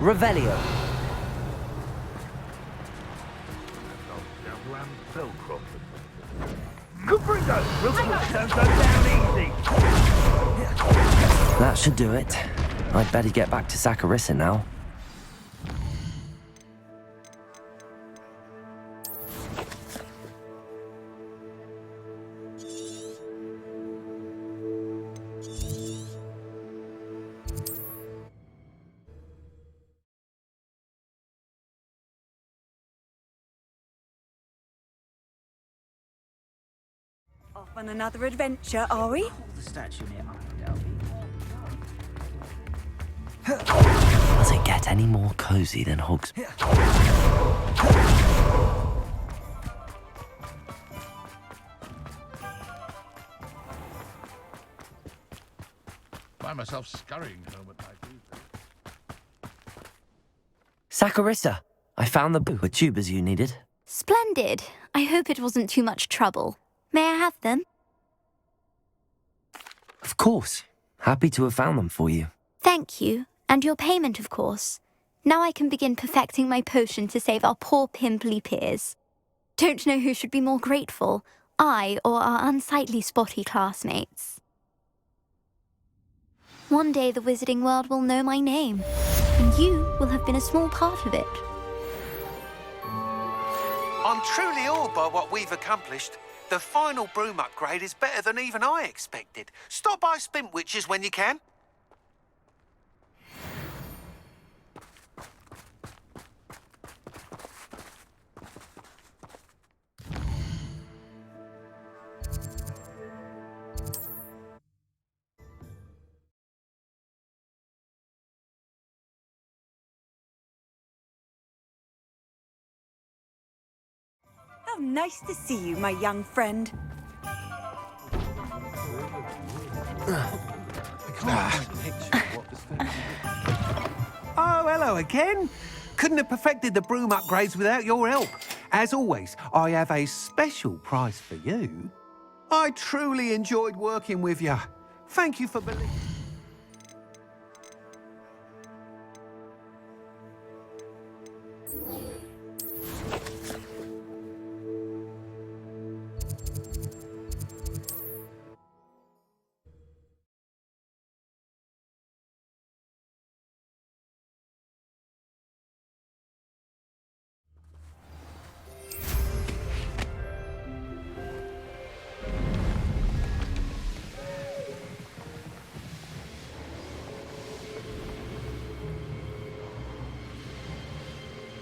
Revelio. Confringo! We'll put Sansa down easy! That should do it. I'd better get back to Saccharissa now. Off on another adventure, are we? The statue near Does it get any more cozy than Hogs? Find myself scurrying home at night these days. Saccharissa, I found the tubers you needed. Splendid. I hope it wasn't too much trouble. May I have them? Of course. Happy to have found them for you. Thank you. And your payment, of course. Now I can begin perfecting my potion to save our poor pimply peers. Don't know who should be more grateful, I or our unsightly spotty classmates. One day the wizarding world will know my name, and you will have been a small part of it. I'm truly awed by what we've accomplished. The final broom upgrade is better than even I expected. Stop by Spintwitches when you can. How nice to see you, my young friend. Oh, hello again. Couldn't have perfected the broom upgrades without your help. As always, I have a special prize for you. I truly enjoyed working with you. Thank you for believing.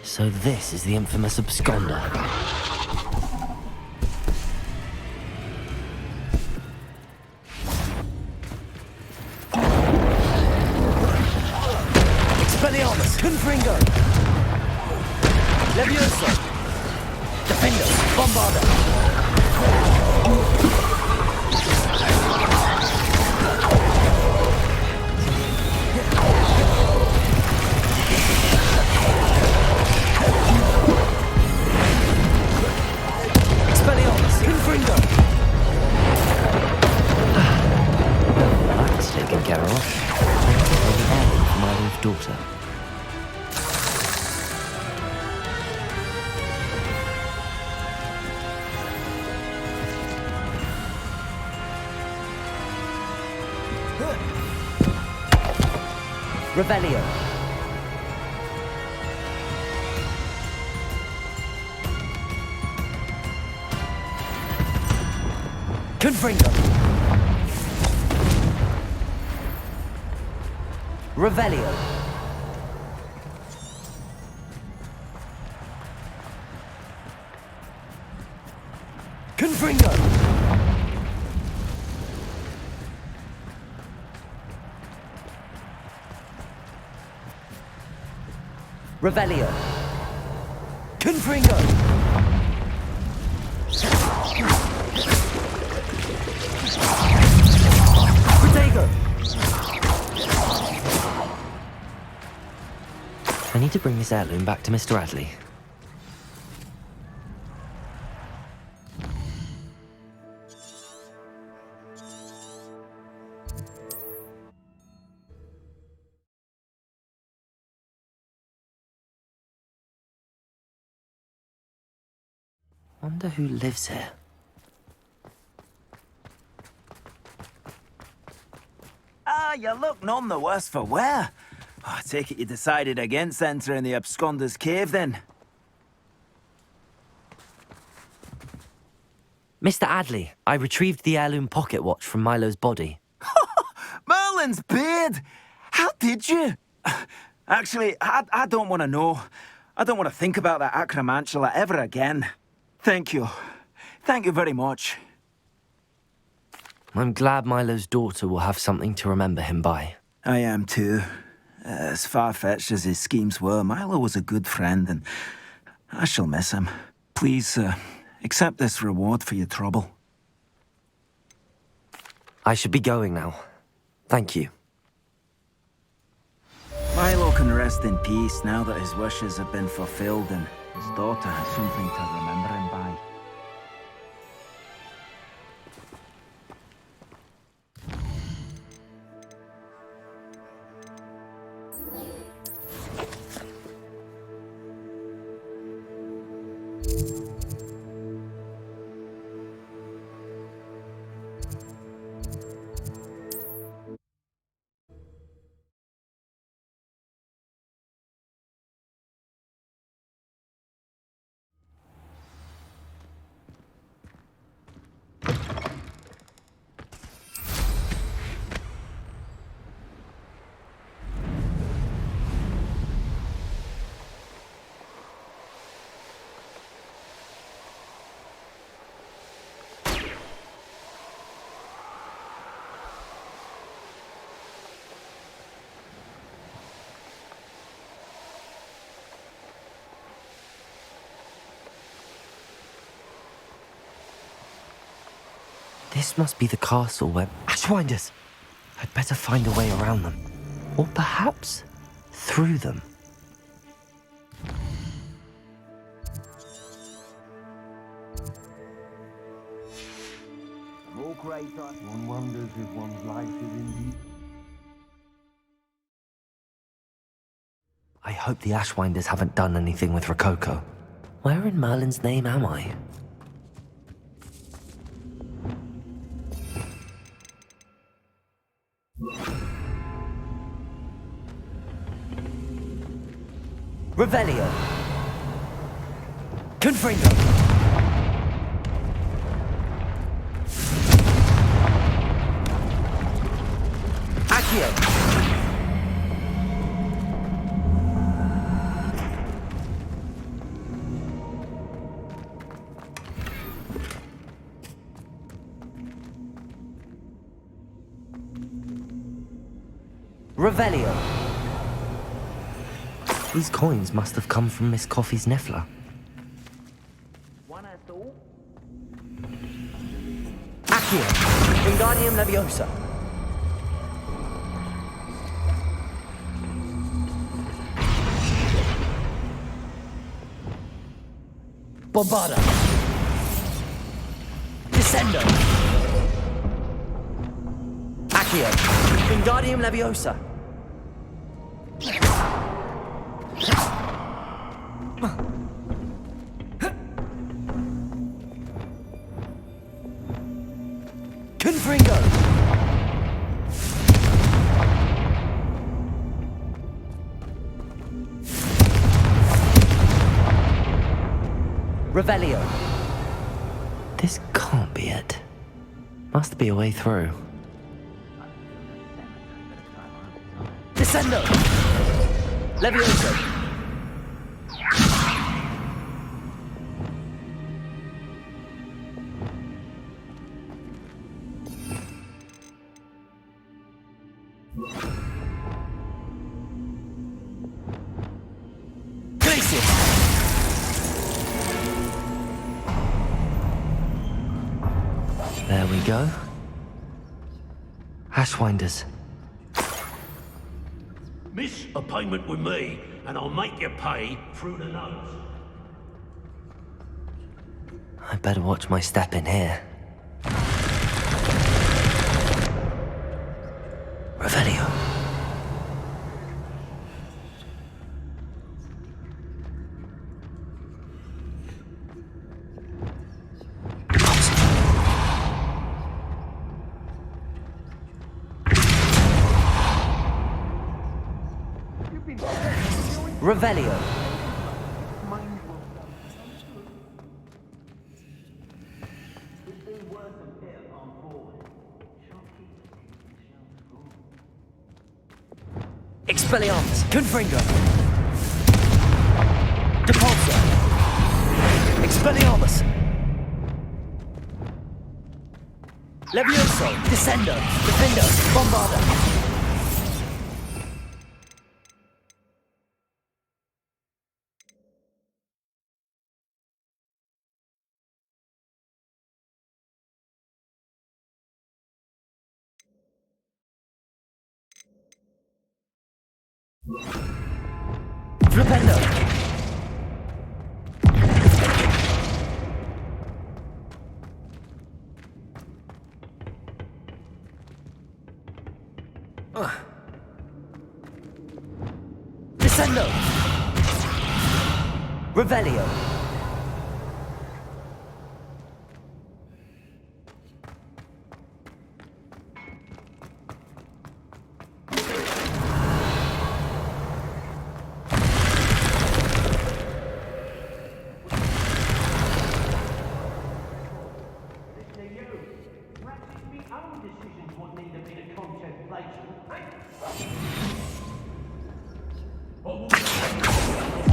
So this is the infamous absconder. Expelliarmus! Confringo! Levioso! Defendo! Bombarda! Expelliarmus! Confringo! That's taken care of. Milo's daughter. Revelio. Confringo. Revelio. Confringo. Revelio. Confringo. Protego. I need to bring this heirloom back to Mr. Adley. Wonder who lives here. Ah, you look none the worse for wear. Oh, I take it you decided against entering the absconder's cave, then? Mr. Adley, I retrieved the heirloom pocket watch from Milo's body. Merlin's beard! How did you? Actually, I don't want to know. I don't want to think about that acromantula ever again. Thank you. Thank you very much. I'm glad Milo's daughter will have something to remember him by. I am too. As far-fetched as his schemes were, Milo was a good friend, and I shall miss him. Please, accept this reward for your trouble. I should be going now. Thank you. Milo can rest in peace now that his wishes have been fulfilled and his daughter has something to remember him by. This must be the castle where... Ashwinders! I'd better find a way around them. Or perhaps through them. One wonders if one's life is indeed... I hope the Ashwinders haven't done anything with Rococo. Where in Merlin's name am I? Revelio. Confringo. Accio. Revelio. These coins must have come from Miss Coffee's Niffler. Accio. Wingardium Leviosa. Bombarda. Descendo. Accio. Wingardium Leviosa. Confringo. Revelio. This can't be it. Must be a way through. Descendo. Levioso. There we go. Ashwinders. Miss a payment with me, and I'll make you pay through the nose. I better watch my step in here. Revelio. Revelio. Expelliarmus. Confringo. Depulso. Expelliarmus. Levioso. Descendo. Defendo. Bombarda. Flipendo. Descendo. Revelio.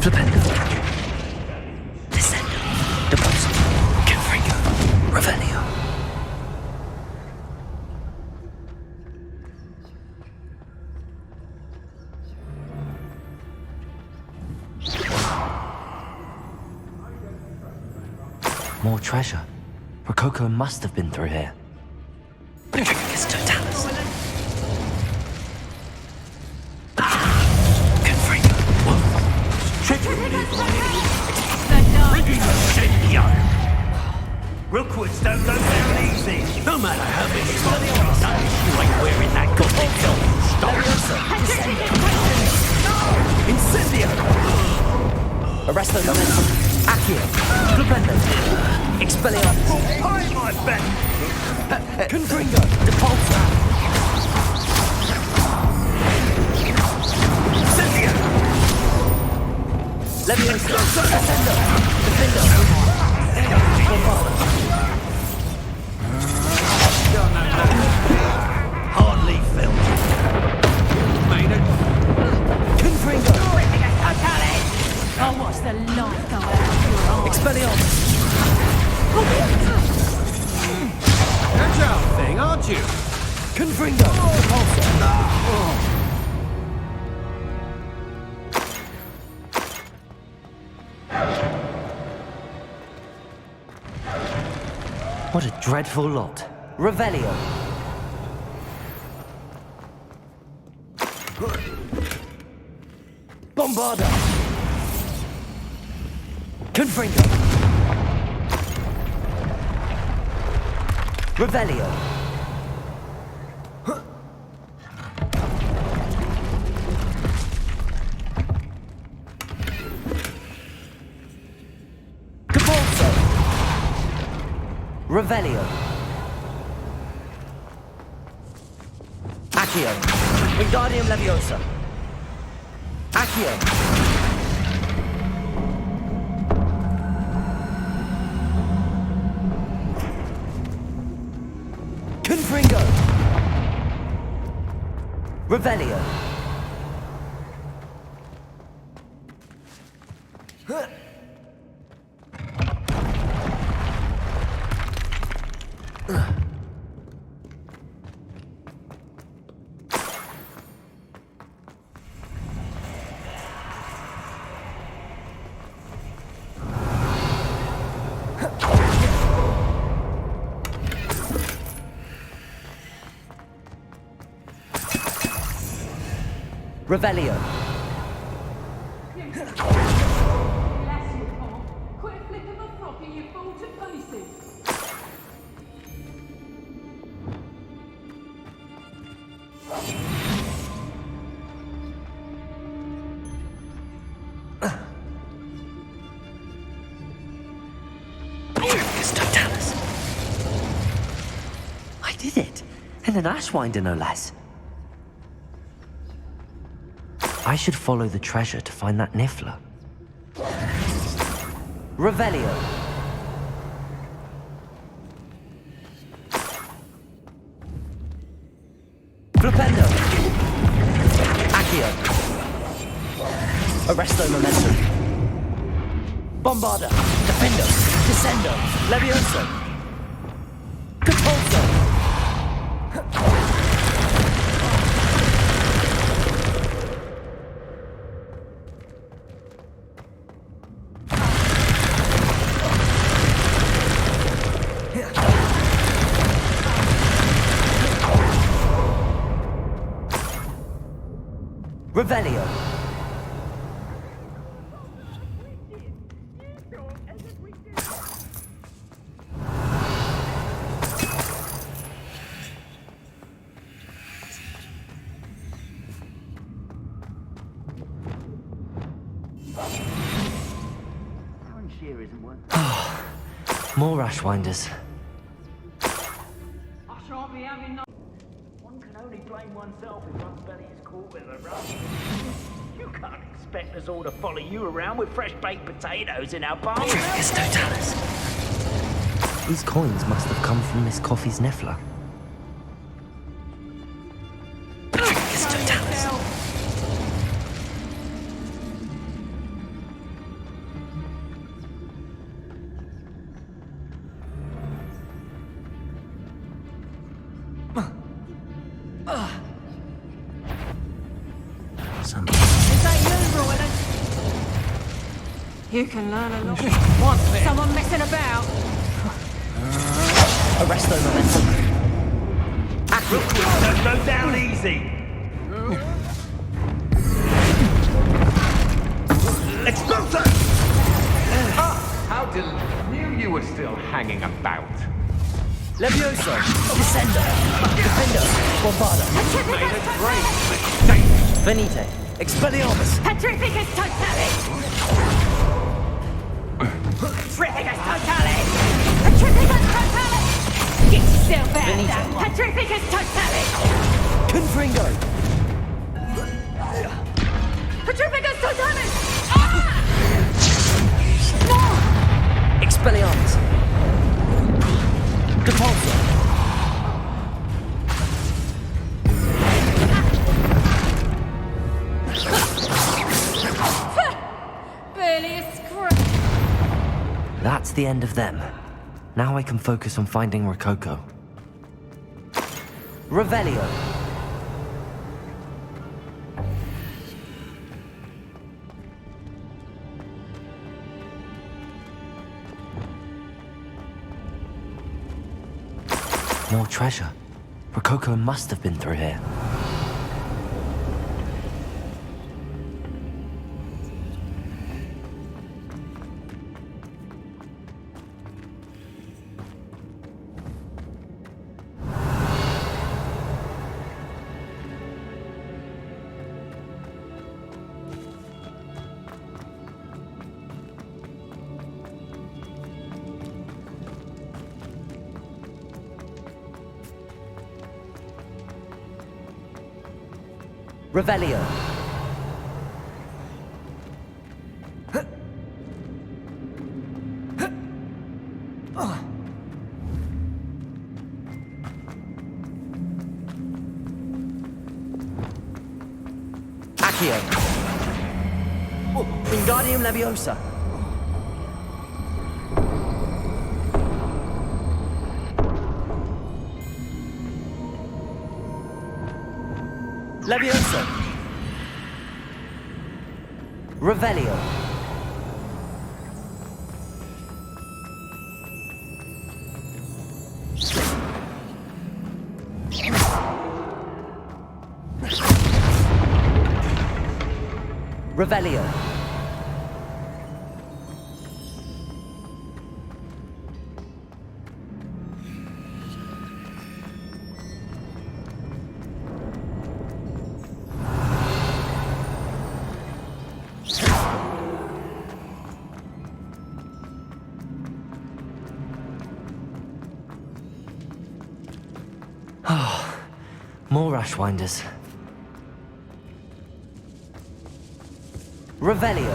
Flipendo. Descendo. Depulso. Confringo. Revelio. More treasure. Rococo must have been through here. Totalis. Arresto momentum. Accio. Flipendo. Expelliarmus. I my bet. Confringo. Depulso. Cynthia. Leviosa. Ascendo. Defendo. Bombarda. Hardly felt. Confringo. I'll watch the light go out of your eyes. Expelliarmus. Agile thing, aren't you? Confringo. Depulso. What a dreadful lot. Revelio. Bombarda. Confringo. Revelio. Capulso. Revelio. Accio. Wingardium Leviosa. Accio. Confringo. Revelio. Revelio. I did it. And an Ashwinder, no less. I should follow the treasure to find that Niffler. Revelio. Flipendo. Accio. Arresto momentum. Bombarda. Defendo. Descendo. Levioso. Capulso. Revelio. More Ashwinders. I shan't be having no. One can only blame oneself if one's belly is caught with a rub. You can't expect us all to follow you around with fresh baked potatoes in our palms. Dricus Totalis. These coins must have come from Miss Coffee's Niffler. Dricus Totalis. Is that you, Royland? You can learn a lot. What's this? Someone messing about. Arresto momentum. Don't go down easy. Expulso! How knew you were still hanging about. Levioso. Descendo. Defendo. Bombarda. Made a great mistake. Venite. Expelliarmus. Petrificus Totalis! Petrificus totalis! Petrificus totalis! Get yourself out of that! Petrificus totalis! Confringo! Petrificus totalis! Expelliarmus! Depulso! Barely a scratch. That's the end of them. Now I can focus on finding Rococo. Revelio! More treasure. Rococo must have been through here. Revelio. Accio. Wingardium Leviosa. Leviosa. Revelio. Revelio. More Ashwinders. Revelio.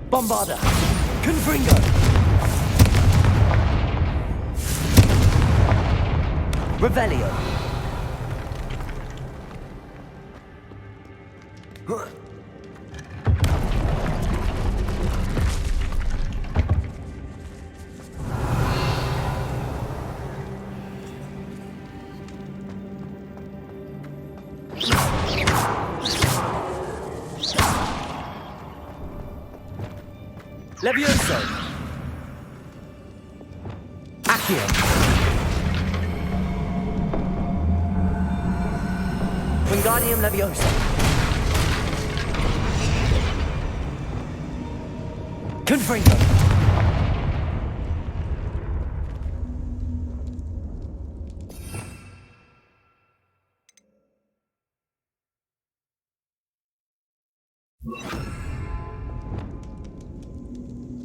Bombarda. Confringo. Revelio. Levioso. Accio. Wingardium Leviosa. Confringo.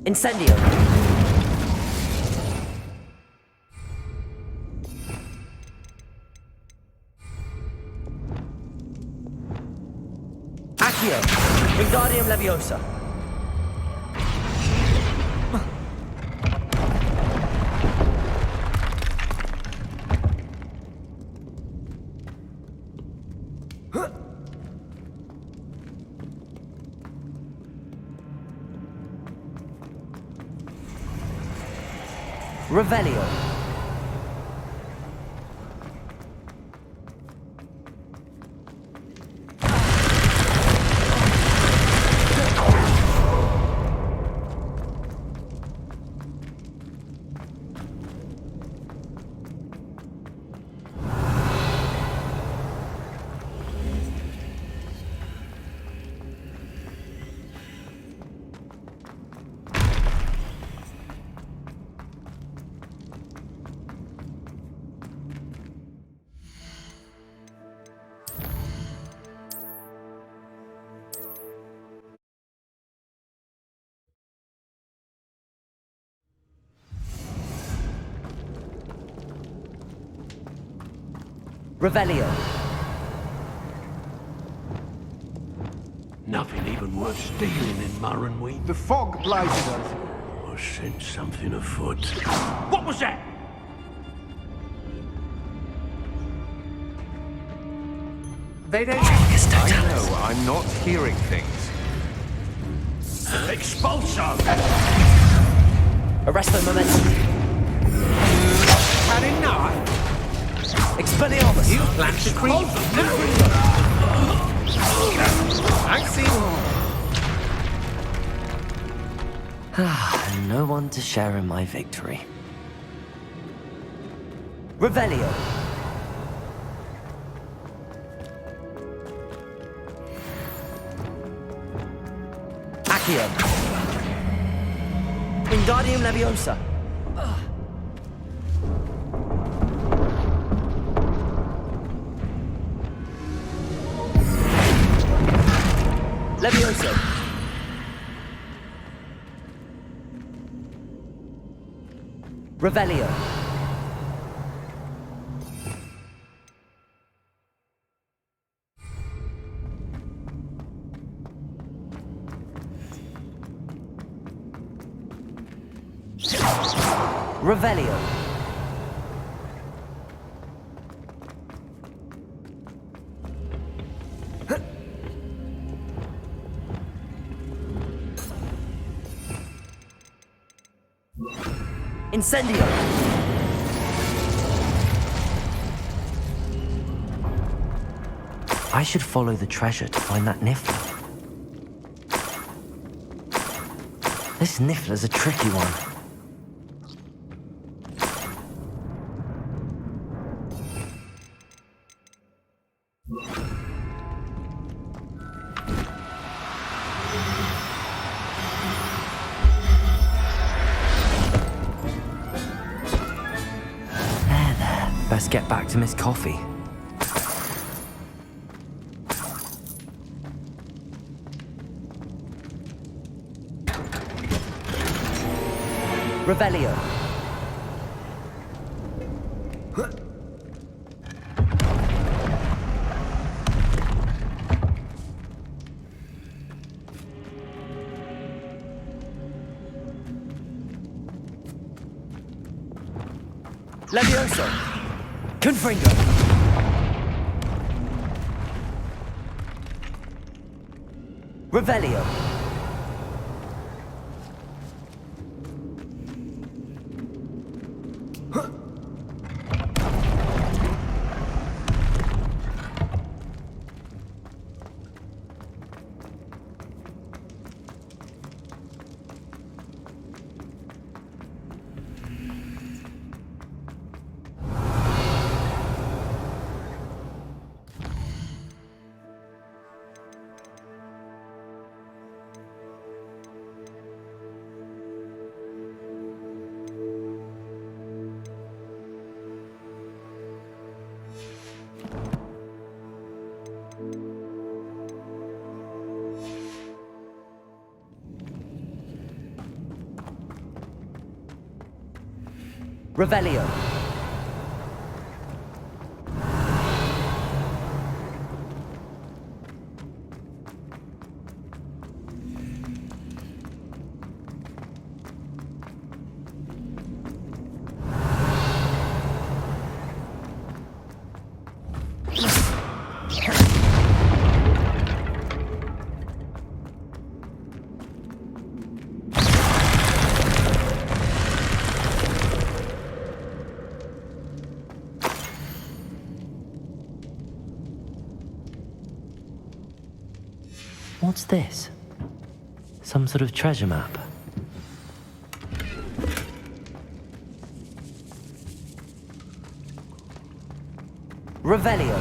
Incendio. Accio. Wingardium Leviosa. Revelio. Revelio. Nothing even worth stealing in Marrenweed. The fog blighted us. I sense something afoot. What was that? They don't... I know, I'm not hearing things. Expulso! Arresto momentum. Had enough? Expelliarmus. You plan to creep? No! I see. And no one to share in my victory. Revelio. Accio. Wingardium Leviosa. Levioso. Revelio. Revelio. Incendio. I should follow the treasure to find that Niffler. This Niffler's a tricky one. Best get back to Miss Coffee. Revelio. Levioso. Confringo. Revelio. Revelio. What's this? Some sort of treasure map. Revelio.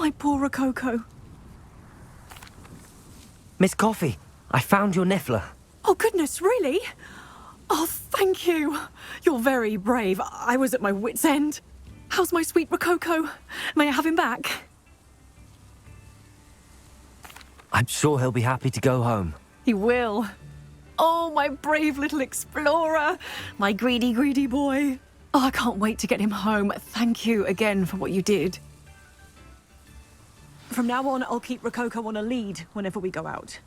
My poor Rococo. Miss Coffee, I found your niffler. Oh, goodness, really? Oh, thank you. You're very brave. I was at my wit's end. How's my sweet Rococo? May I have him back? I'm sure he'll be happy to go home. He will. Oh, my brave little explorer. My greedy, greedy boy. Oh, I can't wait to get him home. Thank you again for what you did. From now on, I'll keep Rococo on a lead whenever we go out.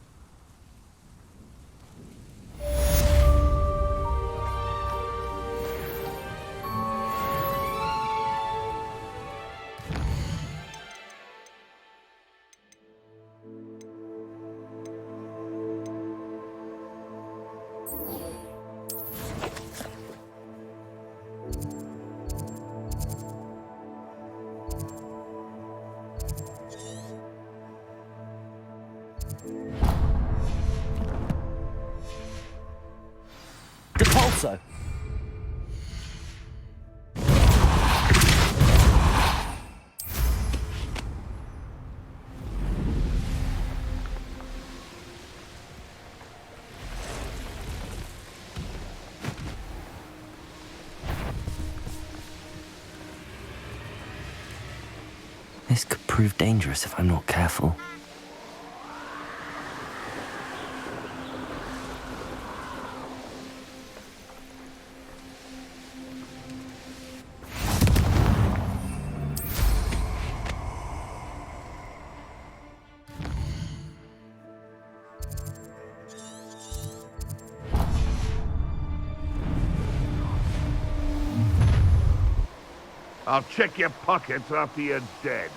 Depulso! This could prove dangerous if I'm not careful. I'll check your pockets after you're dead.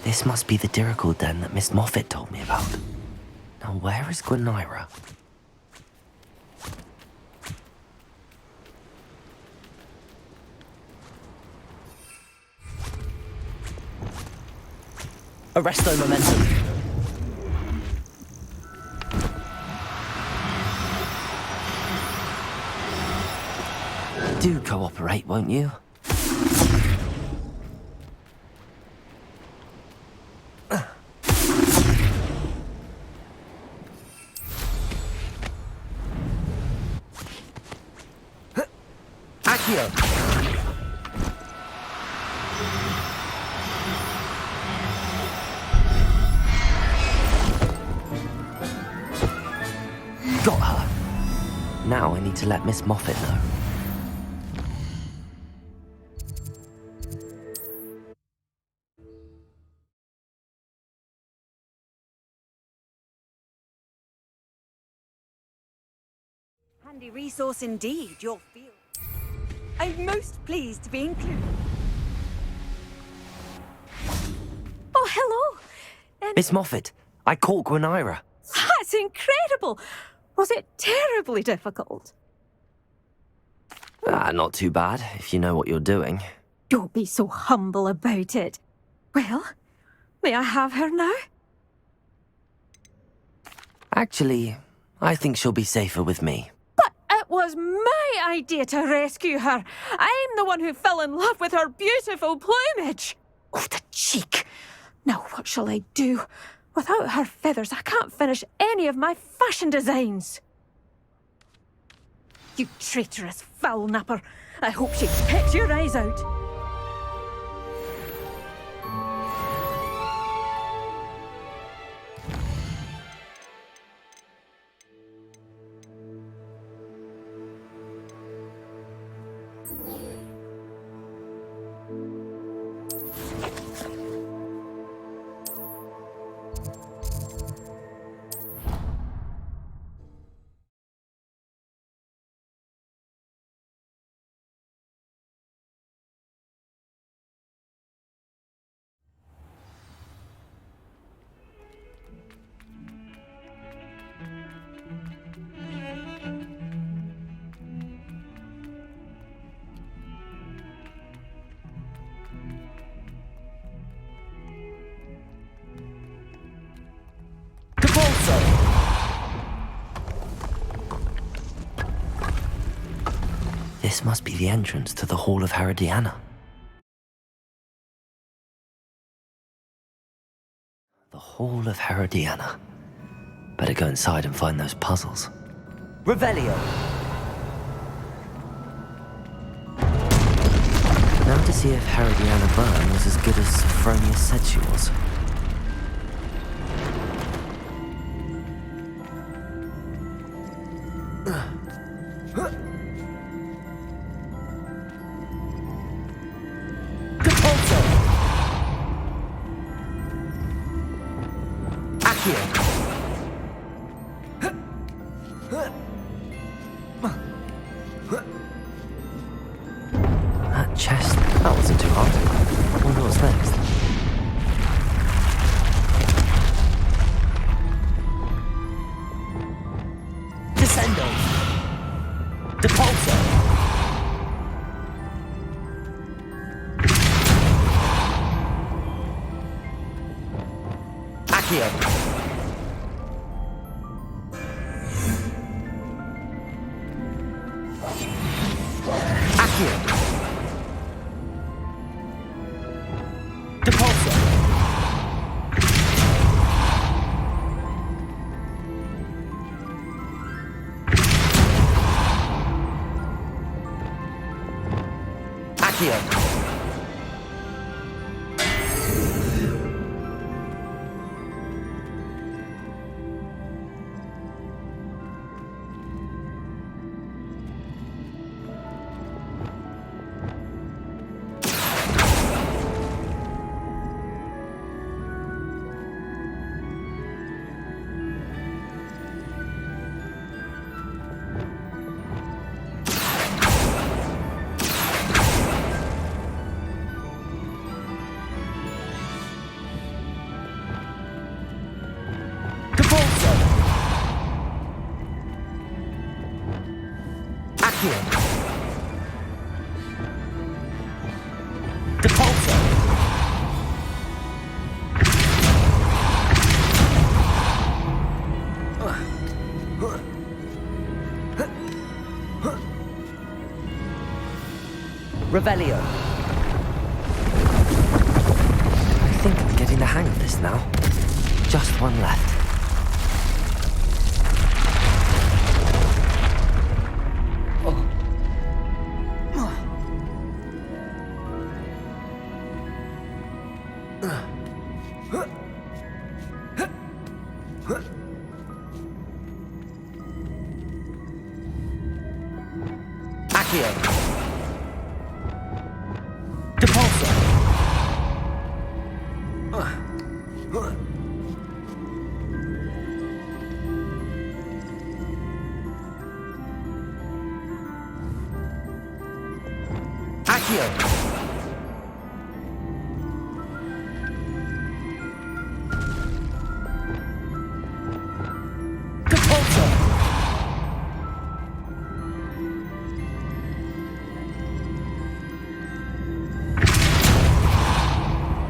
This must be the Dirical den that Miss Moffat told me about. Now where is Gwenira? Arresto momentum. Do cooperate, won't you? Accio! Got her. Now I need to let Miss Moffat know. Handy resource indeed, your field. I'm most pleased to be included. Oh, hello. Miss Moffat, I caught Gwenira. That's incredible. Was it terribly difficult? Not too bad, if you know what you're doing. Don't be so humble about it. Well, may I have her now? Actually, I think she'll be safer with me. But it was my idea to rescue her. I'm the one who fell in love with her beautiful plumage. Oh, the cheek. Now what shall I do? Without her feathers, I can't finish any of my fashion designs. You traitorous foul napper. I hope she pecks your eyes out. This must be the entrance to the Hall of Herodiana. The Hall of Herodiana. Better go inside and find those puzzles. Revelio! Now to see if Herodiana Byrne was as good as Sophronia said she was. That chest, that wasn't too hard. I wonder what's next. Descendo! Depulso! Accio! Accio! Depulso! Accio! Revelio. I think I'm getting the hang of this now. Just one left.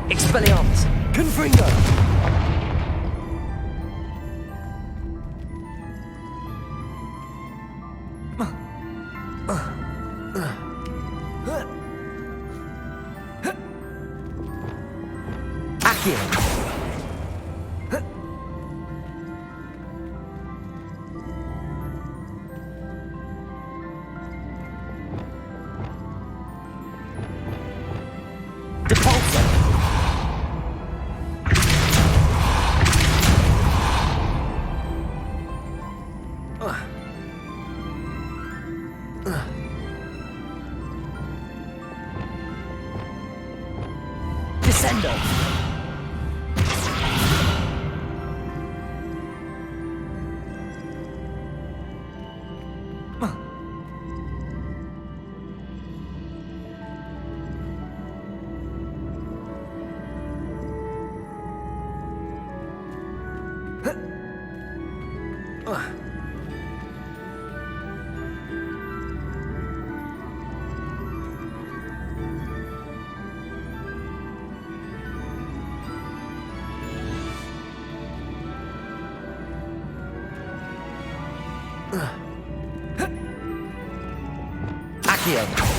Expelliarmus! Confringo! Descendo! Accio.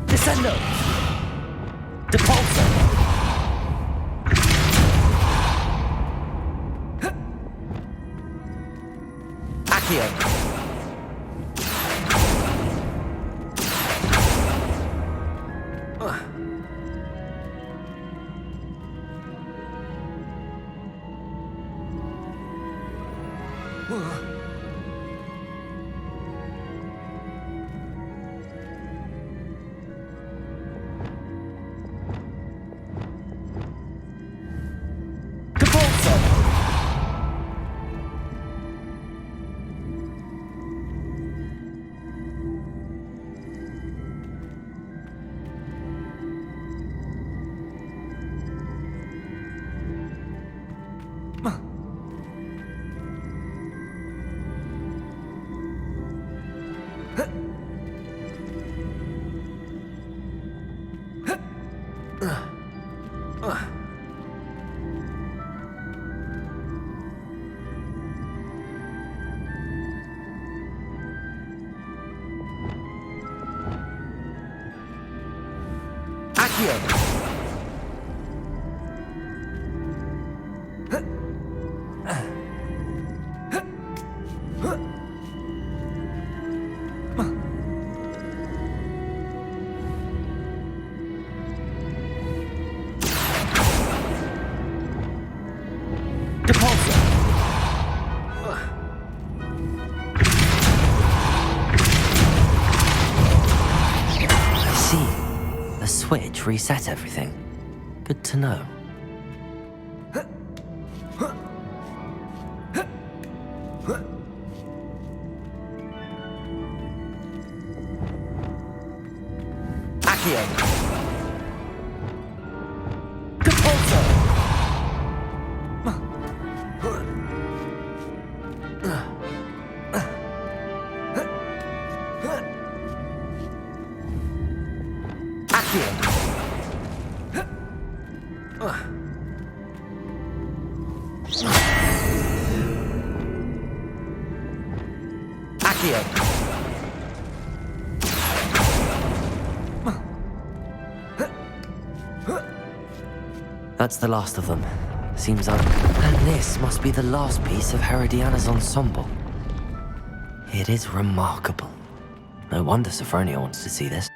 Descendo! Depulso! Accio! Switch reset everything. Good to know. Accio. Compulso. Accio. Accio. That's the last of them. Seems like... And this must be the last piece of Herodiana's ensemble. It is remarkable. No wonder Sophronia wants to see this.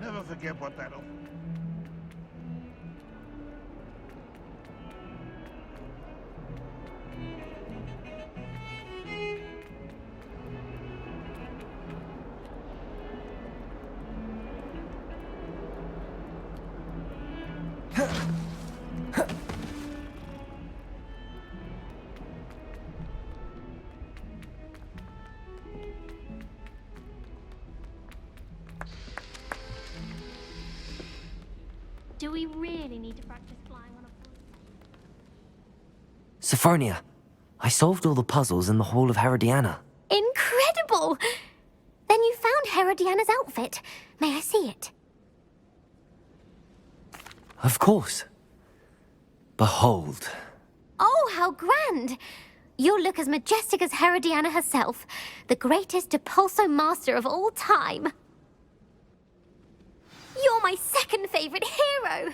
Never forget what that... Do we really need to practice flying on a... Sophronia, I solved all the puzzles in the Hall of Herodiana. Incredible! Then you found Herodiana's outfit. May I see it? Of course. Behold. Oh, how grand! You'll look as majestic as Herodiana herself, the greatest Depulso master of all time. You're my second favorite hero!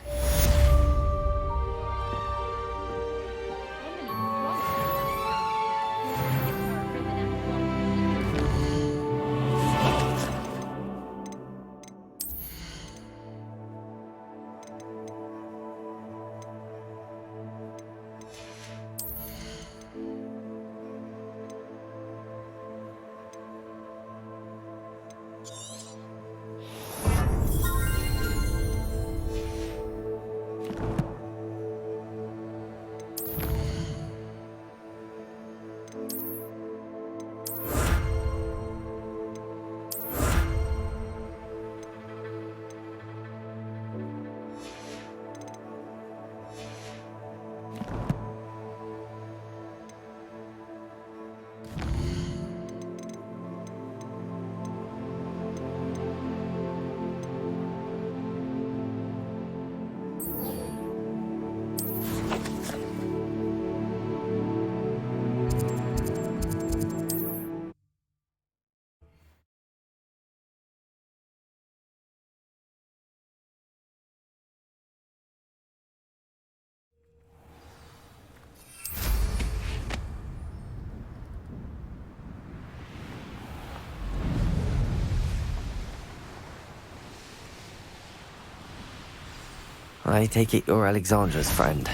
I take it you're Alexandra's friend.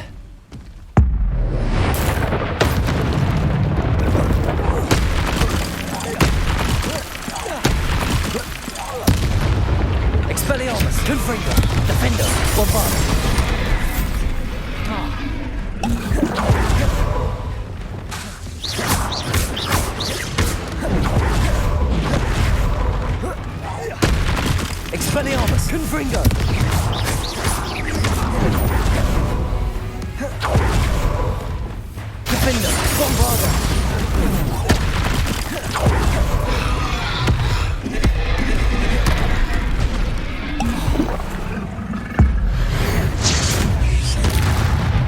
Expelliarmus. Confringo. Defender. Bombard. Expelliarmus. Confringo. Defender. Bombarder.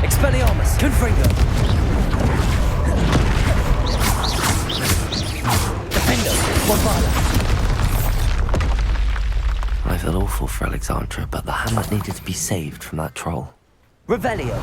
Expelliarmus. Confringo. Defender. Bombarder. I feel awful for Alexandra, but the hamlet needed to be saved from that troll. Revelio.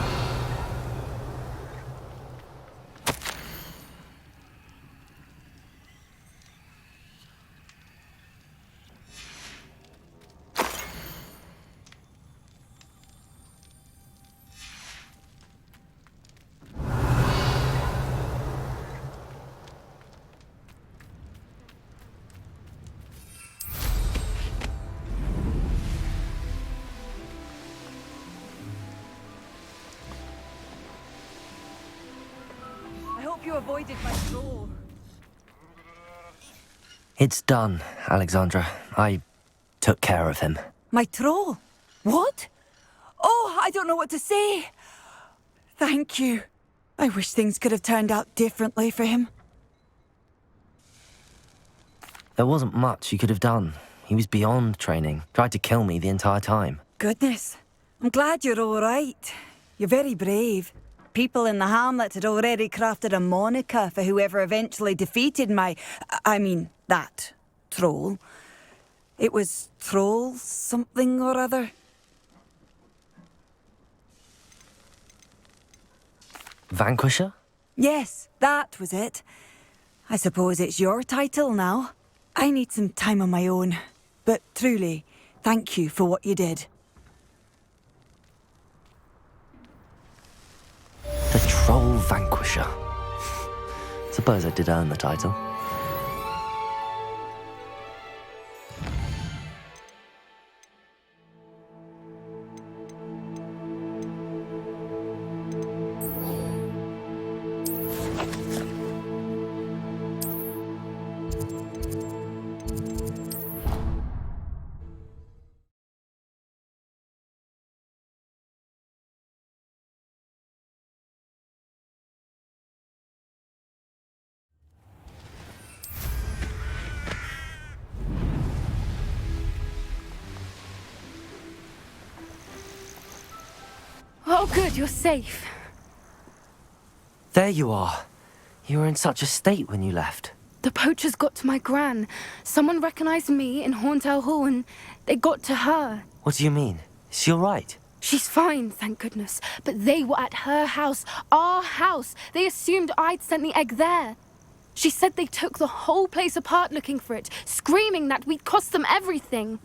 hope you avoided my troll. It's done, Alexandra. I took care of him. My troll? What? Oh, I don't know what to say. Thank you. I wish things could have turned out differently for him. There wasn't much you could have done. He was beyond training. Tried to kill me the entire time. Goodness. I'm glad you're all right. You're very brave. People in the hamlet had already crafted a moniker for whoever eventually defeated that troll. It was Troll something or other. Vanquisher? Yes, that was it. I suppose it's your title now. I need some time on my own. But truly, thank you for what you did. The Troll Vanquisher. Suppose I did earn the title. Oh, good, you're safe. There you are. You were in such a state when you left. The poachers got to my gran. Someone recognized me in Horntail Hall and they got to her. What do you mean? Is she all right? She's fine, thank goodness. But they were at her house, our house. They assumed I'd sent the egg there. She said they took the whole place apart looking for it, screaming that we'd cost them everything.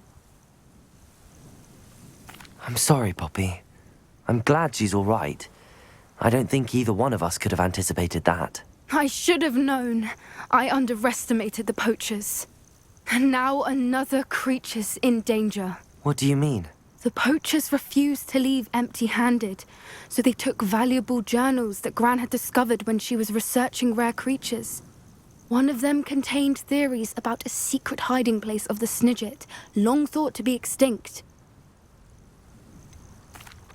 I'm sorry, Poppy. I'm glad she's all right. I don't think either one of us could have anticipated that. I should have known. I underestimated the poachers. And now another creature's in danger. What do you mean? The poachers refused to leave empty-handed, so they took valuable journals that Gran had discovered when she was researching rare creatures. One of them contained theories about a secret hiding place of the Snidget, long thought to be extinct.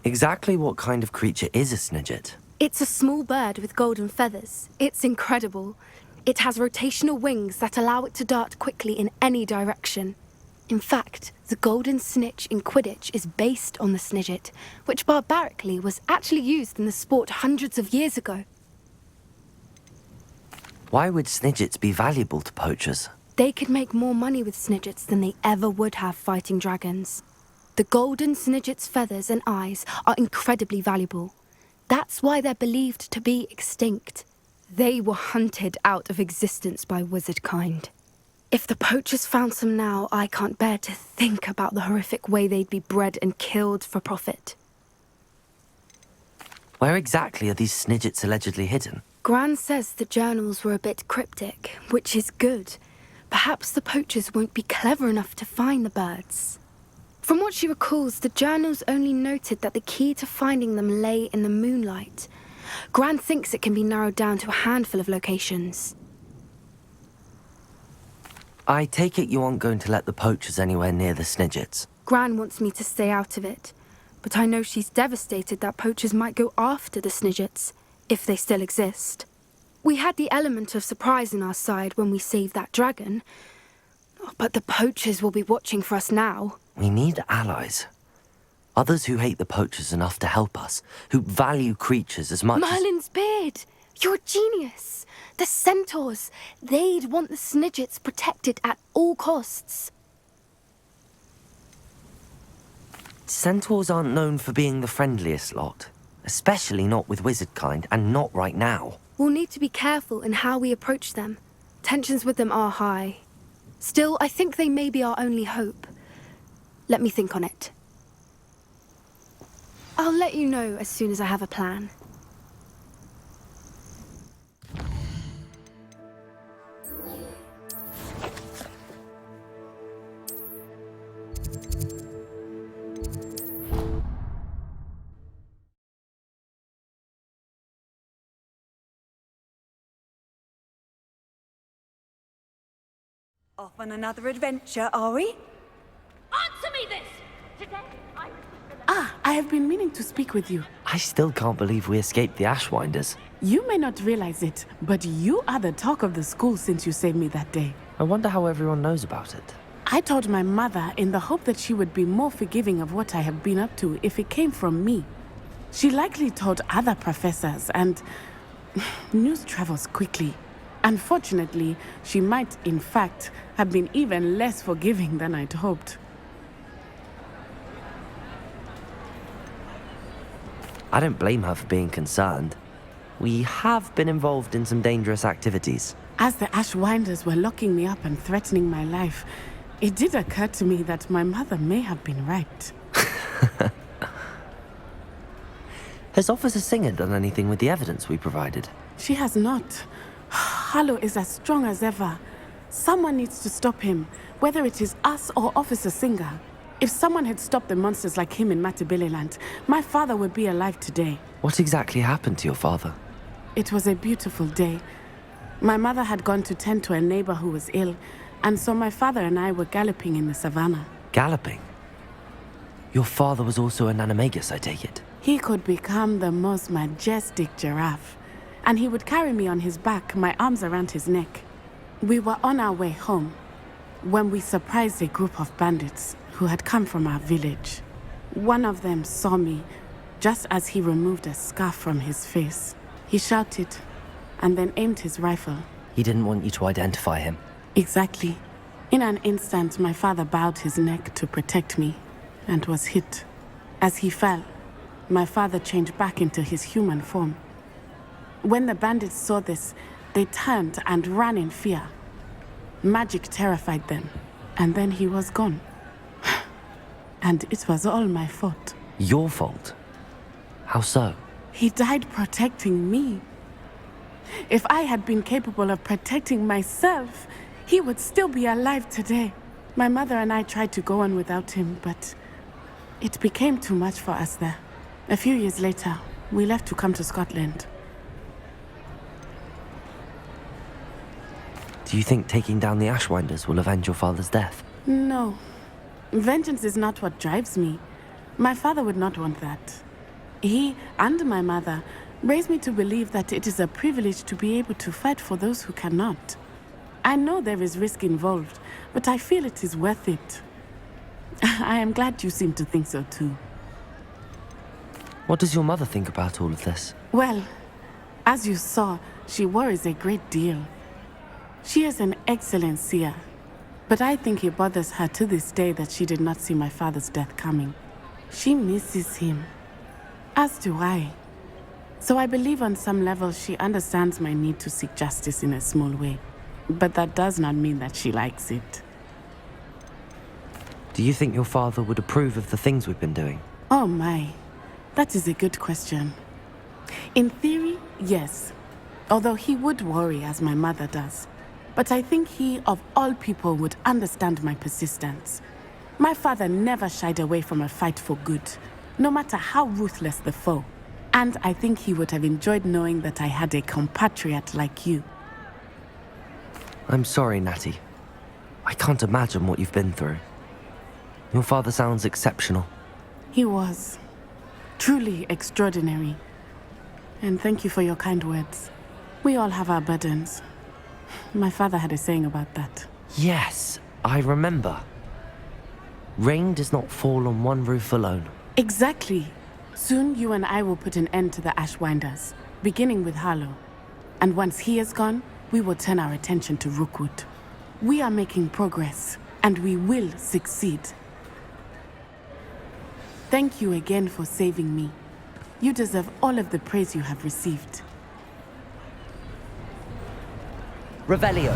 Exactly what kind of creature is a Snidget? It's a small bird with golden feathers. It's incredible. It has rotational wings that allow it to dart quickly in any direction. In fact, the golden snitch in Quidditch is based on the Snidget, which barbarically was actually used in the sport hundreds of years ago. Why would Snidgets be valuable to poachers? They could make more money with Snidgets than they ever would have fighting dragons. The golden Snidget's feathers and eyes are incredibly valuable. That's why they're believed to be extinct. They were hunted out of existence by wizard kind. If the poachers found some now, I can't bear to think about the horrific way they'd be bred and killed for profit. Where exactly are these Snidgets allegedly hidden? Gran says the journals were a bit cryptic, which is good. Perhaps the poachers won't be clever enough to find the birds. From what she recalls, the journals only noted that the key to finding them lay in the moonlight. Gran thinks it can be narrowed down to a handful of locations. I take it you aren't going to let the poachers anywhere near the Snidgets. Gran wants me to stay out of it, but I know she's devastated that poachers might go after the Snidgets, if they still exist. We had the element of surprise on our side when we saved that dragon, but the poachers will be watching for us now. We need allies. Others who hate the poachers enough to help us, who value creatures as much Merlin's beard! You're a genius! The centaurs! They'd want the Snidgets protected at all costs. Centaurs aren't known for being the friendliest lot. Especially not with wizard kind, and not right now. We'll need to be careful in how we approach them. Tensions with them are high. Still, I think they may be our only hope. Let me think on it. I'll let you know as soon as I have a plan. Off on another adventure, are we? Answer me this! Today, I I have been meaning to speak with you. I still can't believe we escaped the Ashwinders. You may not realize it, but you are the talk of the school since you saved me that day. I wonder how everyone knows about it. I told my mother in the hope that she would be more forgiving of what I have been up to if it came from me. She likely told other professors, and news travels quickly. Unfortunately, she might, in fact, have been even less forgiving than I'd hoped. I don't blame her for being concerned. We have been involved in some dangerous activities. As the Ashwinders were locking me up and threatening my life, it did occur to me that my mother may have been right. Has Officer Singer done anything with the evidence we provided? She has not. Harlow is as strong as ever. Someone needs to stop him, whether it is us or Officer Singer. If someone had stopped the monsters like him in Matabeleland, my father would be alive today. What exactly happened to your father? It was a beautiful day. My mother had gone to tend to a neighbor who was ill, and so my father and I were galloping in the savannah. Galloping? Your father was also an animagus, I take it? He could become the most majestic giraffe, and he would carry me on his back, my arms around his neck. We were on our way home when we surprised a group of bandits who had come from our village. One of them saw me just as he removed a scarf from his face. He shouted and then aimed his rifle. He didn't want you to identify him. Exactly. In an instant, my father bowed his neck to protect me and was hit. As he fell, my father changed back into his human form. When the bandits saw this, they turned and ran in fear. Magic terrified them, and then he was gone. And it was all my fault. Your fault? How so? He died protecting me. If I had been capable of protecting myself, he would still be alive today. My mother and I tried to go on without him, but it became too much for us there. A few years later, we left to come to Scotland. Do you think taking down the Ashwinders will avenge your father's death? No. Vengeance is not what drives me. My father would not want that. He and my mother raised me to believe that it is a privilege to be able to fight for those who cannot. I know there is risk involved, but I feel it is worth it. I am glad you seem to think so too. What does your mother think about all of this? Well, as you saw, she worries a great deal. She is an excellent seer, but I think it bothers her to this day that she did not see my father's death coming. She misses him, as do I. So I believe on some level she understands my need to seek justice in a small way. But that does not mean that she likes it. Do you think your father would approve of the things we've been doing? Oh my, that is a good question. In theory, yes. Although he would worry as my mother does. But I think he, of all people, would understand my persistence. My father never shied away from a fight for good, no matter how ruthless the foe. And I think he would have enjoyed knowing that I had a compatriot like you. I'm sorry, Natty. I can't imagine what you've been through. Your father sounds exceptional. He was. Truly extraordinary. And thank you for your kind words. We all have our burdens. My father had a saying about that. Yes, I remember. Rain does not fall on one roof alone. Exactly. Soon you and I will put an end to the Ashwinders, beginning with Harlow. And once he is gone, we will turn our attention to Rookwood. We are making progress, and we will succeed. Thank you again for saving me. You deserve all of the praise you have received. Revelio.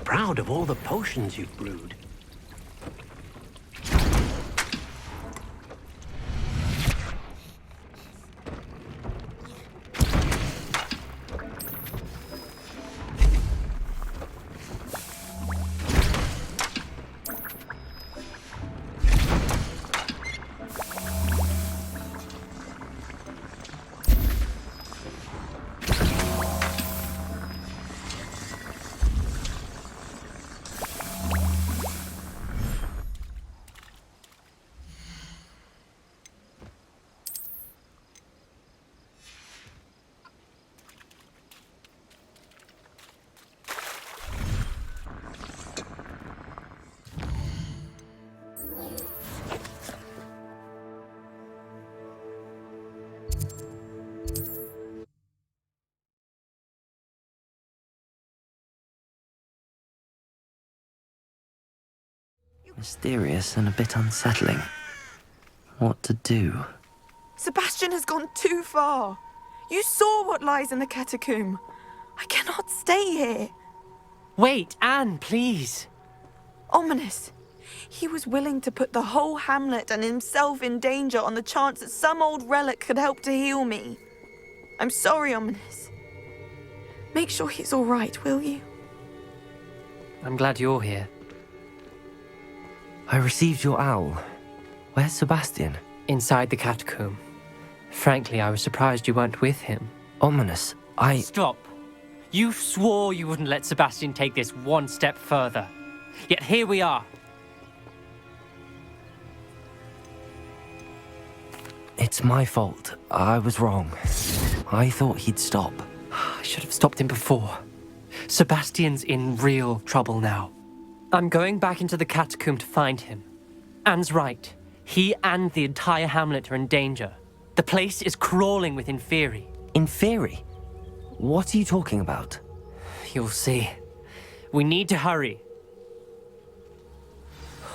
proud of all the potions you've brewed. Mysterious and a bit unsettling. What to do? Sebastian has gone too far. You saw what lies in the catacomb. I cannot stay here. Wait, Anne, please. Ominous. He was willing to put the whole hamlet and himself in danger on the chance that some old relic could help to heal me. I'm sorry, Ominous. Make sure he's all right, will you? I'm glad you're here. I received your owl. Where's Sebastian? Inside the catacomb. Frankly, I was surprised you weren't with him. Ominous, Stop. You swore you wouldn't let Sebastian take this one step further. Yet here we are. It's my fault. I was wrong. I thought he'd stop. I should have stopped him before. Sebastian's in real trouble now. I'm going back into the catacomb to find him. Anne's right. He and the entire hamlet are in danger. The place is crawling with Inferi. Inferi? What are you talking about? You'll see. We need to hurry.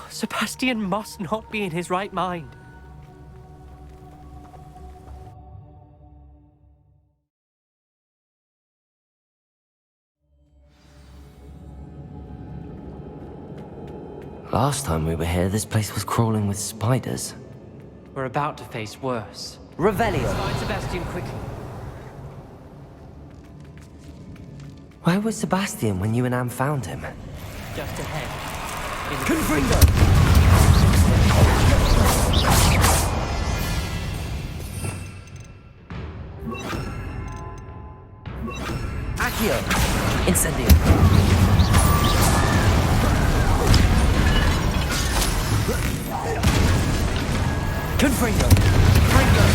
Sebastian must not be in his right mind. Last time we were here, this place was crawling with spiders. We're about to face worse. Revelio. Find Sebastian quickly. Where was Sebastian when you and Anne found him? Just ahead. Confringo! Accio! Incendio! Confringo! Fringo!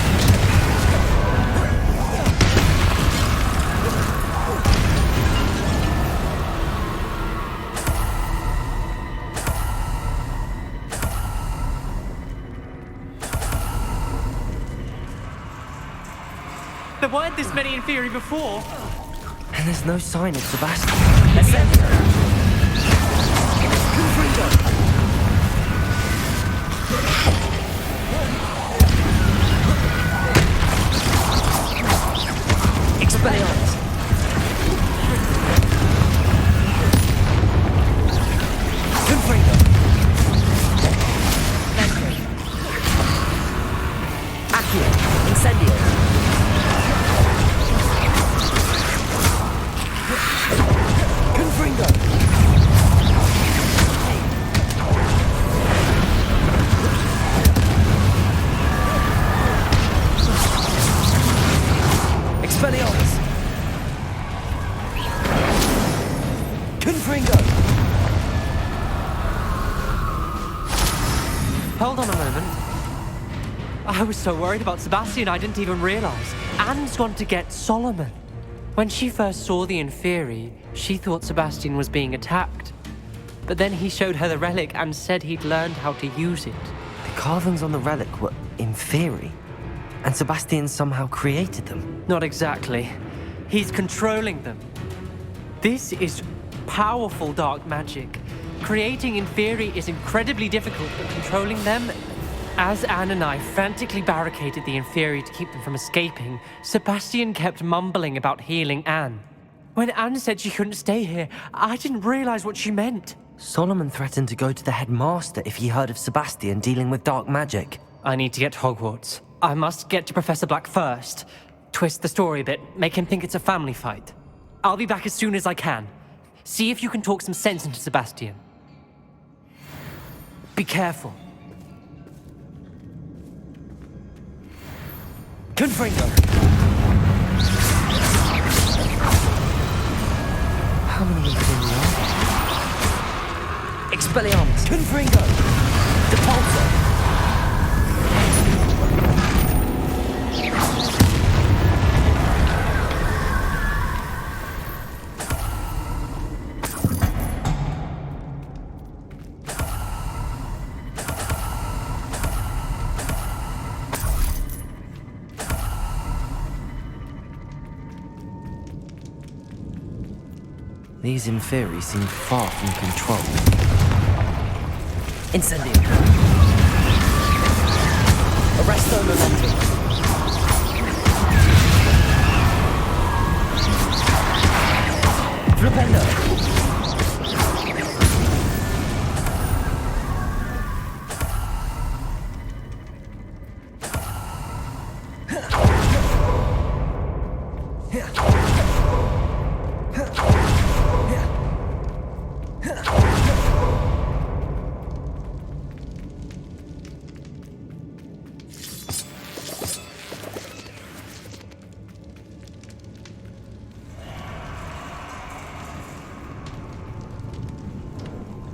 There weren't this many Inferi before. And there's no sign of Sebastian. Expelliarmus! Confringo! Accio! Incendio! Confringo! Expelliarmus! Confringo! Hold on a moment. I was so worried about Sebastian I didn't even realize. Anne's gone to get Solomon. When she first saw the Inferi, she thought Sebastian was being attacked. But then he showed her the relic and said he'd learned how to use it. The carvings on the relic were Inferi, and Sebastian somehow created them. Not exactly. He's controlling them. This is powerful dark magic. Creating Inferi is incredibly difficult, but controlling them... As Anne and I frantically barricaded the Inferi to keep them from escaping, Sebastian kept mumbling about healing Anne. When Anne said she couldn't stay here, I didn't realize what she meant. Solomon threatened to go to the headmaster if he heard of Sebastian dealing with dark magic. I need to get to Hogwarts. I must get to Professor Black first. Twist the story a bit, make him think it's a family fight. I'll be back as soon as I can. See if you can talk some sense into Sebastian. Be careful. Confringo! How many are there? Expelliarmus! Confringo! Depulso! These Inferi seem far from control. Incendio. Arresto momentum. Flipendo.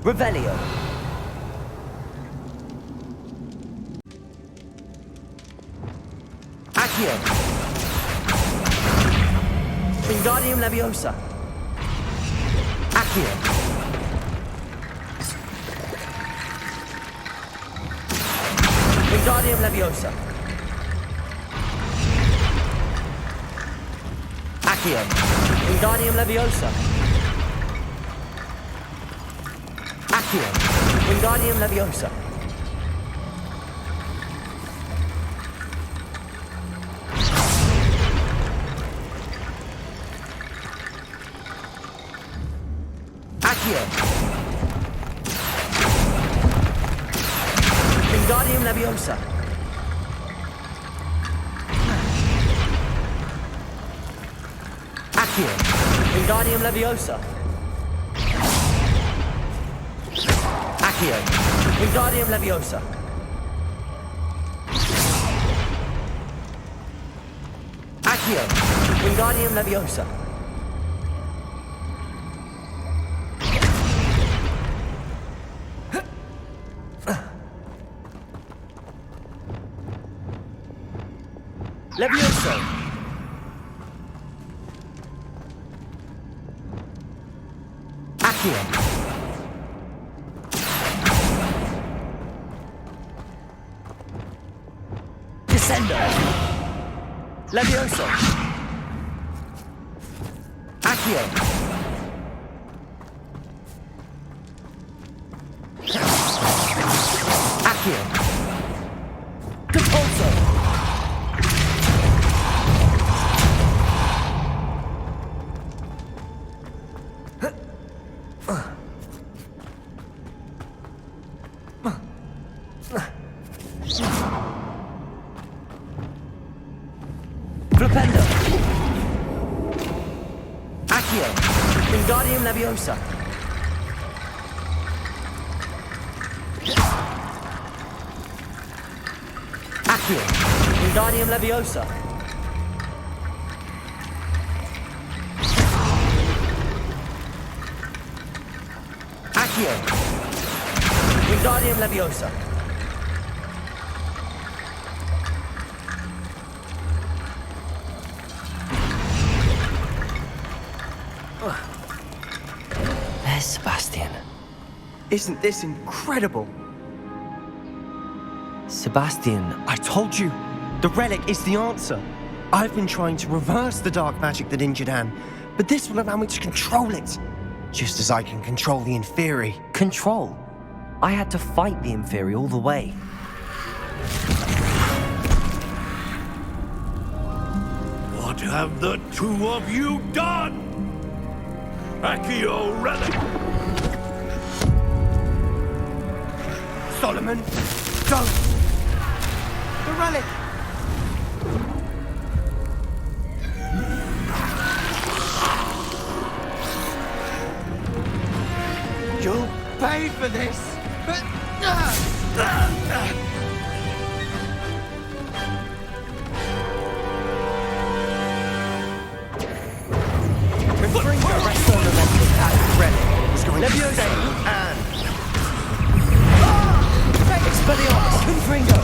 Revelio. Accio. Wingardium Leviosa. Accio. Wingardium Leviosa. Accio. Wingardium Leviosa. Accio. Wingardium Leviosa. Accio. Wingardium Leviosa. Accio. Wingardium Leviosa. Accio. Wingardium Leviosa. Accio. Wingardium Leviosa. Levioso. Accio. Descendo. Levioso. Accio. Accio. Depulso. Flipendo. Accio. Wingardium Leviosa. Accio. Wingardium Leviosa. Accio. Wingardium Leviosa. There's Sebastian. Isn't this incredible? Sebastian, I told you, the relic is the answer. I've been trying to reverse the dark magic that injured Anne, but this will allow me to control it. Just as I can control the Inferi. Control? I had to fight the Inferi all the way. What have the two of you done? Accio relic! Solomon, don't! The relic! You'll pay for this! Confringo, rest on the mental attack, relic. Was going to Leviosa. say, and... Expelliarmus, Confringo.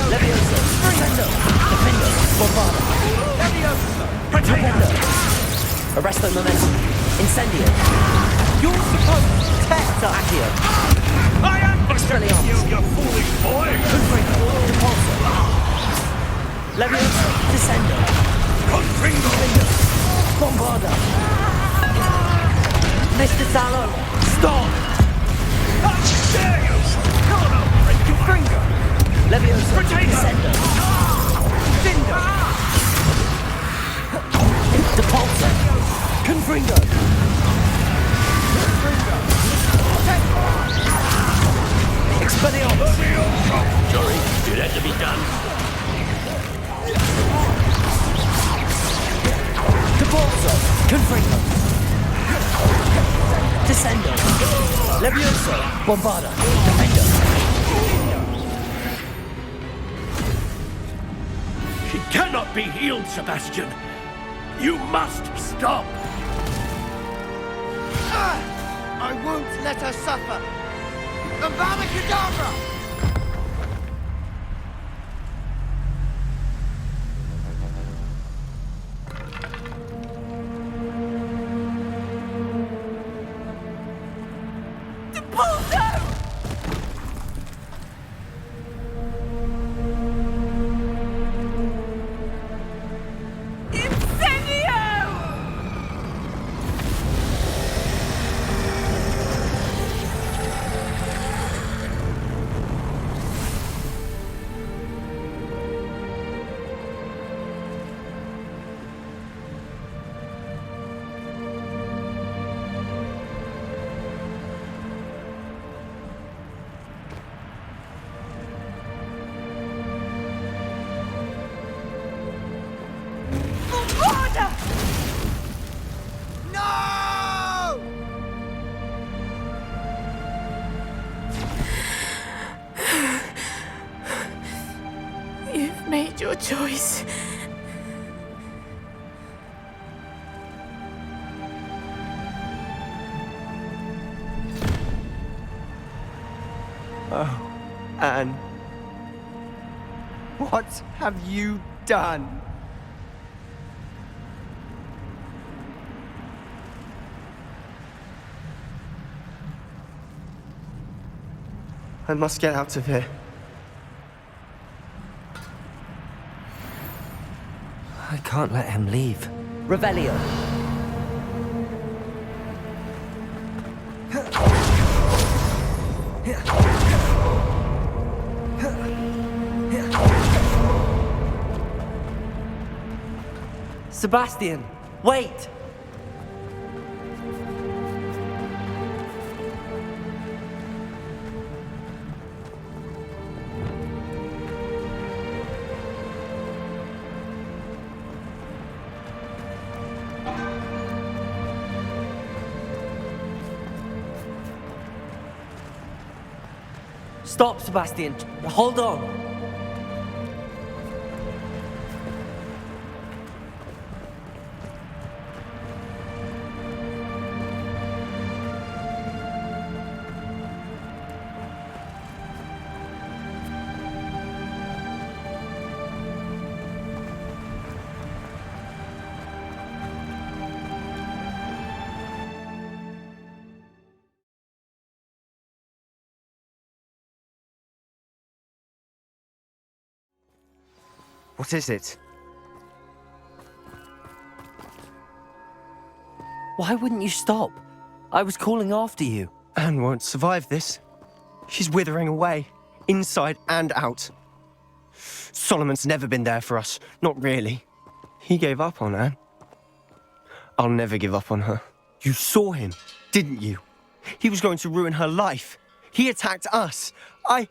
Leviosa, Protendo, Defendo, Bombarda. Leviosa, Protendo. Arresto Momentum, Incendio. You're supposed to protect Accio. I am Expelliarmus, you foolish boy! Confringo, Repulsor. Leviosa, Descendo. Confringo! Bombarda. Mr. Talon, stop! How dare you! Confringo. Leviosa, Descendo. Dindo. Depulsor. Confringo. Expelliarmus. Sorry, it had to be done. Depulsor. Confringo. Descendo. Leviosa. Bombarda. Defendo. She cannot be healed, Sebastian. You must stop. I won't let her suffer! Avada Kedavra! You've made your choice. Oh, Anne. What have you done? I must get out of here. I can't let him leave. Revelio. Sebastian, wait! Stop, Sebastian. Hold on. What is it? Why wouldn't you stop? I was calling after you. Anne won't survive this. She's withering away, inside and out. Solomon's never been there for us, not really. He gave up on Anne. I'll never give up on her. You saw him, didn't you? He was going to ruin her life. He attacked us. I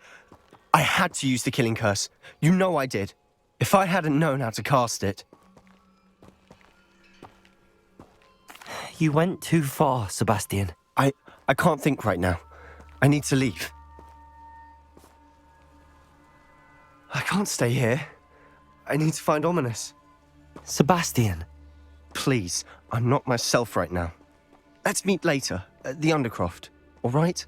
had to use the killing curse. You know I did. If I hadn't known how to cast it... You went too far, Sebastian. I can't think right now. I need to leave. I can't stay here. I need to find Ominous. Sebastian. Please, I'm not myself right now. Let's meet later, at the Undercroft, all right?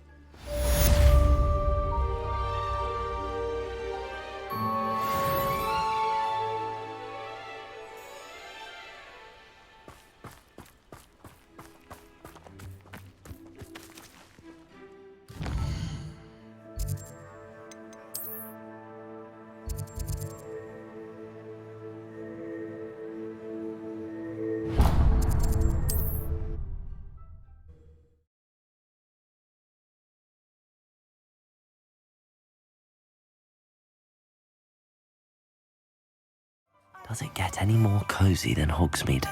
Does it get any more cozy than Hogsmeade?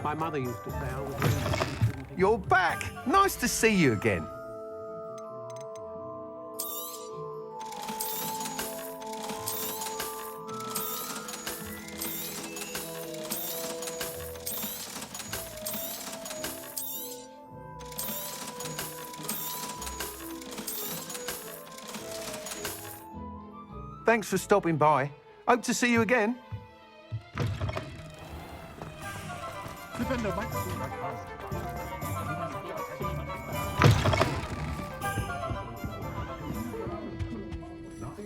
My mother used to say I was... You're back! Nice to see you again. Thanks for stopping by. Hope to see you again.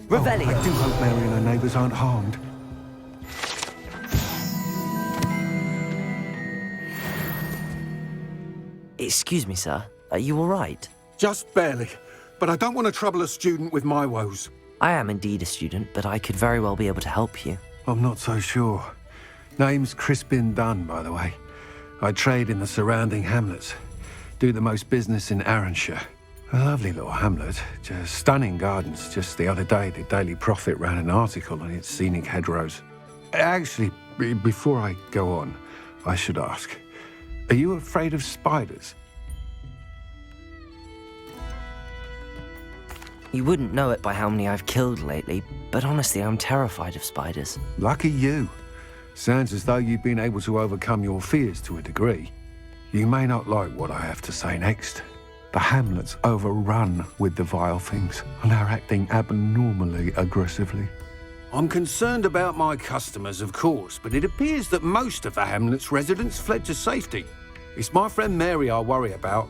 Revelio. I do hope Mary and her neighbours aren't harmed. Excuse me, sir. Are you all right? Just barely. But I don't want to trouble a student with my woes. I am indeed a student, but I could very well be able to help you. I'm not so sure. Name's Crispin Dunn, by the way. I trade in the surrounding hamlets. Do the most business in Arranshire. A lovely little hamlet. Just stunning gardens. Just the other day, the Daily Prophet ran an article on its scenic hedgerows. Actually, before I go on, I should ask, are you afraid of spiders? You wouldn't know it by how many I've killed lately, but honestly, I'm terrified of spiders. Lucky you. Sounds as though you've been able to overcome your fears to a degree. You may not like what I have to say next. The hamlet's overrun with the vile things, and they're acting abnormally aggressively. I'm concerned about my customers, of course, but it appears that most of the hamlet's residents fled to safety. It's my friend Mary I worry about.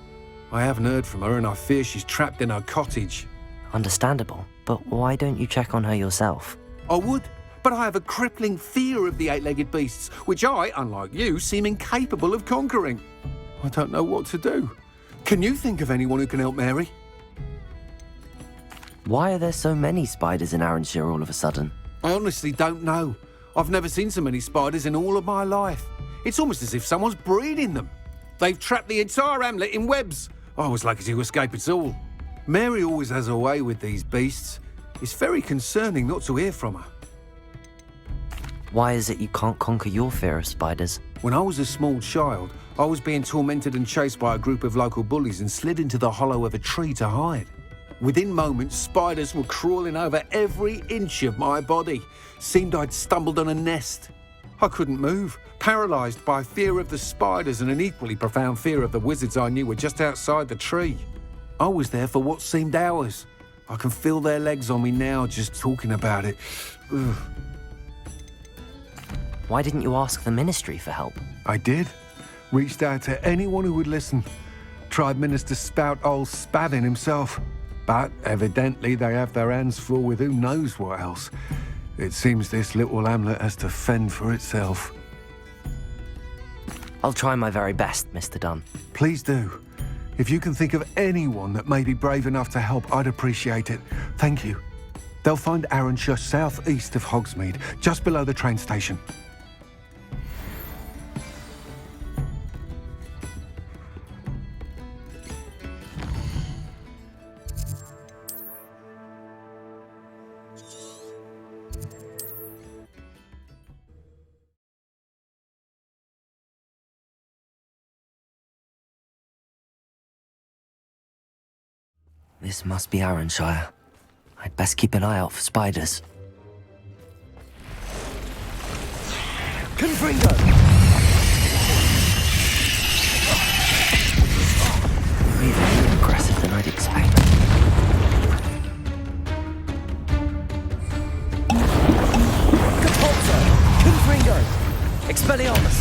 I haven't heard from her, and I fear she's trapped in her cottage. Understandable, but why don't you check on her yourself? I would, but I have a crippling fear of the eight-legged beasts, which I, unlike you, seem incapable of conquering. I don't know what to do. Can you think of anyone who can help Mary? Why are there so many spiders in Arranshire all of a sudden? I honestly don't know. I've never seen so many spiders in all of my life. It's almost as if someone's breeding them. They've trapped the entire hamlet in webs. I was lucky to escape it all. Mary always has a way with these beasts. It's very concerning not to hear from her. Why is it you can't conquer your fear of spiders? When I was a small child, I was being tormented and chased by a group of local bullies and slid into the hollow of a tree to hide. Within moments, spiders were crawling over every inch of my body. Seemed I'd stumbled on a nest. I couldn't move, paralysed by fear of the spiders and an equally profound fear of the wizards I knew were just outside the tree. I was there for what seemed hours. I can feel their legs on me now just talking about it. Ugh. Why didn't you ask the ministry for help? I did. Reached out to anyone who would listen. Tried Minister Spout old Spavin himself. But evidently they have their hands full with who knows what else. It seems this little hamlet has to fend for itself. I'll try my very best, Mr. Dunn. Please do. If you can think of anyone that may be brave enough to help, I'd appreciate it. Thank you. They'll find Arranshire southeast of Hogsmeade, just below the train station. This must be Arranshire. I'd best keep an eye out for spiders. Confringo! Really more aggressive than I'd expect. Capozzo! Confringo! Expelliarmus!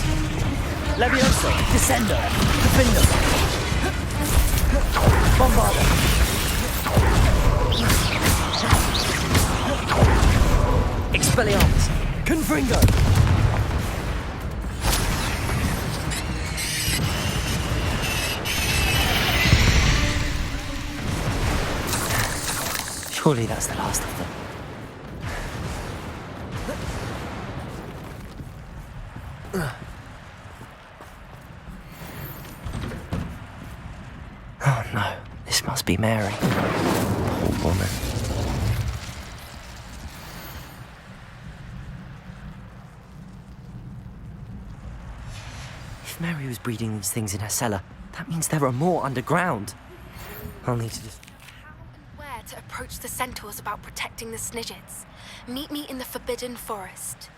Levioso! Descendo! Defendo! Bombarda! Expelliarmus! Confringo! Surely that's the last of them. Oh no, this must be Mary. Poor woman. If Mary was breeding these things in her cellar, that means there are more underground. I'll need to just... Where to approach the centaurs about protecting the Snidgets. Meet me in the Forbidden Forest.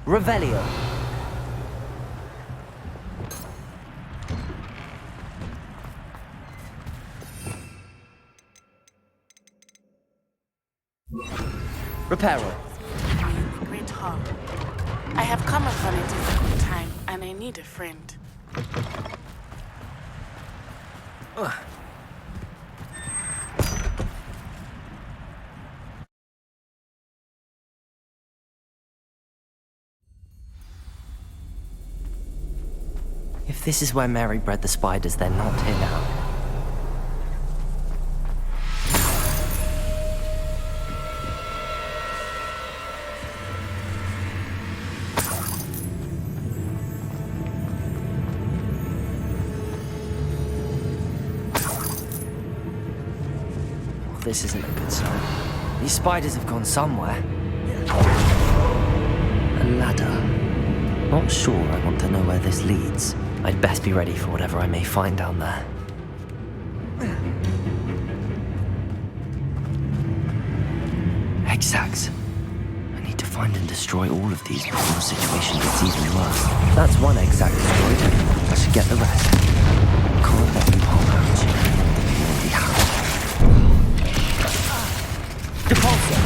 Revelio. Reparo. Great hall. I have come upon a difficult time, and I need a friend. If this is where Mary bred the spiders, they're not here now. Well, this isn't a good sign. These spiders have gone somewhere. A ladder. Not sure I want to know where this leads. I'd best be ready for whatever I may find down there. Exacts. I need to find and destroy all of these before the situation gets even worse. That's one exact destroyed. I should get the rest. Can't let you hold out. The house. Depulso!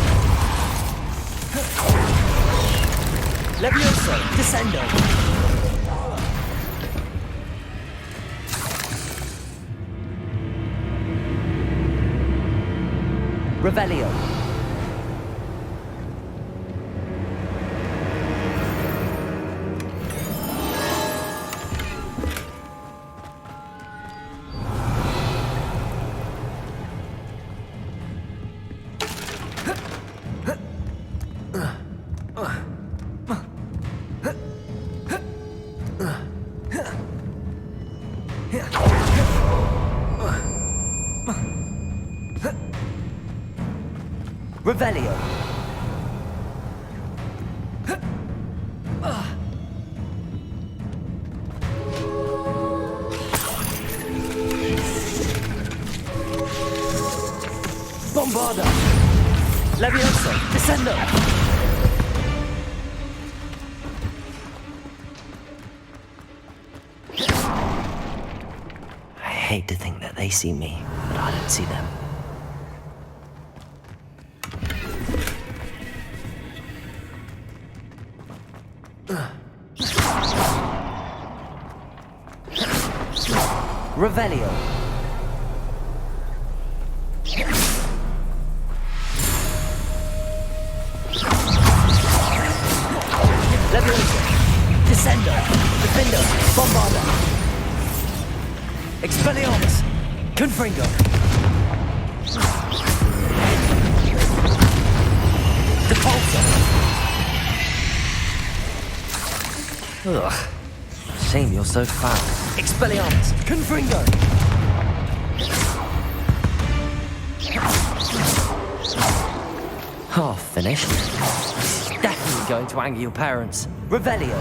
Levioso! Descendo! Revelio. Revelio. Bombarda. Levioso. Descendo. I hate to think that they see me, but I don't see them. Revelio. Levioso. Descendo. Defendo. Bombarda. Expelliarmus. Confringo. Depulso. Ugh. Shame you're so fat. Expelliarmus! Confringo! Oh, finished. This is definitely going to anger your parents. Revelio!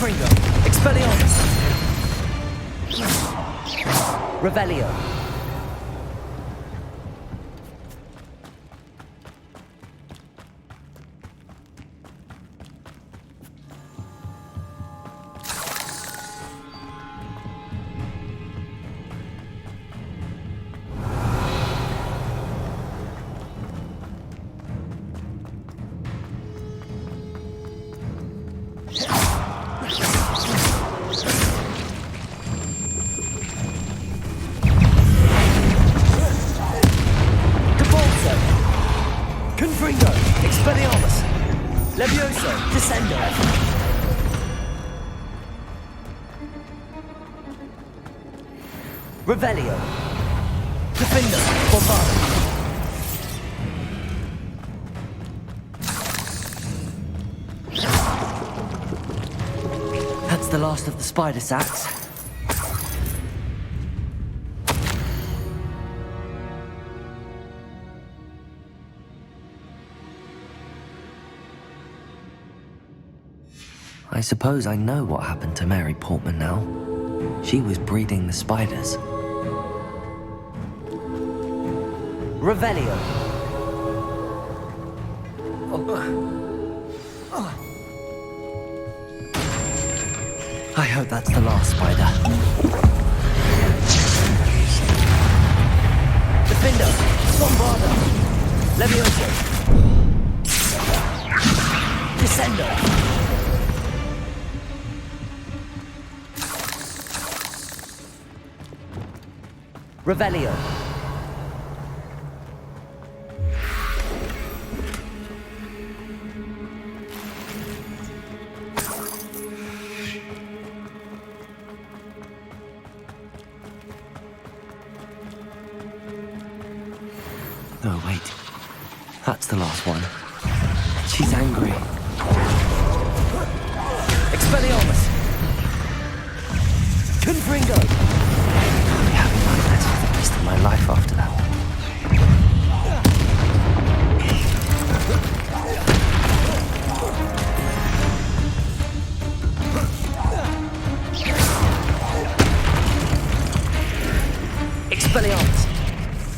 Confringo. Expelliarmus. Revelio. Confringo. Expelliarmus. Levioso. Descendo. Revelio. Defender. Bombard. That's the last of the spider sacks. I suppose I know what happened to Mary Portman now. She was breeding the spiders. Revelio. I hope that's the last spider. Defender. Bombarda. Levioso. Descendo. Revelio. Oh, wait. That's the last one. She's angry. Expelliarmus. Confringo. I'll be having nightmares for the rest of my life after that. Expelliarmus.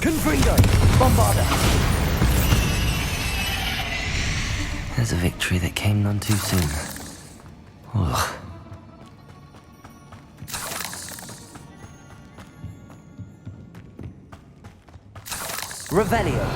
Confringo. Bombarda. There's a victory that came none too soon. Ugh. Revelio.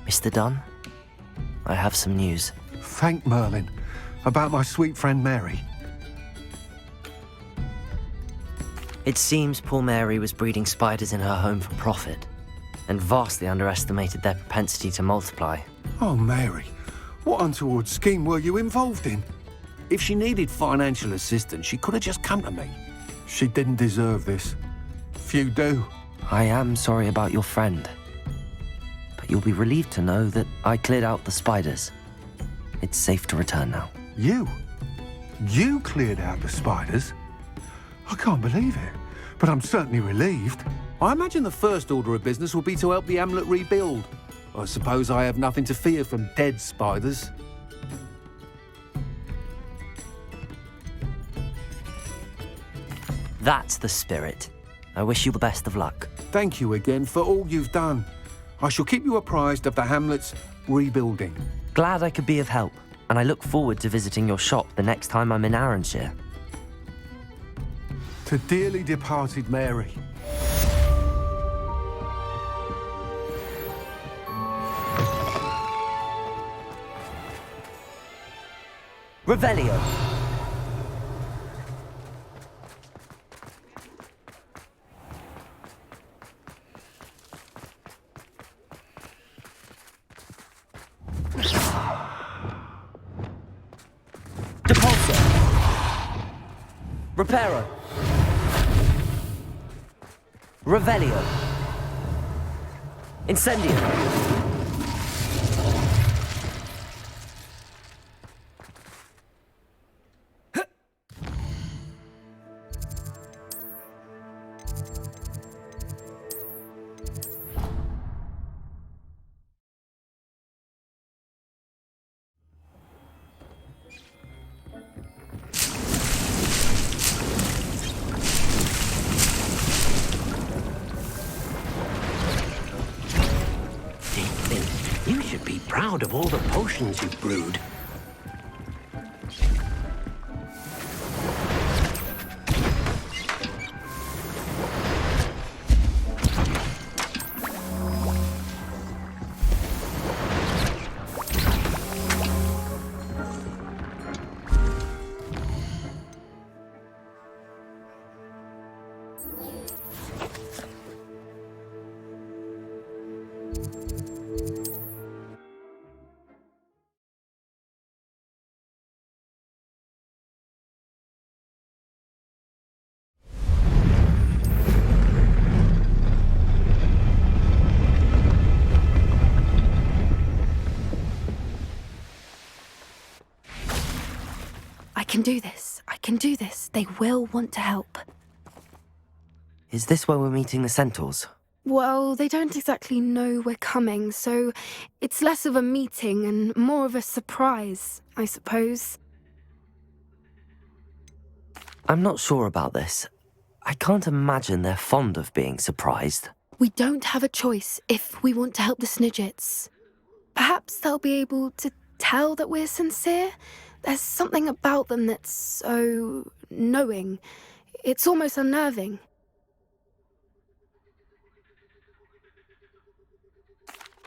Mr. Dunn, I have some news. Thank Merlin. About my sweet friend Mary. It seems poor Mary was breeding spiders in her home for profit, and vastly underestimated their propensity to multiply. Oh, Mary. What untoward scheme were you involved in? If she needed financial assistance, she could have just come to me. She didn't deserve this. Few do. I am sorry about your friend, but you'll be relieved to know that I cleared out the spiders. It's safe to return now. You? You cleared out the spiders? I can't believe it, but I'm certainly relieved. I imagine the first order of business will be to help the amulet rebuild. I suppose I have nothing to fear from dead spiders. That's the spirit. I wish you the best of luck. Thank you again for all you've done. I shall keep you apprised of the hamlet's rebuilding. Glad I could be of help, and I look forward to visiting your shop the next time I'm in Arranshire. To dearly departed Mary. Revelio. Depulso. Reparo. Revelio. Incendio. You should be proud of all the potions you've brewed. I can do this. I can do this. They will want to help. Is this where we're meeting the centaurs? Well, they don't exactly know we're coming, so it's less of a meeting and more of a surprise, I suppose. I'm not sure about this. I can't imagine they're fond of being surprised. We don't have a choice if we want to help the Snidgets. Perhaps they'll be able to tell that we're sincere. There's something about them that's so knowing. It's almost unnerving.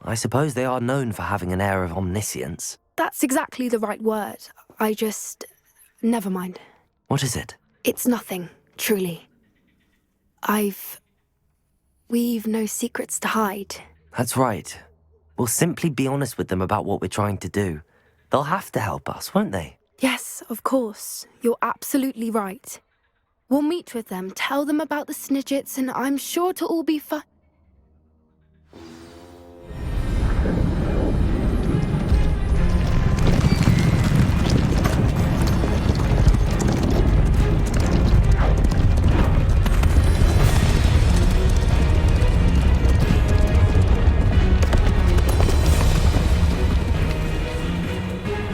I suppose they are known for having an air of omniscience. That's exactly the right word. Never mind. What is it? It's nothing, truly. We've no secrets to hide. That's right. We'll simply be honest with them about what we're trying to do. They'll have to help us, won't they? Yes, of course. You're absolutely right. We'll meet with them, tell them about the Snidgets, and I'm sure to all be fine.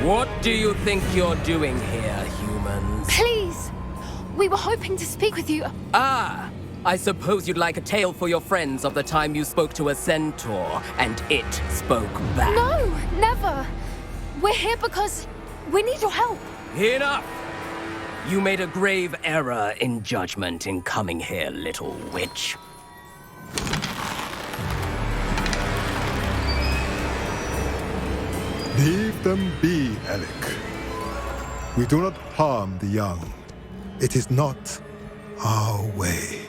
What do you think you're doing here, humans? Please! We were hoping to speak with you. Ah! I suppose you'd like a tale for your friends of the time you spoke to a centaur, and it spoke back. No, never! We're here because we need your help. Enough! You made a grave error in judgment in coming here, little witch. Leave them be, Alec. We do not harm the young. It is not our way.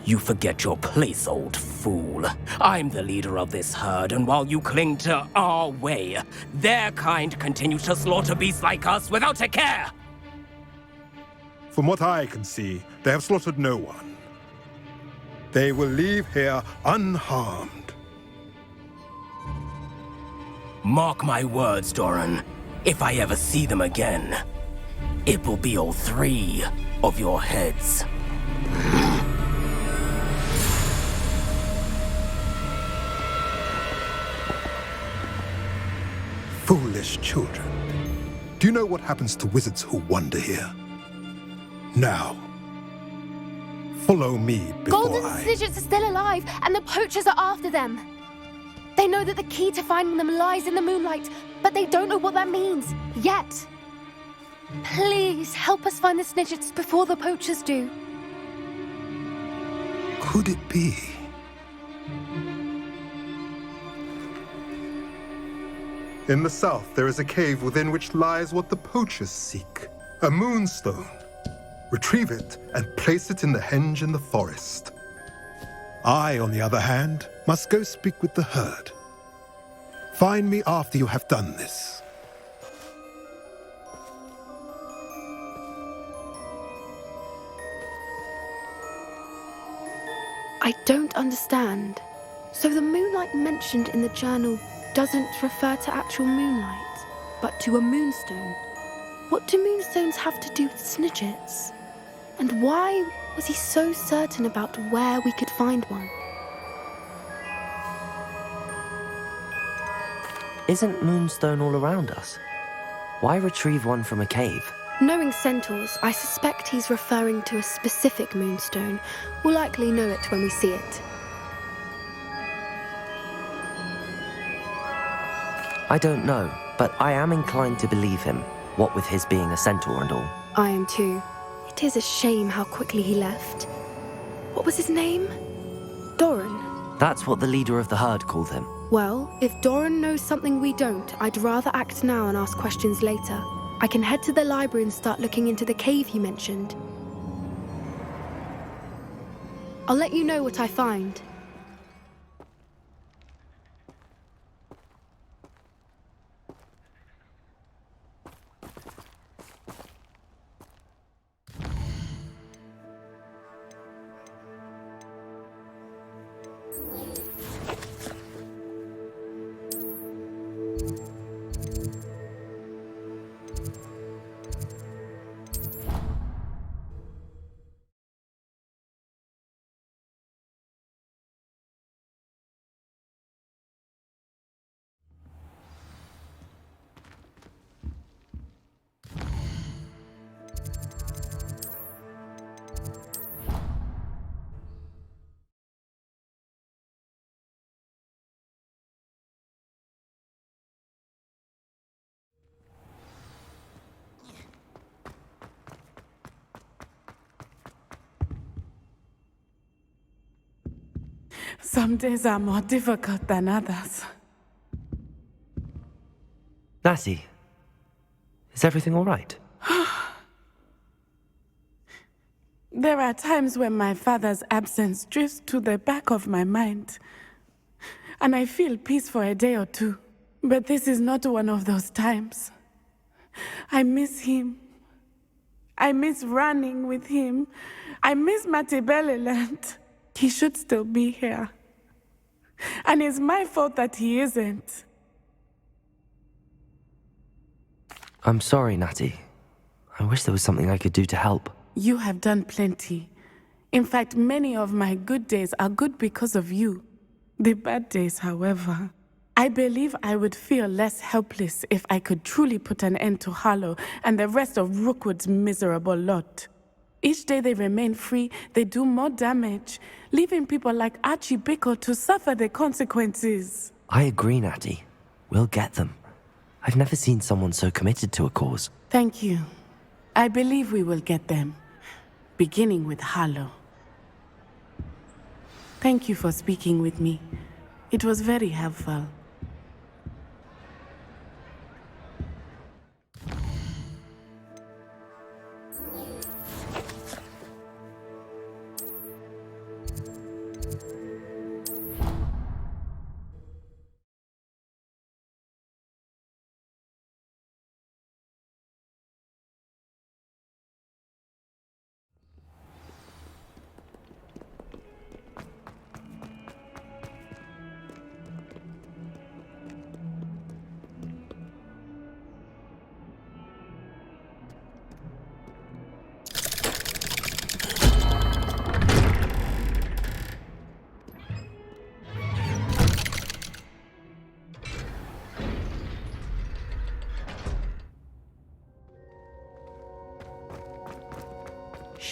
You forget your place, old fool. I'm the leader of this herd, and while you cling to our way, their kind continues to slaughter beasts like us without a care! From what I can see, they have slaughtered no one. They will leave here unharmed. Mark my words, Doran. If I ever see them again, it will be all 3 of your heads. Foolish children. Do you know what happens to wizards who wander here? Now, follow me before Golden Snidgets are still alive, and the poachers are after them. They know that the key to finding them lies in the moonlight, but they don't know what that means, yet. Please, help us find the Snidgets before the poachers do. Could it be? In the south, there is a cave within which lies what the poachers seek. A moonstone. Retrieve it and place it in the henge in the forest. I, on the other hand, must go speak with the herd. Find me after you have done this. I don't understand. So the moonlight mentioned in the journal doesn't refer to actual moonlight, but to a moonstone. What do moonstones have to do with Snidgets? And why was he so certain about where we could find one? Isn't Moonstone all around us? Why retrieve one from a cave? Knowing centaurs, I suspect he's referring to a specific moonstone. We'll likely know it when we see it. I don't know, but I am inclined to believe him, what with his being a centaur and all. I am too. It is a shame how quickly he left. What was his name? Doran. That's what the leader of the herd called him. Well, if Doran knows something we don't, I'd rather act now and ask questions later. I can head to the library and start looking into the cave he mentioned. I'll let you know what I find. Some days are more difficult than others. Natty, is everything all right? There are times when my father's absence drifts to the back of my mind, and I feel peace for a day or two. But this is not one of those times. I miss him. I miss running with him. I miss Matibeleland. He should still be here. And it's my fault that he isn't. I'm sorry, Natty. I wish there was something I could do to help. You have done plenty. In fact, many of my good days are good because of you. The bad days, however, I believe I would feel less helpless if I could truly put an end to Harlow and the rest of Rookwood's miserable lot. Each day they remain free, they do more damage, leaving people like Archie Bickle to suffer the consequences. I agree, Natty. We'll get them. I've never seen someone so committed to a cause. Thank you. I believe we will get them, beginning with Harlow. Thank you for speaking with me. It was very helpful.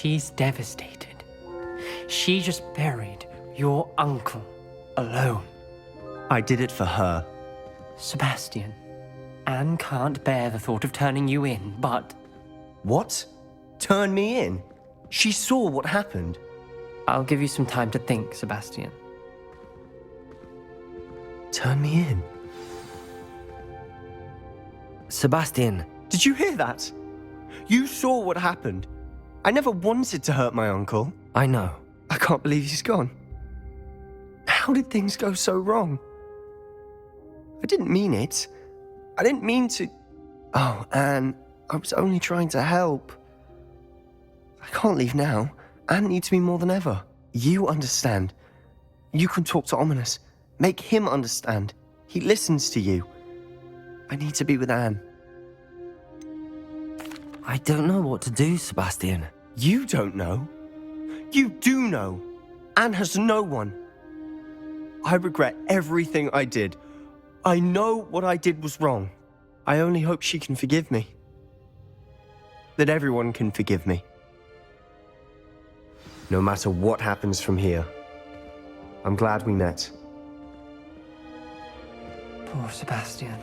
She's devastated. She just buried your uncle alone. I did it for her. Sebastian, Anne can't bear the thought of turning you in, but... What? Turn me in? She saw what happened. I'll give you some time to think, Sebastian. Turn me in? Sebastian. Did you hear that? You saw what happened. I never wanted to hurt my uncle. I know. I can't believe he's gone. How did things go so wrong? I didn't mean it. I didn't mean to... Oh, Anne, I was only trying to help. I can't leave now. Anne needs me more than ever. You understand. You can talk to Ominous. Make him understand. He listens to you. I need to be with Anne. I don't know what to do, Sebastian. You don't know. You do know. Anne has no one. I regret everything I did. I know what I did was wrong. I only hope she can forgive me. That everyone can forgive me. No matter what happens from here. I'm glad we met. Poor Sebastian.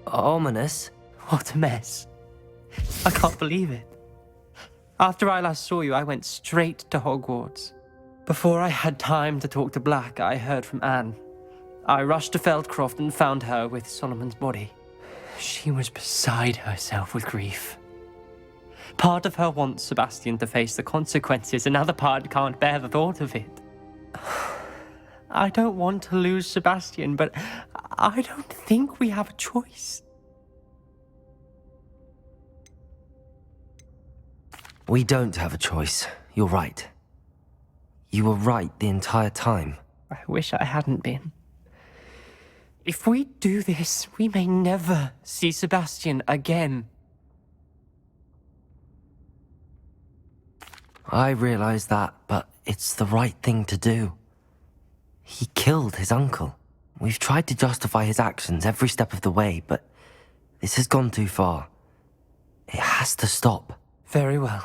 Ominous? What a mess. I can't believe it. After I last saw you, I went straight to Hogwarts. Before I had time to talk to Black, I heard from Anne. I rushed to Feldcroft and found her with Solomon's body. She was beside herself with grief. Part of her wants Sebastian to face the consequences, another part can't bear the thought of it. I don't want to lose Sebastian, but I don't think we have a choice. We don't have a choice. You're right. You were right the entire time. I wish I hadn't been. If we do this, we may never see Sebastian again. I realize that, but it's the right thing to do. He killed his uncle. We've tried to justify his actions every step of the way, but this has gone too far. It has to stop. Very well.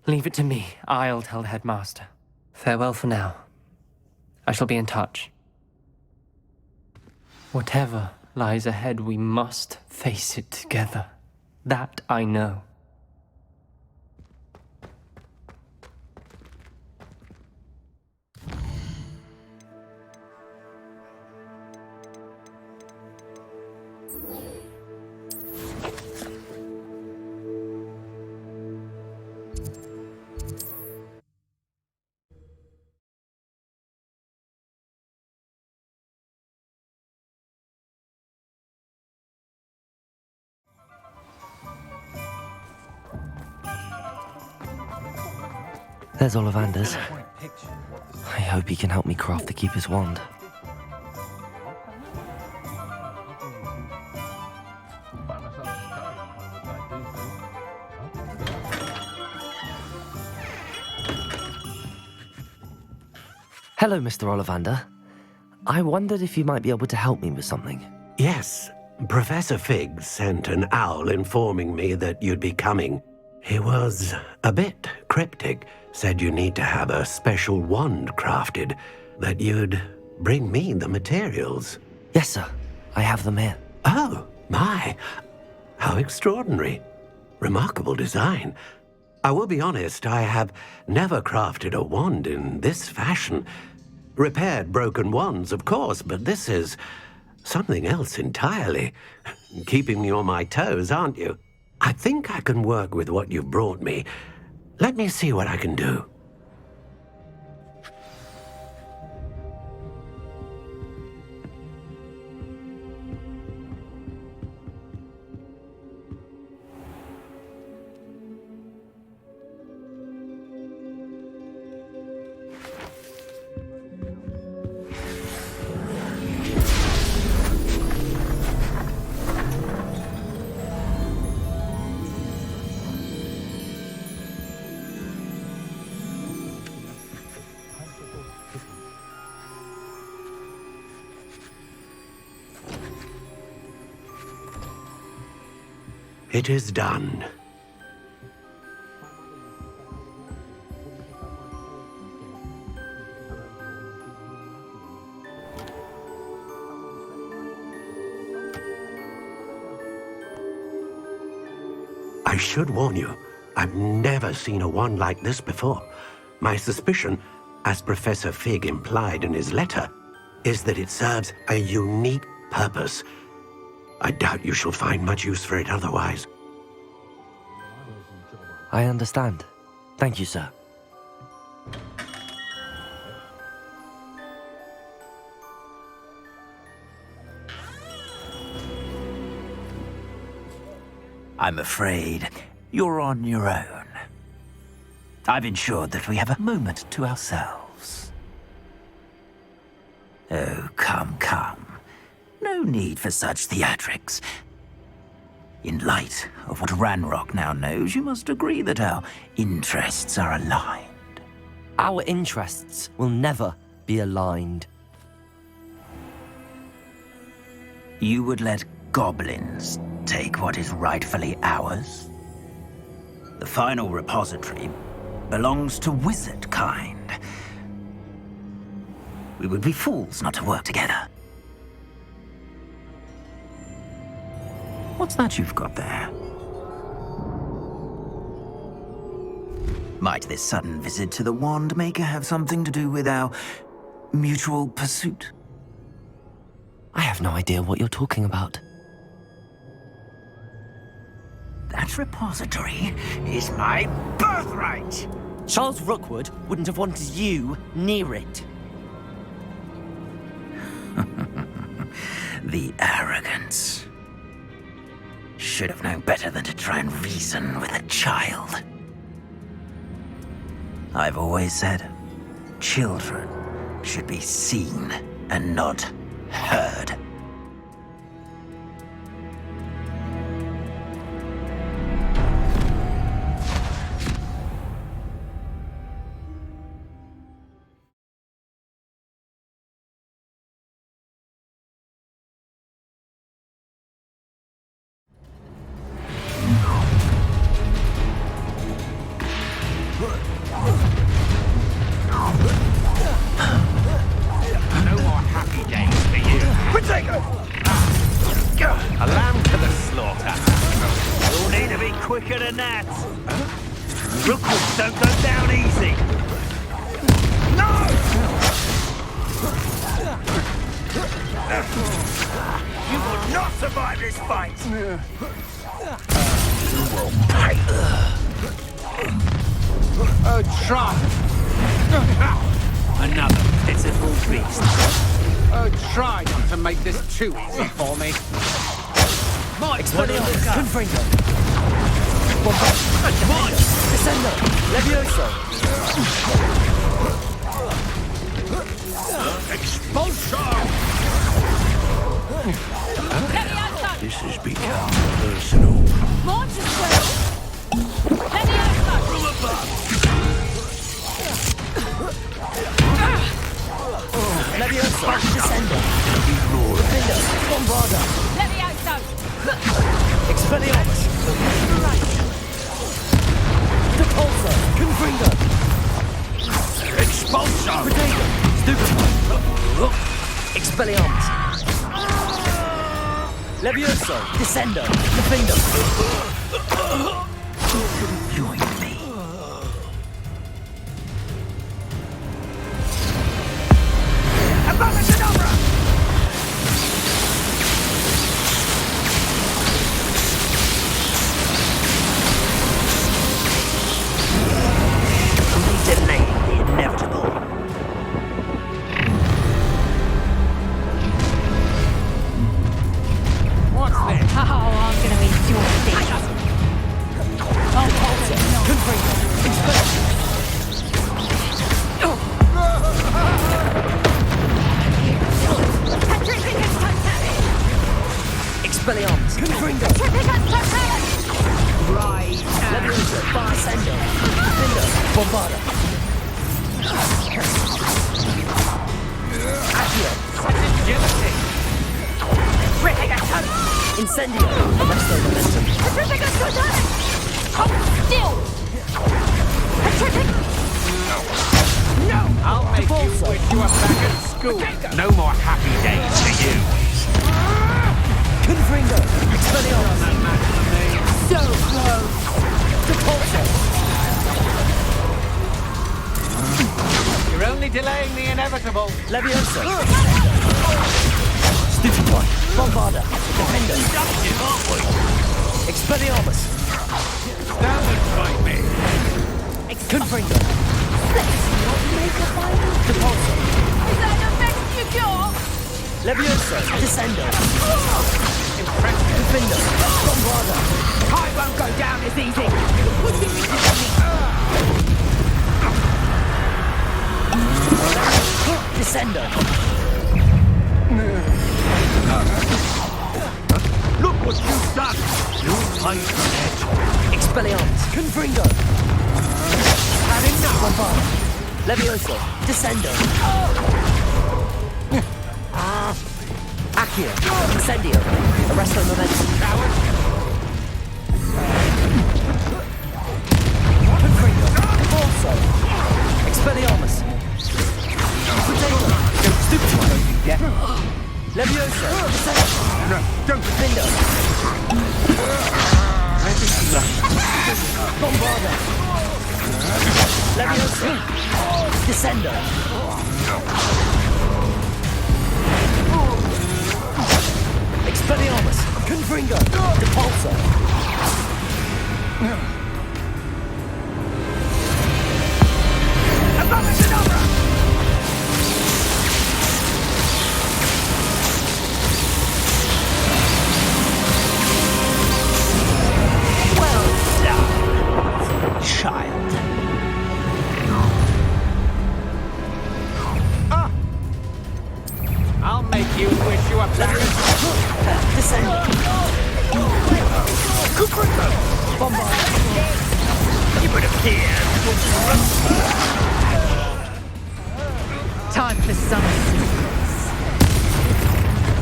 Leave it to me. I'll tell the headmaster. Farewell for now. I shall be in touch. Whatever lies ahead, we must face it together. That I know. There's Ollivander's. I hope he can help me craft the Keeper's wand. Hello, Mr. Ollivander. I wondered if you might be able to help me with something. Yes, Professor Fig sent an owl informing me that you'd be coming. He was a bit cryptic, said you need to have a special wand crafted, that you'd bring me the materials. Yes, sir. I have them here. Oh, my. How extraordinary. Remarkable design. I will be honest, I have never crafted a wand in this fashion. Repaired broken wands, of course, but this is something else entirely. Keeping me on my toes, aren't you? I think I can work with what you've brought me. Let me see what I can do. It is done. I should warn you, I've never seen a wand like this before. My suspicion, as Professor Fig implied in his letter, is that it serves a unique purpose. I doubt you shall find much use for it otherwise. I understand. Thank you, sir. I'm afraid you're on your own. I've ensured that we have a moment to ourselves. Oh, come, come. No need for such theatrics. In light of what Ranrock now knows, you must agree that our interests are aligned. Our interests will never be aligned. You would let goblins take what is rightfully ours? The final repository belongs to wizard kind. We would be fools not to work together. What's that you've got there? Might this sudden visit to the Wand Maker have something to do with our mutual pursuit? I have no idea what you're talking about. That repository is my birthright! Charles Rookwood wouldn't have wanted you near it. The arrogance. Should have known better than to try and reason with a child. I've always said, children should be seen and not heard. A lamb to the slaughter. You'll need to be quicker than that. Rookwoods don't go down easy. No! You will not survive this fight. You will pay. Oh, try. Another pitiful beast. Oh, try not to make this too easy for me. Expelliarmus, Confringo. Bombard. Descendo. Levioso. Expulsion! This has become personal. From above! Levioso. Descendo. Bombarda. Expelliarmus. Depulso. Confringo. Expulsion! Protego. Stupefy. Expelliarmus. Levioso. Descendo. Defendo. Join me. Abracadabra! We delay the inevitable. What's this? Oh, I'm gonna enjoy this. Depulso. Confringo. Expelliarmus. Expelliarmus. Confringo. Right. Levioso. Descendo. Defendo. Bombarda. Accio. Agility. Incendio. Arresto momentum. Hold still! No! I'll make you wish you were back at school. No more happy days for you. Confringo! Expelliarmus! Doesn't matter to me. So close! Repulsor! You're only delaying the inevitable. Leviosa! Stupefy! Bombarda! Defender! Expelliarmus! Don't fight me. Confringo! Repulsor! Is that the best you got? Leviosa! Descendo! Defender! Bombarda! I won't go down as easy! Descendo! Look what you've done! You fight it! Expelliarmus! Confringo! Had enough! Bombarda! Leviosa! Descendo! Accio! Incendio! Arresto momentum! Coward! Confringo! Also! Expelliarmus! Potato! Stupefy! Yeah. Leviosa! Descendo! No, don't! Defender! Bombarda! Leviosa! Descendo! Expelliarmus! Confringo! Repulsor! Abominable! Well done, child. I'll make you wish you were back at school. Descend! Bombard! You would appear. Time for some secrets.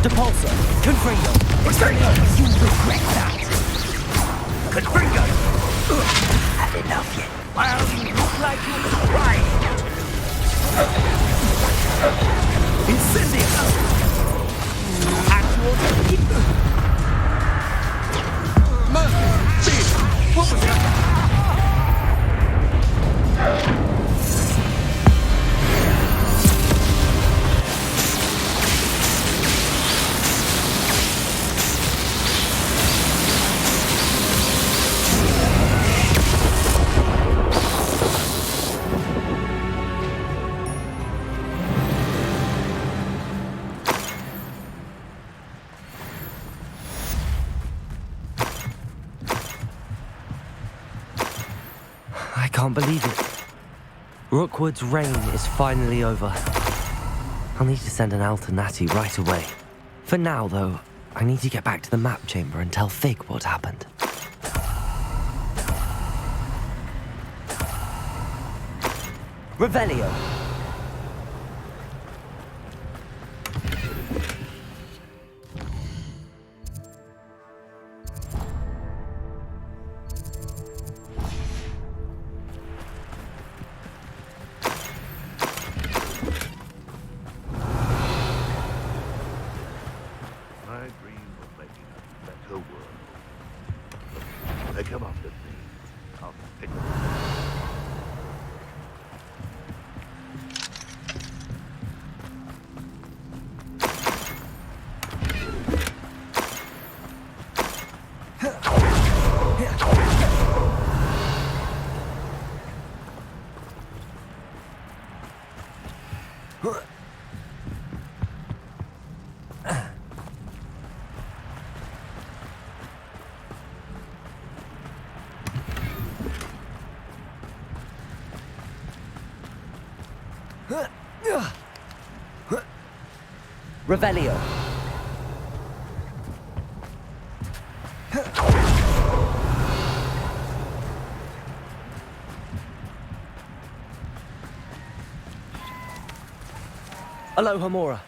Depulsor! Confringo! Expelliarmus! You regret that! Confringo! Had enough yet? Well, you look like you tried. Incendio! Actual what was that? I can't believe it. Rookwood's reign is finally over. I'll need to send an Alternati right away. For now, though, I need to get back to the map chamber and tell Fig what happened. Revelio! I dream of making a better world. They come after me. I'll pick them. Revelio! Alohomora.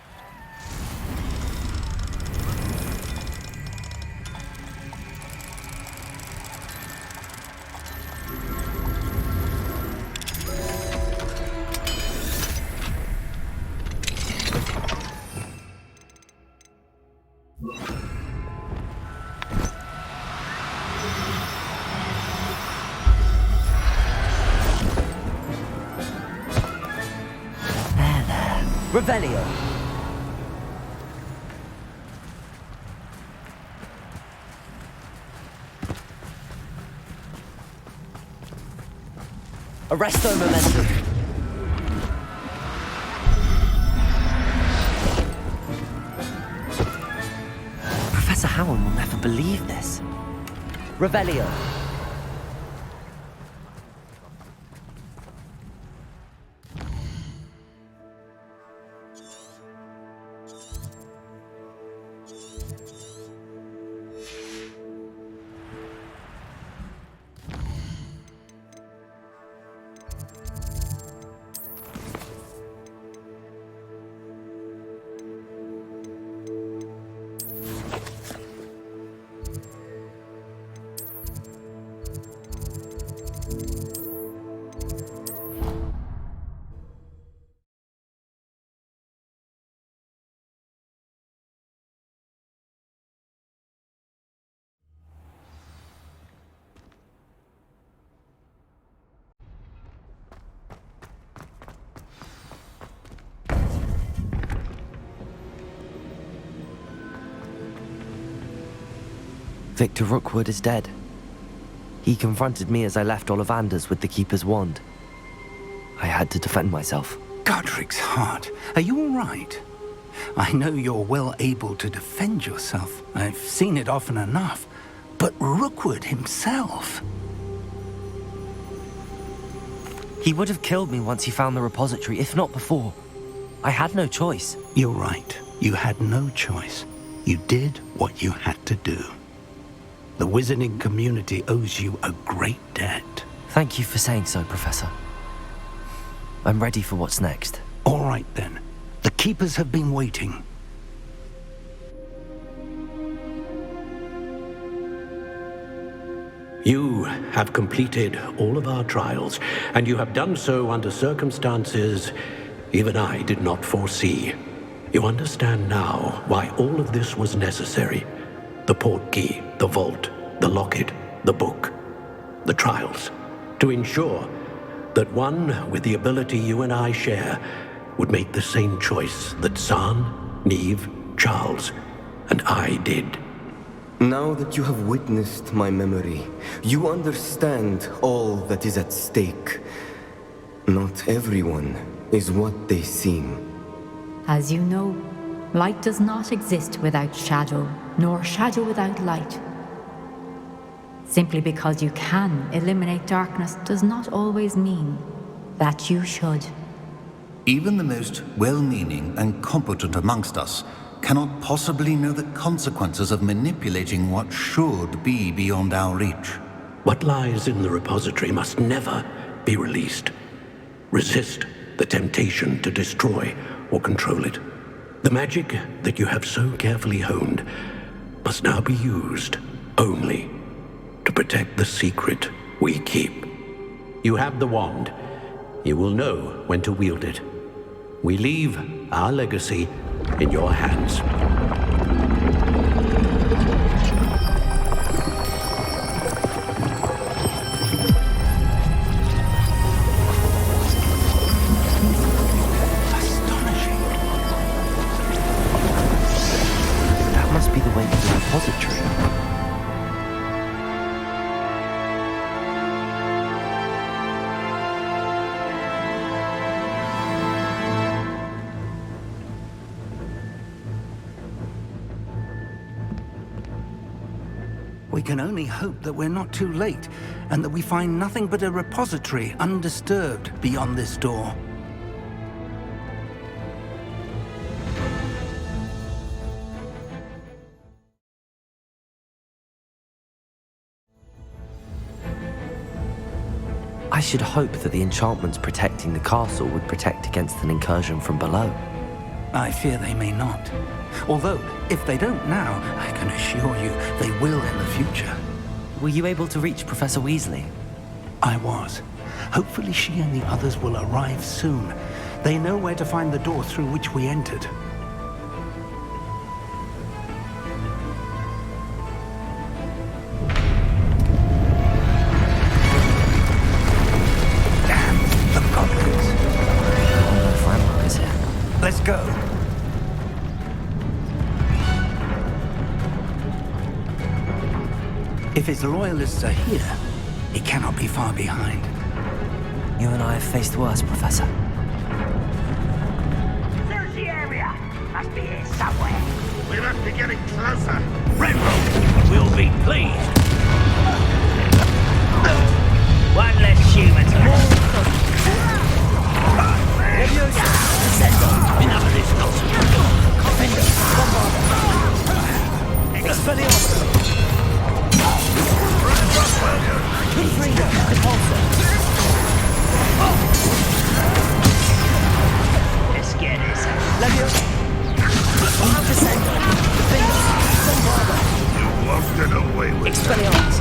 Revelio. Arresto momentum. Professor Howard will never believe this. Revelio. Victor Rookwood is dead. He confronted me as I left Ollivander's with the Keeper's wand. I had to defend myself. Godric's heart, are you all right? I know you're well able to defend yourself. I've seen it often enough. But Rookwood himself... He would have killed me once he found the repository, if not before. I had no choice. You're right. You had no choice. You did what you had to do. The wizarding community owes you a great debt. Thank you for saying so, Professor. I'm ready for what's next. All right, then. The Keepers have been waiting. You have completed all of our trials, and you have done so under circumstances even I did not foresee. You understand now why all of this was necessary. The portkey, the vault, the locket, the book, the trials, to ensure that one with the ability you and I share would make the same choice that San, Neve, Charles, and I did. Now that you have witnessed my memory, you understand all that is at stake. Not everyone is what they seem. As you know, light does not exist without shadow, nor shadow without light. Simply because you can eliminate darkness does not always mean that you should. Even the most well-meaning and competent amongst us cannot possibly know the consequences of manipulating what should be beyond our reach. What lies in the repository must never be released. Resist the temptation to destroy or control it. The magic that you have so carefully honed must now be used only to protect the secret we keep. You have the wand. You will know when to wield it. We leave our legacy in your hands. That must be the way to the repository. We can only hope that we're not too late, and that we find nothing but a repository undisturbed beyond this door. I should hope that the enchantments protecting the castle would protect against an incursion from below. I fear they may not. Although, if they don't now, I can assure you they will in the future. Were you able to reach Professor Weasley? I was. Hopefully she and the others will arrive soon. They know where to find the door through which we entered. Let's go. If its loyalists are here, it cannot be far behind. You and I have faced worse, Professor. There's the area. Must be here somewhere. We must be getting closer. Renro will be pleased. One less human to enough of this nonsense. Expelliarmus! Confringo! Repulsor! Let's get this. Leviosa! Descendo! Defender! Bombarda! You won't get away with Expelliarmus!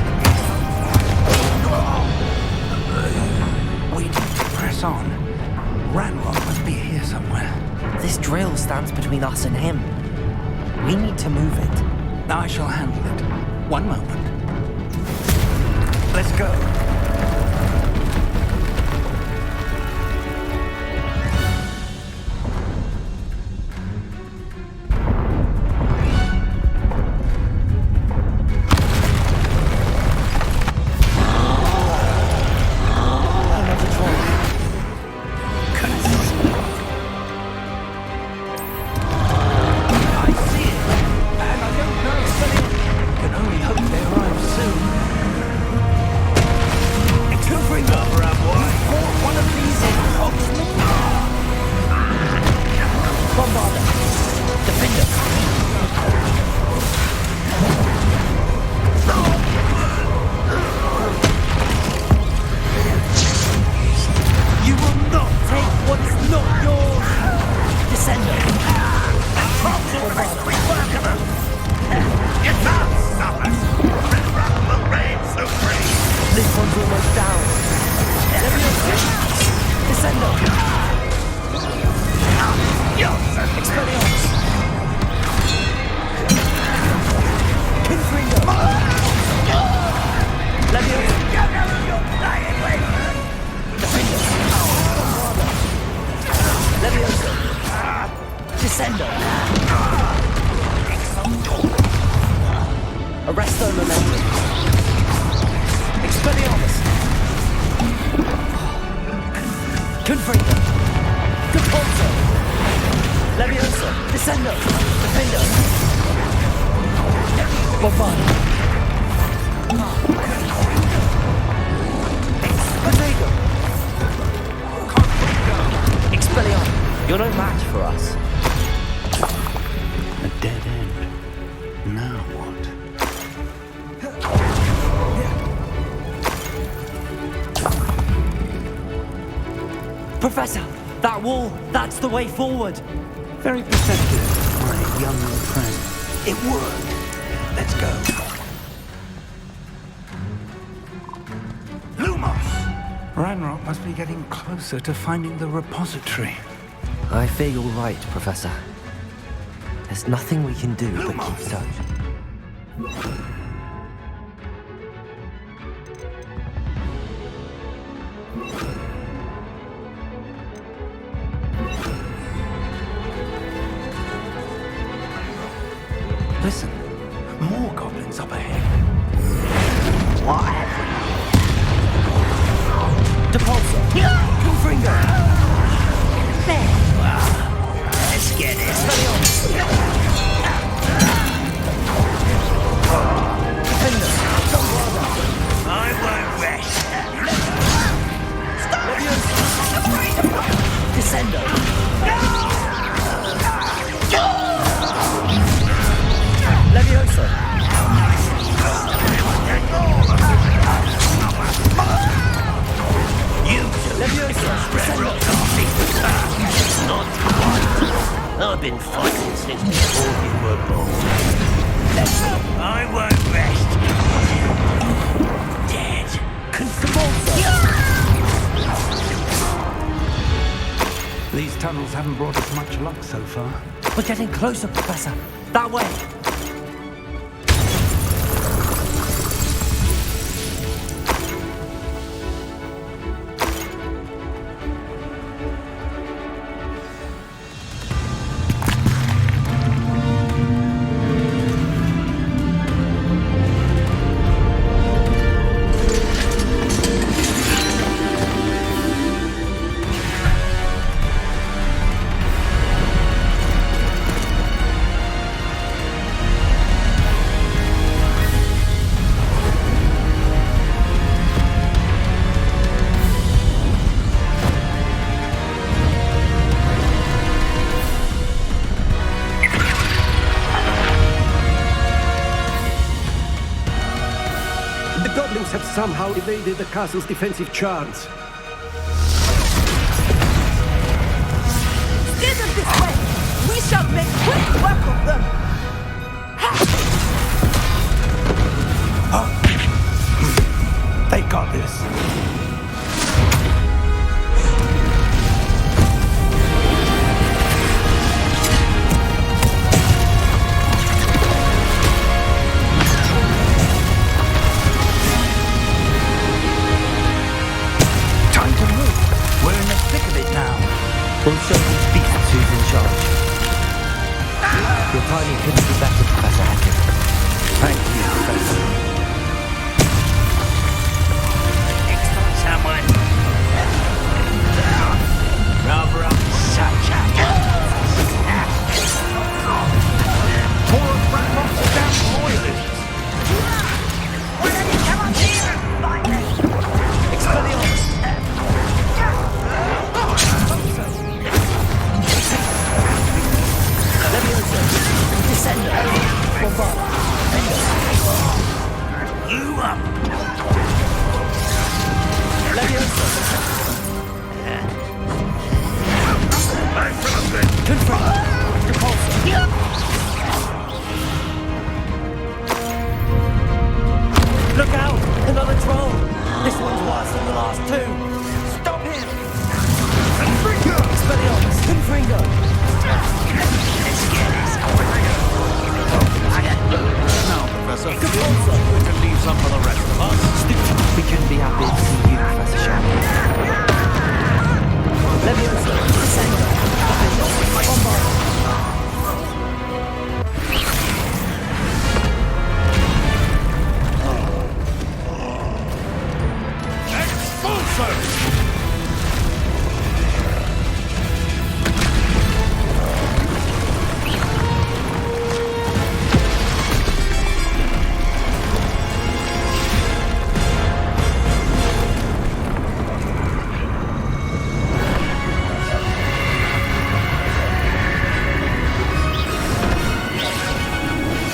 We need to press on. Ranrock must be here somewhere. This drill stands between us and him. We need to move it. I shall handle it. One moment. Let's go. Arresto momentum. Expelliarmus. Confringo. Repulso. Leviosa. Descendo. Defendo. Bombard. Potato. Expelliarmus. You're no match for us. A dead end. Now what? Professor, that wall, that's the way forward. Very perceptive, my young friend. It worked. Let's go. Lumos! Ranrock must be getting closer to finding the repository. I fear you're right, Professor. There's nothing we can do but keep searching. Listen, more goblins up ahead. What have Depulso! Confringo! There. Let's get this. I won't rest. Descendo! Leviosa! You Leviosa! Descendo! It's not quite. I've been fighting since before you were born. I won't rest. Dead. These tunnels haven't brought us much luck so far. We're getting closer, Professor. That way. somehow evaded the castle's defensive charms. Steer them this way! We shall make quick work of them! They got this. Time to move. We're in the thick of it now. We'll show these beasts who's in charge. Your timing couldn't be better, Professor Hackett. Thank you, Professor. Next on someone. Rather up such a... More of Ranrock's damn loyalists! Why don't you come on here and find me? Expelliarmus! Leviosa! Descender! Bombard! You up! Leviosa! Back for the bit! Confront! Repulsor! Look out! Another troll! This one's worse than the last two! Stop him! Expelliarmus! Confringo! Let's get this. Now, Professor, we can leave some for the rest of us. We couldn't be happier to see you, Professor Shaw. Leviosa! Descender! Bombard! Expulso!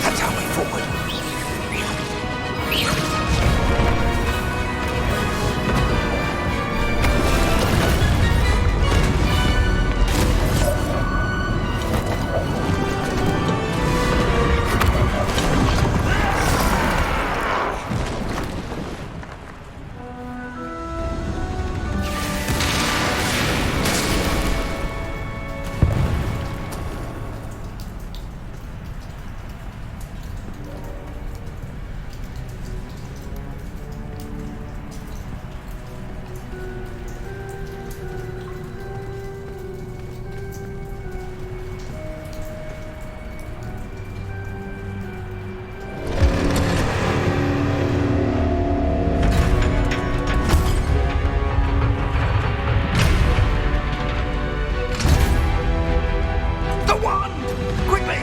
That's our way forward. The wand! Quickly!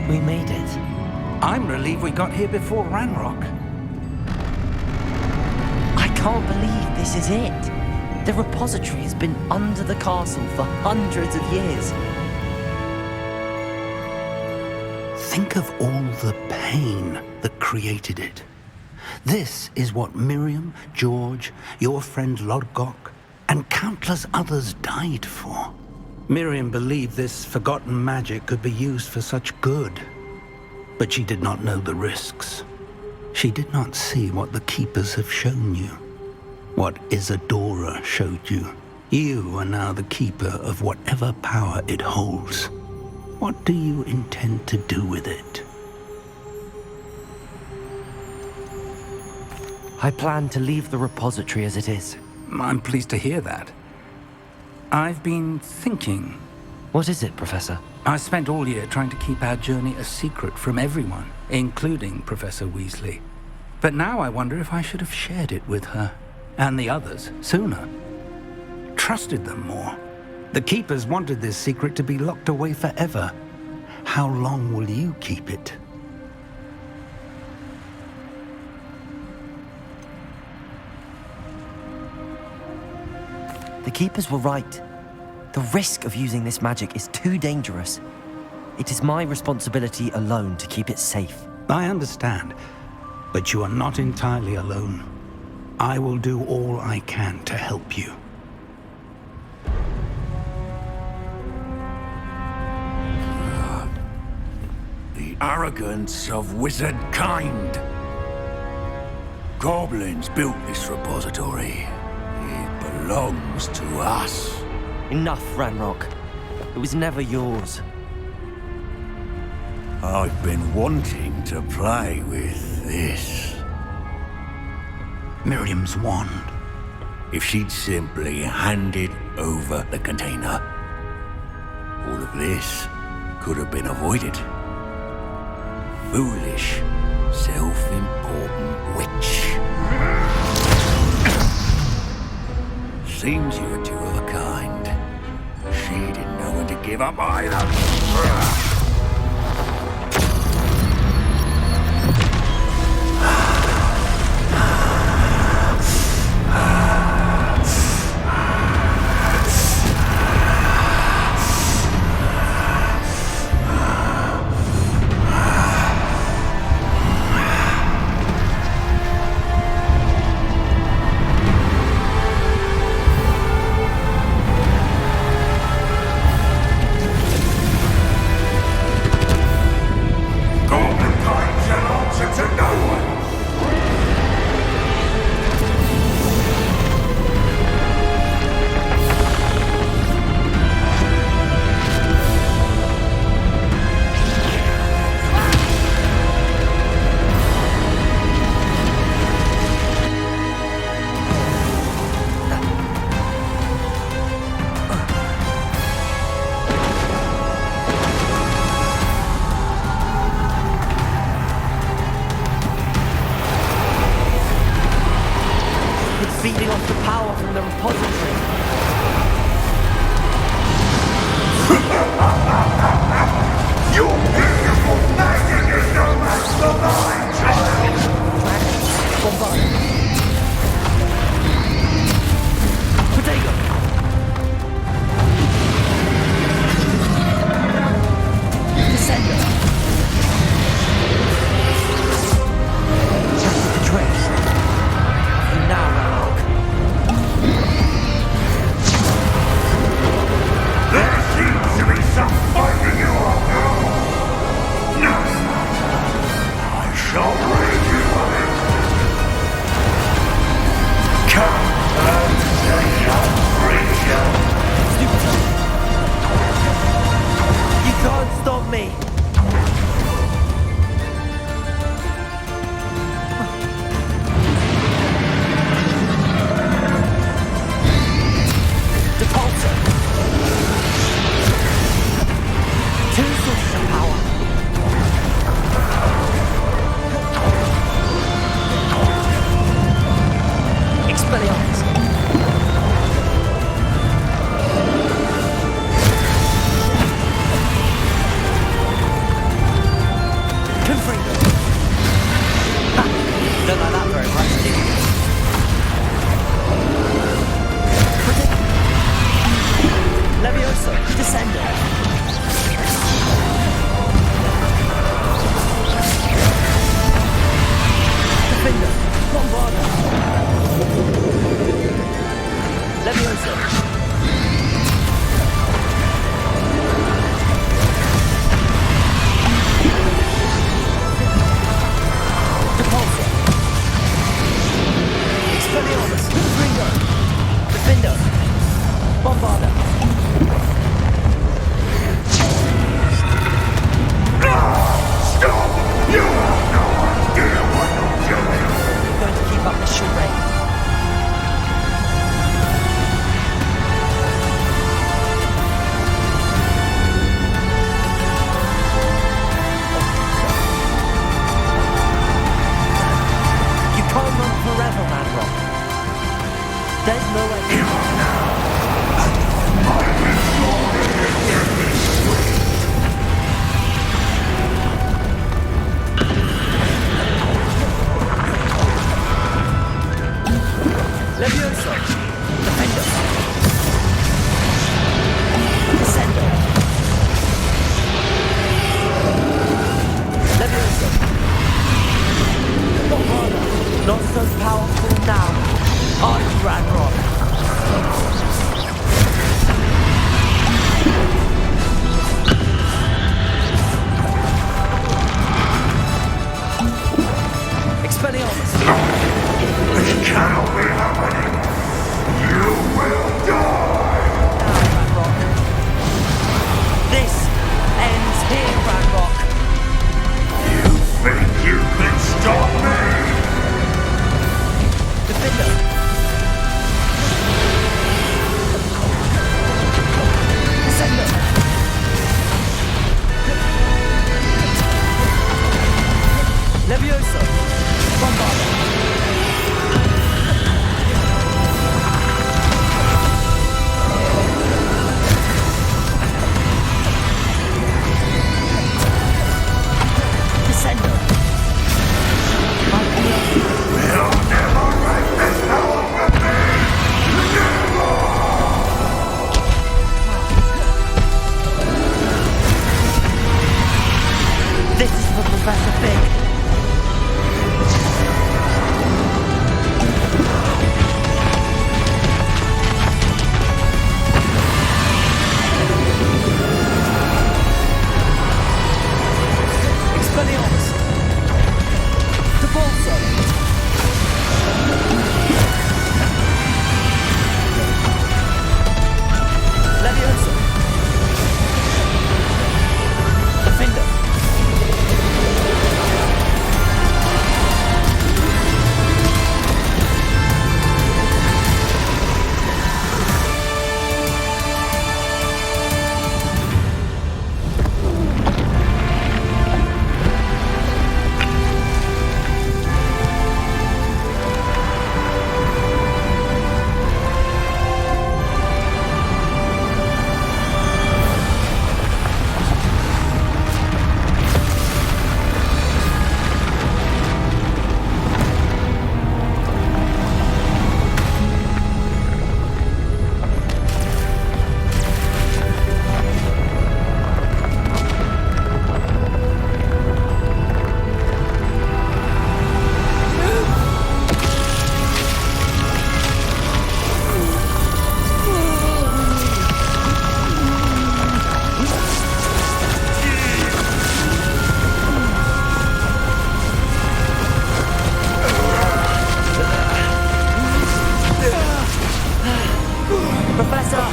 We made it. I'm relieved we got here before Ranrock. I can't believe this is it. The repository has been under the castle for hundreds of years. Think of all the pain that created it. This is what Miriam, George, your friend Lodgok, and countless others died for. Miriam believed this forgotten magic could be used for such good, but she did not know the risks. She did not see what the Keepers have shown you, what Isadora showed you. You are now the keeper of whatever power it holds. What do you intend to do with it? I plan to leave the repository as it is. I'm pleased to hear that. I've been thinking. What is it, Professor? I spent all year trying to keep our journey a secret from everyone, including Professor Weasley. But now I wonder if I should have shared it with her, and the others, sooner. Trusted them more. The Keepers wanted this secret to be locked away forever. How long will you keep it? The Keepers were right. The risk of using this magic is too dangerous. It is my responsibility alone to keep it safe. I understand, but you are not entirely alone. I will do all I can to help you. The arrogance of wizard kind. Goblins built this repository. It belongs to us. Enough, Ranrock. It was never yours. I've been wanting to play with this. Miriam's wand. If she'd simply handed over the container, all of this could have been avoided. Foolish, self-important witch. Seems you're two of a kind. She didn't know when to give up either. Feeding off the power from the repository. Your beautiful magic is no match for mine, child! Potato! Descender! Just the trick. Now, Ranrock. There seems to be some fighting you after all. No matter. I shall rid you of it. celestial ray. You can't run forever, Ranrock. There's no way. Levioso! Defender! Descender! Levioso! Not so powerful now. Are you, Ranrock? Expelliarmus! This cannot be happening. You will die. This ends here, Ranrock. You think you can stop me? Defender! Descender! Levioso! Bombarder! Descender! They'll never wreak this power from me. Never. This is for Professor Fig. Expelliarmus! Depulso! Levioso! Defender! Professor!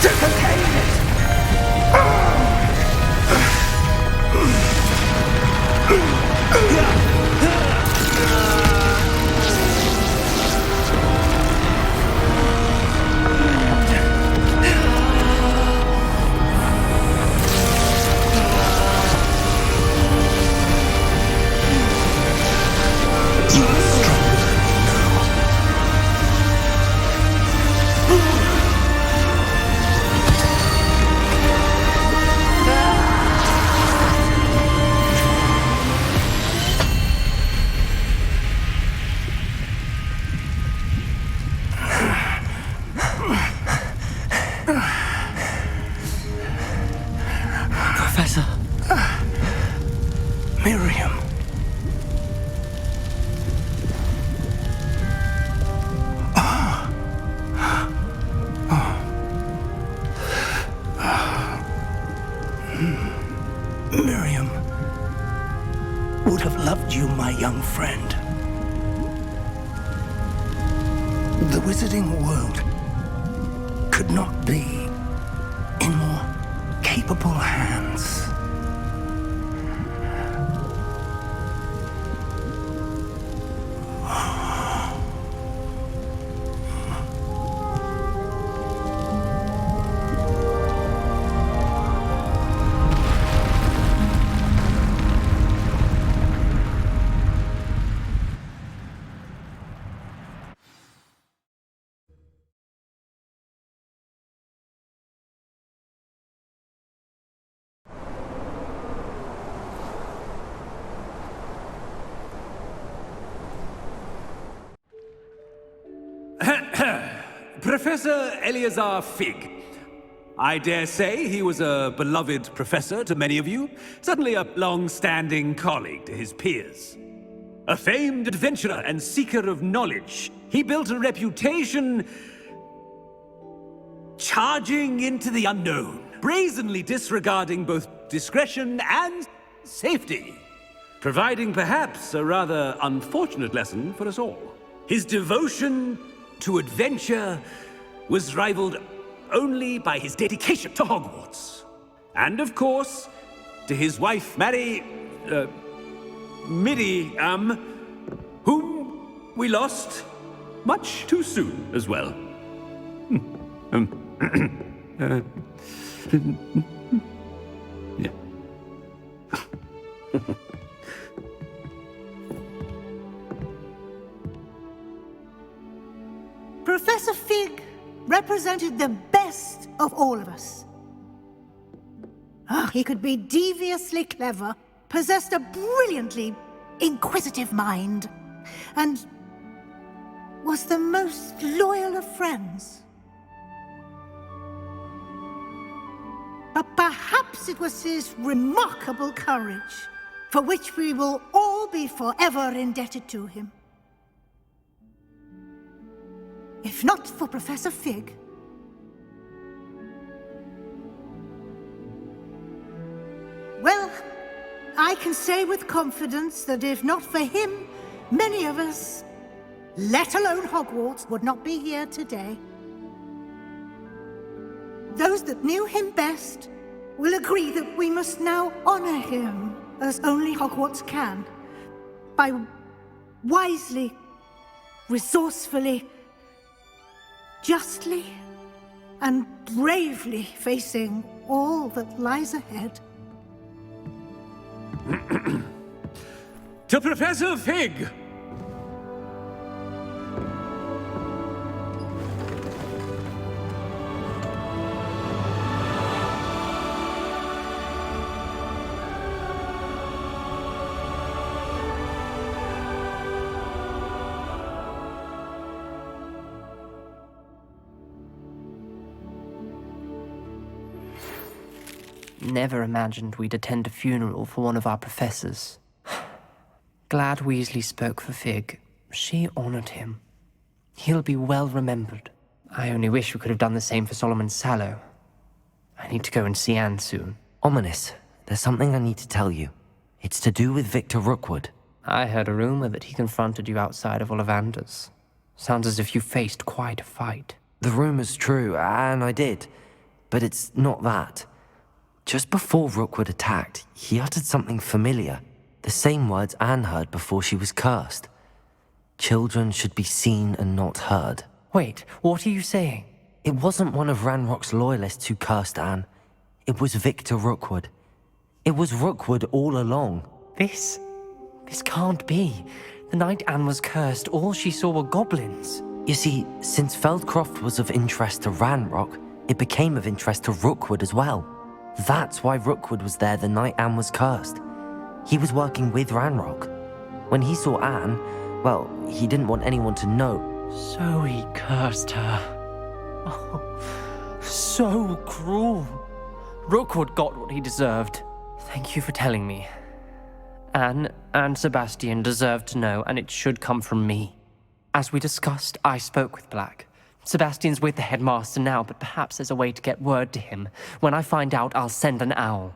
To contain it. Professor. Miriam. Miriam would have loved you, my young friend. The wizarding world could not be in more capable hands. Professor Eleazar Fig. I dare say he was a beloved professor to many of you, certainly a long-standing colleague to his peers. A famed adventurer and seeker of knowledge, he built a reputation charging into the unknown, brazenly disregarding both discretion and safety, providing perhaps a rather unfortunate lesson for us all. His devotion to adventure was rivaled only by his dedication to Hogwarts. And of course, to his wife, Miriam, whom we lost much too soon as well. Yeah. Professor Fig represented the best of all of us. He could be deviously clever, possessed a brilliantly inquisitive mind, and was the most loyal of friends. But perhaps it was his remarkable courage, for which we will all be forever indebted to him. If not for Professor Fig, well, I can say with confidence that if not for him, many of us, let alone Hogwarts, would not be here today. Those that knew him best will agree that we must now honor him as only Hogwarts can, by wisely, resourcefully, justly and bravely facing all that lies ahead. To Professor Fig! Never imagined we'd attend a funeral for one of our professors. Glad Weasley spoke for Fig. She honored him. He'll be well remembered. I only wish we could have done the same for Solomon Sallow. I need to go and see Anne soon. Ominous, there's something I need to tell you. It's to do with Victor Rookwood. I heard a rumor that he confronted you outside of Ollivander's. Sounds as if you faced quite a fight. The rumor's true, and I did. But it's not that. Just before Rookwood attacked, he uttered something familiar. The same words Anne heard before she was cursed. Children should be seen and not heard. Wait, what are you saying? It wasn't one of Ranrock's loyalists who cursed Anne. It was Victor Rookwood. It was Rookwood all along. This can't be. The night Anne was cursed, all she saw were goblins. You see, since Feldcroft was of interest to Ranrock, it became of interest to Rookwood as well. That's why Rookwood was there the night Anne was cursed. He was working with Ranrock. When he saw Anne, well, he didn't want anyone to know. So he cursed her. Oh, so cruel. Rookwood got what he deserved. Thank you for telling me. Anne and Sebastian deserve to know, and it should come from me. As we discussed, I spoke with Black. Sebastian's with the headmaster now, but perhaps there's a way to get word to him. When I find out, I'll send an owl.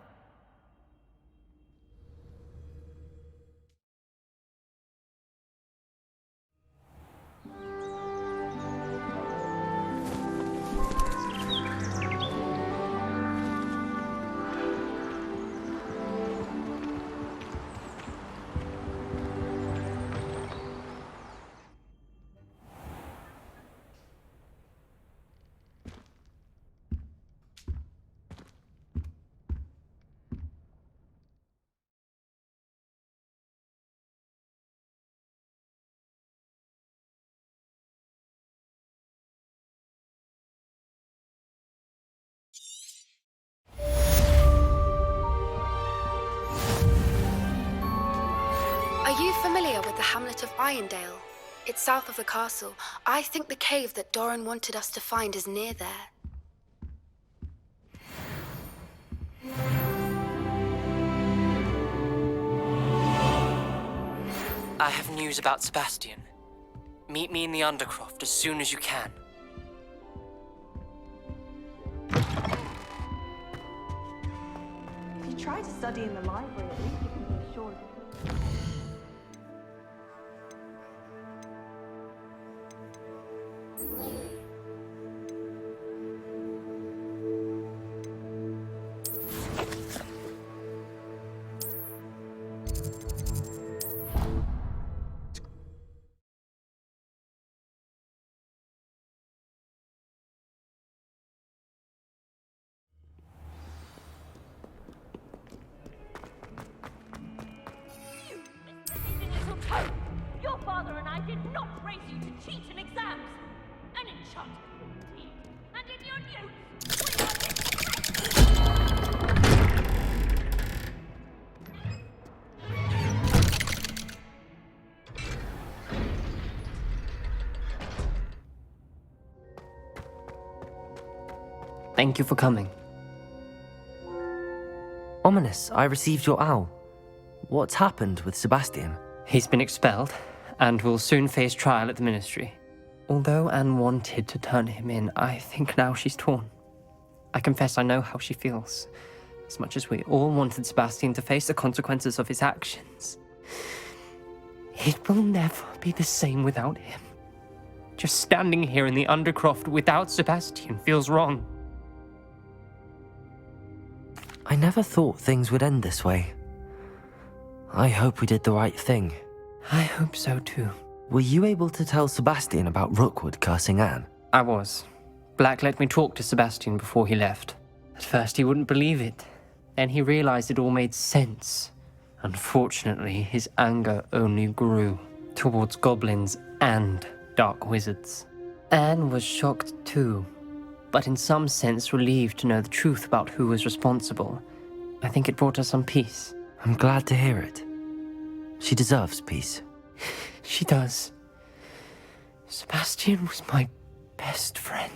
Are you familiar with the hamlet of Irondale? It's south of the castle. I think the cave that Doran wanted us to find is near there. I have news about Sebastian. Meet me in the Undercroft as soon as you can. If you try to study in the library, at least you can be assured. Your father and I did not raise you to cheat in exams. And in childhood, indeed. And in your youth, Thank you for coming. Ominous, I received your owl. What's happened with Sebastian? He's been expelled, and will soon face trial at the Ministry. Although Anne wanted to turn him in, I think now she's torn. I confess I know how she feels. As much as we all wanted Sebastian to face the consequences of his actions. It will never be the same without him. Just standing here in the Undercroft without Sebastian feels wrong. I never thought things would end this way. I hope we did the right thing. I hope so too. Were you able to tell Sebastian about Rookwood cursing Anne? I was. Black let me talk to Sebastian before he left. At first he wouldn't believe it. Then he realized it all made sense. Unfortunately, his anger only grew towards goblins and dark wizards. Anne was shocked too, but in some sense relieved to know the truth about who was responsible. I think it brought her some peace. I'm glad to hear it. She deserves peace. She does. Sebastian was my best friend.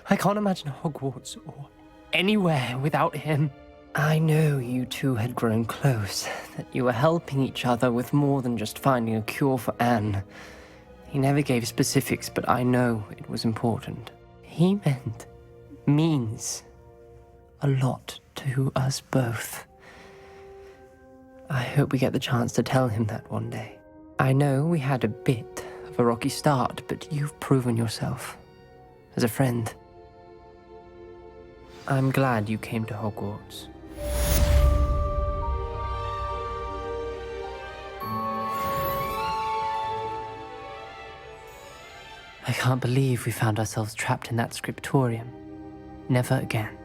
I can't imagine Hogwarts or anywhere without him. I know you two had grown close, that you were helping each other with more than just finding a cure for Anne. He never gave specifics, but I know it was important. He means a lot to us both. I hope we get the chance to tell him that one day. I know we had a bit of a rocky start, but you've proven yourself as a friend. I'm glad you came to Hogwarts. I can't believe we found ourselves trapped in that scriptorium. Never again.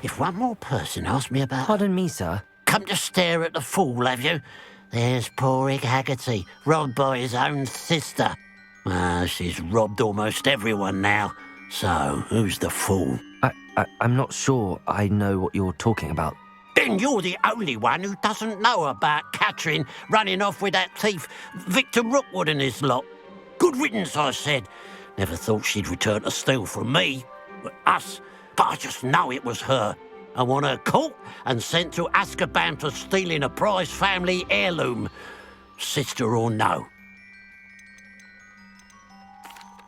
If one more person asks me about... Pardon me, sir. Come to stare at the fool, have you? There's poor Ig Haggerty, robbed by his own sister. She's robbed almost everyone now. So, who's the fool? I'm not sure I know what you're talking about. Then you're the only one who doesn't know about Catherine running off with that thief, Victor Rookwood and his lot. Good riddance, I said. Never thought she'd return to steal from me, us, but I just know it was her. I want her caught and sent to Azkaban for stealing a prized family heirloom, sister or no.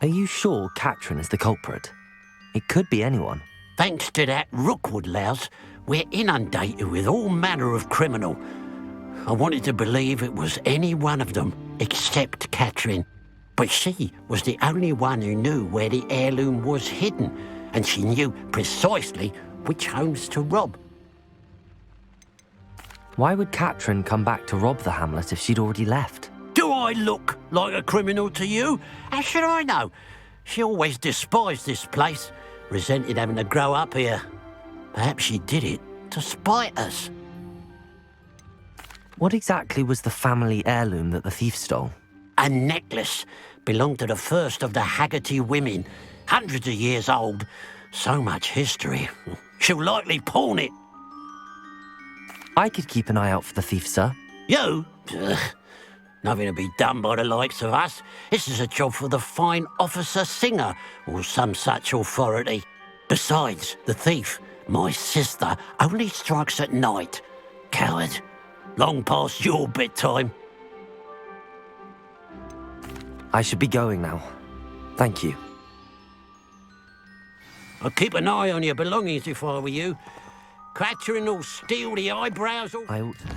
Are you sure Catherine is the culprit? It could be anyone. Thanks to that Rookwood louse, we're inundated with all manner of criminal. I wanted to believe it was any one of them, except Catherine. But she was the only one who knew where the heirloom was hidden, and she knew precisely which homes to rob. Why would Katrin come back to rob the hamlet if she'd already left? Do I look like a criminal to you? How should I know? She always despised this place, resented having to grow up here. Perhaps she did it to spite us. What exactly was the family heirloom that the thief stole? A necklace belonged to the first of the Haggerty women, hundreds of years old. So much history. She'll likely pawn it. I could keep an eye out for the thief, sir. You? Ugh. Nothing to be done by the likes of us. This is a job for the fine officer Singer, or some such authority. Besides, the thief, my sister, only strikes at night. Coward. Long past your bedtime. I should be going now. Thank you. I'll keep an eye on your belongings if I were you. Catherine will steal the eyebrows off. I ought to...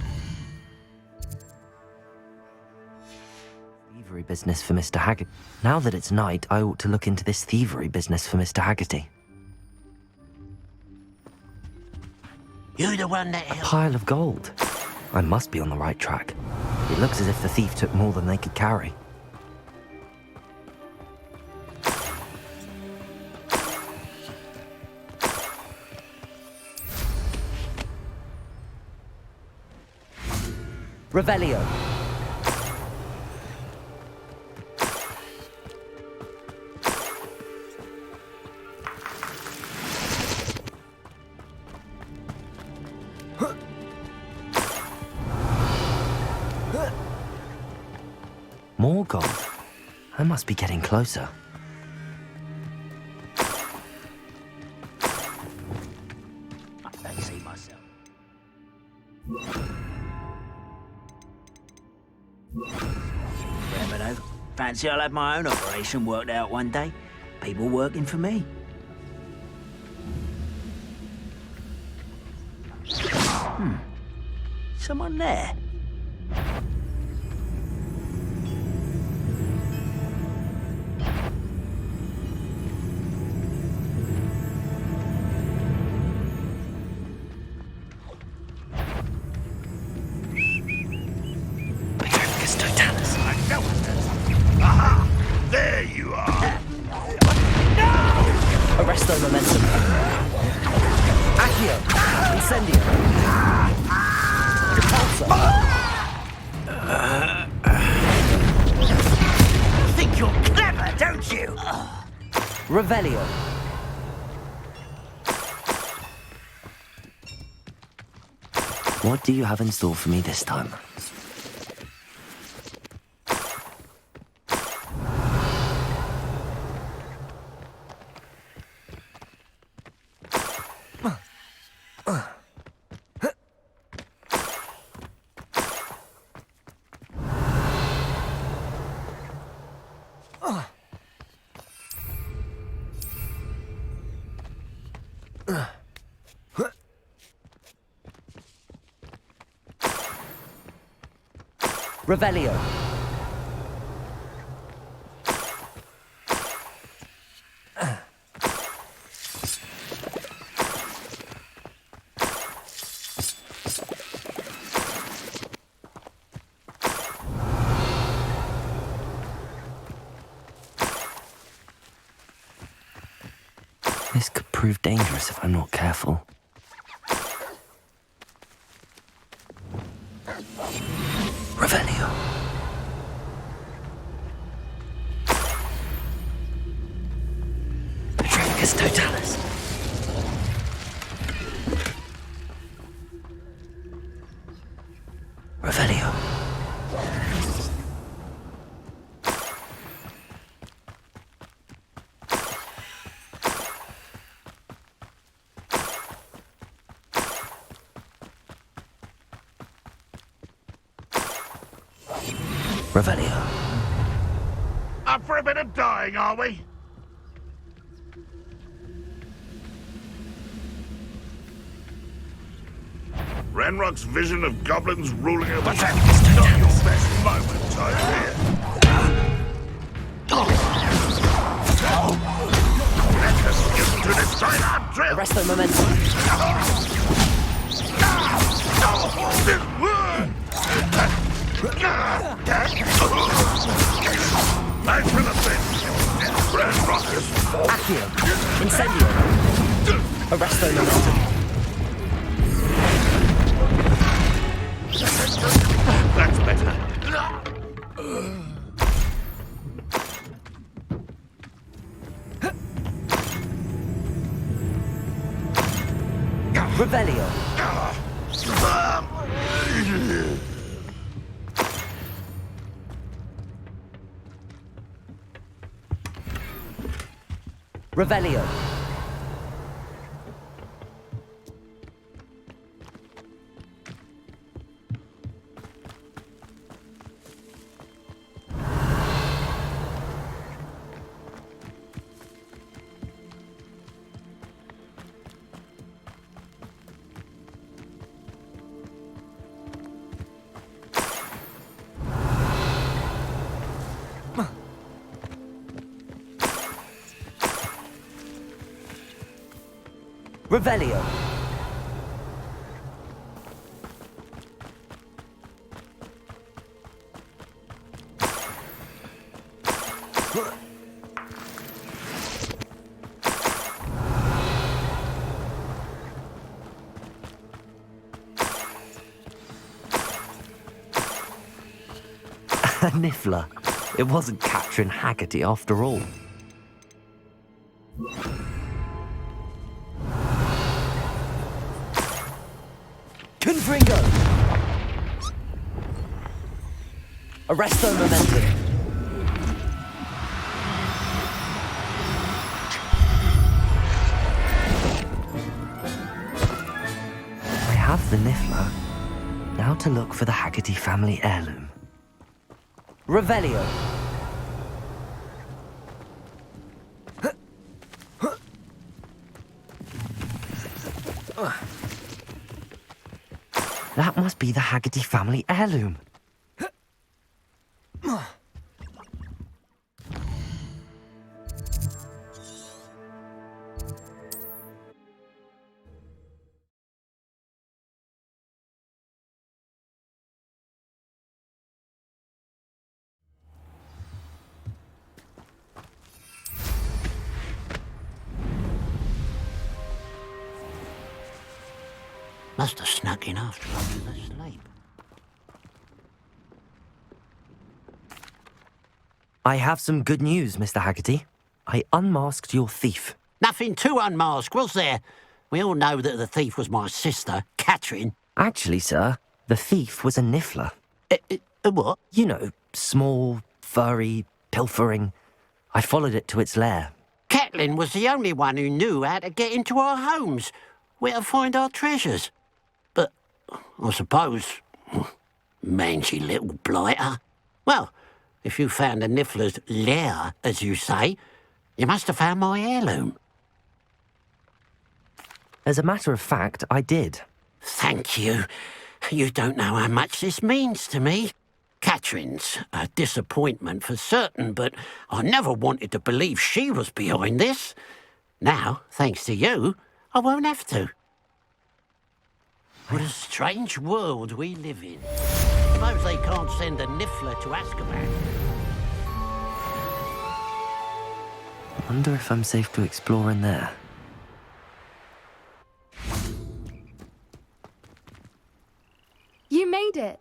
Thievery business for Mr. Haggerty. Now that it's night, I ought to look into this thievery business for Mr. Haggerty. You're the one that... A pile of gold. I must be on the right track. It looks as if the thief took more than they could carry. Revelio. More gold. I must be getting closer. I don't see myself. Forever though. Fancy I'll have my own operation worked out one day. People working for me. Someone there. There you are! Arresto momentum. Accio. Incendio. Repulsor. Think you're clever, don't you? Revelio. What do you have in store for me this time? Revelio. This could prove dangerous if I'm not careful. Revelio. Petrificus Totalis. Revelio. Revelio. Up for a bit of dying, are we? Ranrock's vision of goblins ruling over not your best moment, I fear. Let us use to destroy our drill! Arresto momentum. Back for the fence. Red rockets. Accio. Incendio. Arresto momentum. That's better. Revelio. Revelio. Revelio. A Niffler. It wasn't Catherine Haggerty after all. Confringo! Arresto momentum. I have the Niffler. Now to look for the Haggerty family heirloom. Revelio. That must be the Haggerty family heirloom. Must have snuck in after I was asleep. I have some good news, Mr. Haggerty. I unmasked your thief. Nothing to unmask, was there? We all know that the thief was my sister, Catherine. Actually, sir, the thief was a Niffler. A what? You know, small, furry, pilfering. I followed it to its lair. Catelyn was the only one who knew how to get into our homes, where to find our treasures. But I suppose, mangy little blighter. Well, if you found the Niffler's lair, as you say, you must have found my heirloom. As a matter of fact, I did. Thank you. You don't know how much this means to me. Catherine's a disappointment for certain, but I never wanted to believe she was behind this. Now, thanks to you, I won't have to. What a strange world we live in. Suppose they can't send a Niffler to Azkaban. I wonder if I'm safe to explore in there. You made it.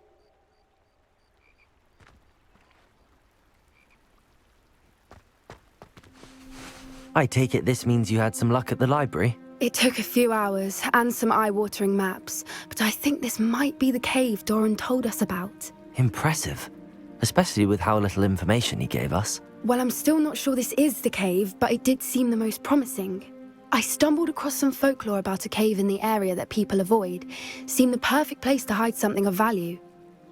I take it this means you had some luck at the library? It took a few hours and some eye-watering maps, but I think this might be the cave Doran told us about. Impressive. Especially with how little information he gave us. Well, I'm still not sure this is the cave, but it did seem the most promising. I stumbled across some folklore about a cave in the area that people avoid. Seemed the perfect place to hide something of value.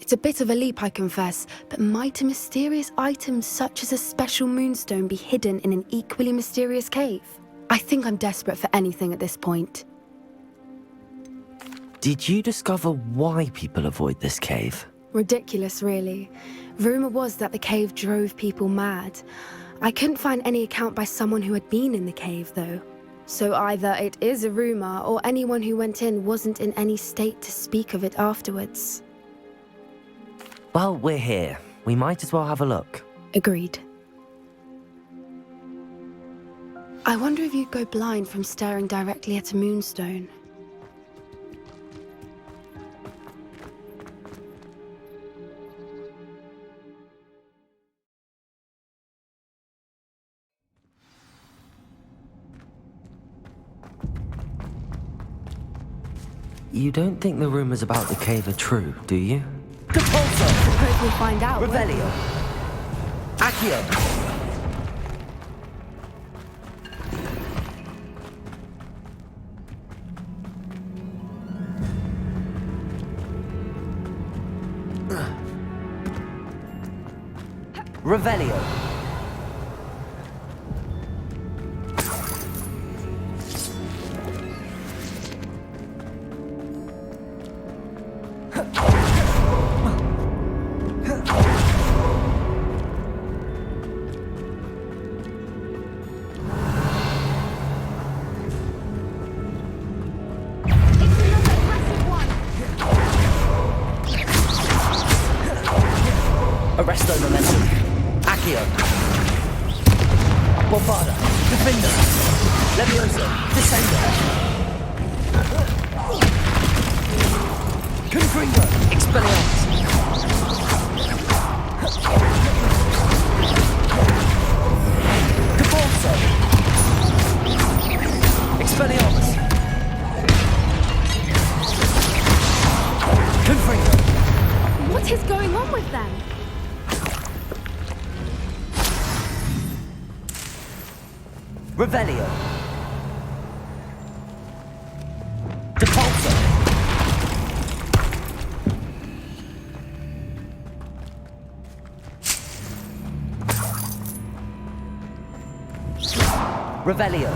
It's a bit of a leap, I confess, but might a mysterious item such as a special moonstone be hidden in an equally mysterious cave? I think I'm desperate for anything at this point. Did you discover why people avoid this cave? Ridiculous, really. Rumour was that the cave drove people mad. I couldn't find any account by someone who had been in the cave, though. So either it is a rumor, or anyone who went in wasn't in any state to speak of it afterwards. Well, we're here. We might as well have a look. Agreed. I wonder if you'd go blind from staring directly at a moonstone. You don't think the rumors about the cave are true, do you? Suppose we'll find out. Revelio. Accio. Revelio. Arresto momentum. Accio. Bombarda. Defender. Levioso. Descender. Confringo. Expelliarmus. Caforzo. Expelliarmus. Confringo. What is going on with them? Revelio. Depulso. Revelio.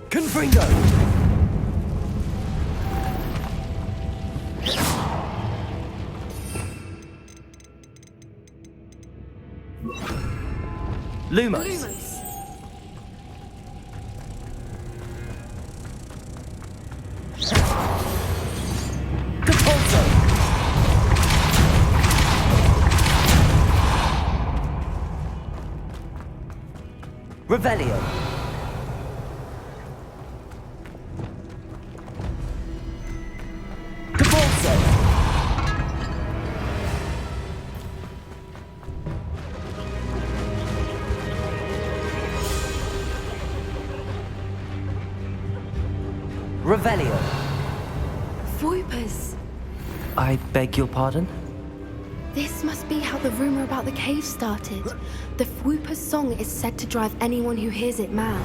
Confringo. Lumos. Depulso. Revelio. Depulso. Revelio. Voipers. I beg your pardon? This must be how the rumor about the cave started. The Whooper's song is said to drive anyone who hears it mad.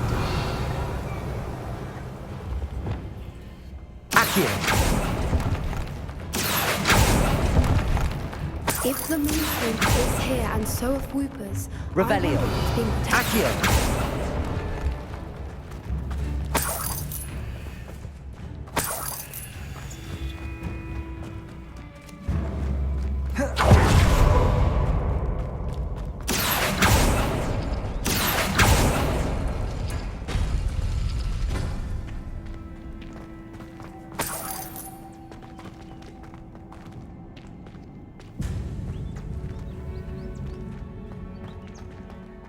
Accio. If the moonstone is here and so are Whoopers, Revelio. Accio.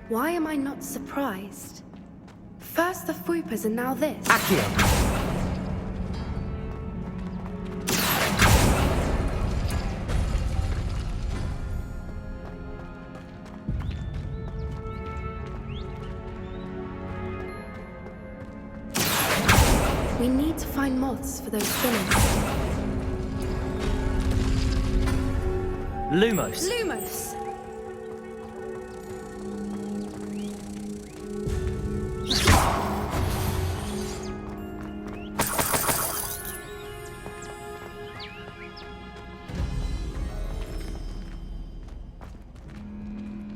Why am I not surprised? First the Whoopers and now this. Accio. We need to find moths for those spinners. Lumos. Lumos!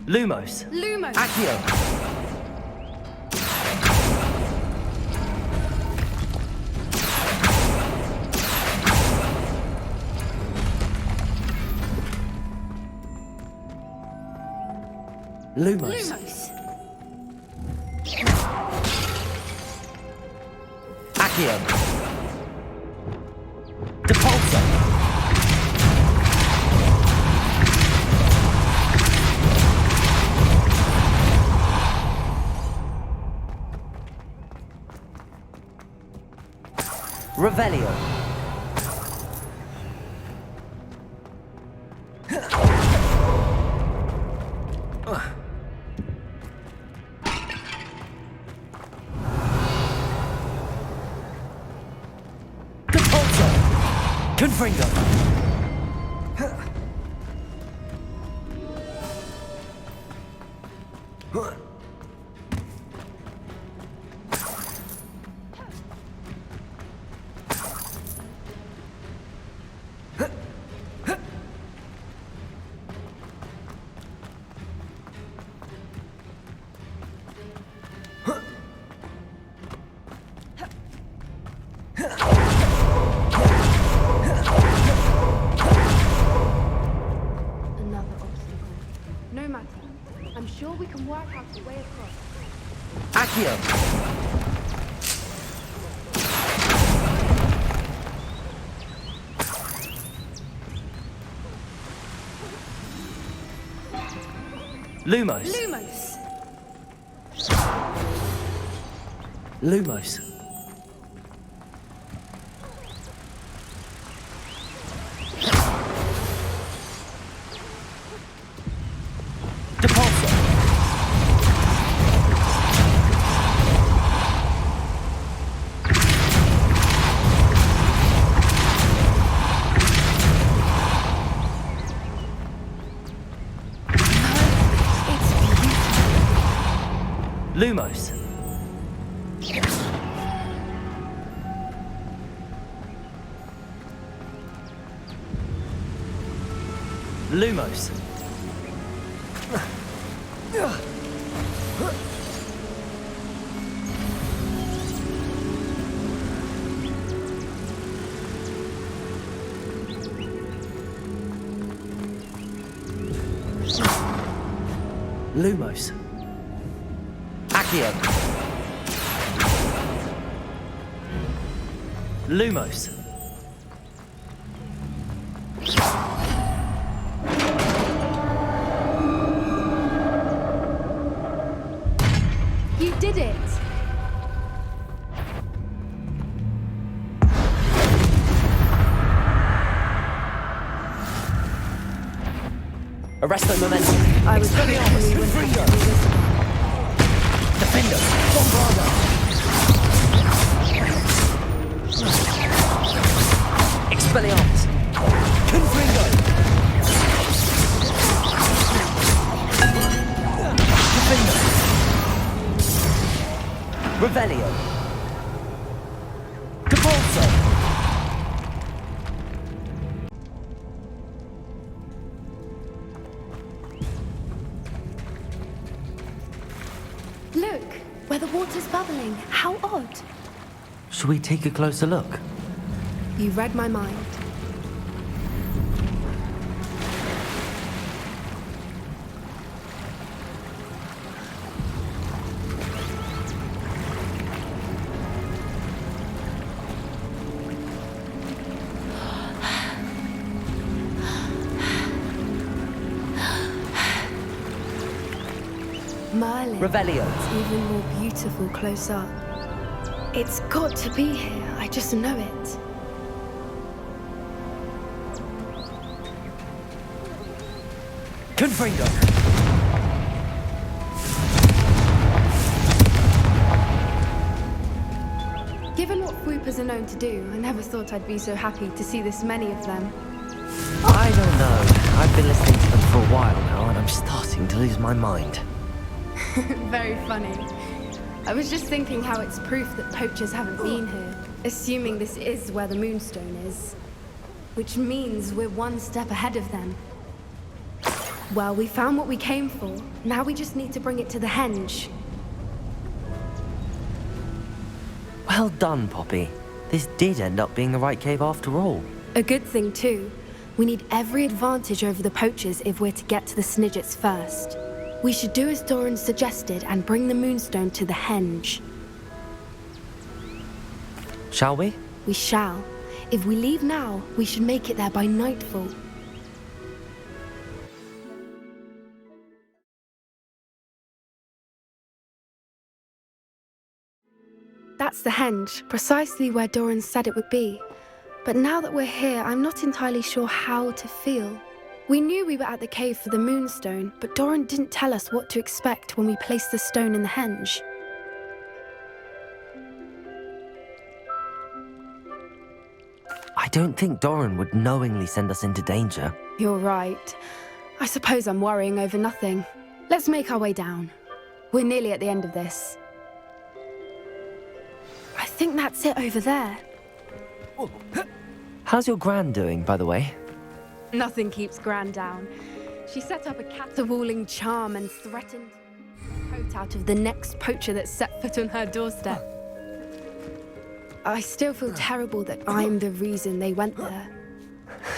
Lumos. Lumos! Accio. Lumos. Accio. Depulso. Revelio. Depulso. Confringo. Another obstacle. No matter. I'm sure we can work out the way across. Accio. Lumos. Lumos. Depulso. Lumos. Lumos. Lumos. Accio. Lumos. You did it! Arresto momentum. I was pretty honest when Confringo. Defendo. Bombardo. Expelliarmus. Confringo. Defendo. Revelio. Depulso. Look, where the water's bubbling. How odd. Shall we take a closer look? You read my mind. Merlin. Revelio. It's even more beautiful close up. It's got to be here. I just know it. Confringo. Given what Fwoopers are known to do, I never thought I'd be so happy to see this many of them. I don't know. I've been listening to them for a while now, and I'm starting to lose my mind. Very funny. I was just thinking how it's proof that poachers haven't been here, assuming this is where the Moonstone is. Which means we're one step ahead of them. Well, we found what we came for. Now we just need to bring it to the henge. Well done, Poppy. This did end up being the right cave after all. A good thing, too. We need every advantage over the poachers if we're to get to the Snidgets first. We should do as Doran suggested and bring the Moonstone to the henge. Shall we? We shall. If we leave now, we should make it there by nightfall. That's the henge, precisely where Doran said it would be. But now that we're here, I'm not entirely sure how to feel. We knew we were at the cave for the Moonstone, but Doran didn't tell us what to expect when we placed the stone in the henge. I don't think Doran would knowingly send us into danger. You're right. I suppose I'm worrying over nothing. Let's make our way down. We're nearly at the end of this. I think that's it over there. How's your Gran doing, by the way? Nothing keeps Gran down. She set up a caterwauling charm and threatened to coat out of the next poacher that set foot on her doorstep. I still feel terrible that I'm the reason they went there.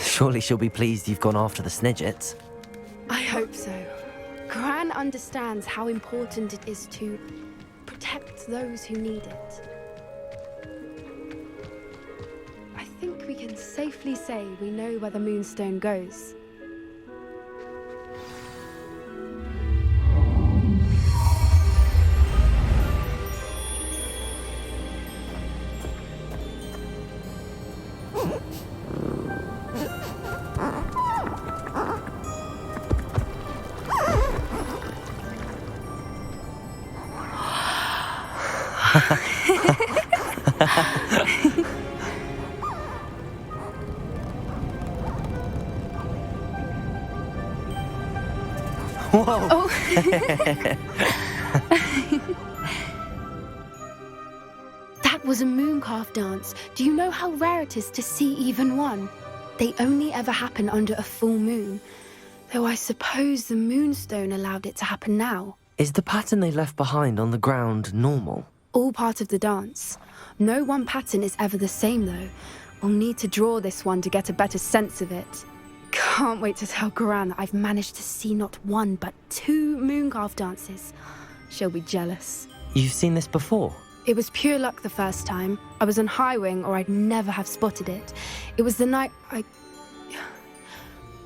Surely she'll be pleased you've gone after the Snidgets. I hope so. Gran understands how important it is to protect those who need it. I think we can safely say we know where the Moonstone goes. Whoa! Oh. That was a mooncalf dance. Do you know how rare it is to see even one? They only ever happen under a full moon. Though I suppose the Moonstone allowed it to happen now. Is the pattern they left behind on the ground normal? All part of the dance. No one pattern is ever the same, though. We'll need to draw this one to get a better sense of it. Can't wait to tell Gran that I've managed to see not one, but 2 mooncalf dances. She'll be jealous. You've seen this before? It was pure luck the first time. I was on Highwing, or I'd never have spotted it. It was the night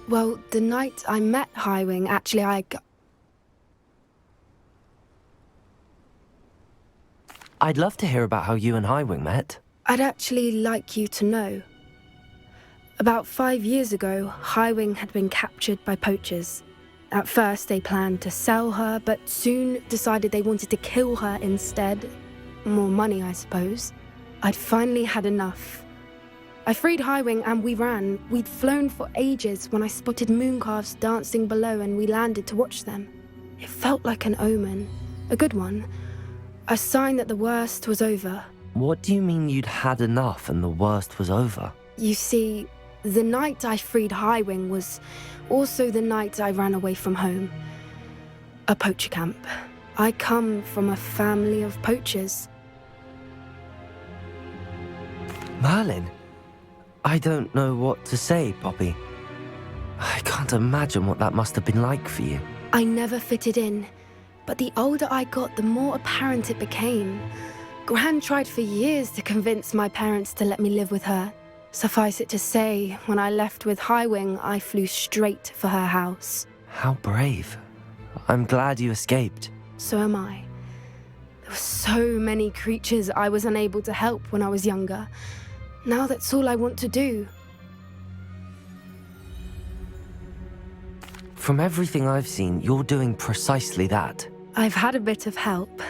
Well, the night I met Highwing, actually, I'd love to hear about how you and Highwing met. I'd actually like you to know. About 5 years ago, Highwing had been captured by poachers. At first, they planned to sell her, but soon decided they wanted to kill her instead. More money, I suppose. I'd finally had enough. I freed Highwing and we ran. We'd flown for ages when I spotted mooncalves dancing below and we landed to watch them. It felt like an omen. A good one. A sign that the worst was over. What do you mean you'd had enough and the worst was over? You see, the night I freed Highwing was also the night I ran away from home. A poacher camp. I come from a family of poachers. Merlin? I don't know what to say, Poppy. I can't imagine what that must have been like for you. I never fitted in, but the older I got, the more apparent it became. Gran tried for years to convince my parents to let me live with her. Suffice it to say, when I left with Highwing, I flew straight for her house. How brave. I'm glad you escaped. So am I. There were so many creatures I was unable to help when I was younger. Now that's all I want to do. From everything I've seen, you're doing precisely that. I've had a bit of help.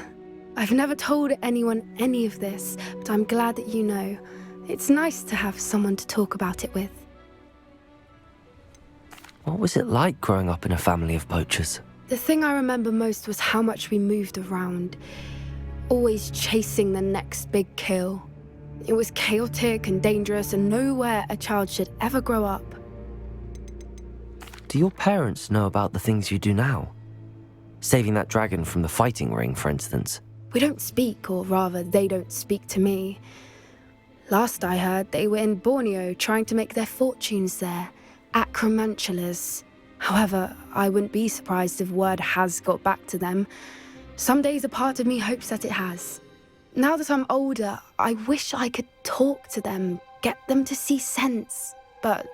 I've never told anyone any of this, but I'm glad that you know. It's nice to have someone to talk about it with. What was it like growing up in a family of poachers? The thing I remember most was how much we moved around, always chasing the next big kill. It was chaotic and dangerous and nowhere a child should ever grow up. Do your parents know about the things you do now? Saving that dragon from the fighting ring, for instance. We don't speak, or rather, they don't speak to me. Last I heard, they were in Borneo trying to make their fortunes there, acromantulas. However, I wouldn't be surprised if word has got back to them. Some days a part of me hopes that it has. Now that I'm older, I wish I could talk to them, get them to see sense. But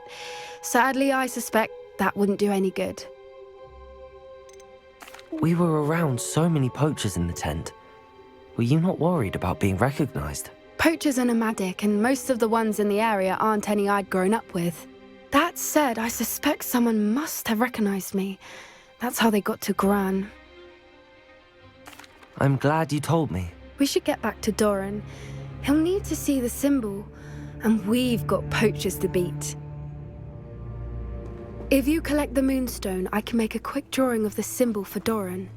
sadly, I suspect that wouldn't do any good. We were around so many poachers in the tent. Were you not worried about being recognized? Poachers are nomadic, and most of the ones in the area aren't any I'd grown up with. That said, I suspect someone must have recognized me. That's how they got to Gran. I'm glad you told me. We should get back to Doran. He'll need to see the symbol, and we've got poachers to beat. If you collect the moonstone, I can make a quick drawing of the symbol for Doran.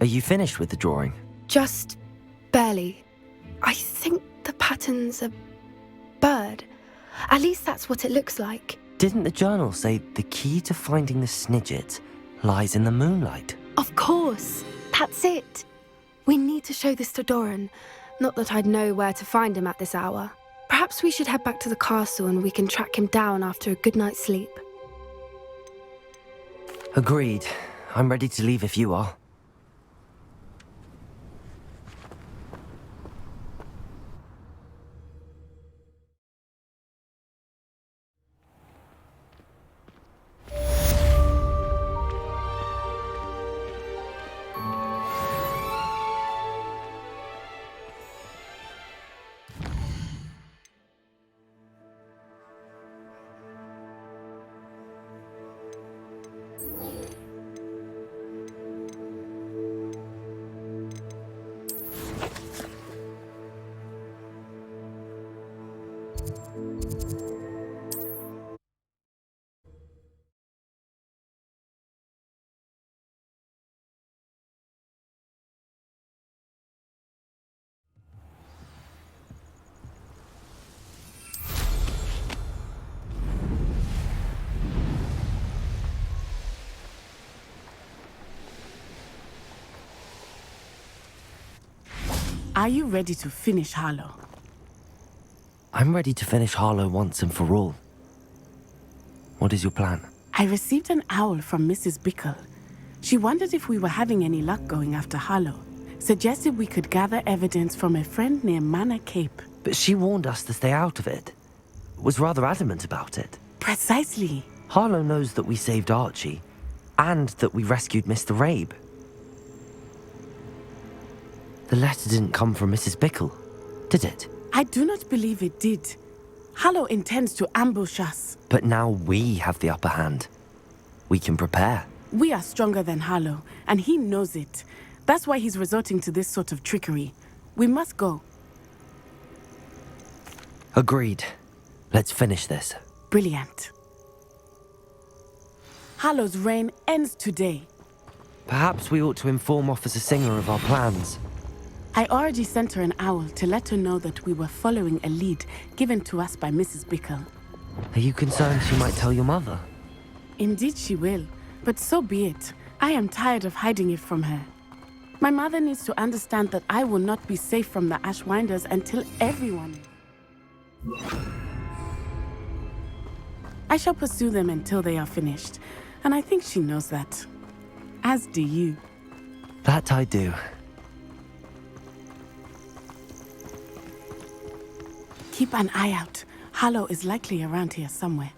Are you finished with the drawing? Just barely. I think the pattern's a bird. At least that's what it looks like. Didn't the journal say the key to finding the Snidget lies in the moonlight? Of course. That's it. We need to show this to Doran. Not that I'd know where to find him at this hour. Perhaps we should head back to the castle and we can track him down after a good night's sleep. Agreed. I'm ready to leave if you are. Are you ready to finish Harlow? I'm ready to finish Harlow once and for all. What is your plan? I received an owl from Mrs. Bickle. She wondered if we were having any luck going after Harlow. Suggested we could gather evidence from a friend near Manor Cape. But she warned us to stay out of it. Was rather adamant about it. Precisely. Harlow knows that we saved Archie, and that we rescued Mr. Rabe. The letter didn't come from Mrs. Bickle, did it? I do not believe it did. Harlow intends to ambush us. But now we have the upper hand. We can prepare. We are stronger than Harlow, and he knows it. That's why he's resorting to this sort of trickery. We must go. Agreed. Let's finish this. Brilliant. Harlow's reign ends today. Perhaps we ought to inform Officer Singer of our plans. I already sent her an owl to let her know that we were following a lead given to us by Mrs. Bickle. Are you concerned she might tell your mother? Indeed she will, but so be it. I am tired of hiding it from her. My mother needs to understand that I will not be safe from the Ashwinders until everyone... I shall pursue them until they are finished, and I think she knows that. As do you. That I do. Keep an eye out. Harlow is likely around here somewhere.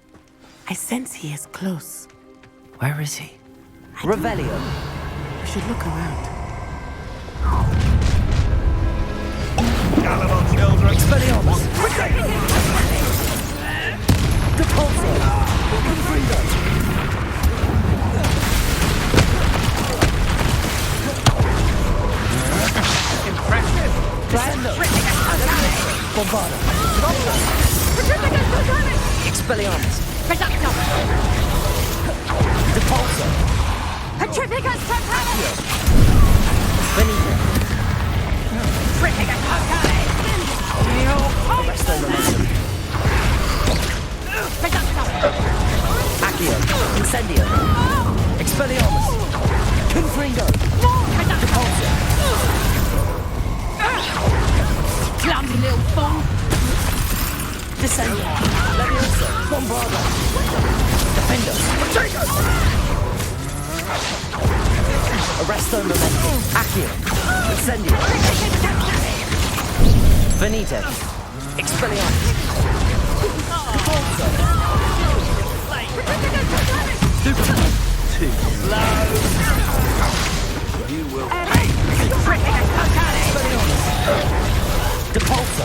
I sense he is close. Where is he? Revelio. We should look around. Gallivant children! Expelliarmus! Depulso! Confredo! Impressive! Brando! Bombarda! Expelliarmus! Reducto! Depulso! Petrificus Totale! Benito! Petrificus Totale! Resto momentum! Reducto! Accio! Incendio! Expelliarmus! Confredo! Depulso! Clumsy little fool! Descendo. Levioso. Bombarda. Defendo. Arresto momento. Accio. Incendio. Venite. Expelliarmus. Too slow. You will pay. Depulso.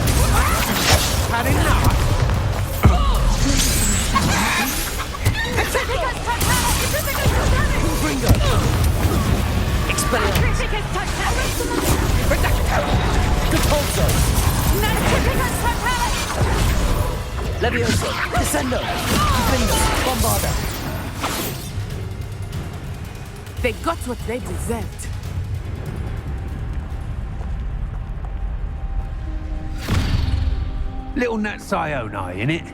Had enough. Confringo. Expelliarmus. Depulso. Levioso. Descendo. Defendo. Bombarda. They got what they deserved. Little Nat Sioni, innit?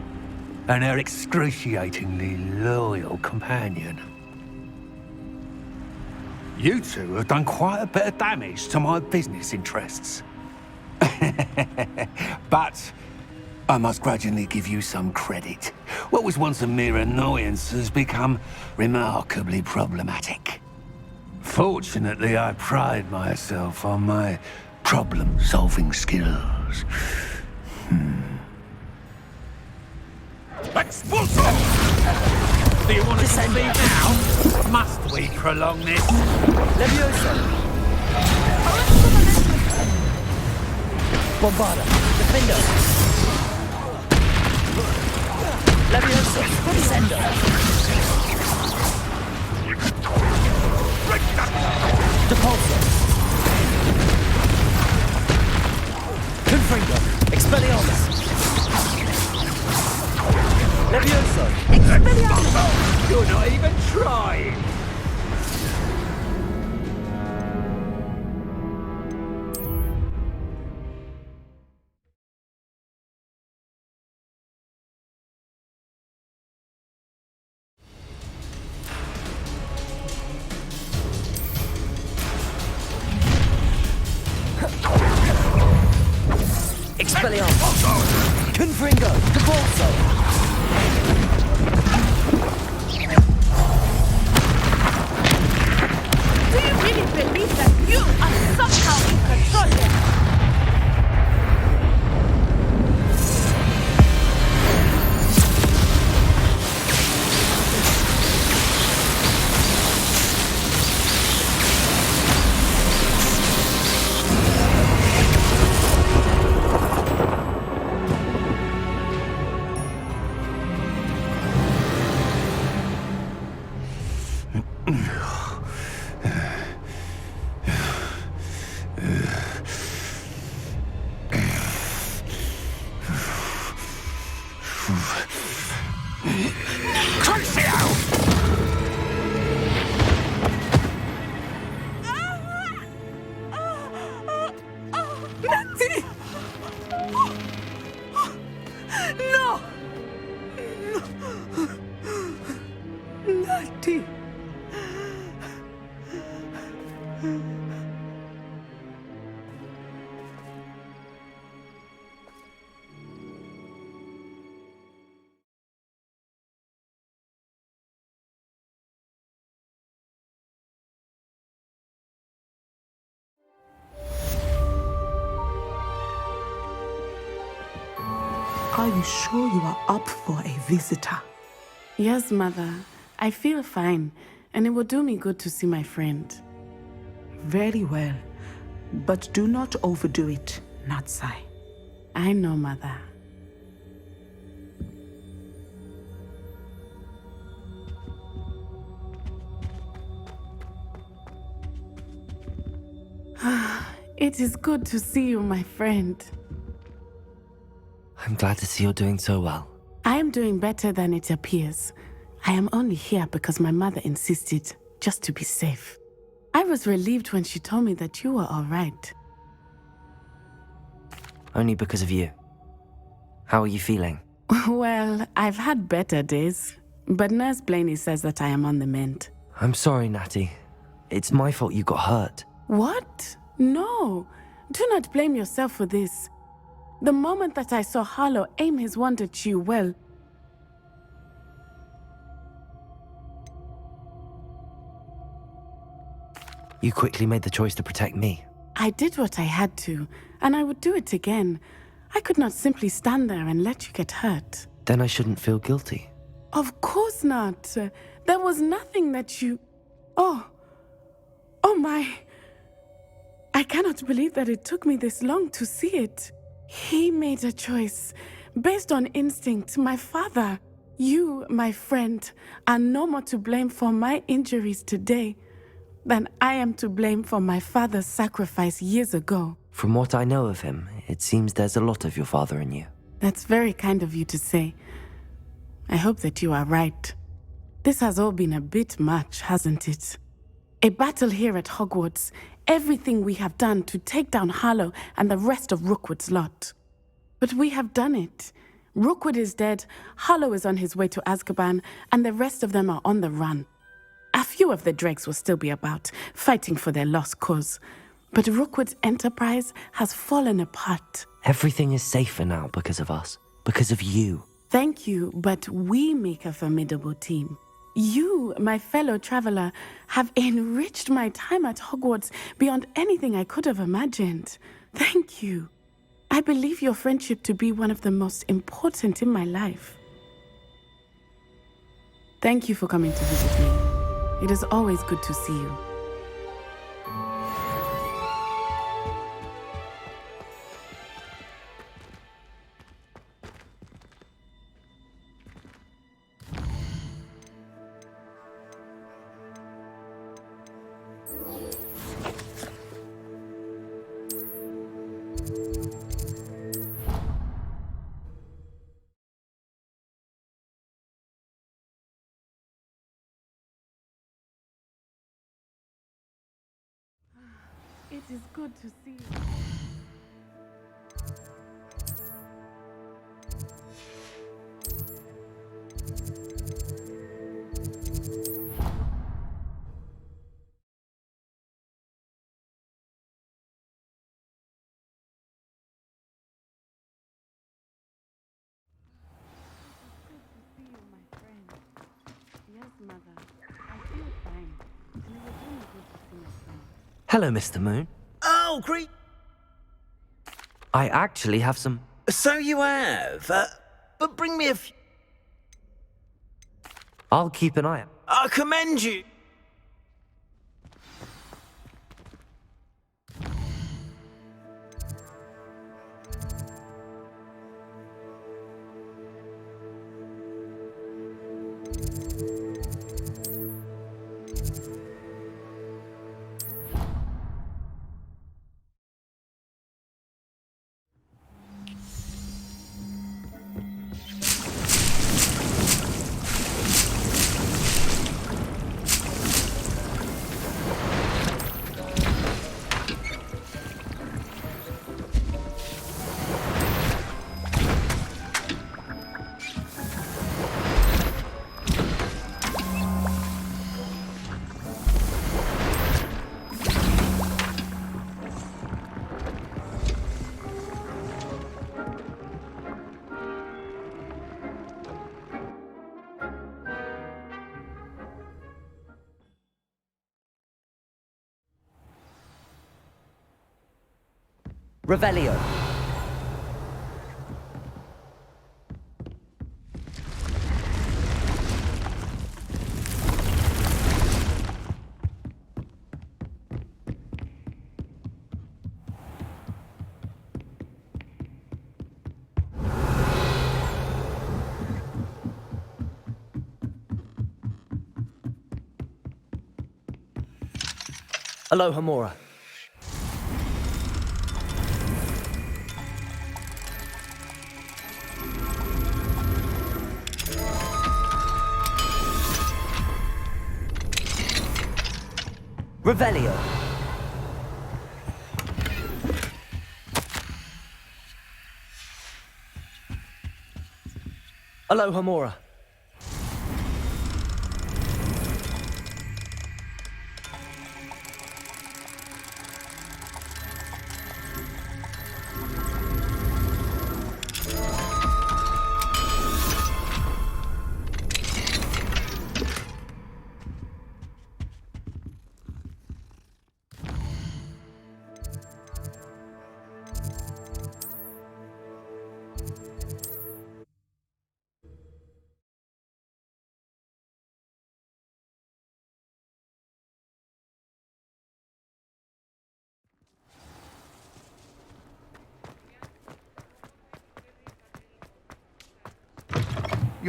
And her excruciatingly loyal companion. You two have done quite a bit of damage to my business interests. But I must grudgingly give you some credit. What was once a mere annoyance has become remarkably problematic. Fortunately, I pride myself on my problem-solving skills. Expulso! Do you want to see now? Must we prolong this? Levioso. Bombarda. Defendo. Levioso. Descendo. Depulso. Confringo. Expelliarmus. Levioso. Expelliarmus! You're not even trying! Expelliarmus. Confringo. Depulso. Do you really believe that you are somehow in control here? Natty! No! Natty! Are you sure you are up for a visitor? Yes, Mother. I feel fine, and it will do me good to see my friend. Very well. But do not overdo it, Natsai. I know, Mother. It is good to see you, my friend. I'm glad to see you're doing so well. I am doing better than it appears. I am only here because my mother insisted, just to be safe. I was relieved when she told me that you were all right. Only because of you. How are you feeling? Well, I've had better days, but Nurse Blaney says that I am on the mend. I'm sorry, Natty. It's my fault you got hurt. What? No. Do not blame yourself for this. The moment that I saw Harlow aim his wand at you, well, You quickly made the choice to protect me. I did what I had to, and I would do it again. I could not simply stand there and let you get hurt. Then I shouldn't feel guilty. Of course not. There was nothing that you... Oh my... I cannot believe that it took me this long to see it. He made a choice based on instinct. My father, you, my friend, are no more to blame for my injuries today than I am to blame for my father's sacrifice years ago. From what I know of him, it seems there's a lot of your father in you. That's very kind of you to say. I hope that you are right. This has all been a bit much, hasn't it? A battle here at Hogwarts, everything we have done to take down Harlow and the rest of Rookwood's lot. But we have done it. Rookwood is dead, Harlow is on his way to Azkaban, and the rest of them are on the run. A few of the dregs will still be about, fighting for their lost cause. But Rookwood's enterprise has fallen apart. Everything is safer now because of us. Because of you. Thank you, but we make a formidable team. You, my fellow traveler, have enriched my time at Hogwarts beyond anything I could have imagined. Thank you. I believe your friendship to be one of the most important in my life. Thank you for coming to visit me. It is always good to see you. It is good to see you. Hello, Mr. Moon. Oh, great. I actually have some... So you have, but bring me a few. I'll keep an eye out. I commend you. Revelio. Aloha Mora. Revelio. Aloha Mora.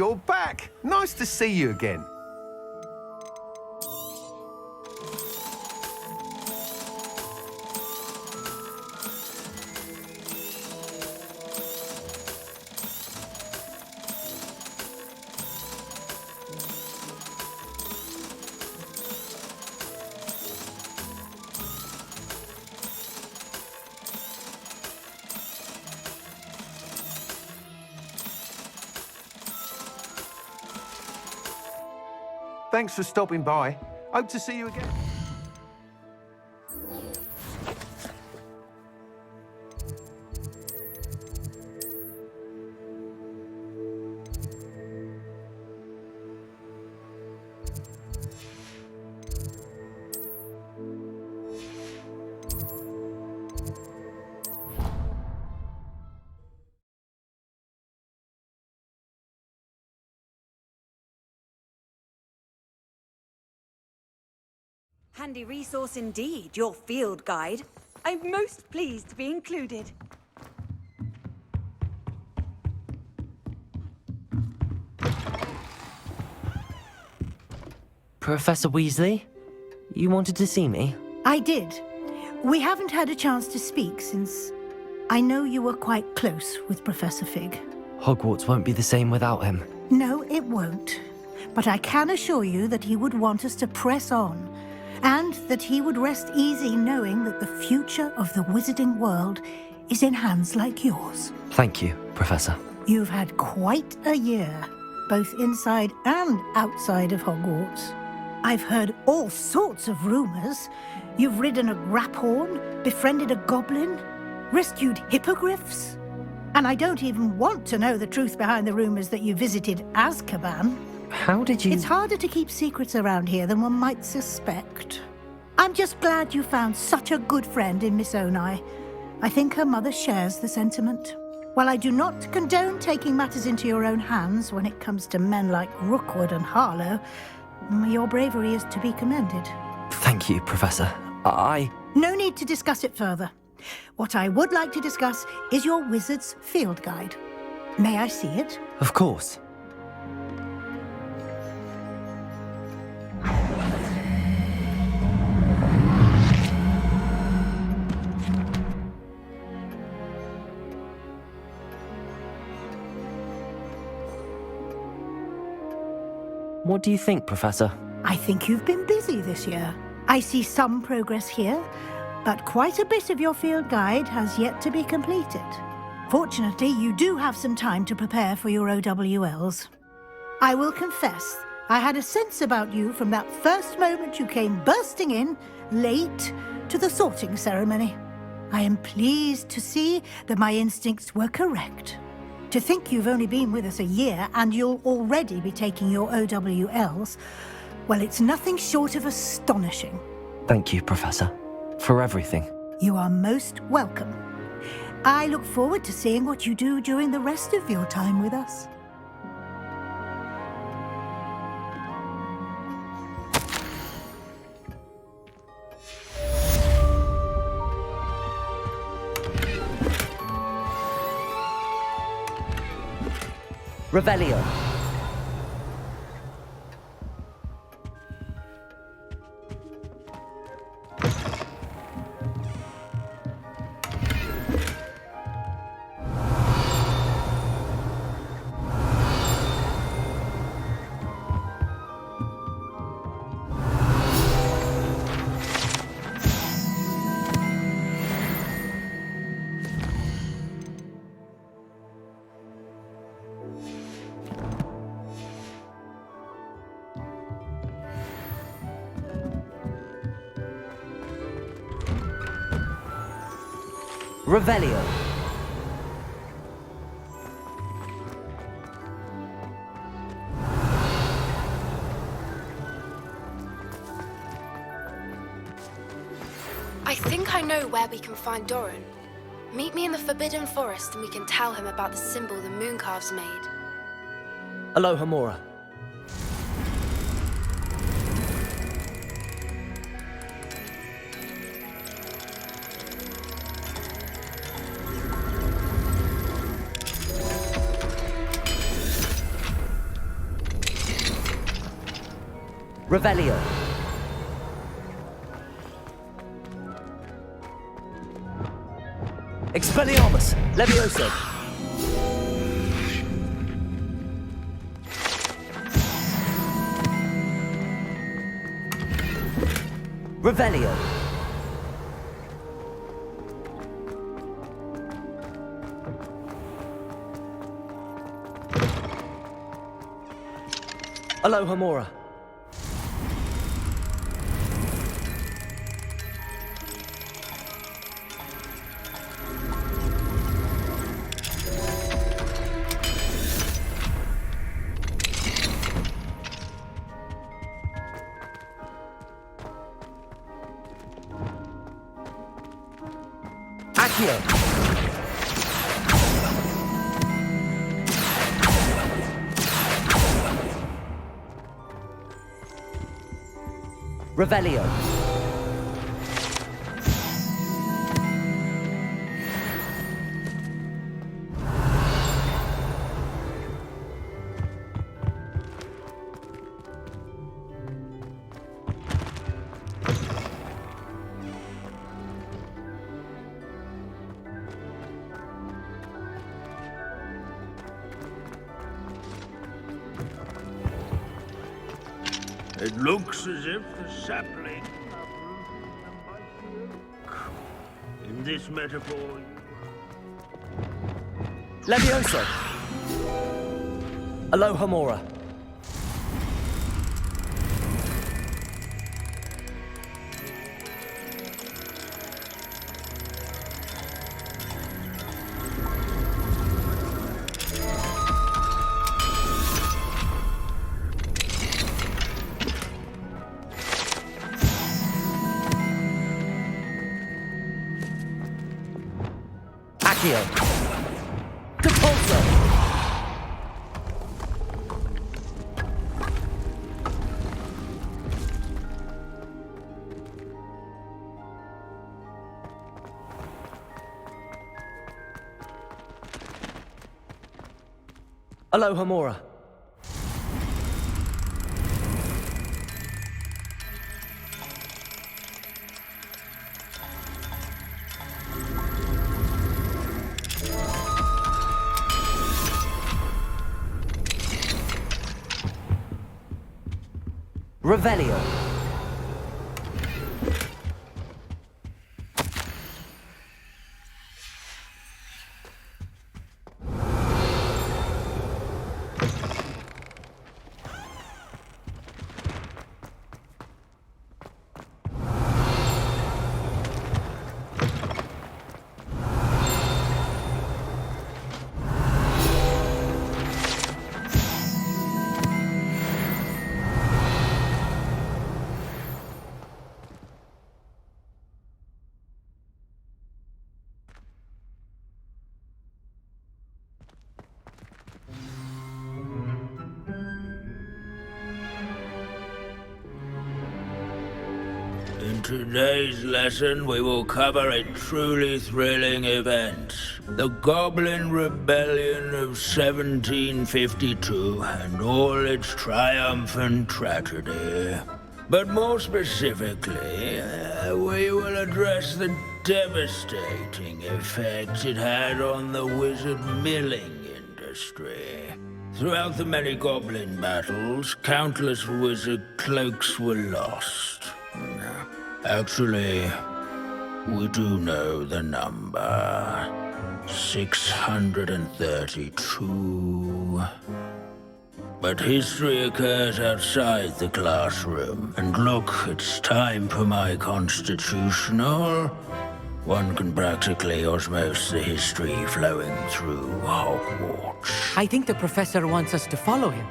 you're back. Nice to see you again. Thanks for stopping by. Hope to see you again. Handy resource indeed, your field guide. I'm most pleased to be included. Professor Weasley? You wanted to see me? I did. We haven't had a chance to speak since I know you were quite close with Professor Fig. Hogwarts won't be the same without him. No, it won't. But I can assure you that he would want us to press on, and that he would rest easy knowing that the future of the wizarding world is in hands like yours. Thank you, Professor. You've had quite a year, both inside and outside of Hogwarts. I've heard all sorts of rumors. You've ridden a graphorn, befriended a goblin, rescued hippogriffs. And I don't even want to know the truth behind the rumors that you visited Azkaban. How did you... It's harder to keep secrets around here than one might suspect. I'm just glad you found such a good friend in Miss Onai. I think her mother shares the sentiment. While I do not condone taking matters into your own hands when it comes to men like Rookwood and Harlow, your bravery is to be commended. Thank you, Professor. No need to discuss it further. What I would like to discuss is your wizard's field guide. May I see it? Of course. What do you think, Professor? I think you've been busy this year. I see some progress here, but quite a bit of your field guide has yet to be completed. Fortunately, you do have some time to prepare for your OWLs. I will confess, I had a sense about you from that first moment you came bursting in, late, to the sorting ceremony. I am pleased to see that my instincts were correct. To think you've only been with us a year and you'll already be taking your OWLs, well, it's nothing short of astonishing. Thank you, Professor, for everything. You are most welcome. I look forward to seeing what you do during the rest of your time with us. Revelio. Revelio. I think I know where we can find Doran. Meet me in the Forbidden Forest and we can tell him about the symbol the Mooncalves made. Aloha, Mora. Revelio. Expelliarmus. Levioso. Revelio. Alohomora. Accio. Revelio. It looks as if the sapling in this metaphor. Levioso. Alohomora. Accio. Depulso. Alohomora. Revelio. In today's lesson, we will cover a truly thrilling event. The Goblin Rebellion of 1752 and all its triumphant tragedy. But more specifically, we will address the devastating effect it had on the wizard milling industry. Throughout the many goblin battles, countless wizard cloaks were lost. Actually, we do know the number. 632. But history occurs outside the classroom. And look, it's time for my constitutional. One can practically osmose the history flowing through Hogwarts. I think the professor wants us to follow him.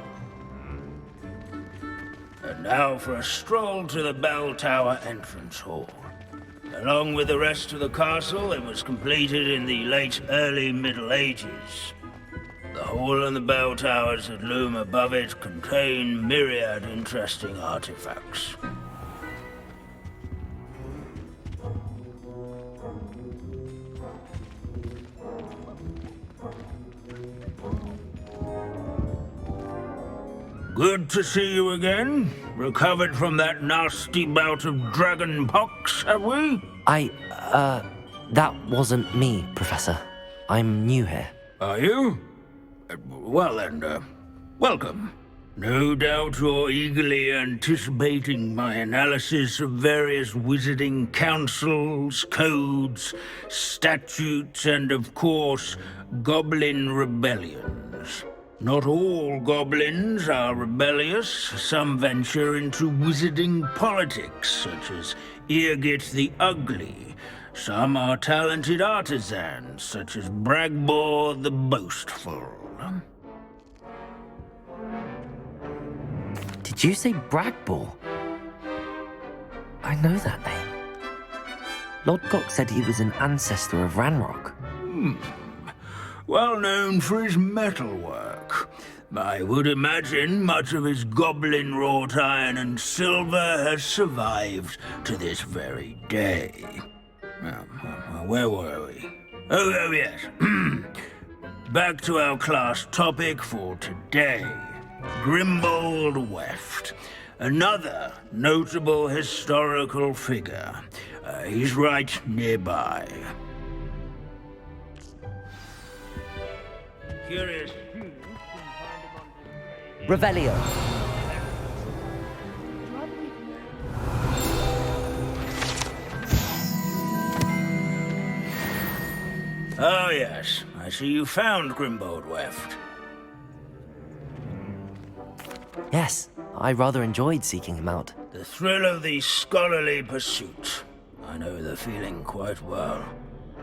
And now for a stroll to the bell tower entrance hall. Along with the rest of the castle, it was completed in the late early Middle Ages. The hall and the bell towers that loom above it contain myriad interesting artifacts. Good to see you again. Recovered from that nasty bout of dragon pox, have we? That wasn't me, Professor. I'm new here. Are you? Well then, welcome. No doubt you're eagerly anticipating my analysis of various wizarding councils, codes, statutes, and of course, goblin rebellions. Not all goblins are rebellious. Some venture into wizarding politics, such as Eargit the Ugly. Some are talented artisans, such as Bragbor the Boastful. Did you say Bragbor? I know that name. Lodgok said he was an ancestor of Ranrock. Well known for his metalwork. I would imagine much of his goblin-wrought iron and silver has survived to this very day. Where were we? Oh yes. Back to our class topic for today. Grimbold Weft. Another notable historical figure. He's right nearby. Curious. Revelio. Oh yes, I see you found Grimbold Weft. Yes, I rather enjoyed seeking him out. The thrill of the scholarly pursuit. I know the feeling quite well.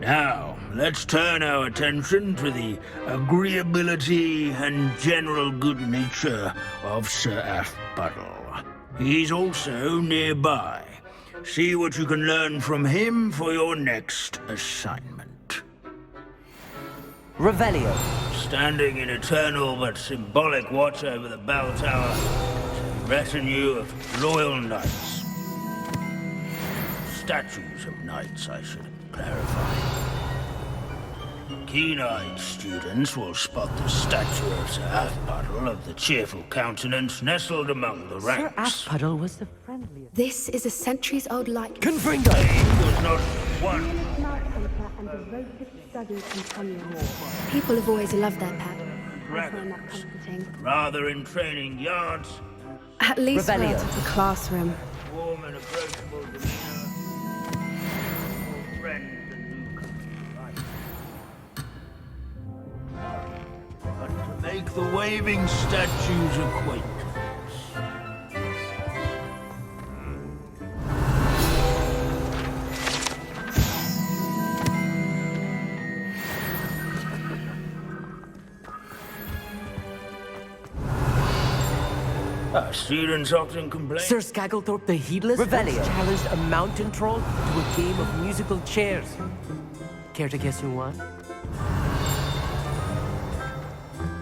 Now, let's turn our attention to the agreeability and general good nature of Sir Athpuddle. He's also nearby. See what you can learn from him for your next assignment. Revelio. Standing in eternal but symbolic watch over the bell tower is a retinue of loyal knights. Statues of knights, I should clarify. Keen-eyed students will spot the statue of Sir Athpuddle of the cheerful countenance nestled among the ranks. Sir Athpuddle was the friendliest. This is a centuries-old light. Confringo! He was not one. People have always loved their pet. Dragons, rather in training yards. At least Revelio. out of the classroom. Warm and approachable demeanor. Friends and newcomers alike. But to make the waving statue's acquaintance. Students often complain. Sir Skagglethorpe the Heedless Revelio. once challenged a mountain troll to a game of musical chairs. Care to guess who won?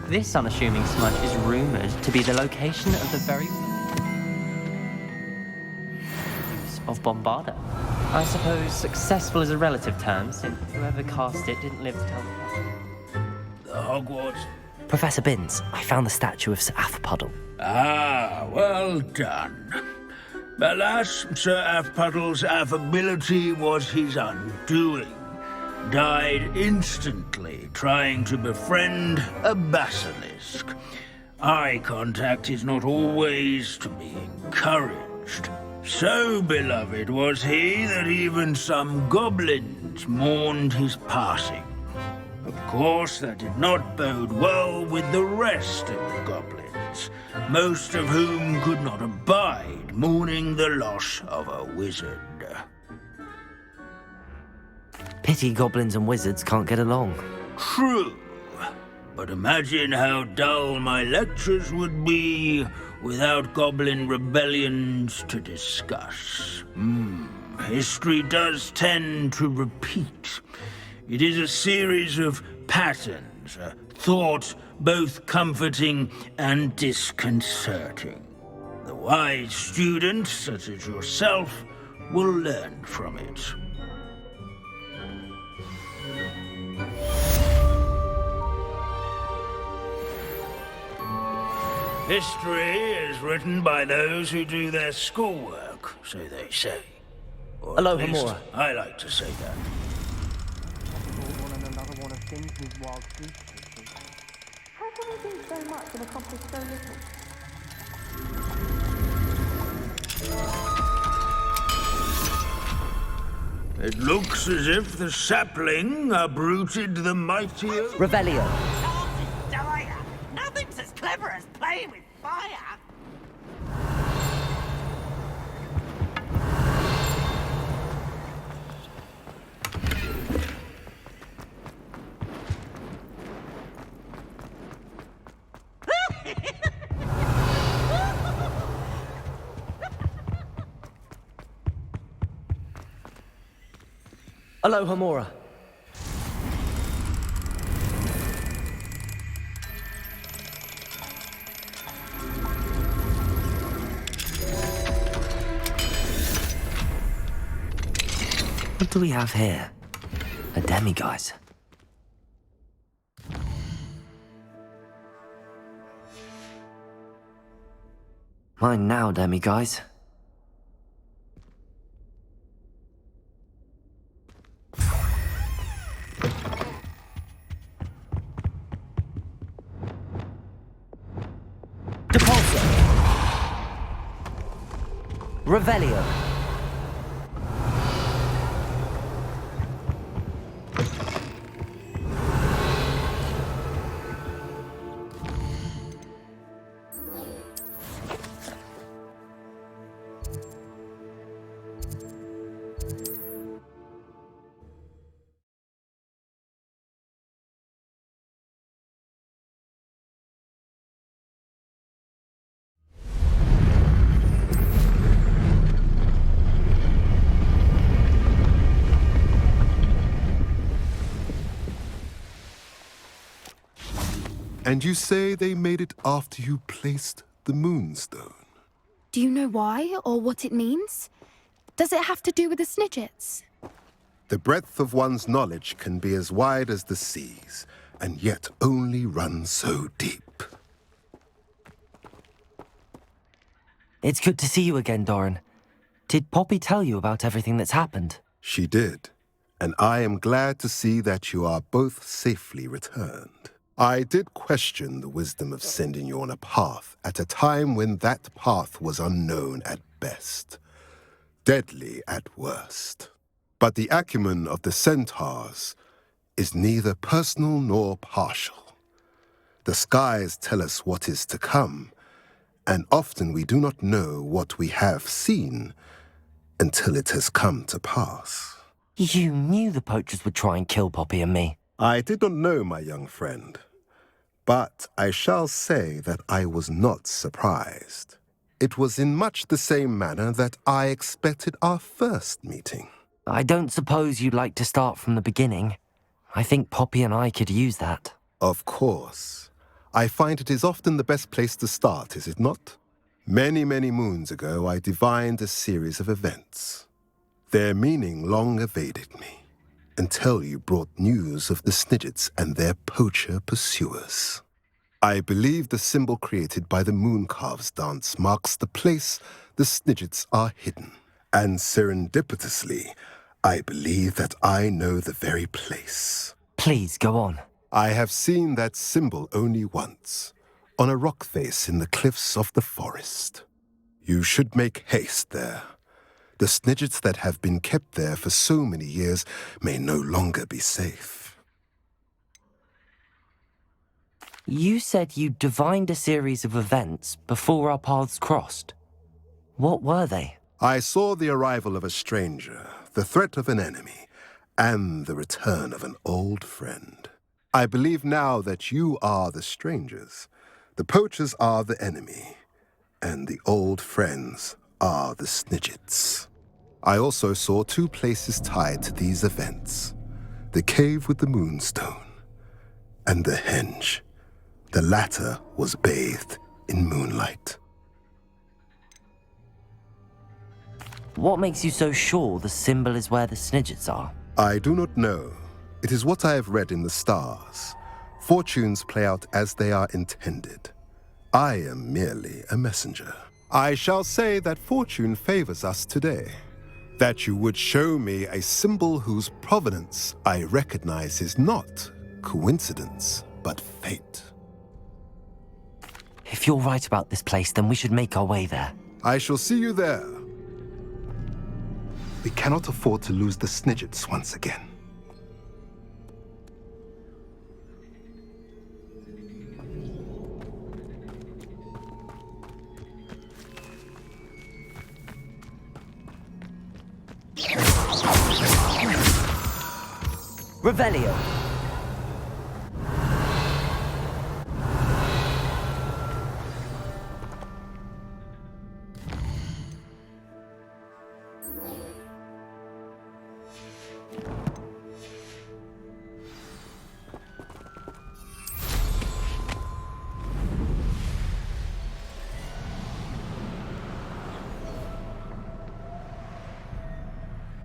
This unassuming smudge is rumored to be the location of the very use of Bombarda. I suppose successful is a relative term, since whoever cast it didn't live to tell the The Hogwarts. Professor Binns, I found the statue of Sir Athpuddle. Ah, well done. Alas, Sir Athpuddle's affability was his undoing. Died instantly trying to befriend a basilisk. Eye contact is not always to be encouraged. So beloved was he that even some goblins mourned his passing. Of course, that did not bode well with the rest of the goblins, most of whom could not abide mourning the loss of a wizard. Pity goblins and wizards can't get along. True, but imagine how dull my lectures would be without goblin rebellions to discuss. History does tend to repeat. It is a series of patterns, a thought both comforting and disconcerting. The wise student, such as yourself, will learn from it. History is written by those who do their schoolwork, so they say. Or Hello, at least Hamura. I like to say that. How can we do so much and accomplish so little? It looks as if the sapling uprooted the mightier... Revelio. Dire. Nothing's as clever as playing with fire. Hello, Hamura. What do we have here? A demiguise. Mine now, demiguise. Depulso. Revelio. And you say they made it after you placed the moonstone? Do you know why or what it means? Does it have to do with the Snidgets? The breadth of one's knowledge can be as wide as the seas, and yet only run so deep. It's good to see you again, Doran. Did Poppy tell you about everything that's happened? She did, and I am glad to see that you are both safely returned. I did question the wisdom of sending you on a path at a time when that path was unknown at best, deadly at worst. But the acumen of the centaurs is neither personal nor partial. The skies tell us what is to come, and often we do not know what we have seen until it has come to pass. You knew the poachers would try and kill Poppy and me. I did not know, my young friend, but I shall say that I was not surprised. It was in much the same manner that I expected our first meeting. I don't suppose you'd like to start from the beginning. I think Poppy and I could use that. Of course. I find it is often the best place to start, is it not? Many, many moons ago, I divined a series of events. Their meaning long evaded me, until you brought news of the Snidgets and their poacher pursuers. I believe the symbol created by the Mooncalves dance marks the place the Snidgets are hidden. And serendipitously, I believe that I know the very place. Please, go on. I have seen that symbol only once, on a rock face in the cliffs of the forest. You should make haste there. The Snidgets that have been kept there for so many years may no longer be safe. You said you divined a series of events before our paths crossed. What were they? I saw the arrival of a stranger, the threat of an enemy, and the return of an old friend. I believe now that you are the strangers, the poachers are the enemy, and the old friends are the Snidgets. I also saw two places tied to these events: the cave with the moonstone and the henge. The latter was bathed in moonlight. What makes you so sure the symbol is where the Snidgets are? I do not know. It is what I have read in the stars. Fortunes play out as they are intended. I am merely a messenger. I shall say that fortune favors us today. That you would show me a symbol whose provenance I recognize is not coincidence, but fate. If you're right about this place, then we should make our way there. I shall see you there. We cannot afford to lose the Snidgets once again. Revelio.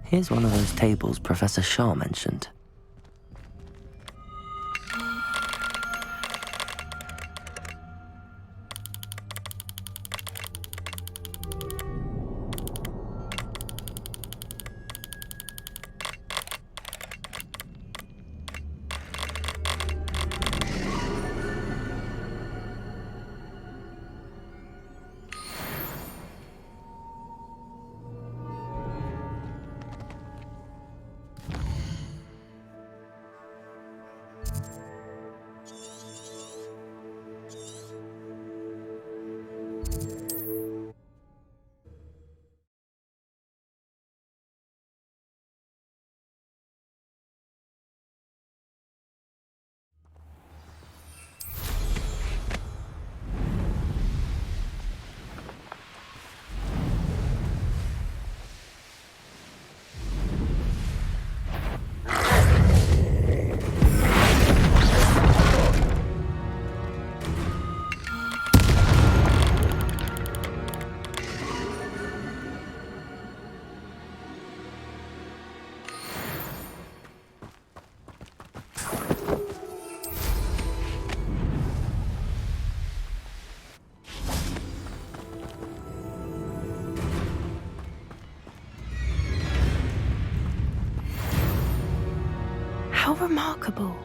Here's one of those tables Professor Shah mentioned. How remarkable.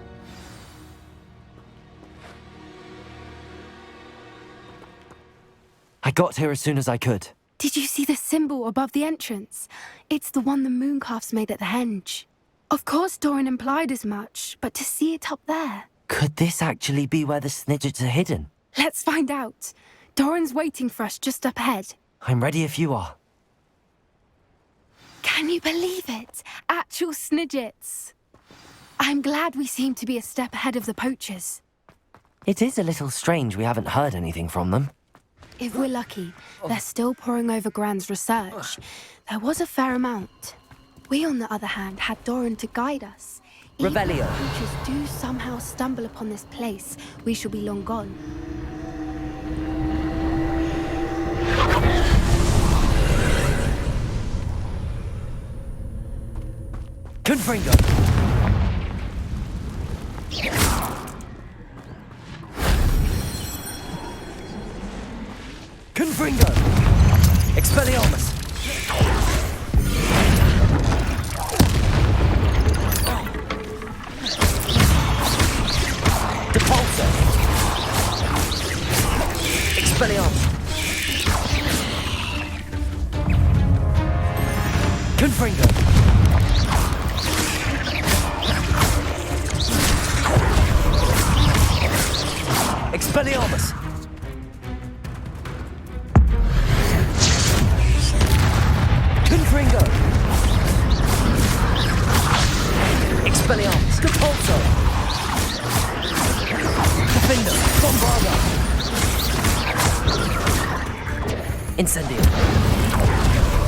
I got here as soon as I could. Did you see the symbol above the entrance? It's the one the mooncalfs made at the henge. Of course Doran implied as much, but to see it up there... Could this actually be where the Snidgets are hidden? Let's find out. Doran's waiting for us just up ahead. I'm ready if you are. Can you believe it? Actual Snidgets. I'm glad we seem to be a step ahead of the poachers. It is a little strange we haven't heard anything from them. If we're lucky, they're still poring over Gran's research. There was a fair amount. We, on the other hand, had Doran to guide us. Revelio. If the poachers do somehow stumble upon this place, we shall be long gone. Confringo! Confringo! Expelliarmus! Depulso! Expelliarmus! Confringo! Expelliarmus! Confringo! Expelliarmus! Depulso! Defender! Bombarda! Incendio!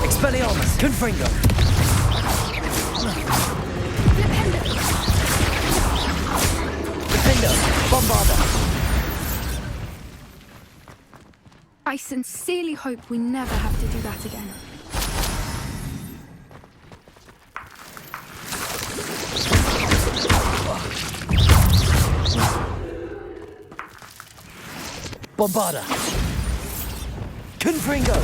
Expelliarmus! Confringo! Defender! Bombarda! I sincerely hope we never have to do that again. Bombarda. Confringo.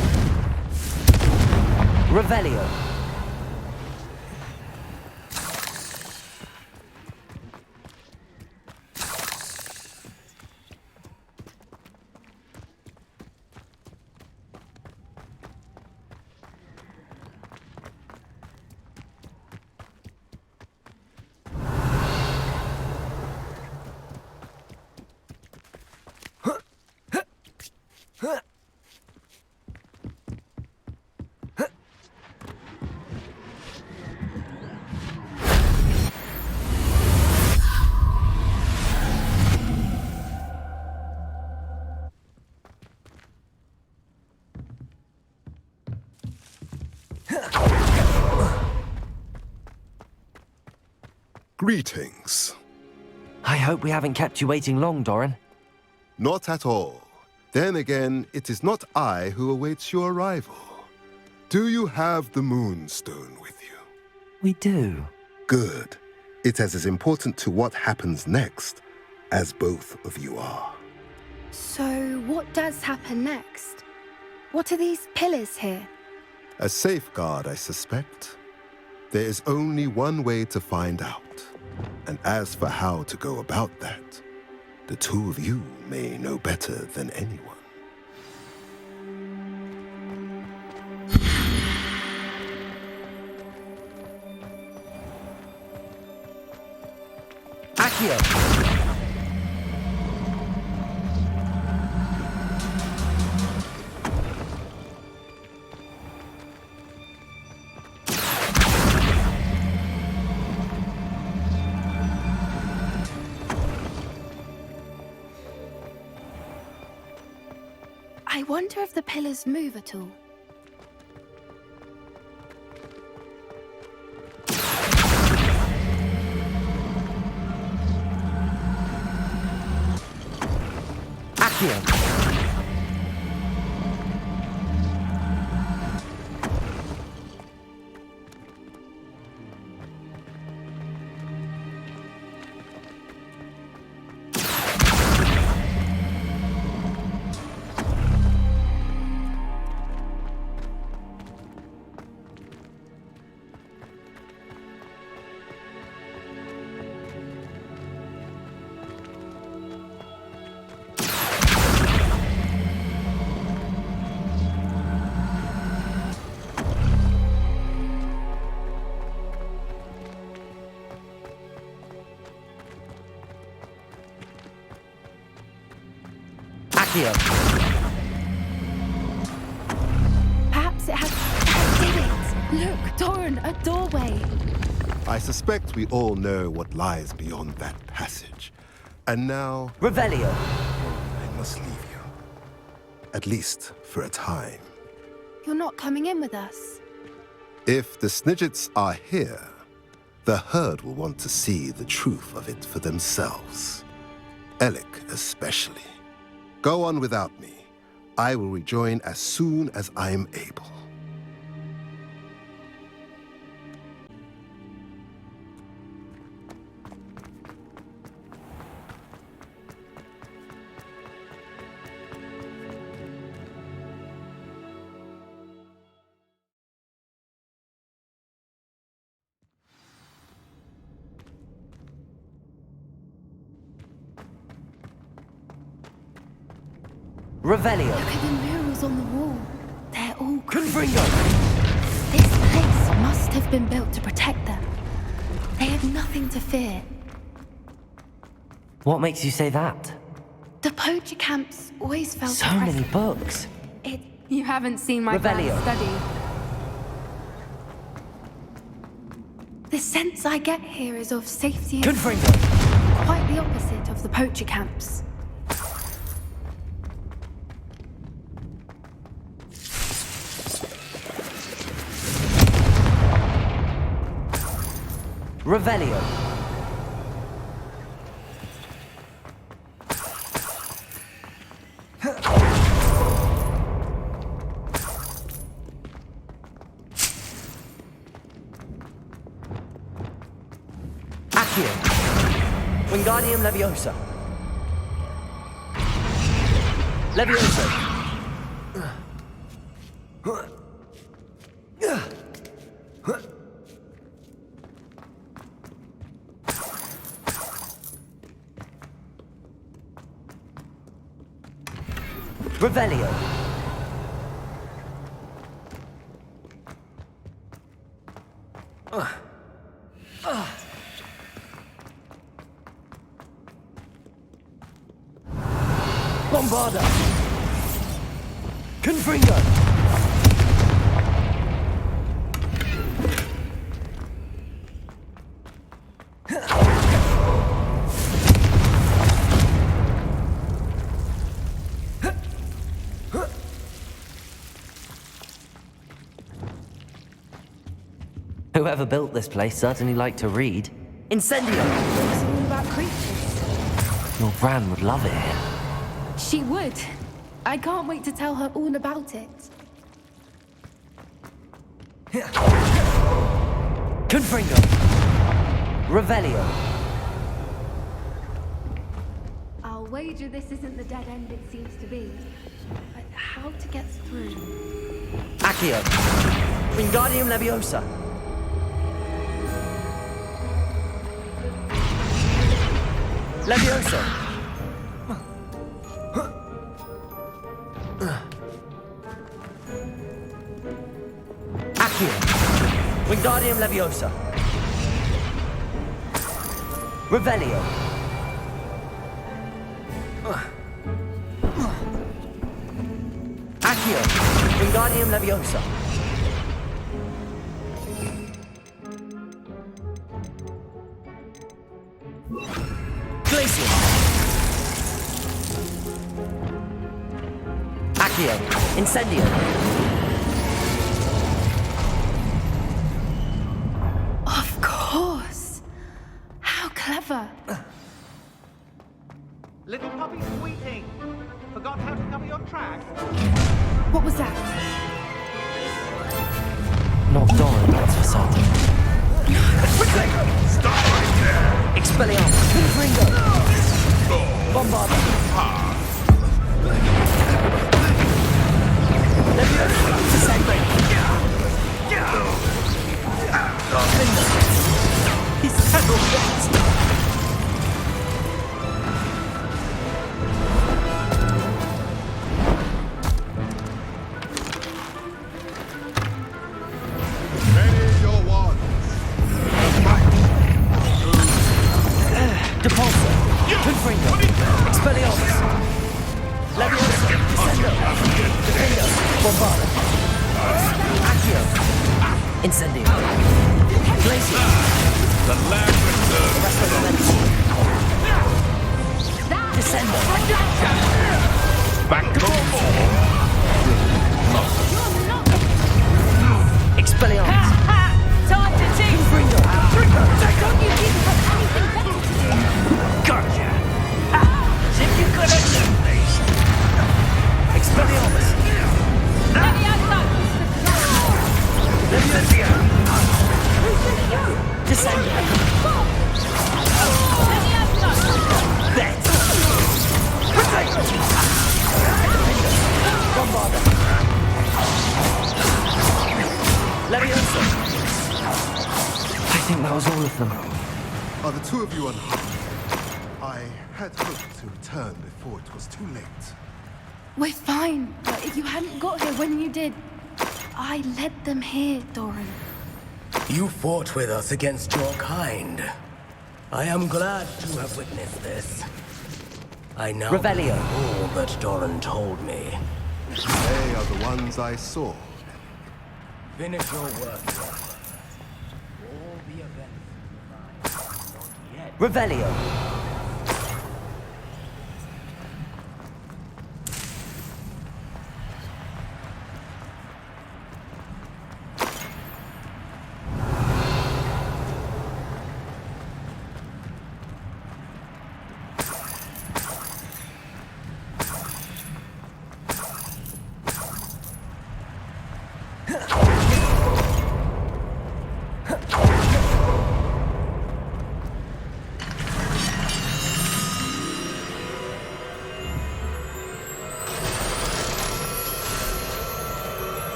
Revelio. Greetings. I hope we haven't kept you waiting long, Doran. Not at all. Then again, it is not I who awaits your arrival. Do you have the Moonstone with you? We do. Good. It is as important to what happens next as both of you are. So, what does happen next? What are these pillars here? A safeguard, I suspect. There is only one way to find out. And as for how to go about that, the two of you may know better than anyone. Accio! I wonder if the pillars move at all. Accio! Perhaps it did it! Look, Doran, a doorway! I suspect we all know what lies beyond that passage. And now... Revelio! I must leave you. At least for a time. You're not coming in with us. If the Snidgets are here, the herd will want to see the truth of it for themselves. Alec especially. Go on without me. I will rejoin as soon as I am able. Revelio! Look at the murals on the wall. They're all Confringo! This place must have been built to protect them. They had nothing to fear. What makes you say that? The poacher camps always felt So many books. You haven't seen my Revelio. study. The sense I get here is of safety and Confringo! quite the opposite of the poacher camps. Revelio! Accio! Wingardium Leviosa! Levioso! Revelio! Bombarda! Confringo! Whoever built this place certainly liked to read. Incendio! It's all about creatures. Your Bran would love it here. She would. I can't wait to tell her all about it. Confringo! Revelio! I'll wager this isn't the dead end it seems to be. But how to get through? Accio! Wingardium Leviosa! Levioso! Accio! Wingardium Leviosa! Revelio! Accio! Wingardium Leviosa! Glacium! Accio! Incendio! Of course! How clever! Little puppy squeaking. Forgot how to cover your tracks. What was that? Not Doran, that's for certain. Stop right there! Expelliarmus! Confringo! Bombarda! Leviosa! Descendo! He's terrorized! Ready your wands. Depulso! Confringo! Expelliarmus! Leviosa! Descendo! Defendo! Bombarda! Accio! Incendio! Glacium! The land returns. Descendo! Back no more. Expelliarmus! Time to teach! Confringo! Don't you even have anything better to do? Gotcha! As if you could have done this. Expelliarmus! Leviosa! Descendo! Bombarda! Leviosa! I think that was all of them. Are the two of you unharmed? I had hoped to return before it was too late. We're fine, but if you hadn't got here when you did, I led them here, Doran. You fought with us against your kind. I am glad to have witnessed this. I now Revelio. believe all that Doran told me. They are the ones I saw. Finish your work, Doran. All the events are not yet. Revelio!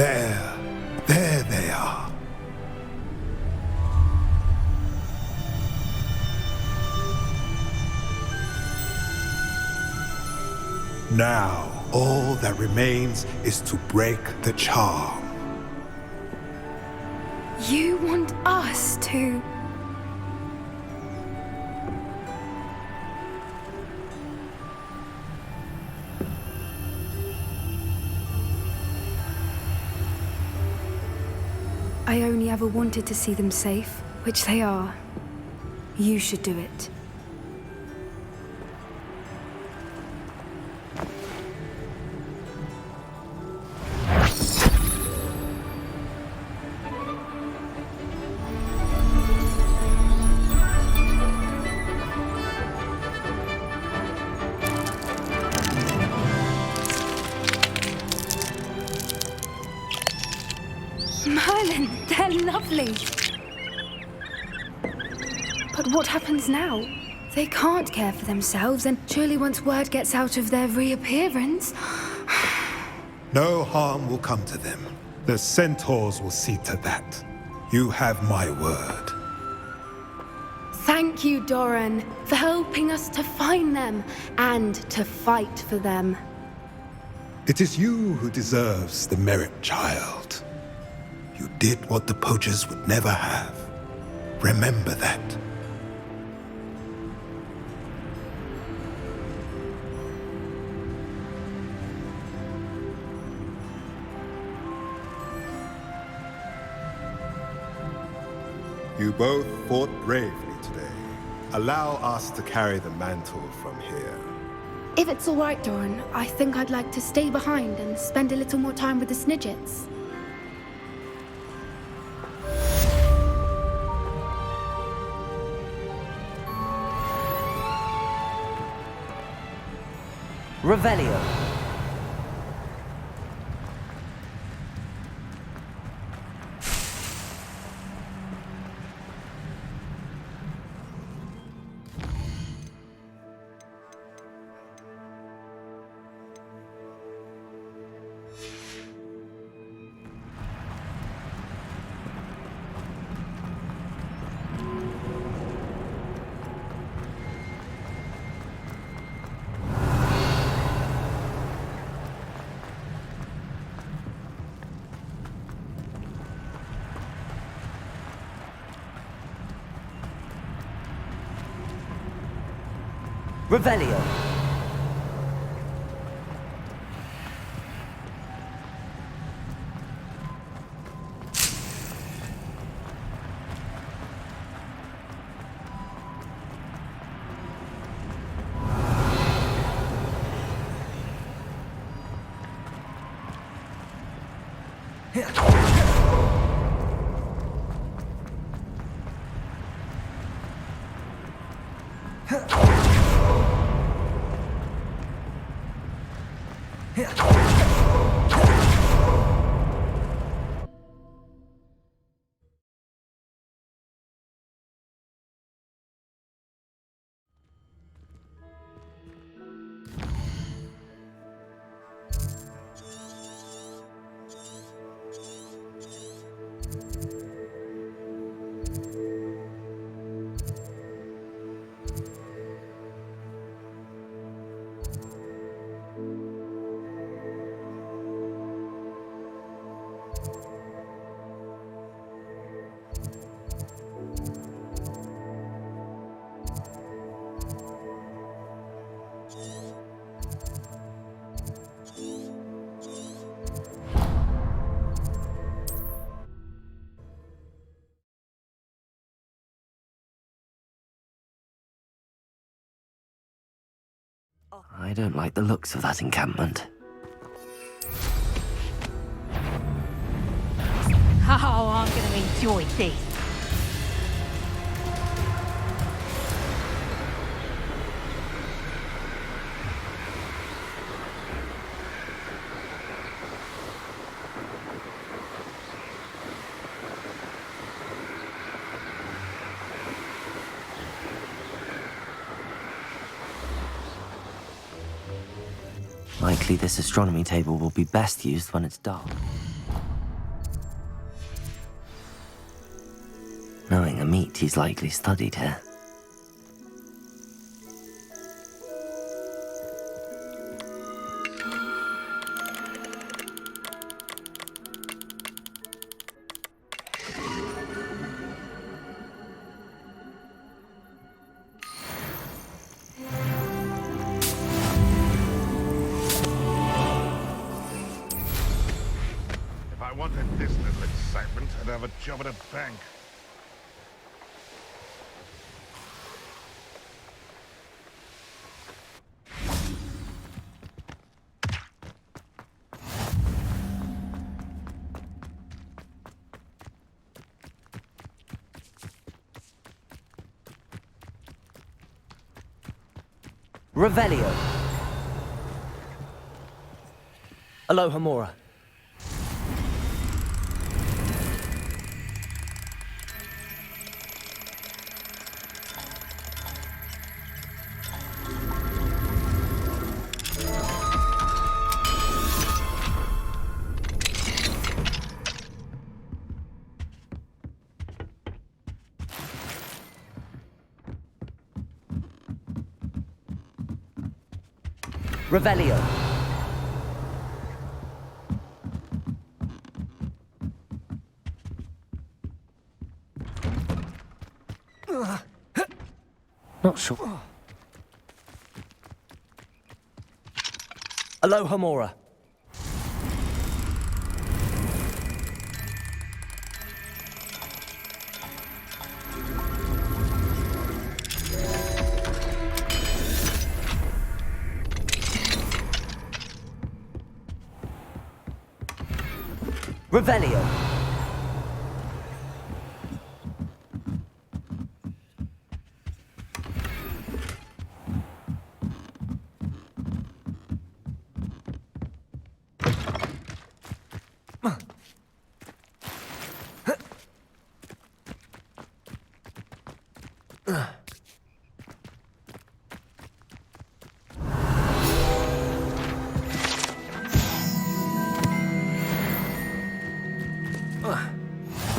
There they are. Now, all that remains is to break the charm. You want us to... I only ever wanted to see them safe, which they are. You should do it. Merlin, they're lovely. But what happens now? They can't care for themselves, and surely once word gets out of their reappearance... No harm will come to them. The centaurs will see to that. You have my word. Thank you, Doran, for helping us to find them and to fight for them. It is you who deserves the merit, child. You did what the poachers would never have. Remember that. You both fought bravely today. Allow us to carry the mantle from here. If it's all right, Doran, I think I'd like to stay behind and spend a little more time with the Snidgets. Revelio. Revelio. I don't like the looks of that encampment. Oh, I'm going to enjoy this. Likely this astronomy table will be best used when it's dark. a meat he's likely studied here. If I wanted this little excitement, I'd have a job at a bank. Revelio. Aloha Mora. Revelio. Not sure. Aloha Mora. Revelio.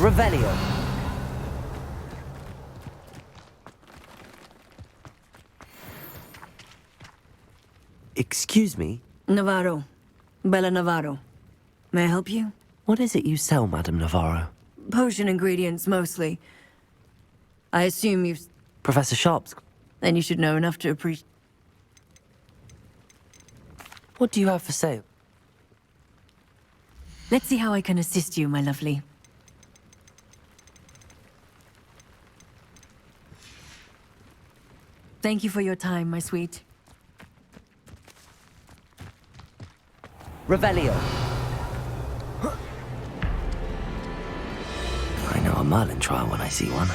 Revelio. Excuse me? Navarro. Bella Navarro. May I help you? What is it you sell, Madame Navarro? Potion ingredients, mostly. I assume you've... Professor Sharp's... Then you should know enough to appreciate... What do you have for sale? Let's see how I can assist you, my lovely. Thank you for your time, my sweet. Revelio. I know a Merlin trial when I see one.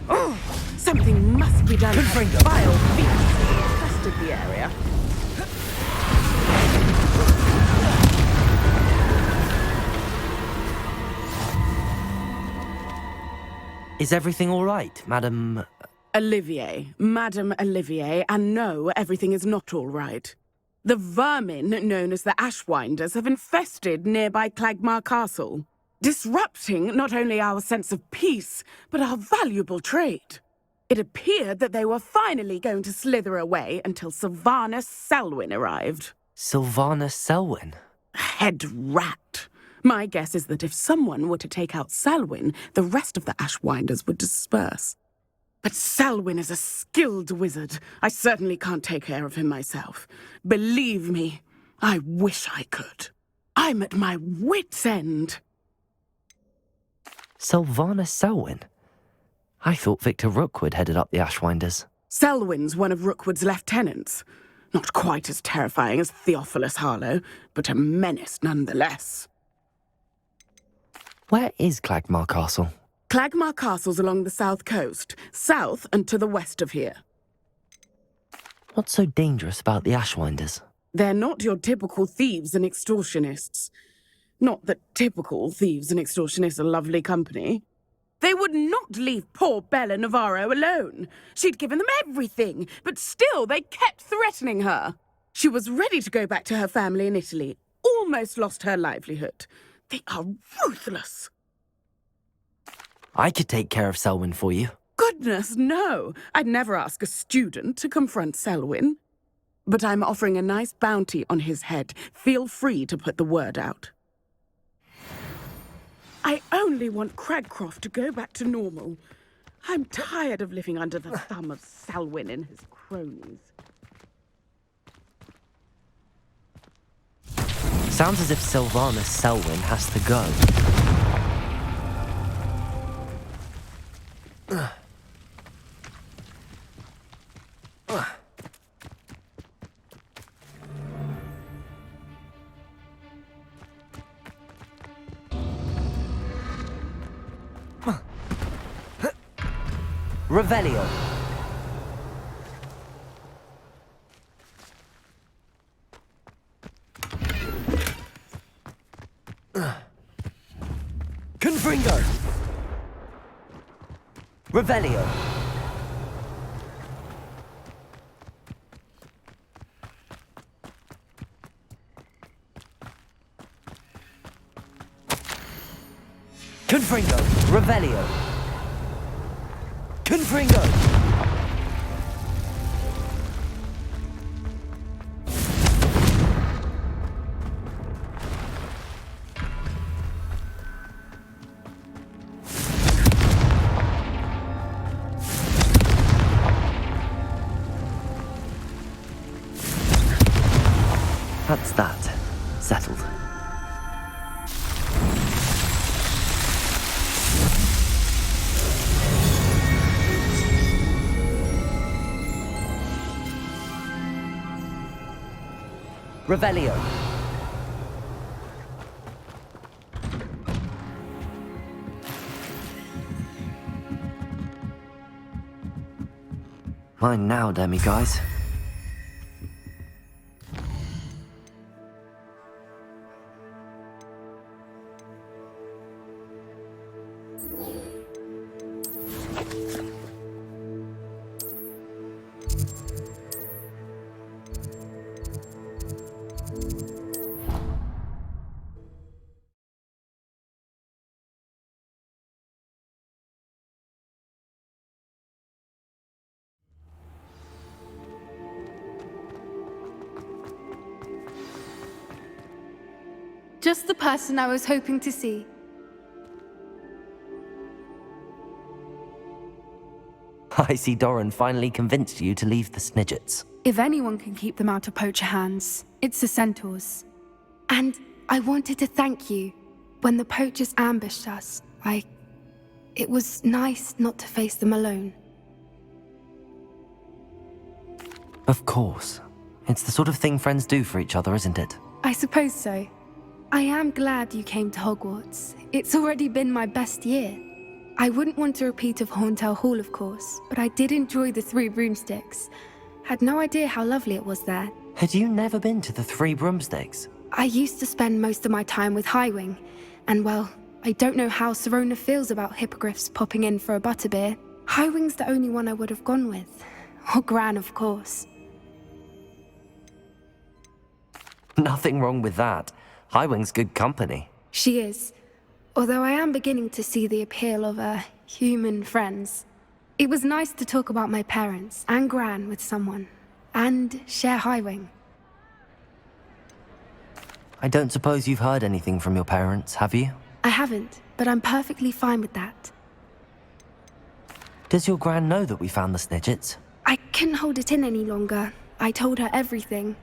Oh, something must be done. Confringo. Vile beasts infested the area. Is everything all right, Madame... Olivier, Madame Olivier, and no, everything is not all right. The vermin known as the Ashwinders have infested nearby Clagmar Castle, disrupting not only our sense of peace, but our valuable trade. It appeared that they were finally going to slither away until Sylvanus Selwyn arrived. Sylvanus Selwyn? Head rat. My guess is that if someone were to take out Selwyn, the rest of the Ashwinders would disperse. But Selwyn is a skilled wizard. I certainly can't take care of him myself. Believe me, I wish I could. I'm at my wit's end. Sylvanus Selwyn? I thought Victor Rookwood headed up the Ashwinders. Selwyn's one of Rookwood's lieutenants. Not quite as terrifying as Theophilus Harlow, but a menace nonetheless. Where is Clagmar Castle? Clagmar Castle's along the south coast, south and to the west of here. What's so dangerous about the Ashwinders? They're not your typical thieves and extortionists. Not that typical thieves and extortionists are lovely company. They would not leave poor Bella Navarro alone. She'd given them everything, but still they kept threatening her. She was ready to go back to her family in Italy. Almost lost her livelihood. They are ruthless. I could take care of Selwyn for you. Goodness, no. I'd never ask a student to confront Selwyn. But I'm offering a nice bounty on his head. Feel free to put the word out. I only want Cragcroft to go back to normal. I'm tired of living under the thumb of Selwyn and his cronies. Sounds as if Sylvanus Selwyn has to go. Revelio. Confringo. Revelio. Confringo. Revelio. Confringo. That's that. Settled. Revelio. Mine now, demiguise. Just the person I was hoping to see. I see Doran finally convinced you to leave the Snidgets. If anyone can keep them out of poacher hands, it's the centaurs. And I wanted to thank you. When the poachers ambushed us, it was nice not to face them alone. Of course. It's the sort of thing friends do for each other, isn't it? I suppose so. I am glad you came to Hogwarts. It's already been my best year. I wouldn't want a repeat of Horntail Hall, of course, but I did enjoy the Three Broomsticks. Had no idea how lovely it was there. Had you never been to the Three Broomsticks? I used to spend most of my time with Highwing, and well, I don't know how Serona feels about hippogriffs popping in for a butterbeer. Highwing's the only one I would have gone with. Or Gran, of course. Nothing wrong with that. Highwing's good company. She is. Although I am beginning to see the appeal of human friends. It was nice to talk about my parents and Gran with someone. And share Highwing. I don't suppose you've heard anything from your parents, have you? I haven't, but I'm perfectly fine with that. Does your Gran know that we found the Snidgets? I couldn't hold it in any longer. I told her everything.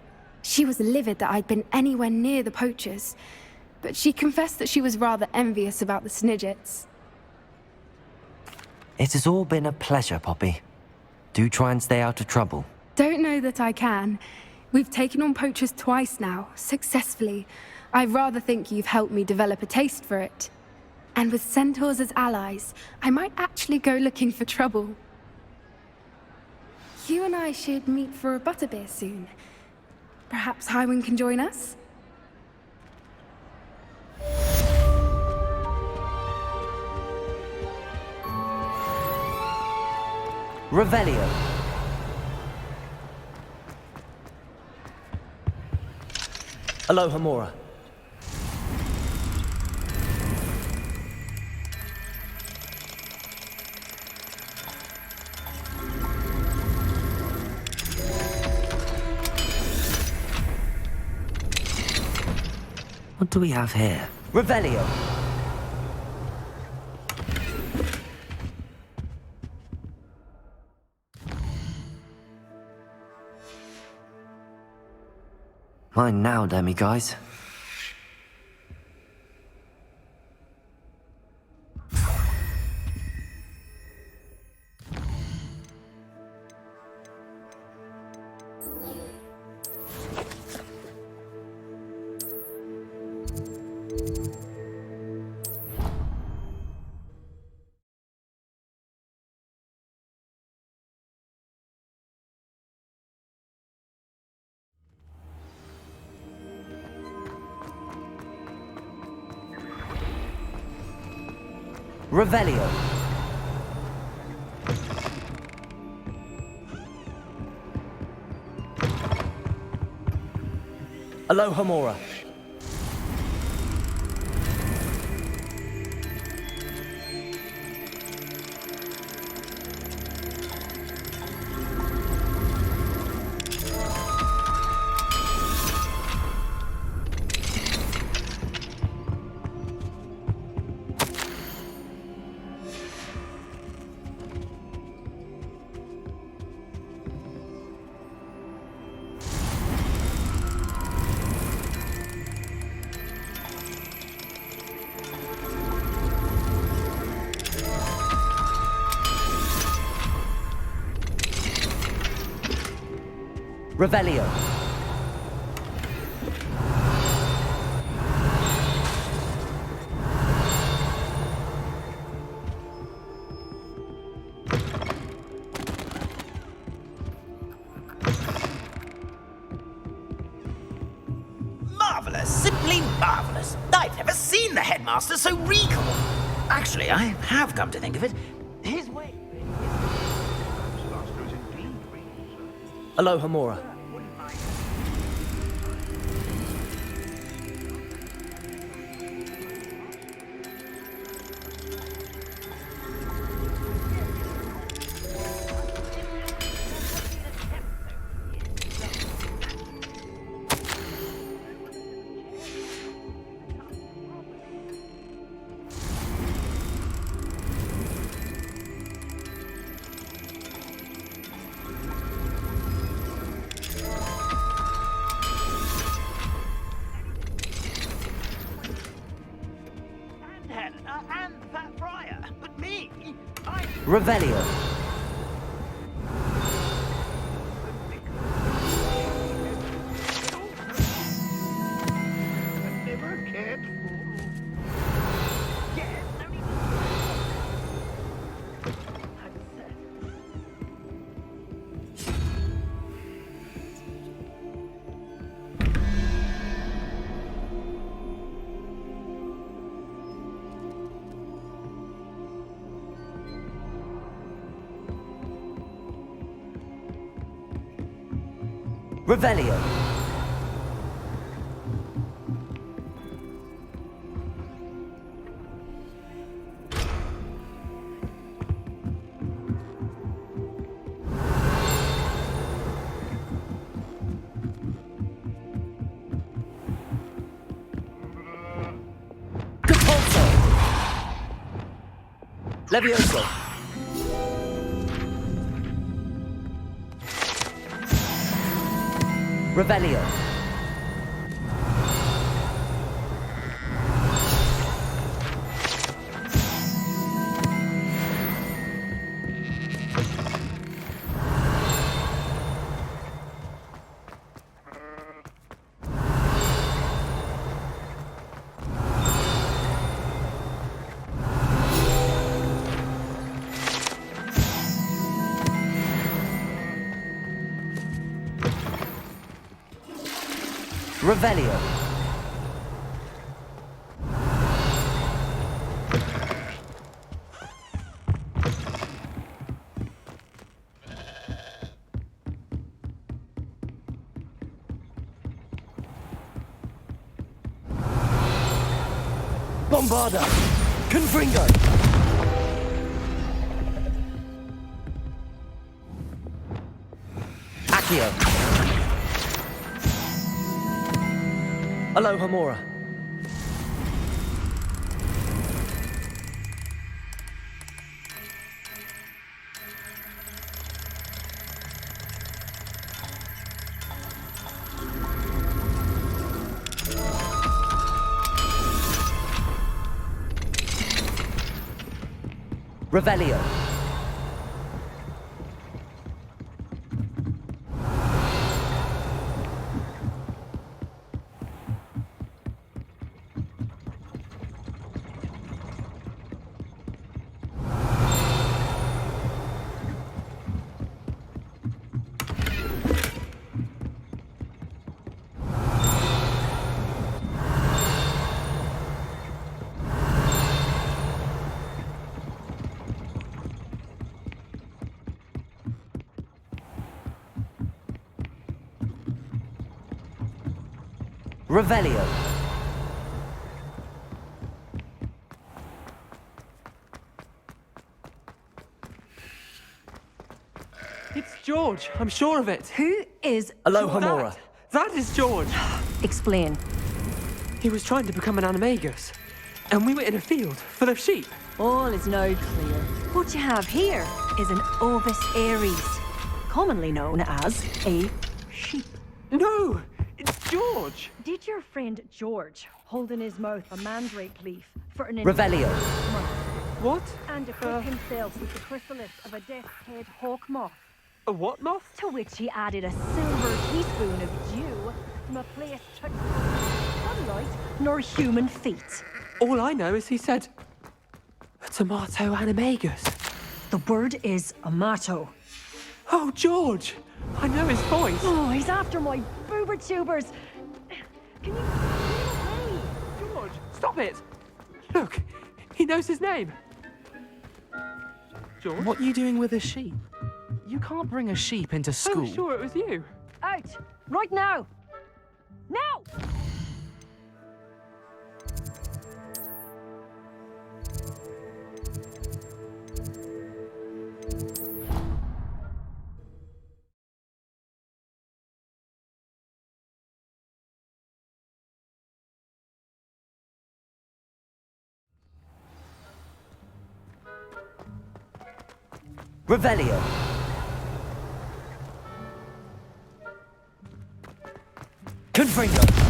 She was livid that I'd been anywhere near the poachers, but she confessed that she was rather envious about the Snidgets. It has all been a pleasure, Poppy. Do try and stay out of trouble. Don't know that I can. We've taken on poachers twice now, successfully. I rather think you've helped me develop a taste for it. And with centaurs as allies, I might actually go looking for trouble. You and I should meet for a butterbeer soon. Perhaps Highwing can join us? Revelio. Aloha Mora. What do we have here? Revelio. Mine now, demiguise. Revelio. Aloha Mora. Revelio. Marvelous, simply marvelous. I've never seen the headmaster so regal. Actually, I have come to think of it. His way. Aloha Mora. And the Fat Friar. But me, Revelio. Never cared Revelio. Compulso. Levioso. Revelio. Revelio. Bombarda! Confringo! Accio! Alohomora! Revelio. Revelio. It's George. I'm sure of it. Who is Alohomora. That is George. Explain. He was trying to become an animagus, and we were in a field full of sheep. All is now clear. What you have here is an Ovis Aries, commonly known as a sheep. No, it's George. Did your friend George hold in his mouth a mandrake leaf for an Revelio. What? and equip himself with the chrysalis of a death's head hawk moth? A what moth? To which he added a silver teaspoon of dew from a place touched by sunlight nor human feet. All I know is he said, a tomato animagus. The word is amato. Oh, George! I know his voice. Oh, he's after my boober tubers. Can you play? George, stop it! Look, he knows his name. George? What are you doing with a sheep? You can't bring a sheep into school. I'm sure it was you. Out! Right now! Now! Revelio. Confringo.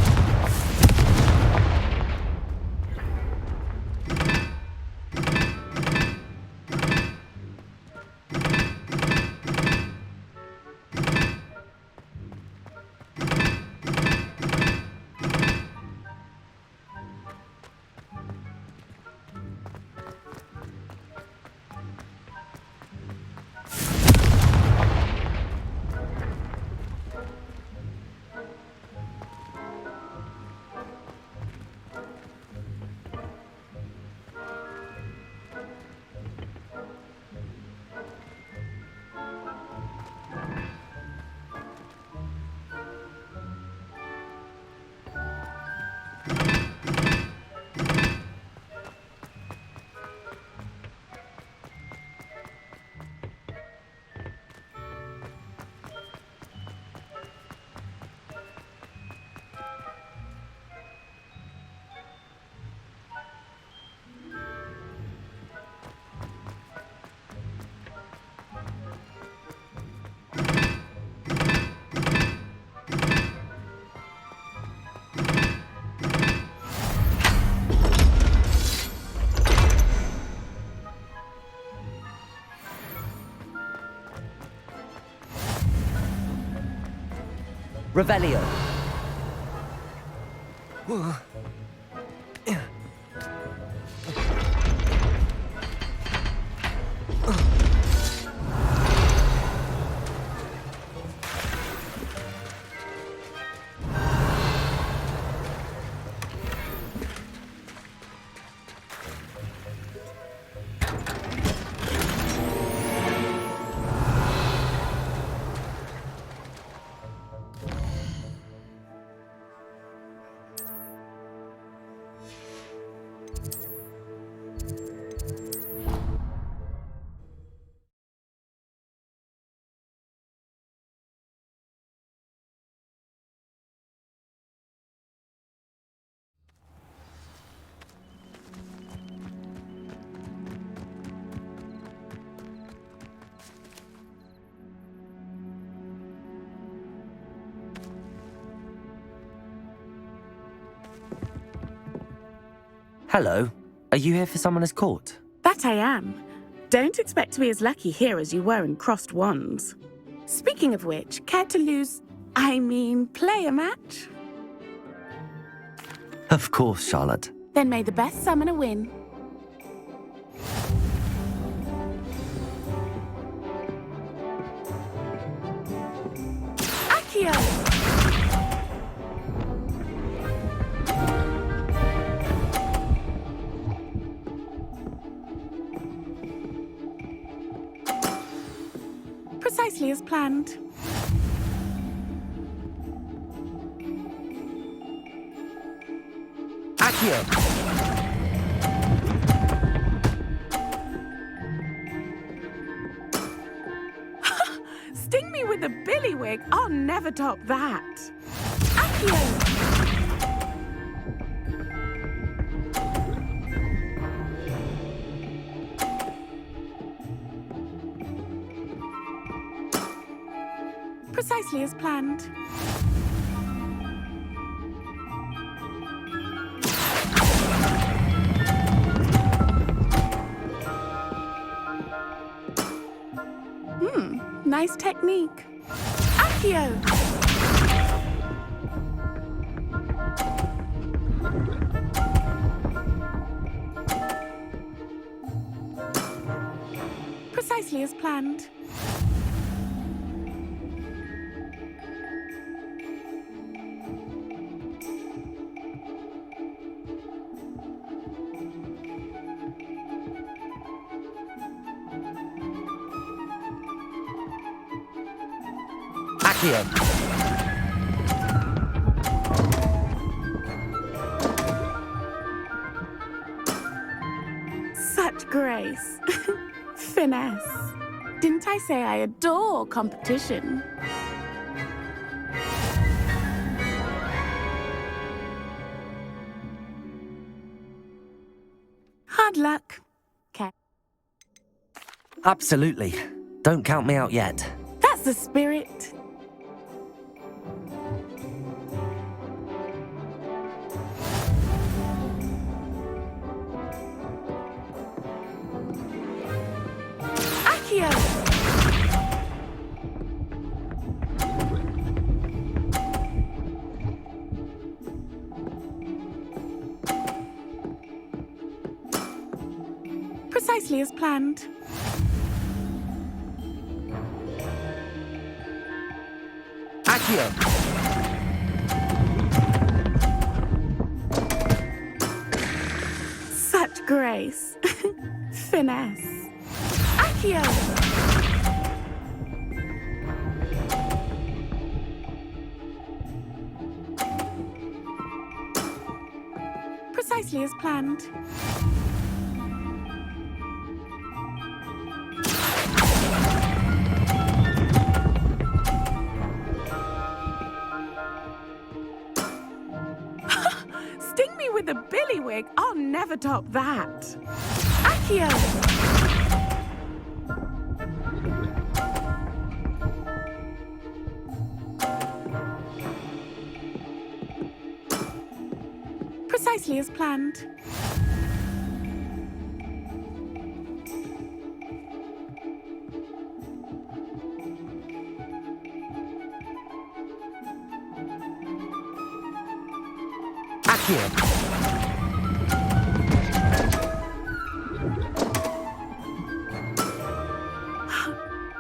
Revelio. Hello. Are you here for Summoner's Court? That I am. Don't expect to be as lucky here as you were in Crossed Wands. Speaking of which, care to play a match? Of course, Charlotte. Then may the best summoner win. Accio! Precisely as planned. Accio! Sting me with a billywig. I'll never top that. Accio! Precisely as planned. Nice technique. Accio! Precisely as planned. Accio! Such grace. Finesse. Didn't I say I adore competition? Hard luck. Okay. Absolutely. Don't count me out yet. That's the spirit. Accio! Precisely as planned. Accio! Such grace. Finesse. Accio! Precisely as planned. Sting me with a billywig. I'll never top that. Accio! Precisely as planned. Accio!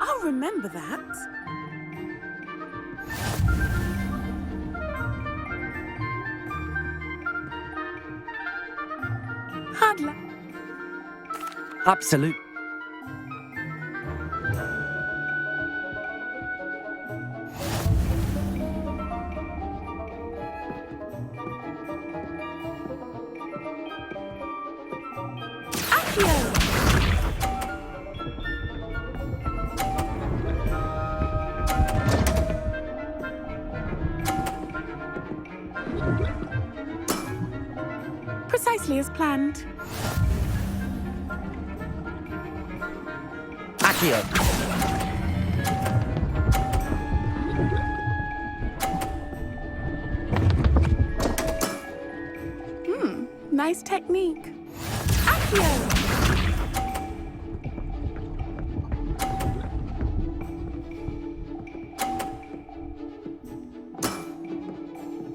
I'll remember that. Hard luck. Absolute. Accio! Precisely as planned. Accio! Nice technique. Accio!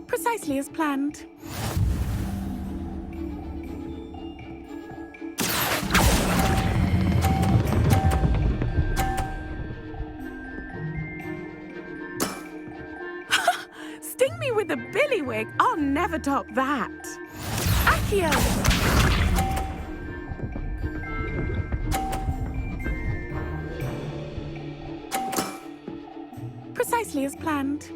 Precisely as planned. Sting me with a billywig. I'll never top that. Accio! Precisely as planned.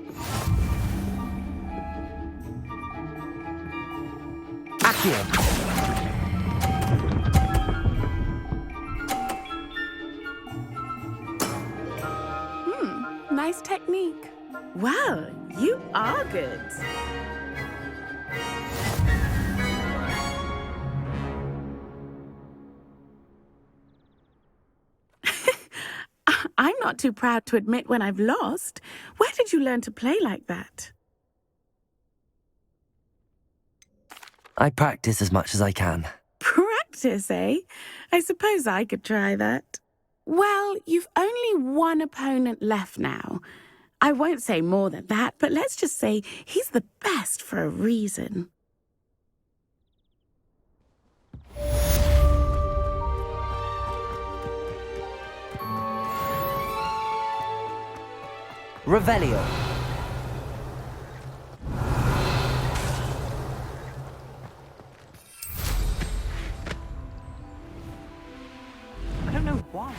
Accio! Nice technique. Well, you are good. I'm not too proud to admit when I've lost. Where did you learn to play like that? I practice as much as I can. Practice, eh? I suppose I could try that. Well, you've only one opponent left now. I won't say more than that, but let's just say he's the best for a reason. Revelio. I don't know why.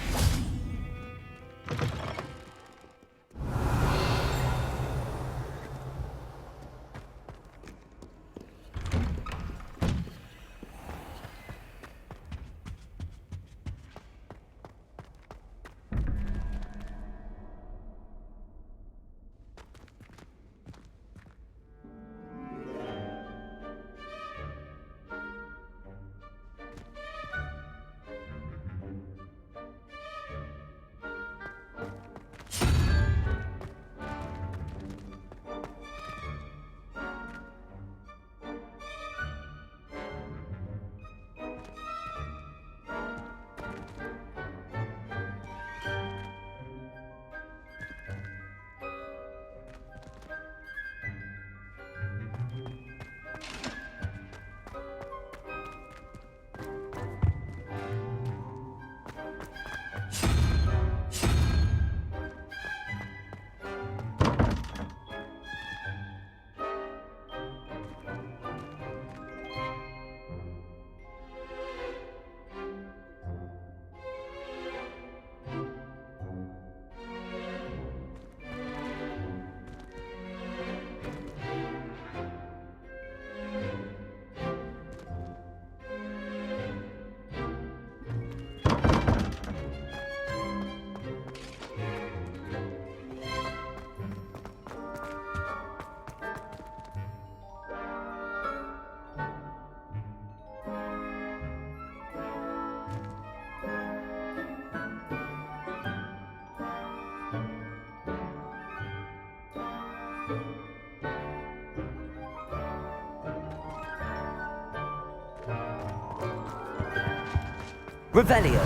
Revelio.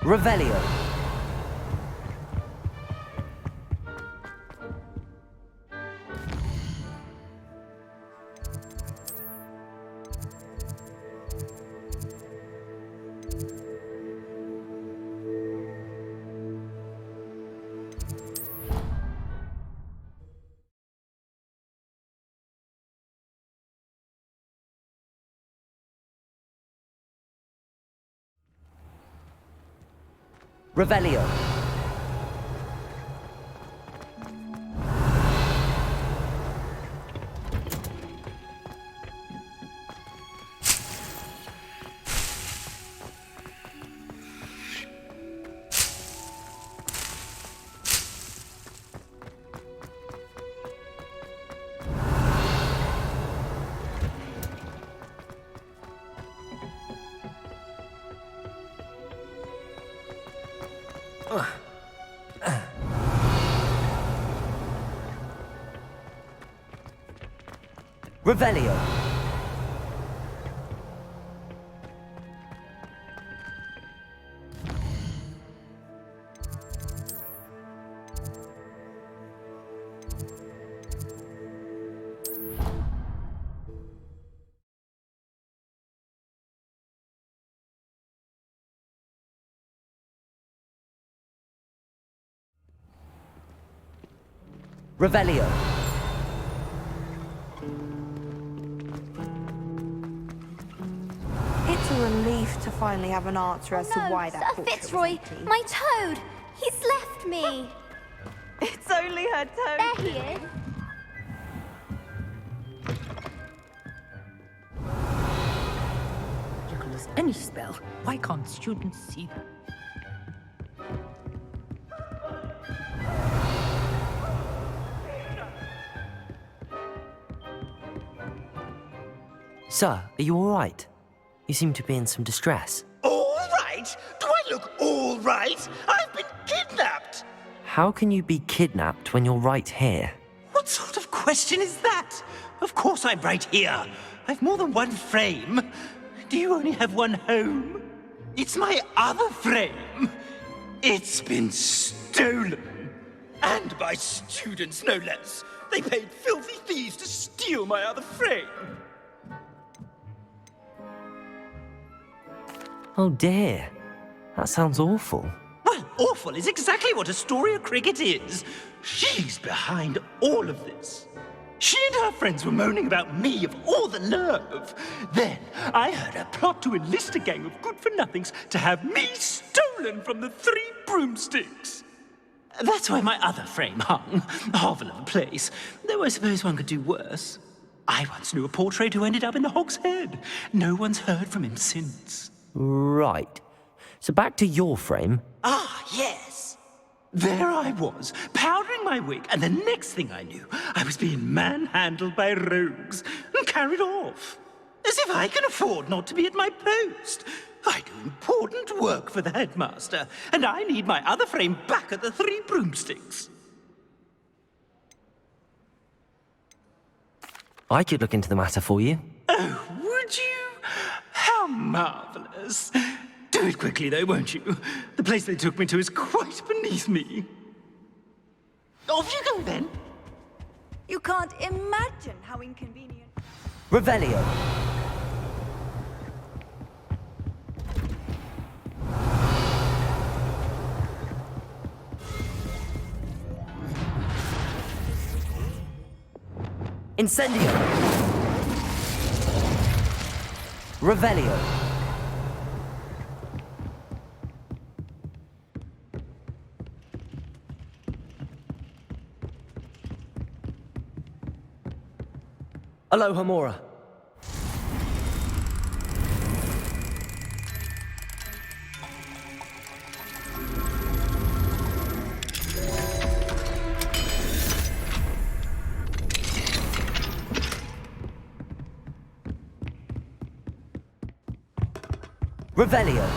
Revelio. Revelio. Ugh. Revelio. Revelio. It's a relief to finally have an answer as to why that Sir portrait Fitzroy, was empty. my toad! He's left me! It's only her toad. There he is. Magical as any spell. Why can't students see them? Sir, are you all right? You seem to be in some distress. All right? Do I look all right? I've been kidnapped! How can you be kidnapped when you're right here? What sort of question is that? Of course I'm right here. I've more than one frame. Do you only have one home? It's my other frame. It's been stolen. And by students, no less. They paid filthy thieves to steal my other frame. Oh dear. That sounds awful. Well, awful is exactly what Astoria Cricket is. She's behind all of this. She and her friends were moaning about me of all the nerve. Then I heard her plot to enlist a gang of good-for-nothings to have me stolen from the Three Broomsticks. That's where my other frame hung. A hovel of a place. Though I suppose one could do worse. I once knew a portrait who ended up in the Hog's Head. No one's heard from him since. Right. So back to your frame. Ah, yes. There I was, powdering my wig, and the next thing I knew, I was being manhandled by rogues and carried off. As if I can afford not to be at my post. I do important work for the headmaster, and I need my other frame back at the Three Broomsticks. I could look into the matter for you. Oh, would you? How marvelous. Do it quickly, though, won't you? The place they took me to is quite beneath me. Off you go, then. You can't imagine how inconvenient. Revelio. Incendio. Revelio. Aloha Mora. Revelio.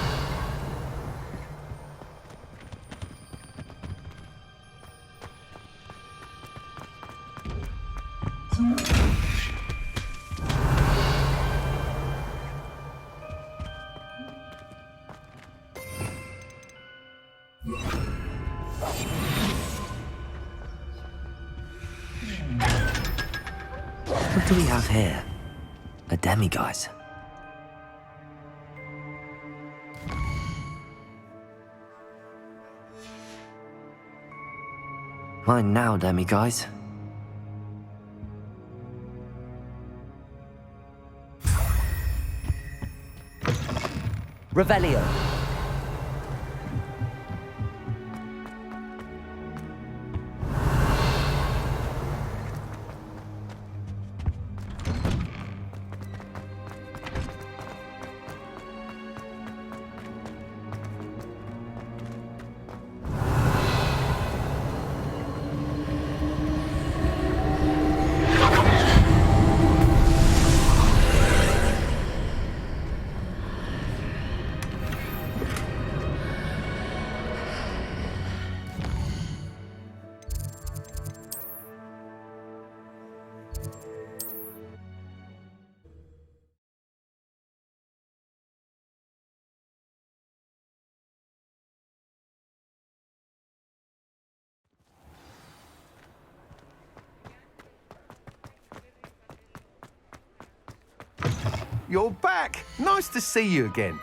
What do we have here? A demiguise. Mine now, demiguise. Revelio. you're back. Nice to see you again.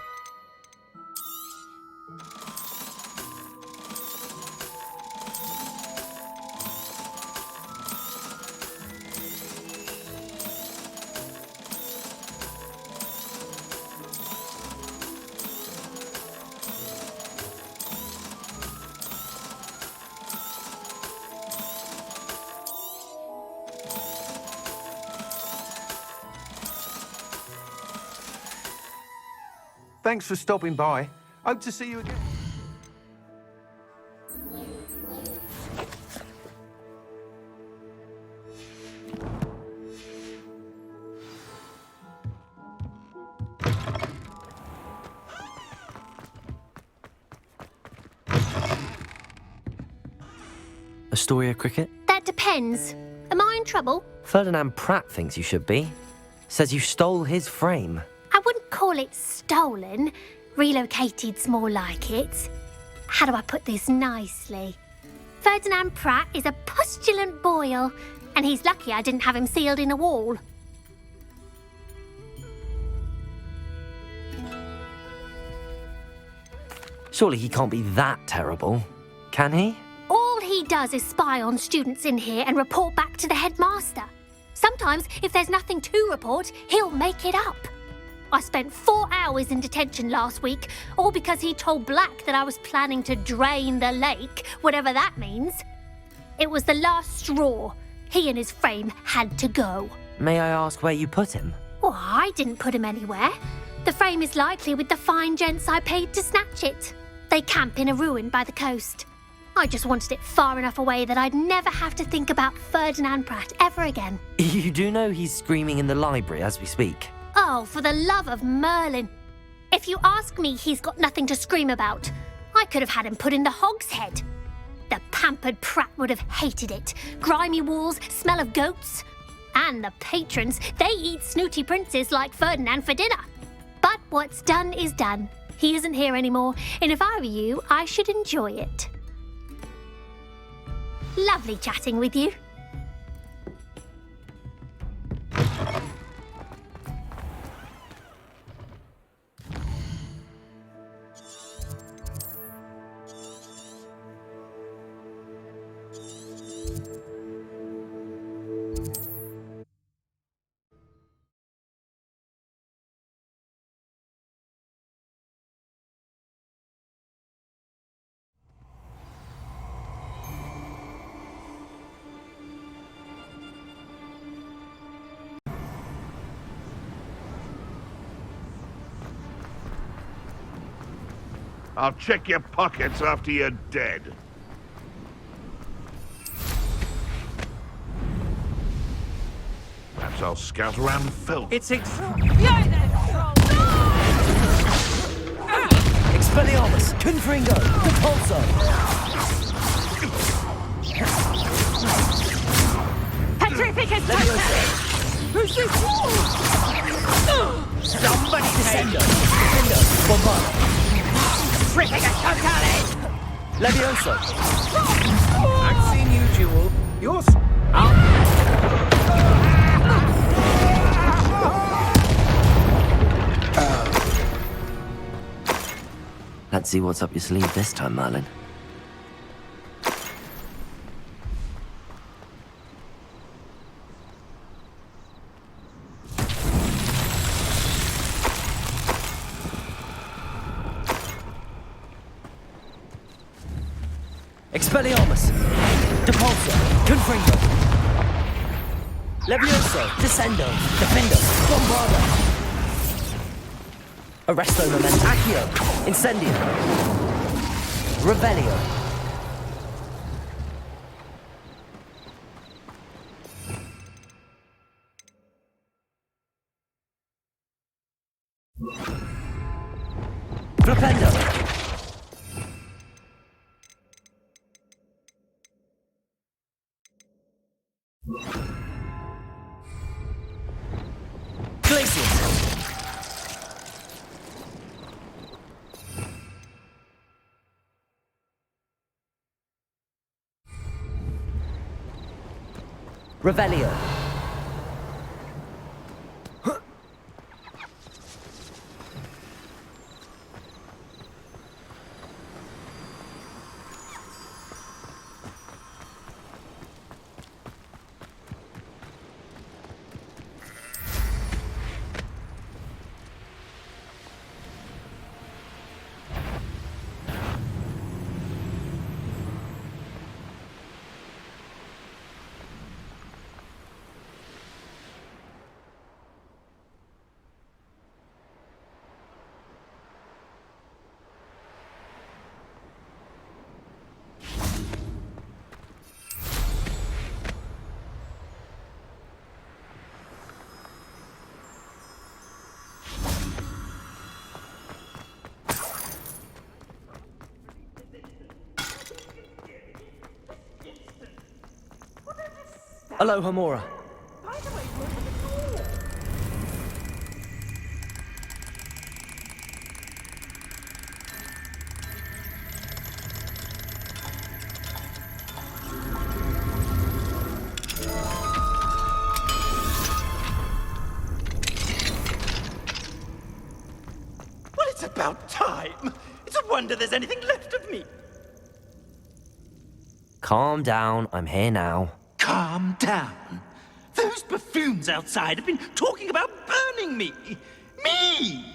Thanks for stopping by. Hope to see you again. Astoria Cricket? That depends. Am I in trouble? Ferdinand Pratt thinks you should be. Says you stole his frame. I wouldn't call it stolen. Relocated's more like it. How do I put this nicely? Ferdinand Pratt is a postulant boil, and he's lucky I didn't have him sealed in a wall. Surely he can't be that terrible, can he? All he does is spy on students in here and report back to the headmaster. Sometimes, if there's nothing to report, he'll make it up. I spent 4 hours in detention last week, all because he told Black that I was planning to drain the lake, whatever that means. It was the last straw. He and his frame had to go. May I ask where you put him? Well, I didn't put him anywhere. The frame is likely with the fine gents I paid to snatch it. They camp in a ruin by the coast. I just wanted it far enough away that I'd never have to think about Ferdinand Pratt ever again. You do know he's screaming in the library as we speak. Oh, for the love of Merlin. If you ask me, he's got nothing to scream about. I could have had him put in the hogshead. The pampered Pratt would have hated it. Grimy walls, smell of goats. And the patrons, they eat snooty princes like Ferdinand for dinner. But what's done is done. He isn't here anymore, and if I were you, I should enjoy it. Lovely chatting with you. I'll check your pockets after you're dead. Perhaps I'll scout around the film. It's Expelliarmus, Confringo, Repulso. Petrificus Who's this? Somebody Descendo, Defendo, Bombarda. Petrificus Totalis! Levioso. I've seen you, Jewel. You're... Let's see what's up your sleeve this time, Merlin. Expelliarmus! Depulso! Confringo! Levioso! Descendo! Defendo! Bombarda! Arresto Memento! Accio! Incendio! Revelio! Flipendo! Glacius! Revelio! Aloha, Mora. Well, it's about time. It's a wonder there's anything left of me. Calm down, I'm here now. Calm down. Those buffoons outside have been talking about burning me. Me!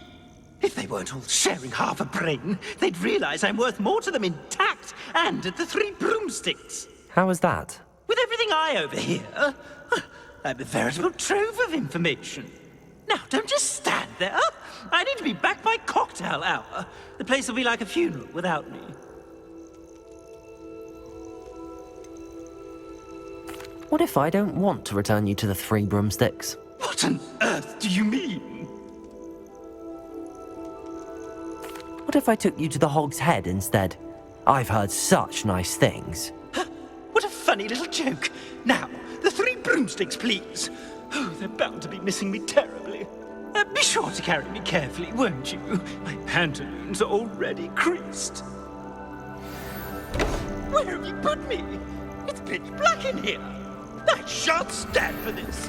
If they weren't all sharing half a brain, they'd realize I'm worth more to them intact and at the Three Broomsticks. How was that? With everything I overhear, I'm a veritable trove of information. Now, don't just stand there. I need to be back by cocktail hour. The place will be like a funeral without me. What if I don't want to return you to the Three Broomsticks? What on earth do you mean? What if I took you to the Hog's Head instead? I've heard such nice things. What a funny little joke. Now, the Three Broomsticks, please. Oh, they're bound to be missing me terribly. Be sure to carry me carefully, won't you? My pantaloons are already creased. Where have you put me? It's pitch black in here. I shan't stand for this.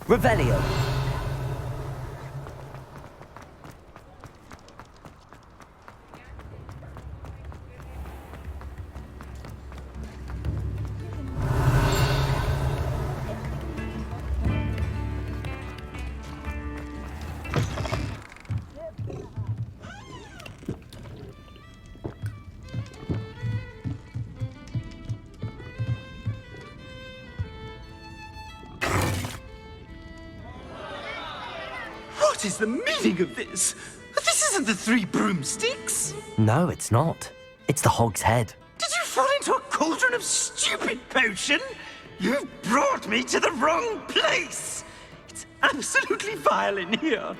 Revelio. What is the meaning of this? This isn't the Three Broomsticks. No, it's not. It's the Hog's Head. Did you fall into a cauldron of stupid potion? You've brought me to the wrong place. It's absolutely vile in here.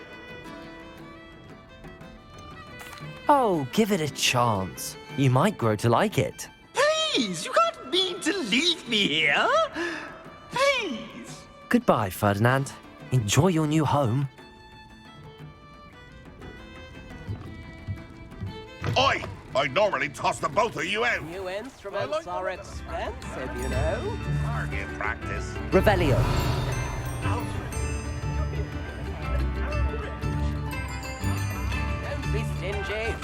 Oh, give it a chance. You might grow to like it. Please, you can't mean to leave me here. Please. Goodbye, Ferdinand. Enjoy your new home. Oi! I normally toss the both of you out. New instruments are expensive, you know. Target practice. Revelio. Don't be stingy.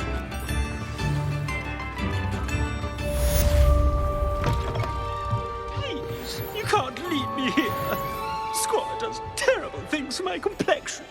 Please, you can't leave me here. Squire does terrible things to my complexion.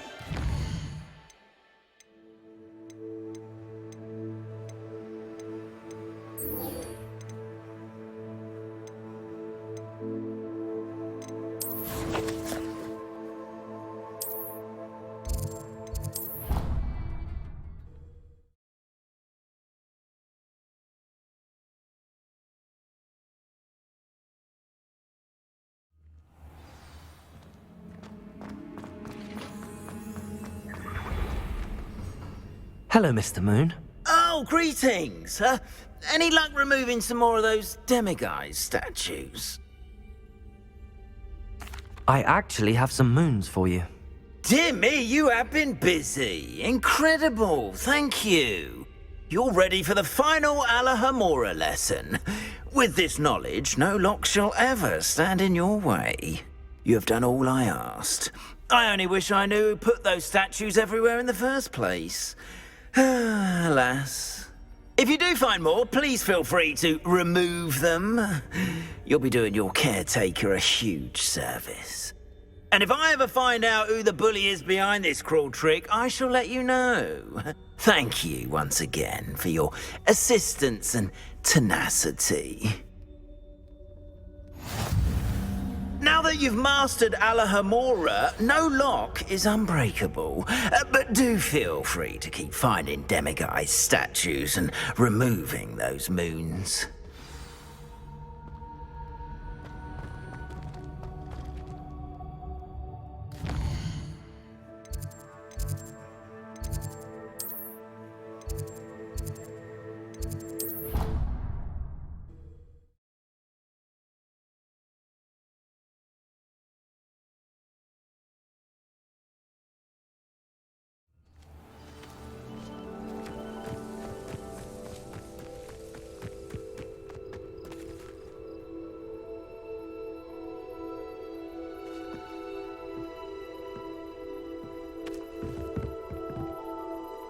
Hello, Mr. Moon. Oh, greetings! Any luck removing some more of those demiguise statues? I actually have some moons for you. Dear me, you have been busy. Incredible, thank you. You're ready for the final Alahamora lesson. With this knowledge, no lock shall ever stand in your way. You have done all I asked. I only wish I knew who put those statues everywhere in the first place. Alas. If you do find more, please feel free to remove them. You'll be doing your caretaker a huge service. And if I ever find out who the bully is behind this cruel trick, I shall let you know. Thank you once again for your assistance and tenacity. Now that you've mastered Alahamora, no lock is unbreakable. But do feel free to keep finding demiguise statues and removing those moons.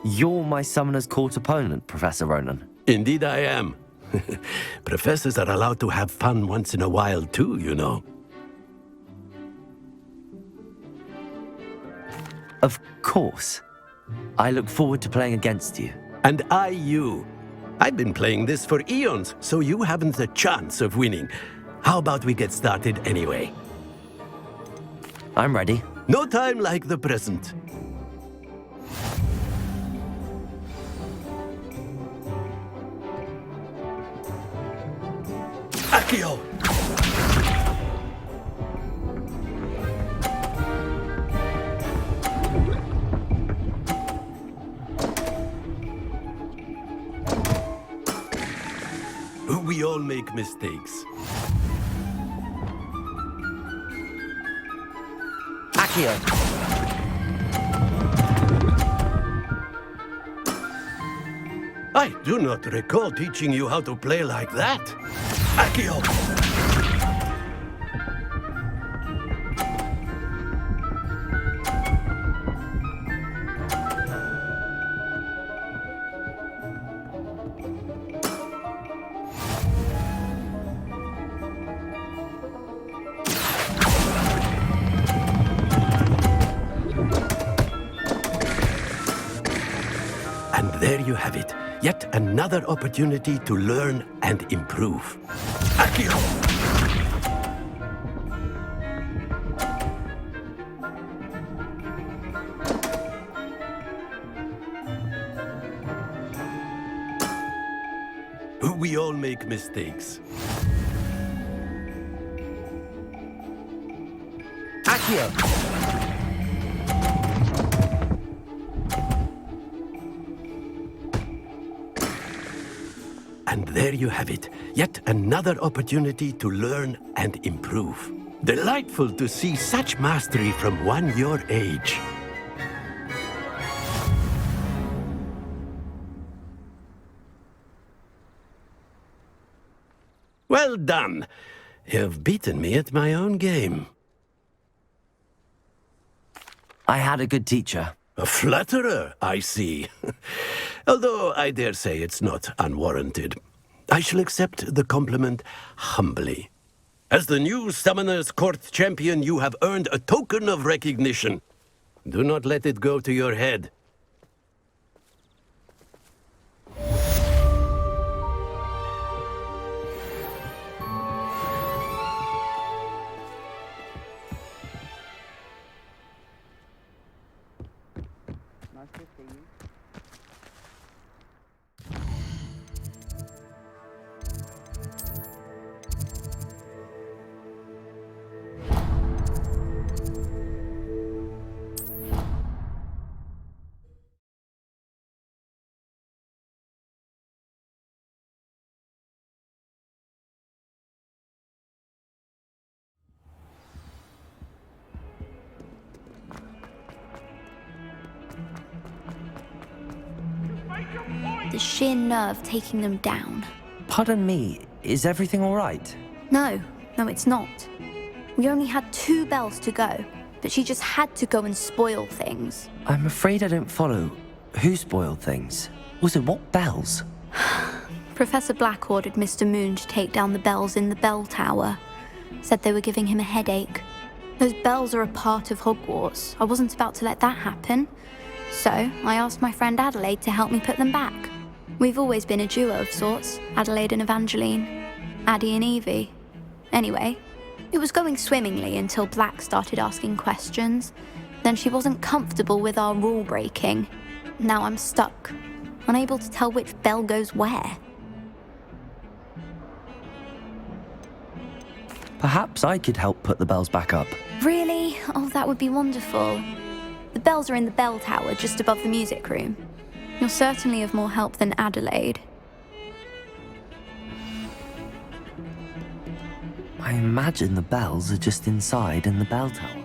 You're my Summoner's Court opponent, Professor Ronan. Indeed I am. Professors are allowed to have fun once in a while too, you know. Of course. I look forward to playing against you. And I you. I've been playing this for eons, so you haven't a chance of winning. How about we get started anyway? I'm ready. No time like the present. Accio! We all make mistakes. Accio! I do not recall teaching you how to play like that. Accio! And there you have it. Yet another opportunity to learn and improve. Accio! We all make mistakes. Accio! And there you have it. Yet another opportunity to learn and improve. Delightful to see such mastery from one your age. Well done. You've beaten me at my own game. I had a good teacher. A flatterer, I see. Although I dare say it's not unwarranted. I shall accept the compliment humbly. As the new Summoner's Court champion, you have earned a token of recognition. Do not let it go to your head. Nice to see you. The sheer nerve taking them down. Pardon me, is everything all right? No, it's not. We only had 2 bells to go, but she just had to go and spoil things. I'm afraid I don't follow. Who spoiled things? Also, what bells? Professor Black ordered Mr. Moon to take down the bells in the bell tower. Said they were giving him a headache. Those bells are a part of Hogwarts. I wasn't about to let that happen. So, I asked my friend Adelaide to help me put them back. We've always been a duo of sorts, Adelaide and Evangeline. Addie and Evie. Anyway, it was going swimmingly until Black started asking questions. Then she wasn't comfortable with our rule breaking. Now I'm stuck, unable to tell which bell goes where. Perhaps I could help put the bells back up. Really? Oh, that would be wonderful. The bells are in the bell tower just above the music room. You're certainly of more help than Adelaide. I imagine the bells are just inside in the bell tower.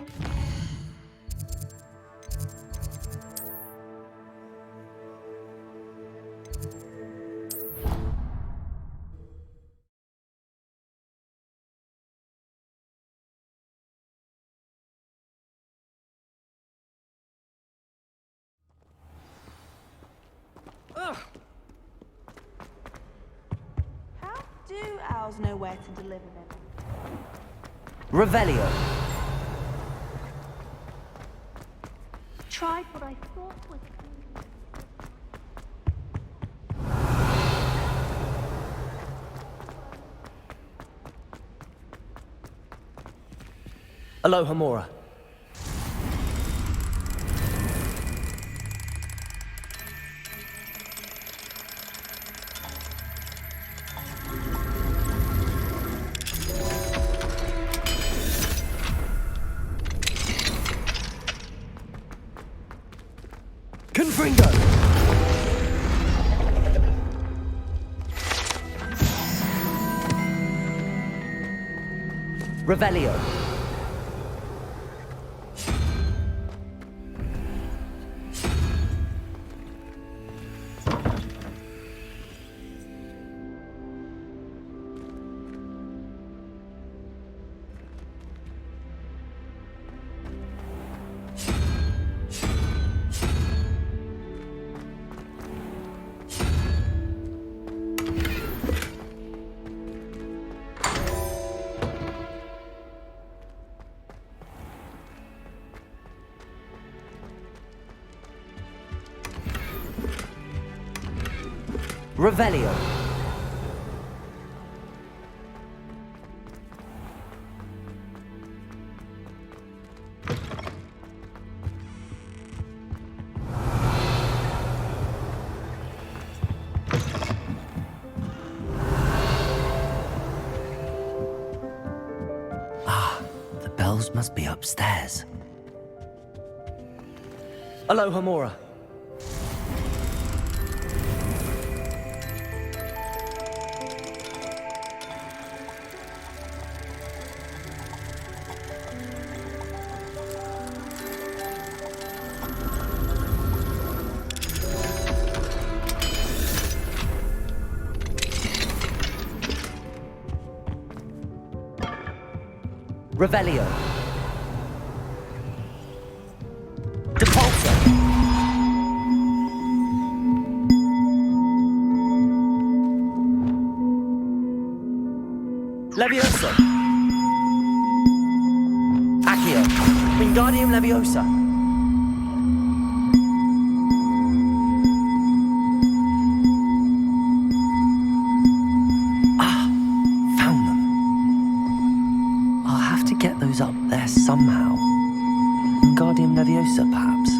How do owls know where to deliver them? Revelio. Tried what I thought was... Aloha Mora. Confringo! Revelio. Revelio. Ah, the bells must be upstairs. Aloha Mora. Revelio. Depulso. Leviosa. Accio. Wingardium Leviosa. Get those up there somehow. Wingardium Leviosa, perhaps.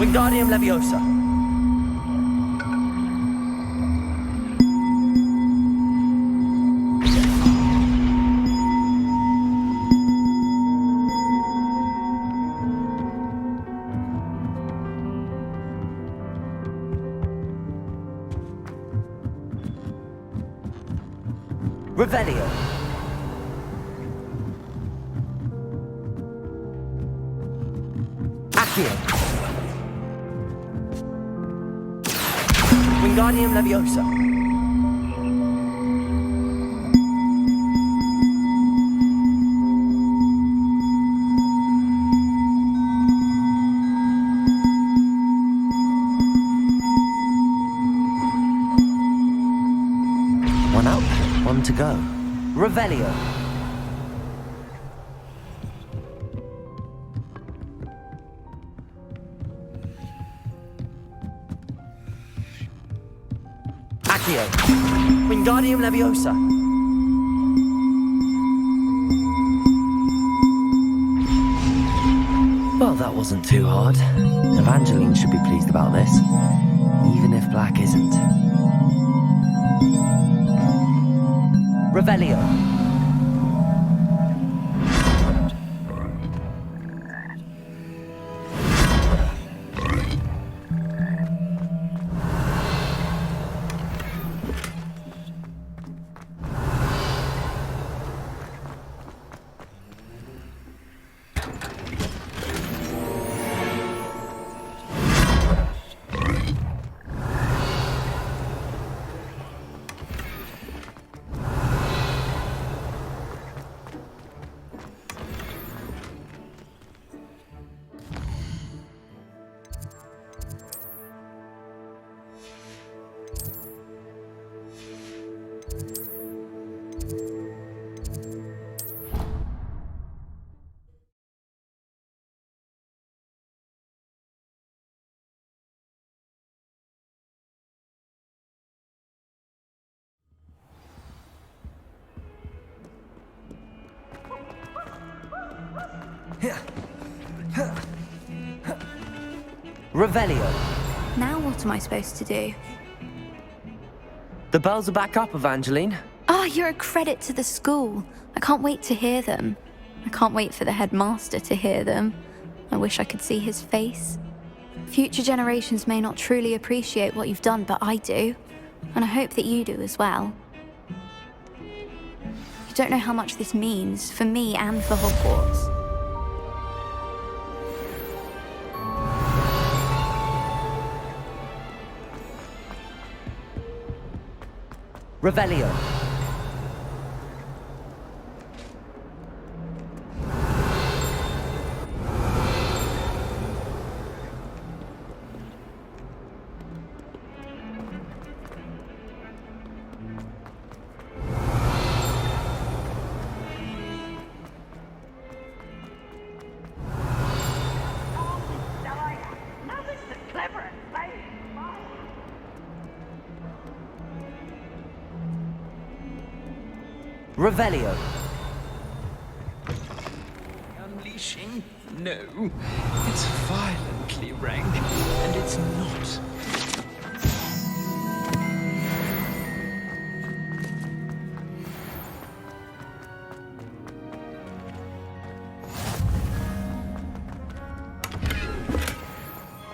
Wingardium Leviosa. Revelio. Accio. Wingardium Leviosa. One up, one to go. Revelio. Accio. Wingardium Leviosa. Well, that wasn't too hard. Evangeline should be pleased about this, even if Black isn't. Revelio. Revelio. Now what am I supposed to do? The bells are back up, Evangeline. Oh, you're a credit to the school. I can't wait to hear them. I can't wait for the headmaster to hear them. I wish I could see his face. Future generations may not truly appreciate what you've done, but I do. And I hope that you do as well. You don't know how much this means for me and for Hogwarts. Revelio. Revelio. Unleashing? No. It's violently rank, and it's not.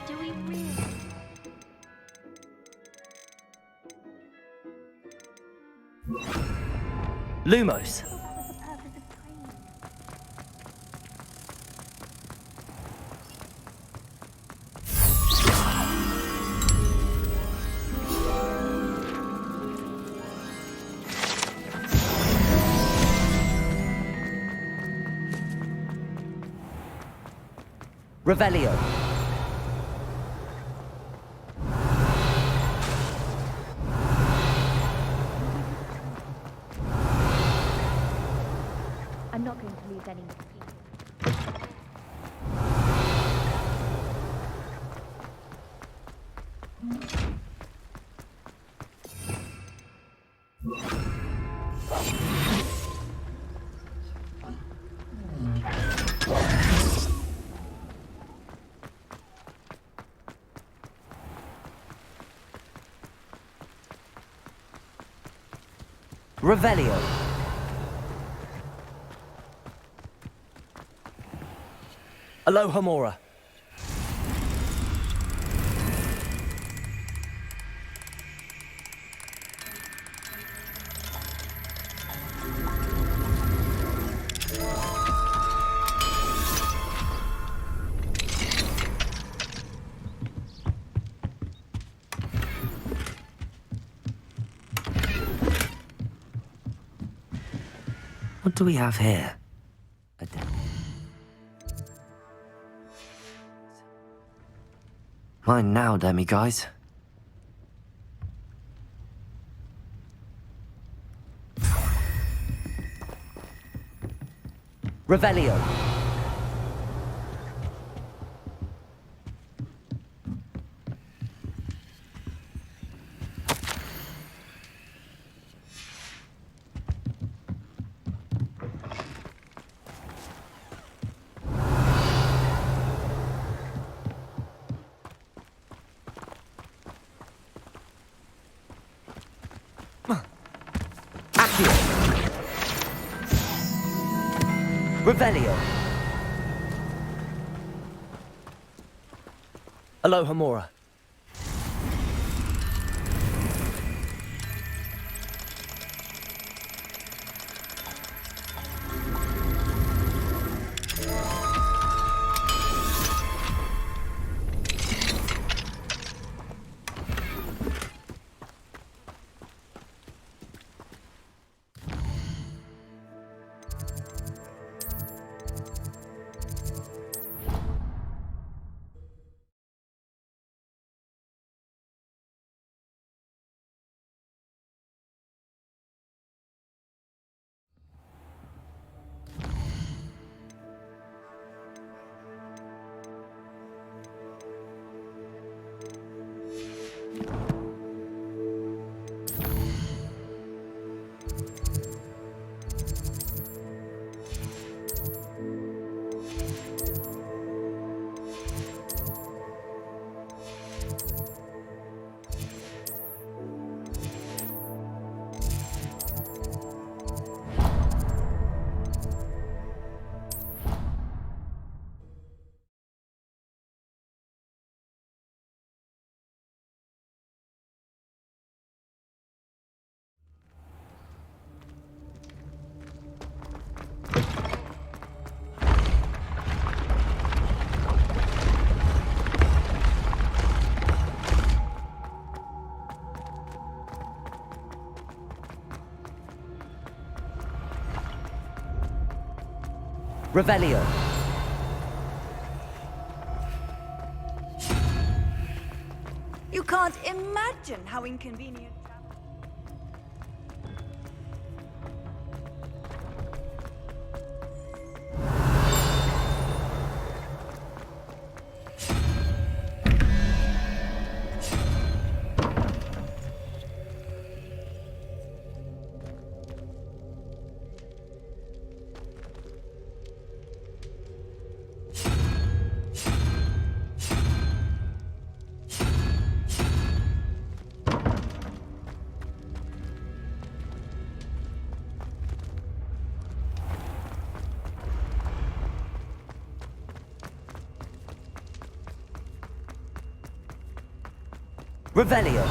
Do we really? Lumos. Revelio. I'm not going to lose any more people. Revelio. Alohomora. What do we have here? Mine now, demi-guys. Revelio. Revelio. Aloha Mora. Revelio. You can't imagine how inconvenient. Revelio.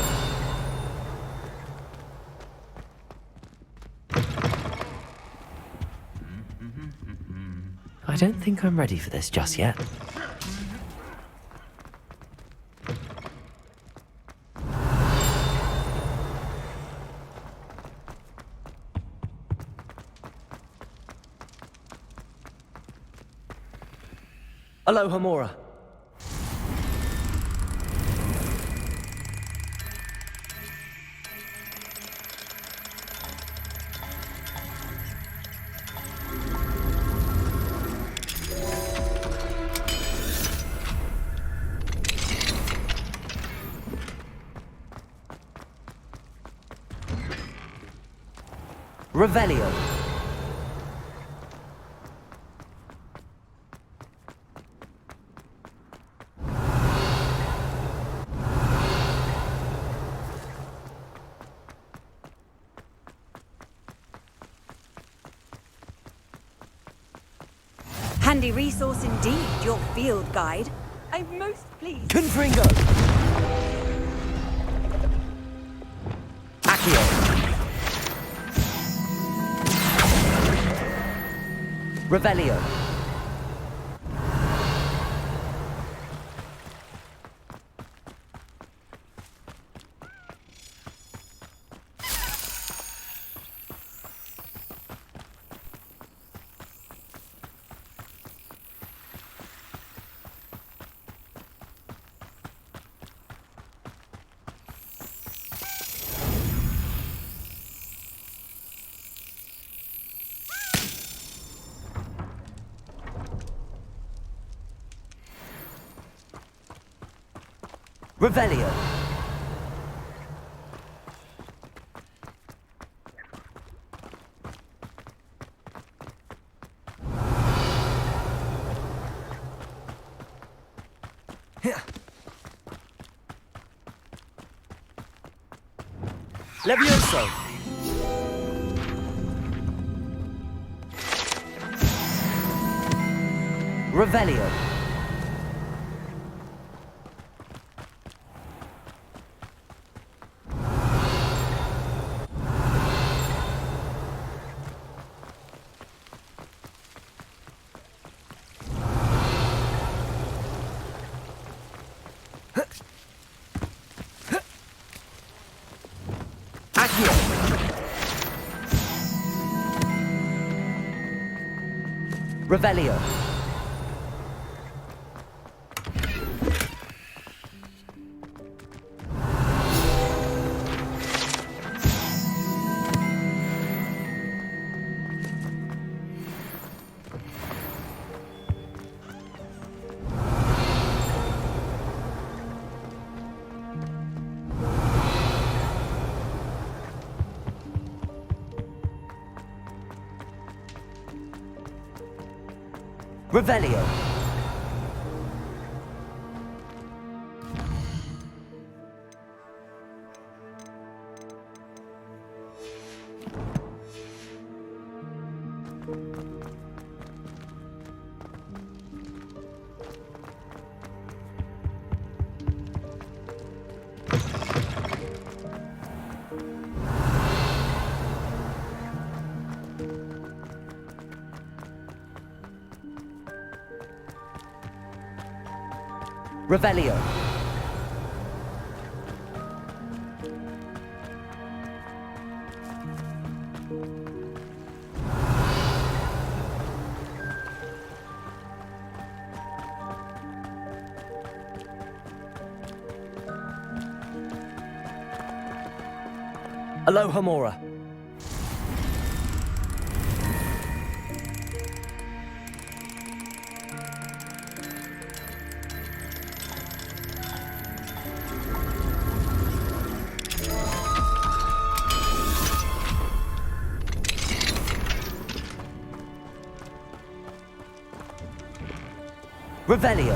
I don't think I'm ready for this just yet. Aloha Mora. Revelio. Handy resource indeed, your field guide. I'm most pleased. Confringo. Accio. Revelio. Revelio. Levioso. Revelio. Revelio. Revelio. Revelio. Alohomora. Revelio.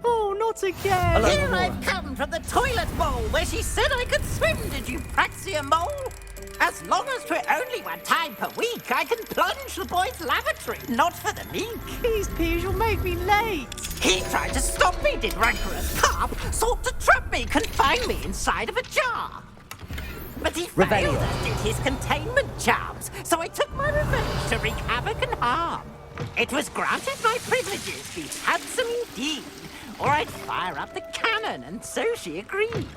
Oh, not again! Hello, Here Aurora. I've come from the toilet bowl where she said I could swim, did you praxia mole? As long as 'twere only one time per week, I can plunge the boy's lavatory, not for the meek. These peas will make me late. He tried to stop me, did rancorous carp, sought to trap me, confine me inside of a jar. But he failed, Revelio. as did his containment charms, so I took my revenge to wreak havoc and harm. It was granted my privileges be handsome indeed, or I'd fire up the cannon, and so she agreed.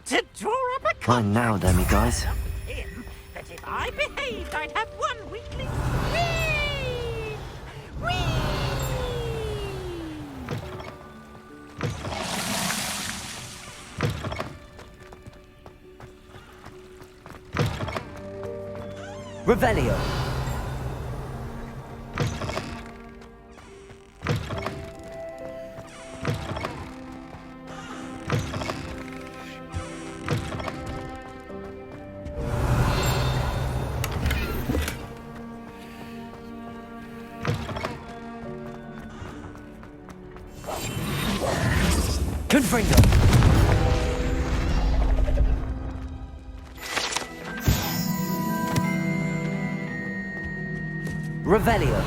To draw up a Fine now, demiguise. him that if I behaved, I'd have one weekly. Whee! Whee! Revelio. Confringo. Revelio.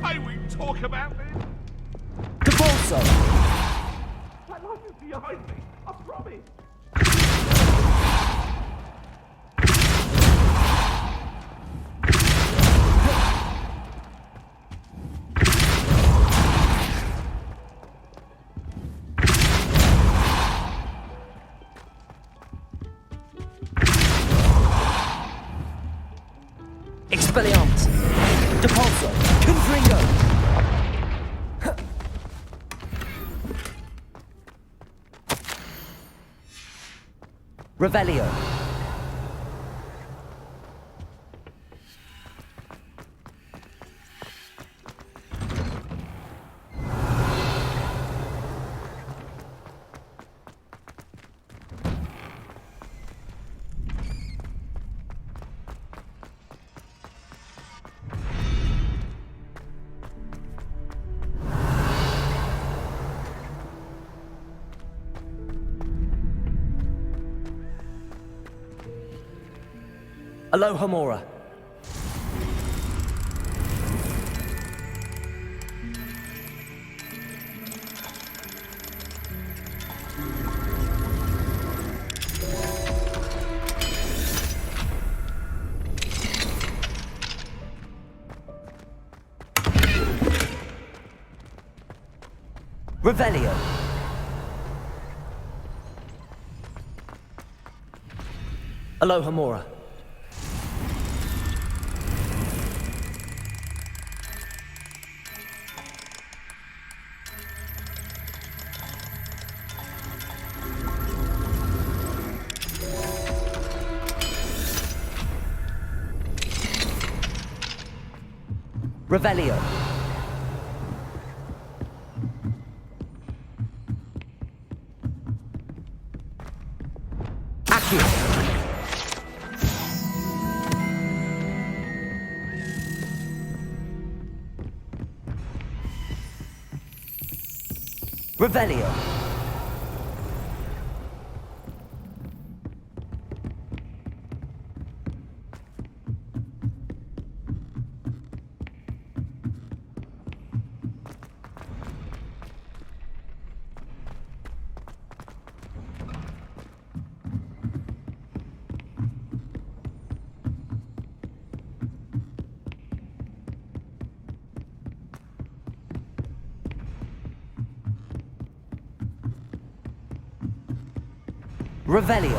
May we talk about this? Cabolso. That light is behind me. I promise. Revelio. Aloha Mora. Revelio. Aloha Mora. Revelio. Accio. Revelio. Revelio.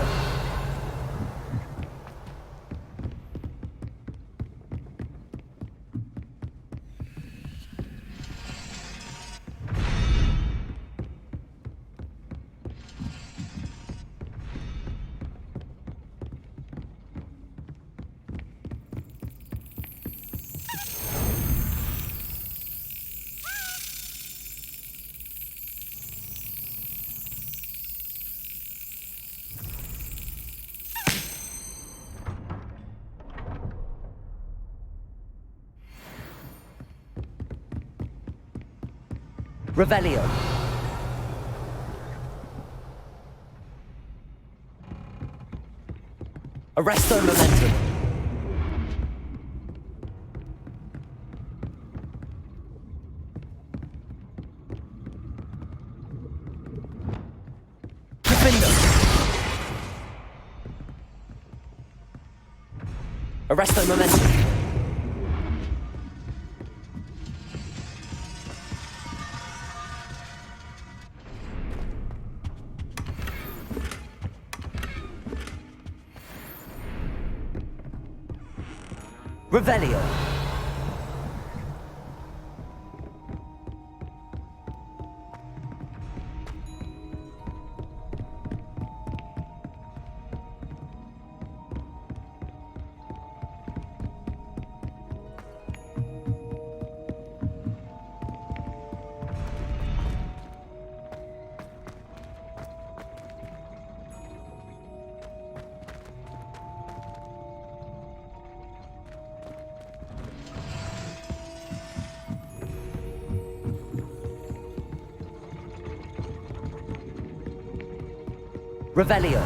Revelio. Arresto momentum. Defender. Arresto momentum. Revelio. Revelio.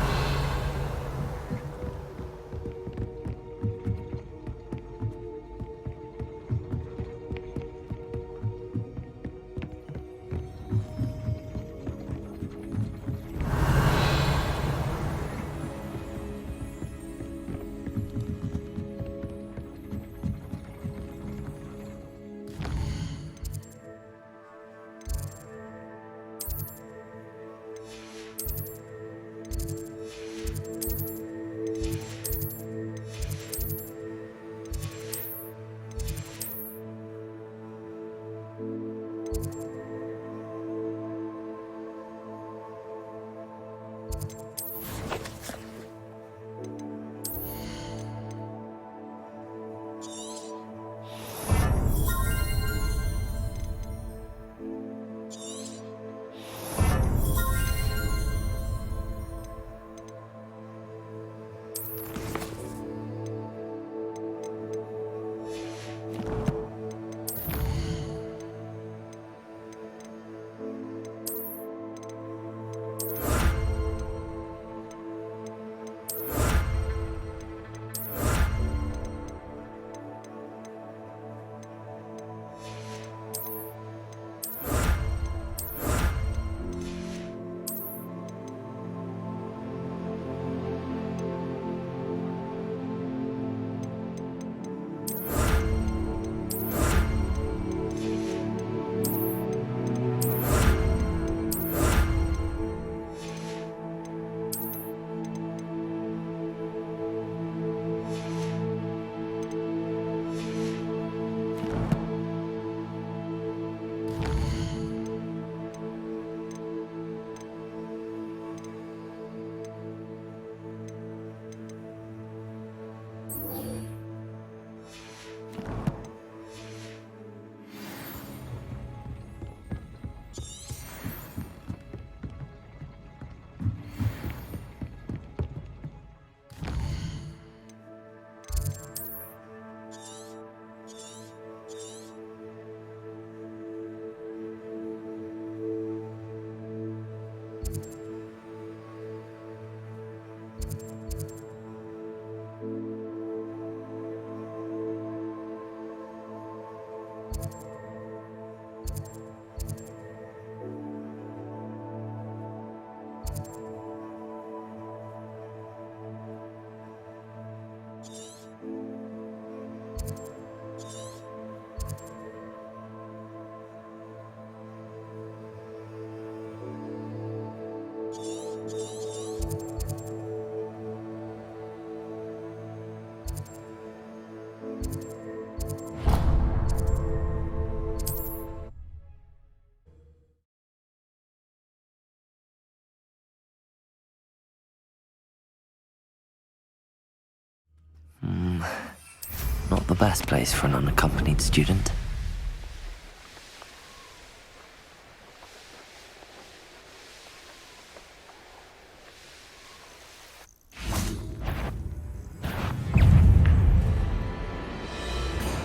Not the best place for an unaccompanied student.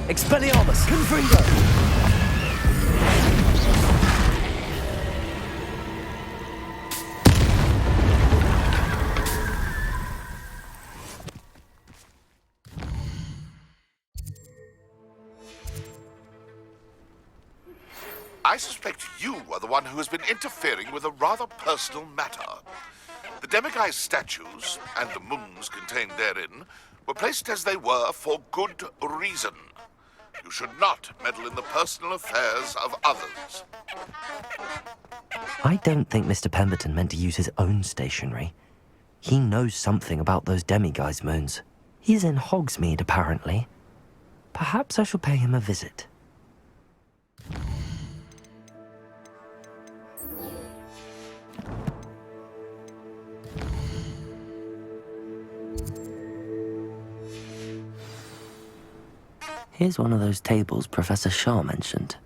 Expelliarmus! Confringo! I suspect you are the one who has been interfering with a rather personal matter. The demiguise statues, and the moons contained therein, were placed as they were for good reason. You should not meddle in the personal affairs of others. I don't think Mr. Pemberton meant to use his own stationery. He knows something about those demiguise moons. He's in Hogsmeade, apparently. Perhaps I shall pay him a visit. Here's one of those tables Professor Shah mentioned.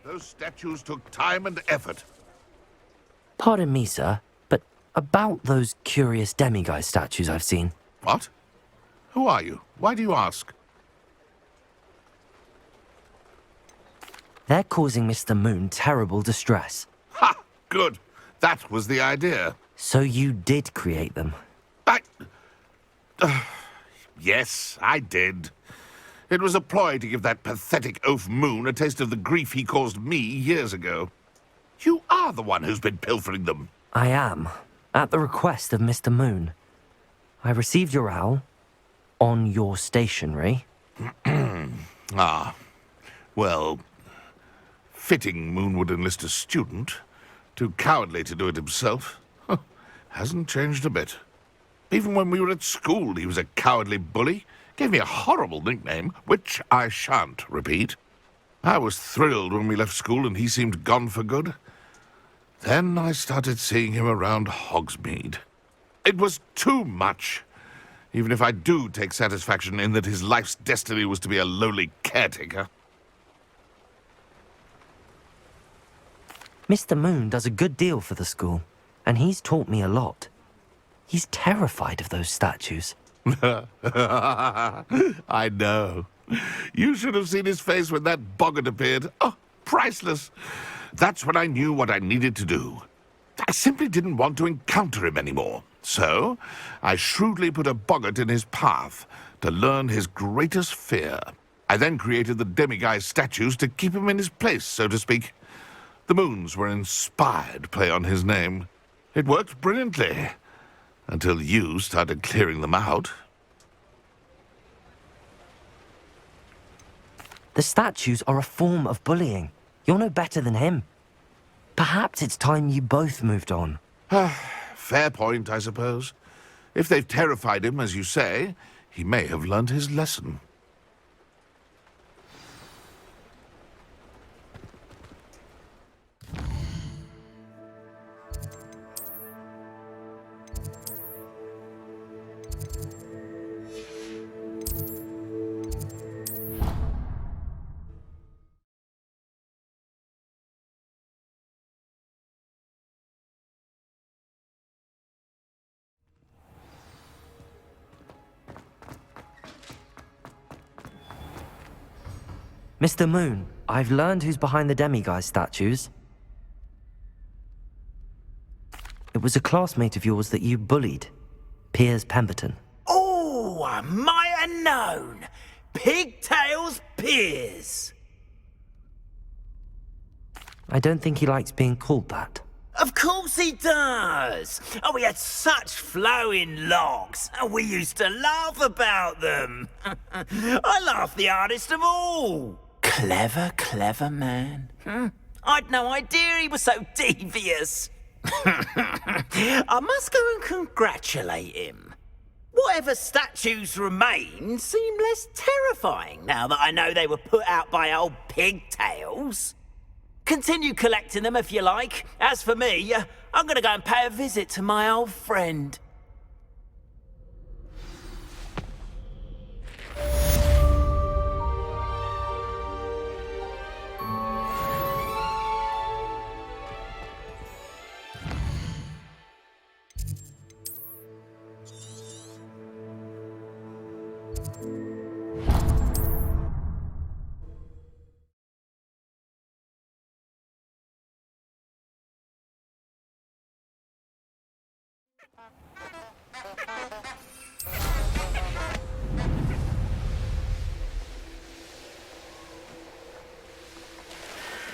Those statues took time and effort. Pardon me, sir, but about those curious demiguise statues I've seen. What? Who are you? Why do you ask? They're causing Mr. Moon terrible distress. Ha! Good. That was the idea. So you did create them? Yes, I did. It was a ploy to give that pathetic oaf Moon a taste of the grief he caused me years ago. You are the one who's been pilfering them. I am, at the request of Mr. Moon. I received your owl on your stationery. Well, fitting Moon would enlist a student. Too cowardly to do it himself. Hasn't changed a bit. Even when we were at school, he was a cowardly bully. Gave me a horrible nickname, which I shan't repeat. I was thrilled when we left school and he seemed gone for good. Then I started seeing him around Hogsmeade. It was too much. Even if I do take satisfaction in that his life's destiny was to be a lowly caretaker. Mr. Moon does a good deal for the school, and he's taught me a lot. He's terrified of those statues. I know. You should have seen his face when that boggart appeared. Oh, priceless. That's when I knew what I needed to do. I simply didn't want to encounter him anymore. So, I shrewdly put a boggart in his path to learn his greatest fear. I then created the demiguise statues to keep him in his place, so to speak. The moons were an inspired play on his name. It worked brilliantly. Until you started clearing them out. The statues are a form of bullying. You're no better than him. Perhaps it's time you both moved on. Fair point, I suppose. If they've terrified him, as you say, he may have learned his lesson. Mr. Moon, I've learned who's behind the demiguise statues. was a classmate of yours that you bullied, Piers Pemberton. Oh, I might have known. Pigtails Piers. I don't think he likes being called that. Of course he does. Oh, we had such flowing locks. And we used to laugh about them. I laughed the hardest of all. Clever, clever man. I'd no idea he was so devious. I must go and congratulate him. Whatever statues remain seem less terrifying now that I know they were put out by old pigtails. Continue collecting them if you like. As for me, I'm gonna go and pay a visit to my old friend.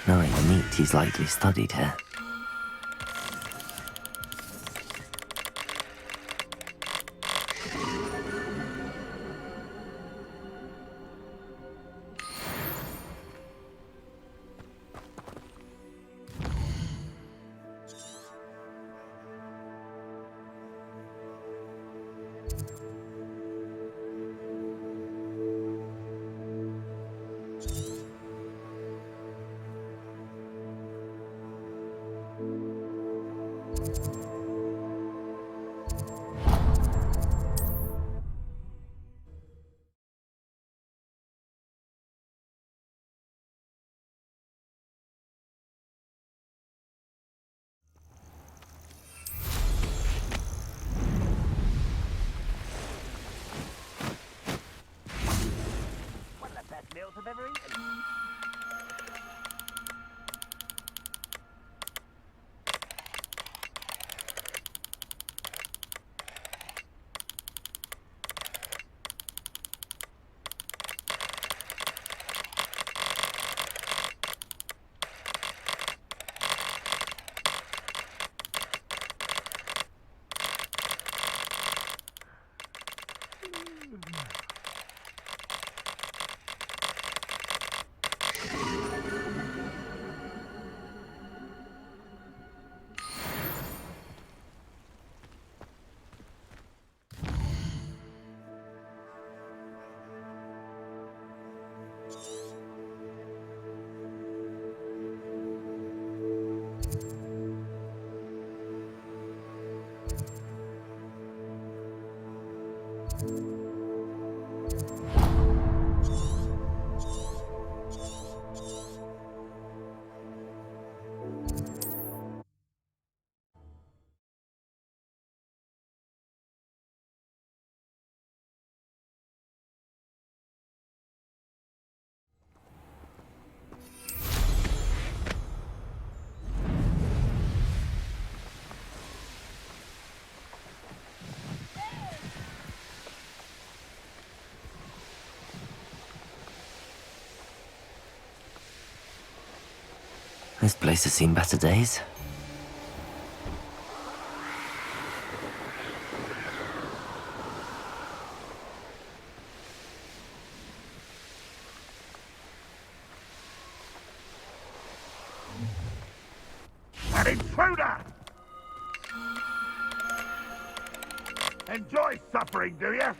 Knowing the neat, he's likely studied here. Meals I've ever eaten. This place has seen better days. An intruder! Enjoy suffering, do you?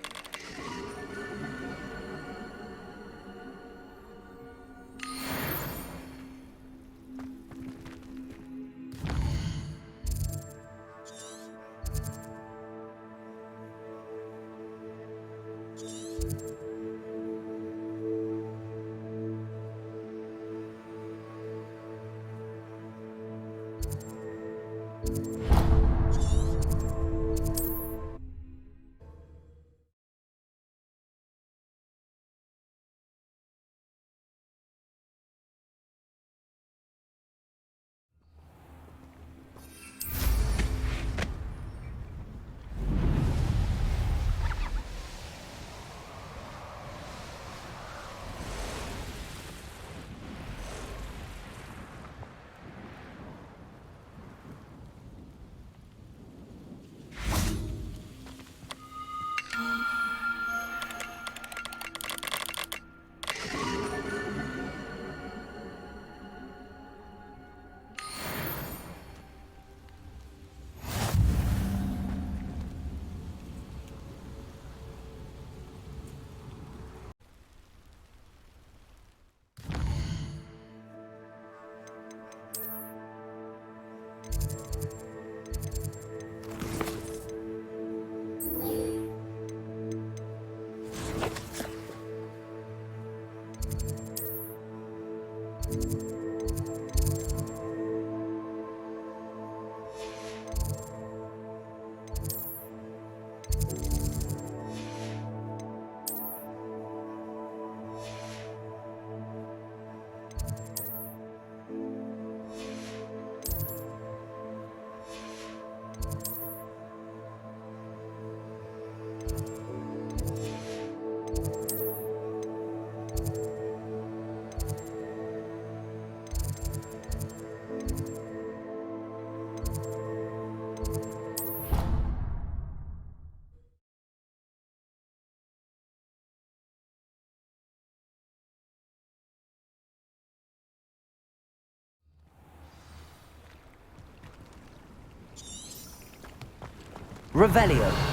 Revelio.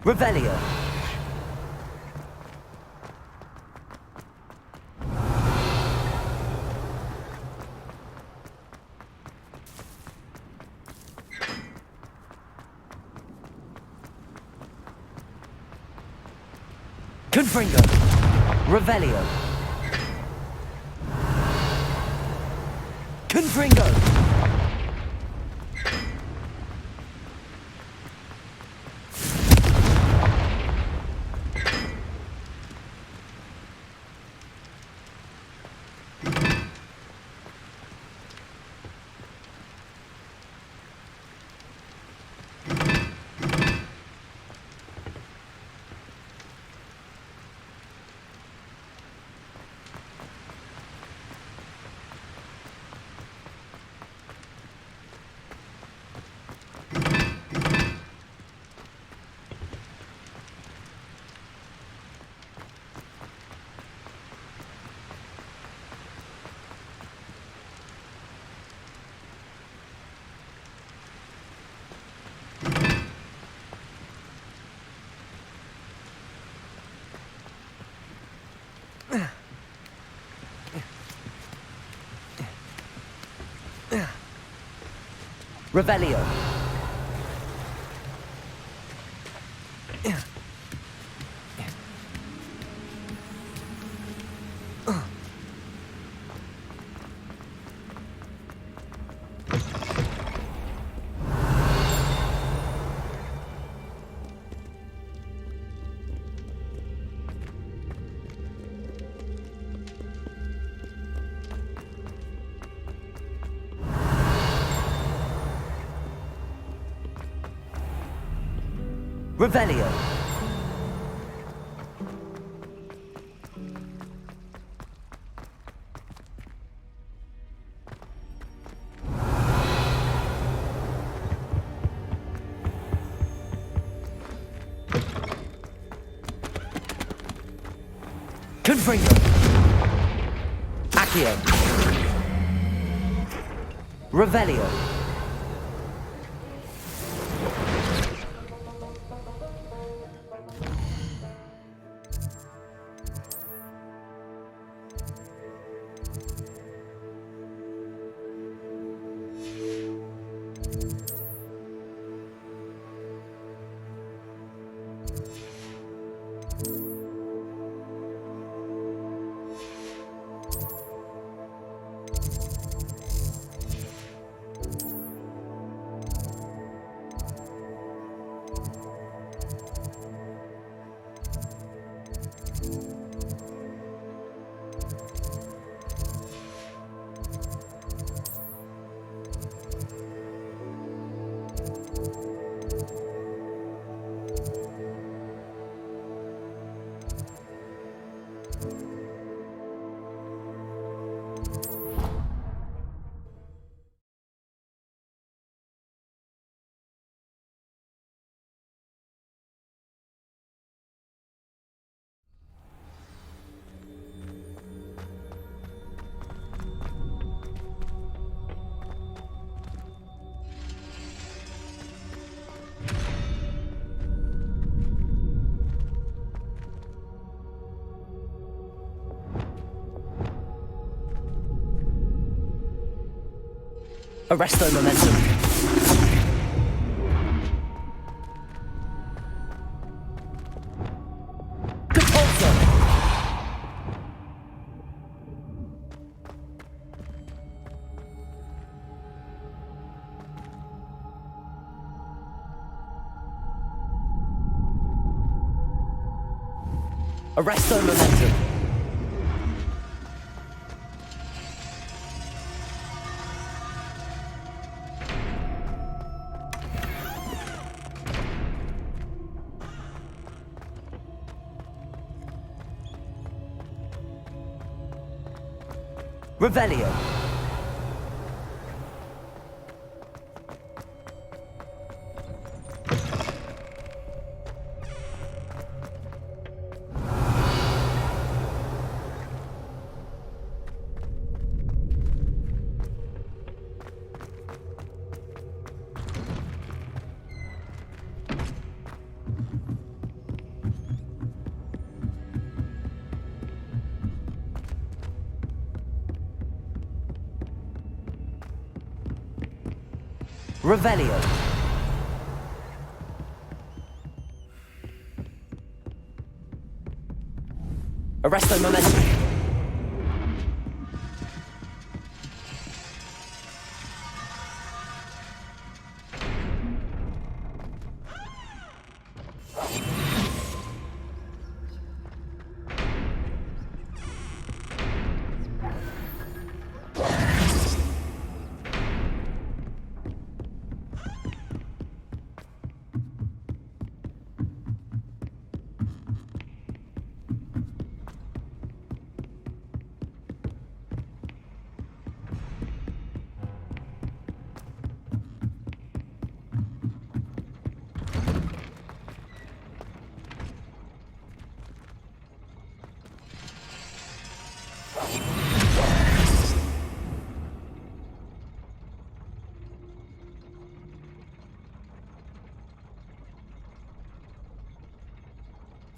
Revelio. Confringo. Revelio. Confringo. Revelio. Revelio. Confringo. Accio. Revelio. Arresto momentum. Compulso. Arresto momentum. Revelio. Revelio. Arresto momentum.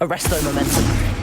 Arresto momentum.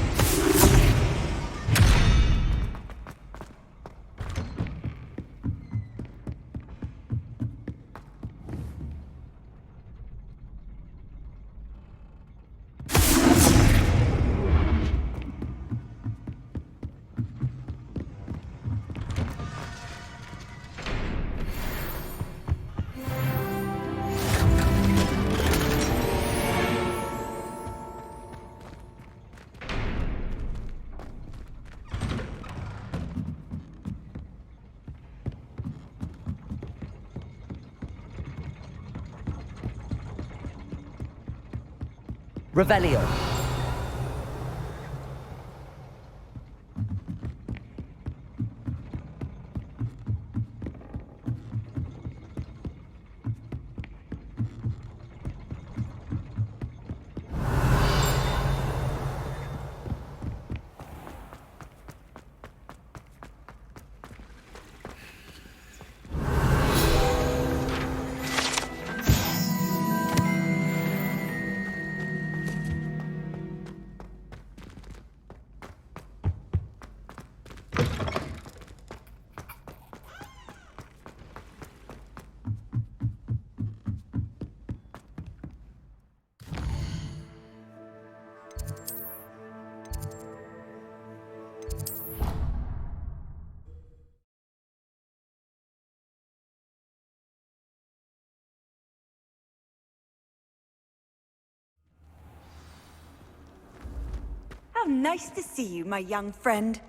Revelio. How nice to see you, my young friend.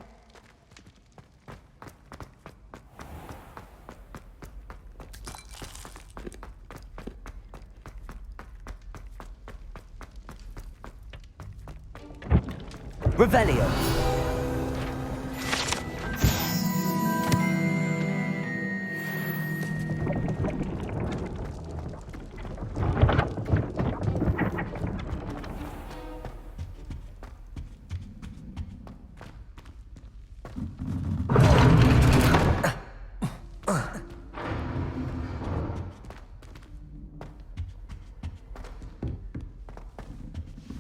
Revelio.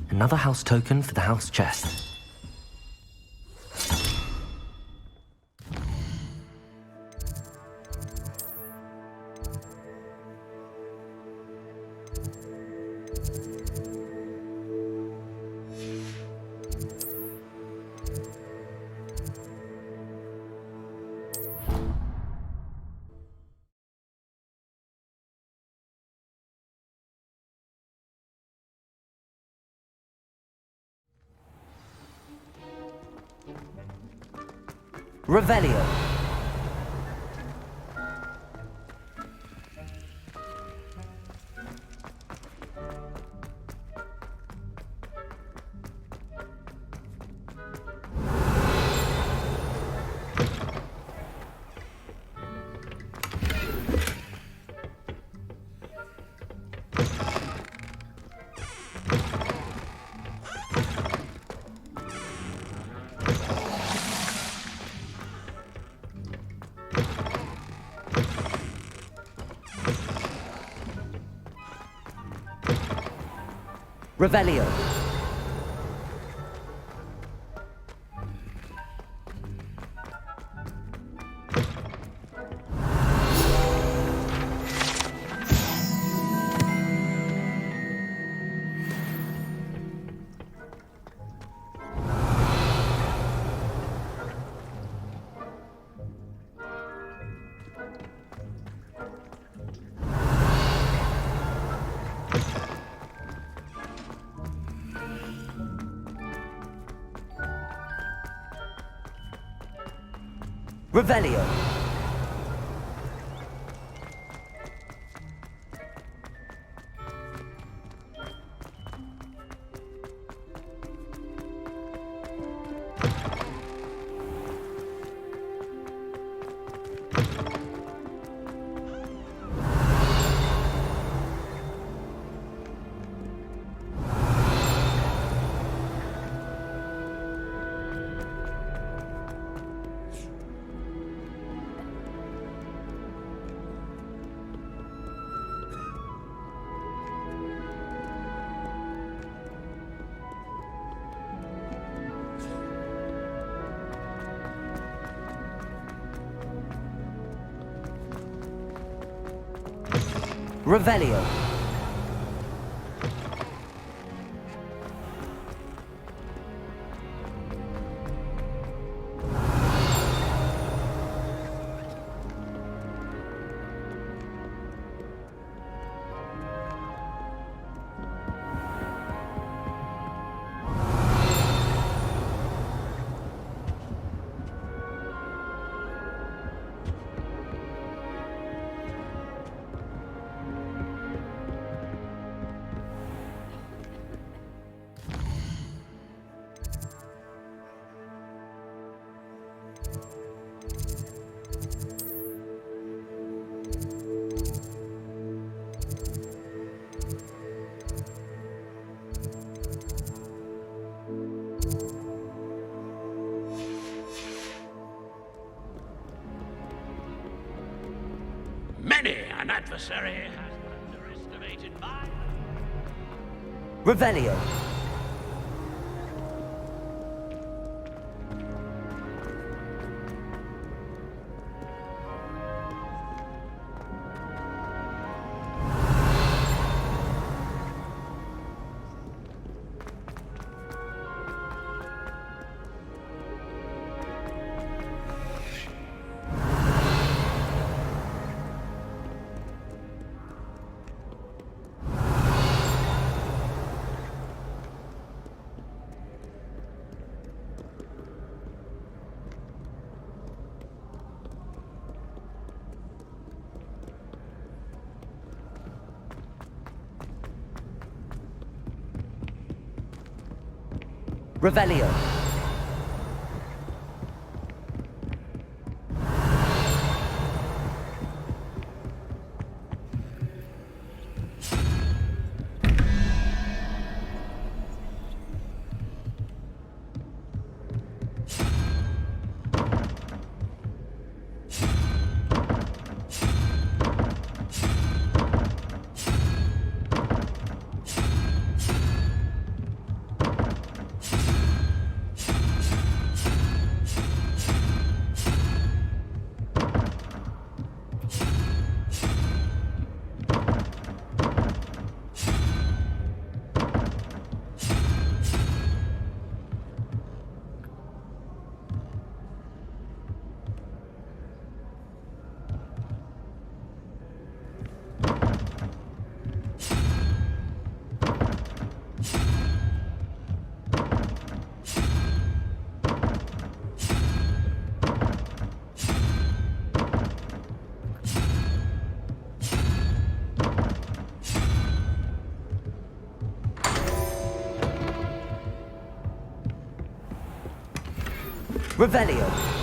Another house token for the house chest. Revelio. Revelio. Revelio. Revelio. Many an adversary has underestimated my... Revelio. Revelio. Revelio.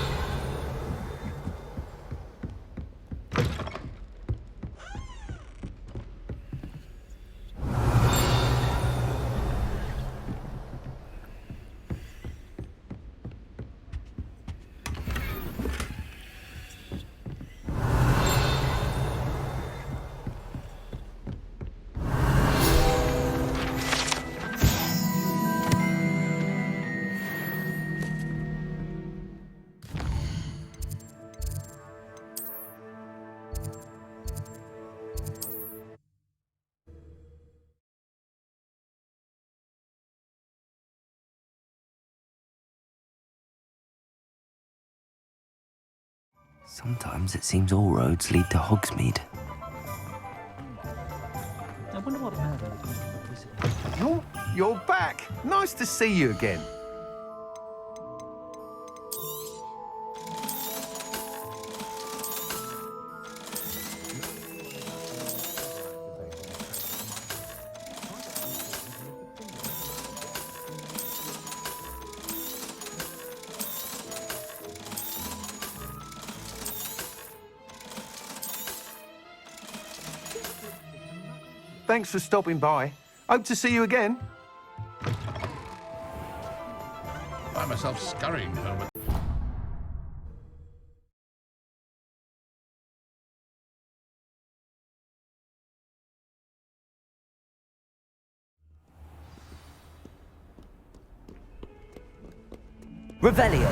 Sometimes it seems all roads lead to Hogsmeade. I wonder what Merlin would visit. You're back. Nice to see you again. Thanks for stopping by. Hope to see you again. Find myself scurrying home. Revelio.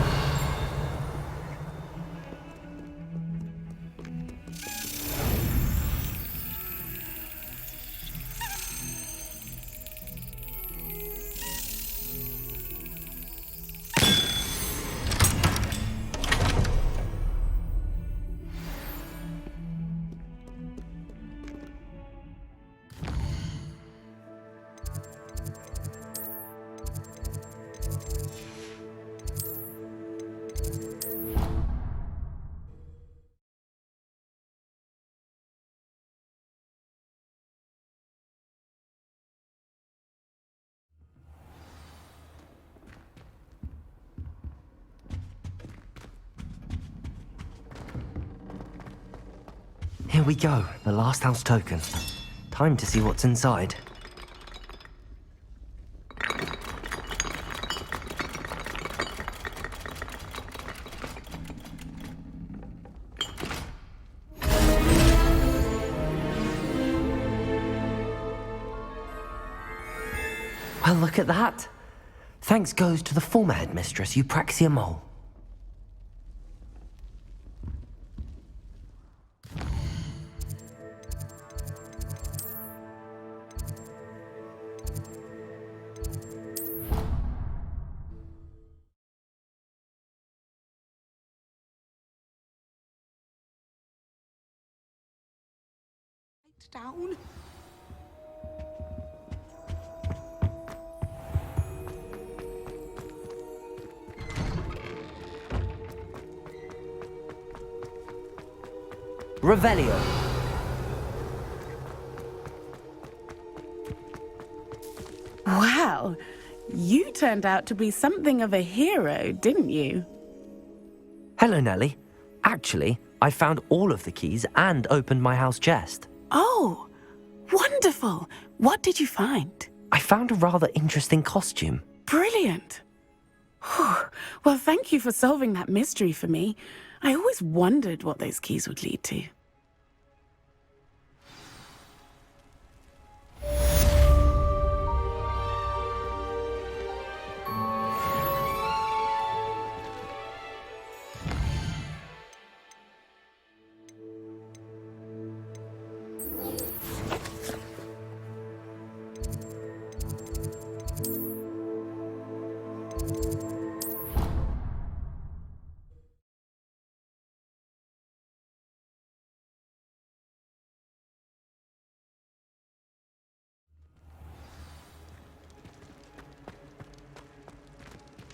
Here we go, the last house token. Time to see what's inside. Well, look at that. Thanks goes to the former headmistress, Eupraxia Mole. Down. Revelio. Wow, you turned out to be something of a hero, didn't you? Hello, Nellie. Actually, I found all of the keys and opened my house chest. Oh, wonderful. What did you find? I found a rather interesting costume. Brilliant. Whew. Well, thank you for solving that mystery for me. I always wondered what those keys would lead to.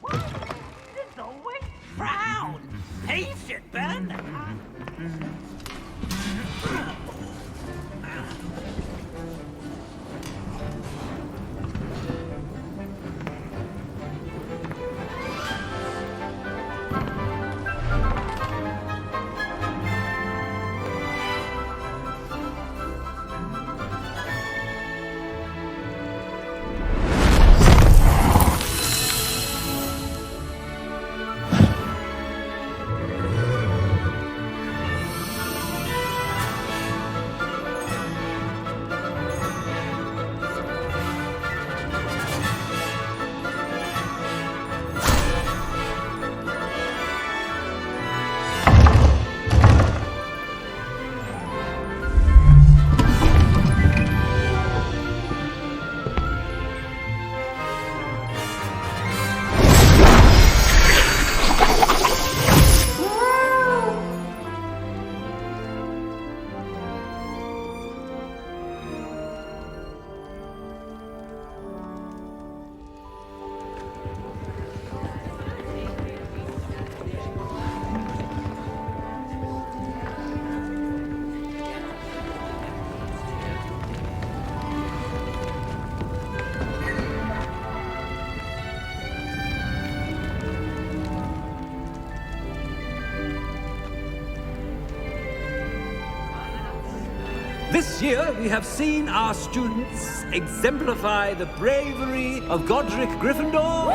It's always frown. He should burn them. This year, we have seen our students exemplify the bravery of Godric Gryffindor.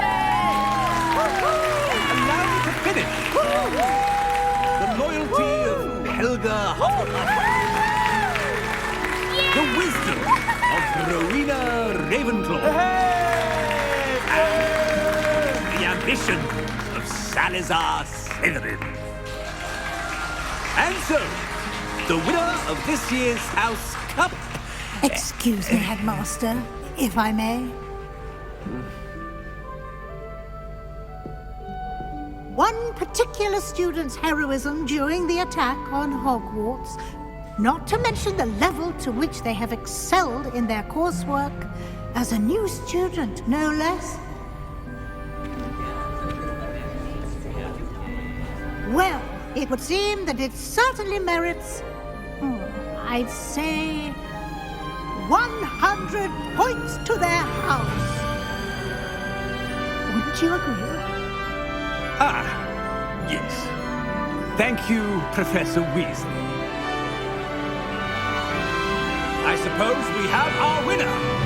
Allow me to finish. The loyalty of Helga Hufflepuff. The wisdom of Rowena Ravenclaw. And the ambition of Salazar Slytherin. And so, the winner of this year's House Cup... Excuse me, Headmaster, if I may. One particular student's heroism during the attack on Hogwarts, not to mention the level to which they have excelled in their coursework, as a new student, no less. Well, it would seem that it certainly merits, I'd say, 100 points to their house. Wouldn't you agree? Ah, yes. Thank you, Professor Weasley. I suppose we have our winner.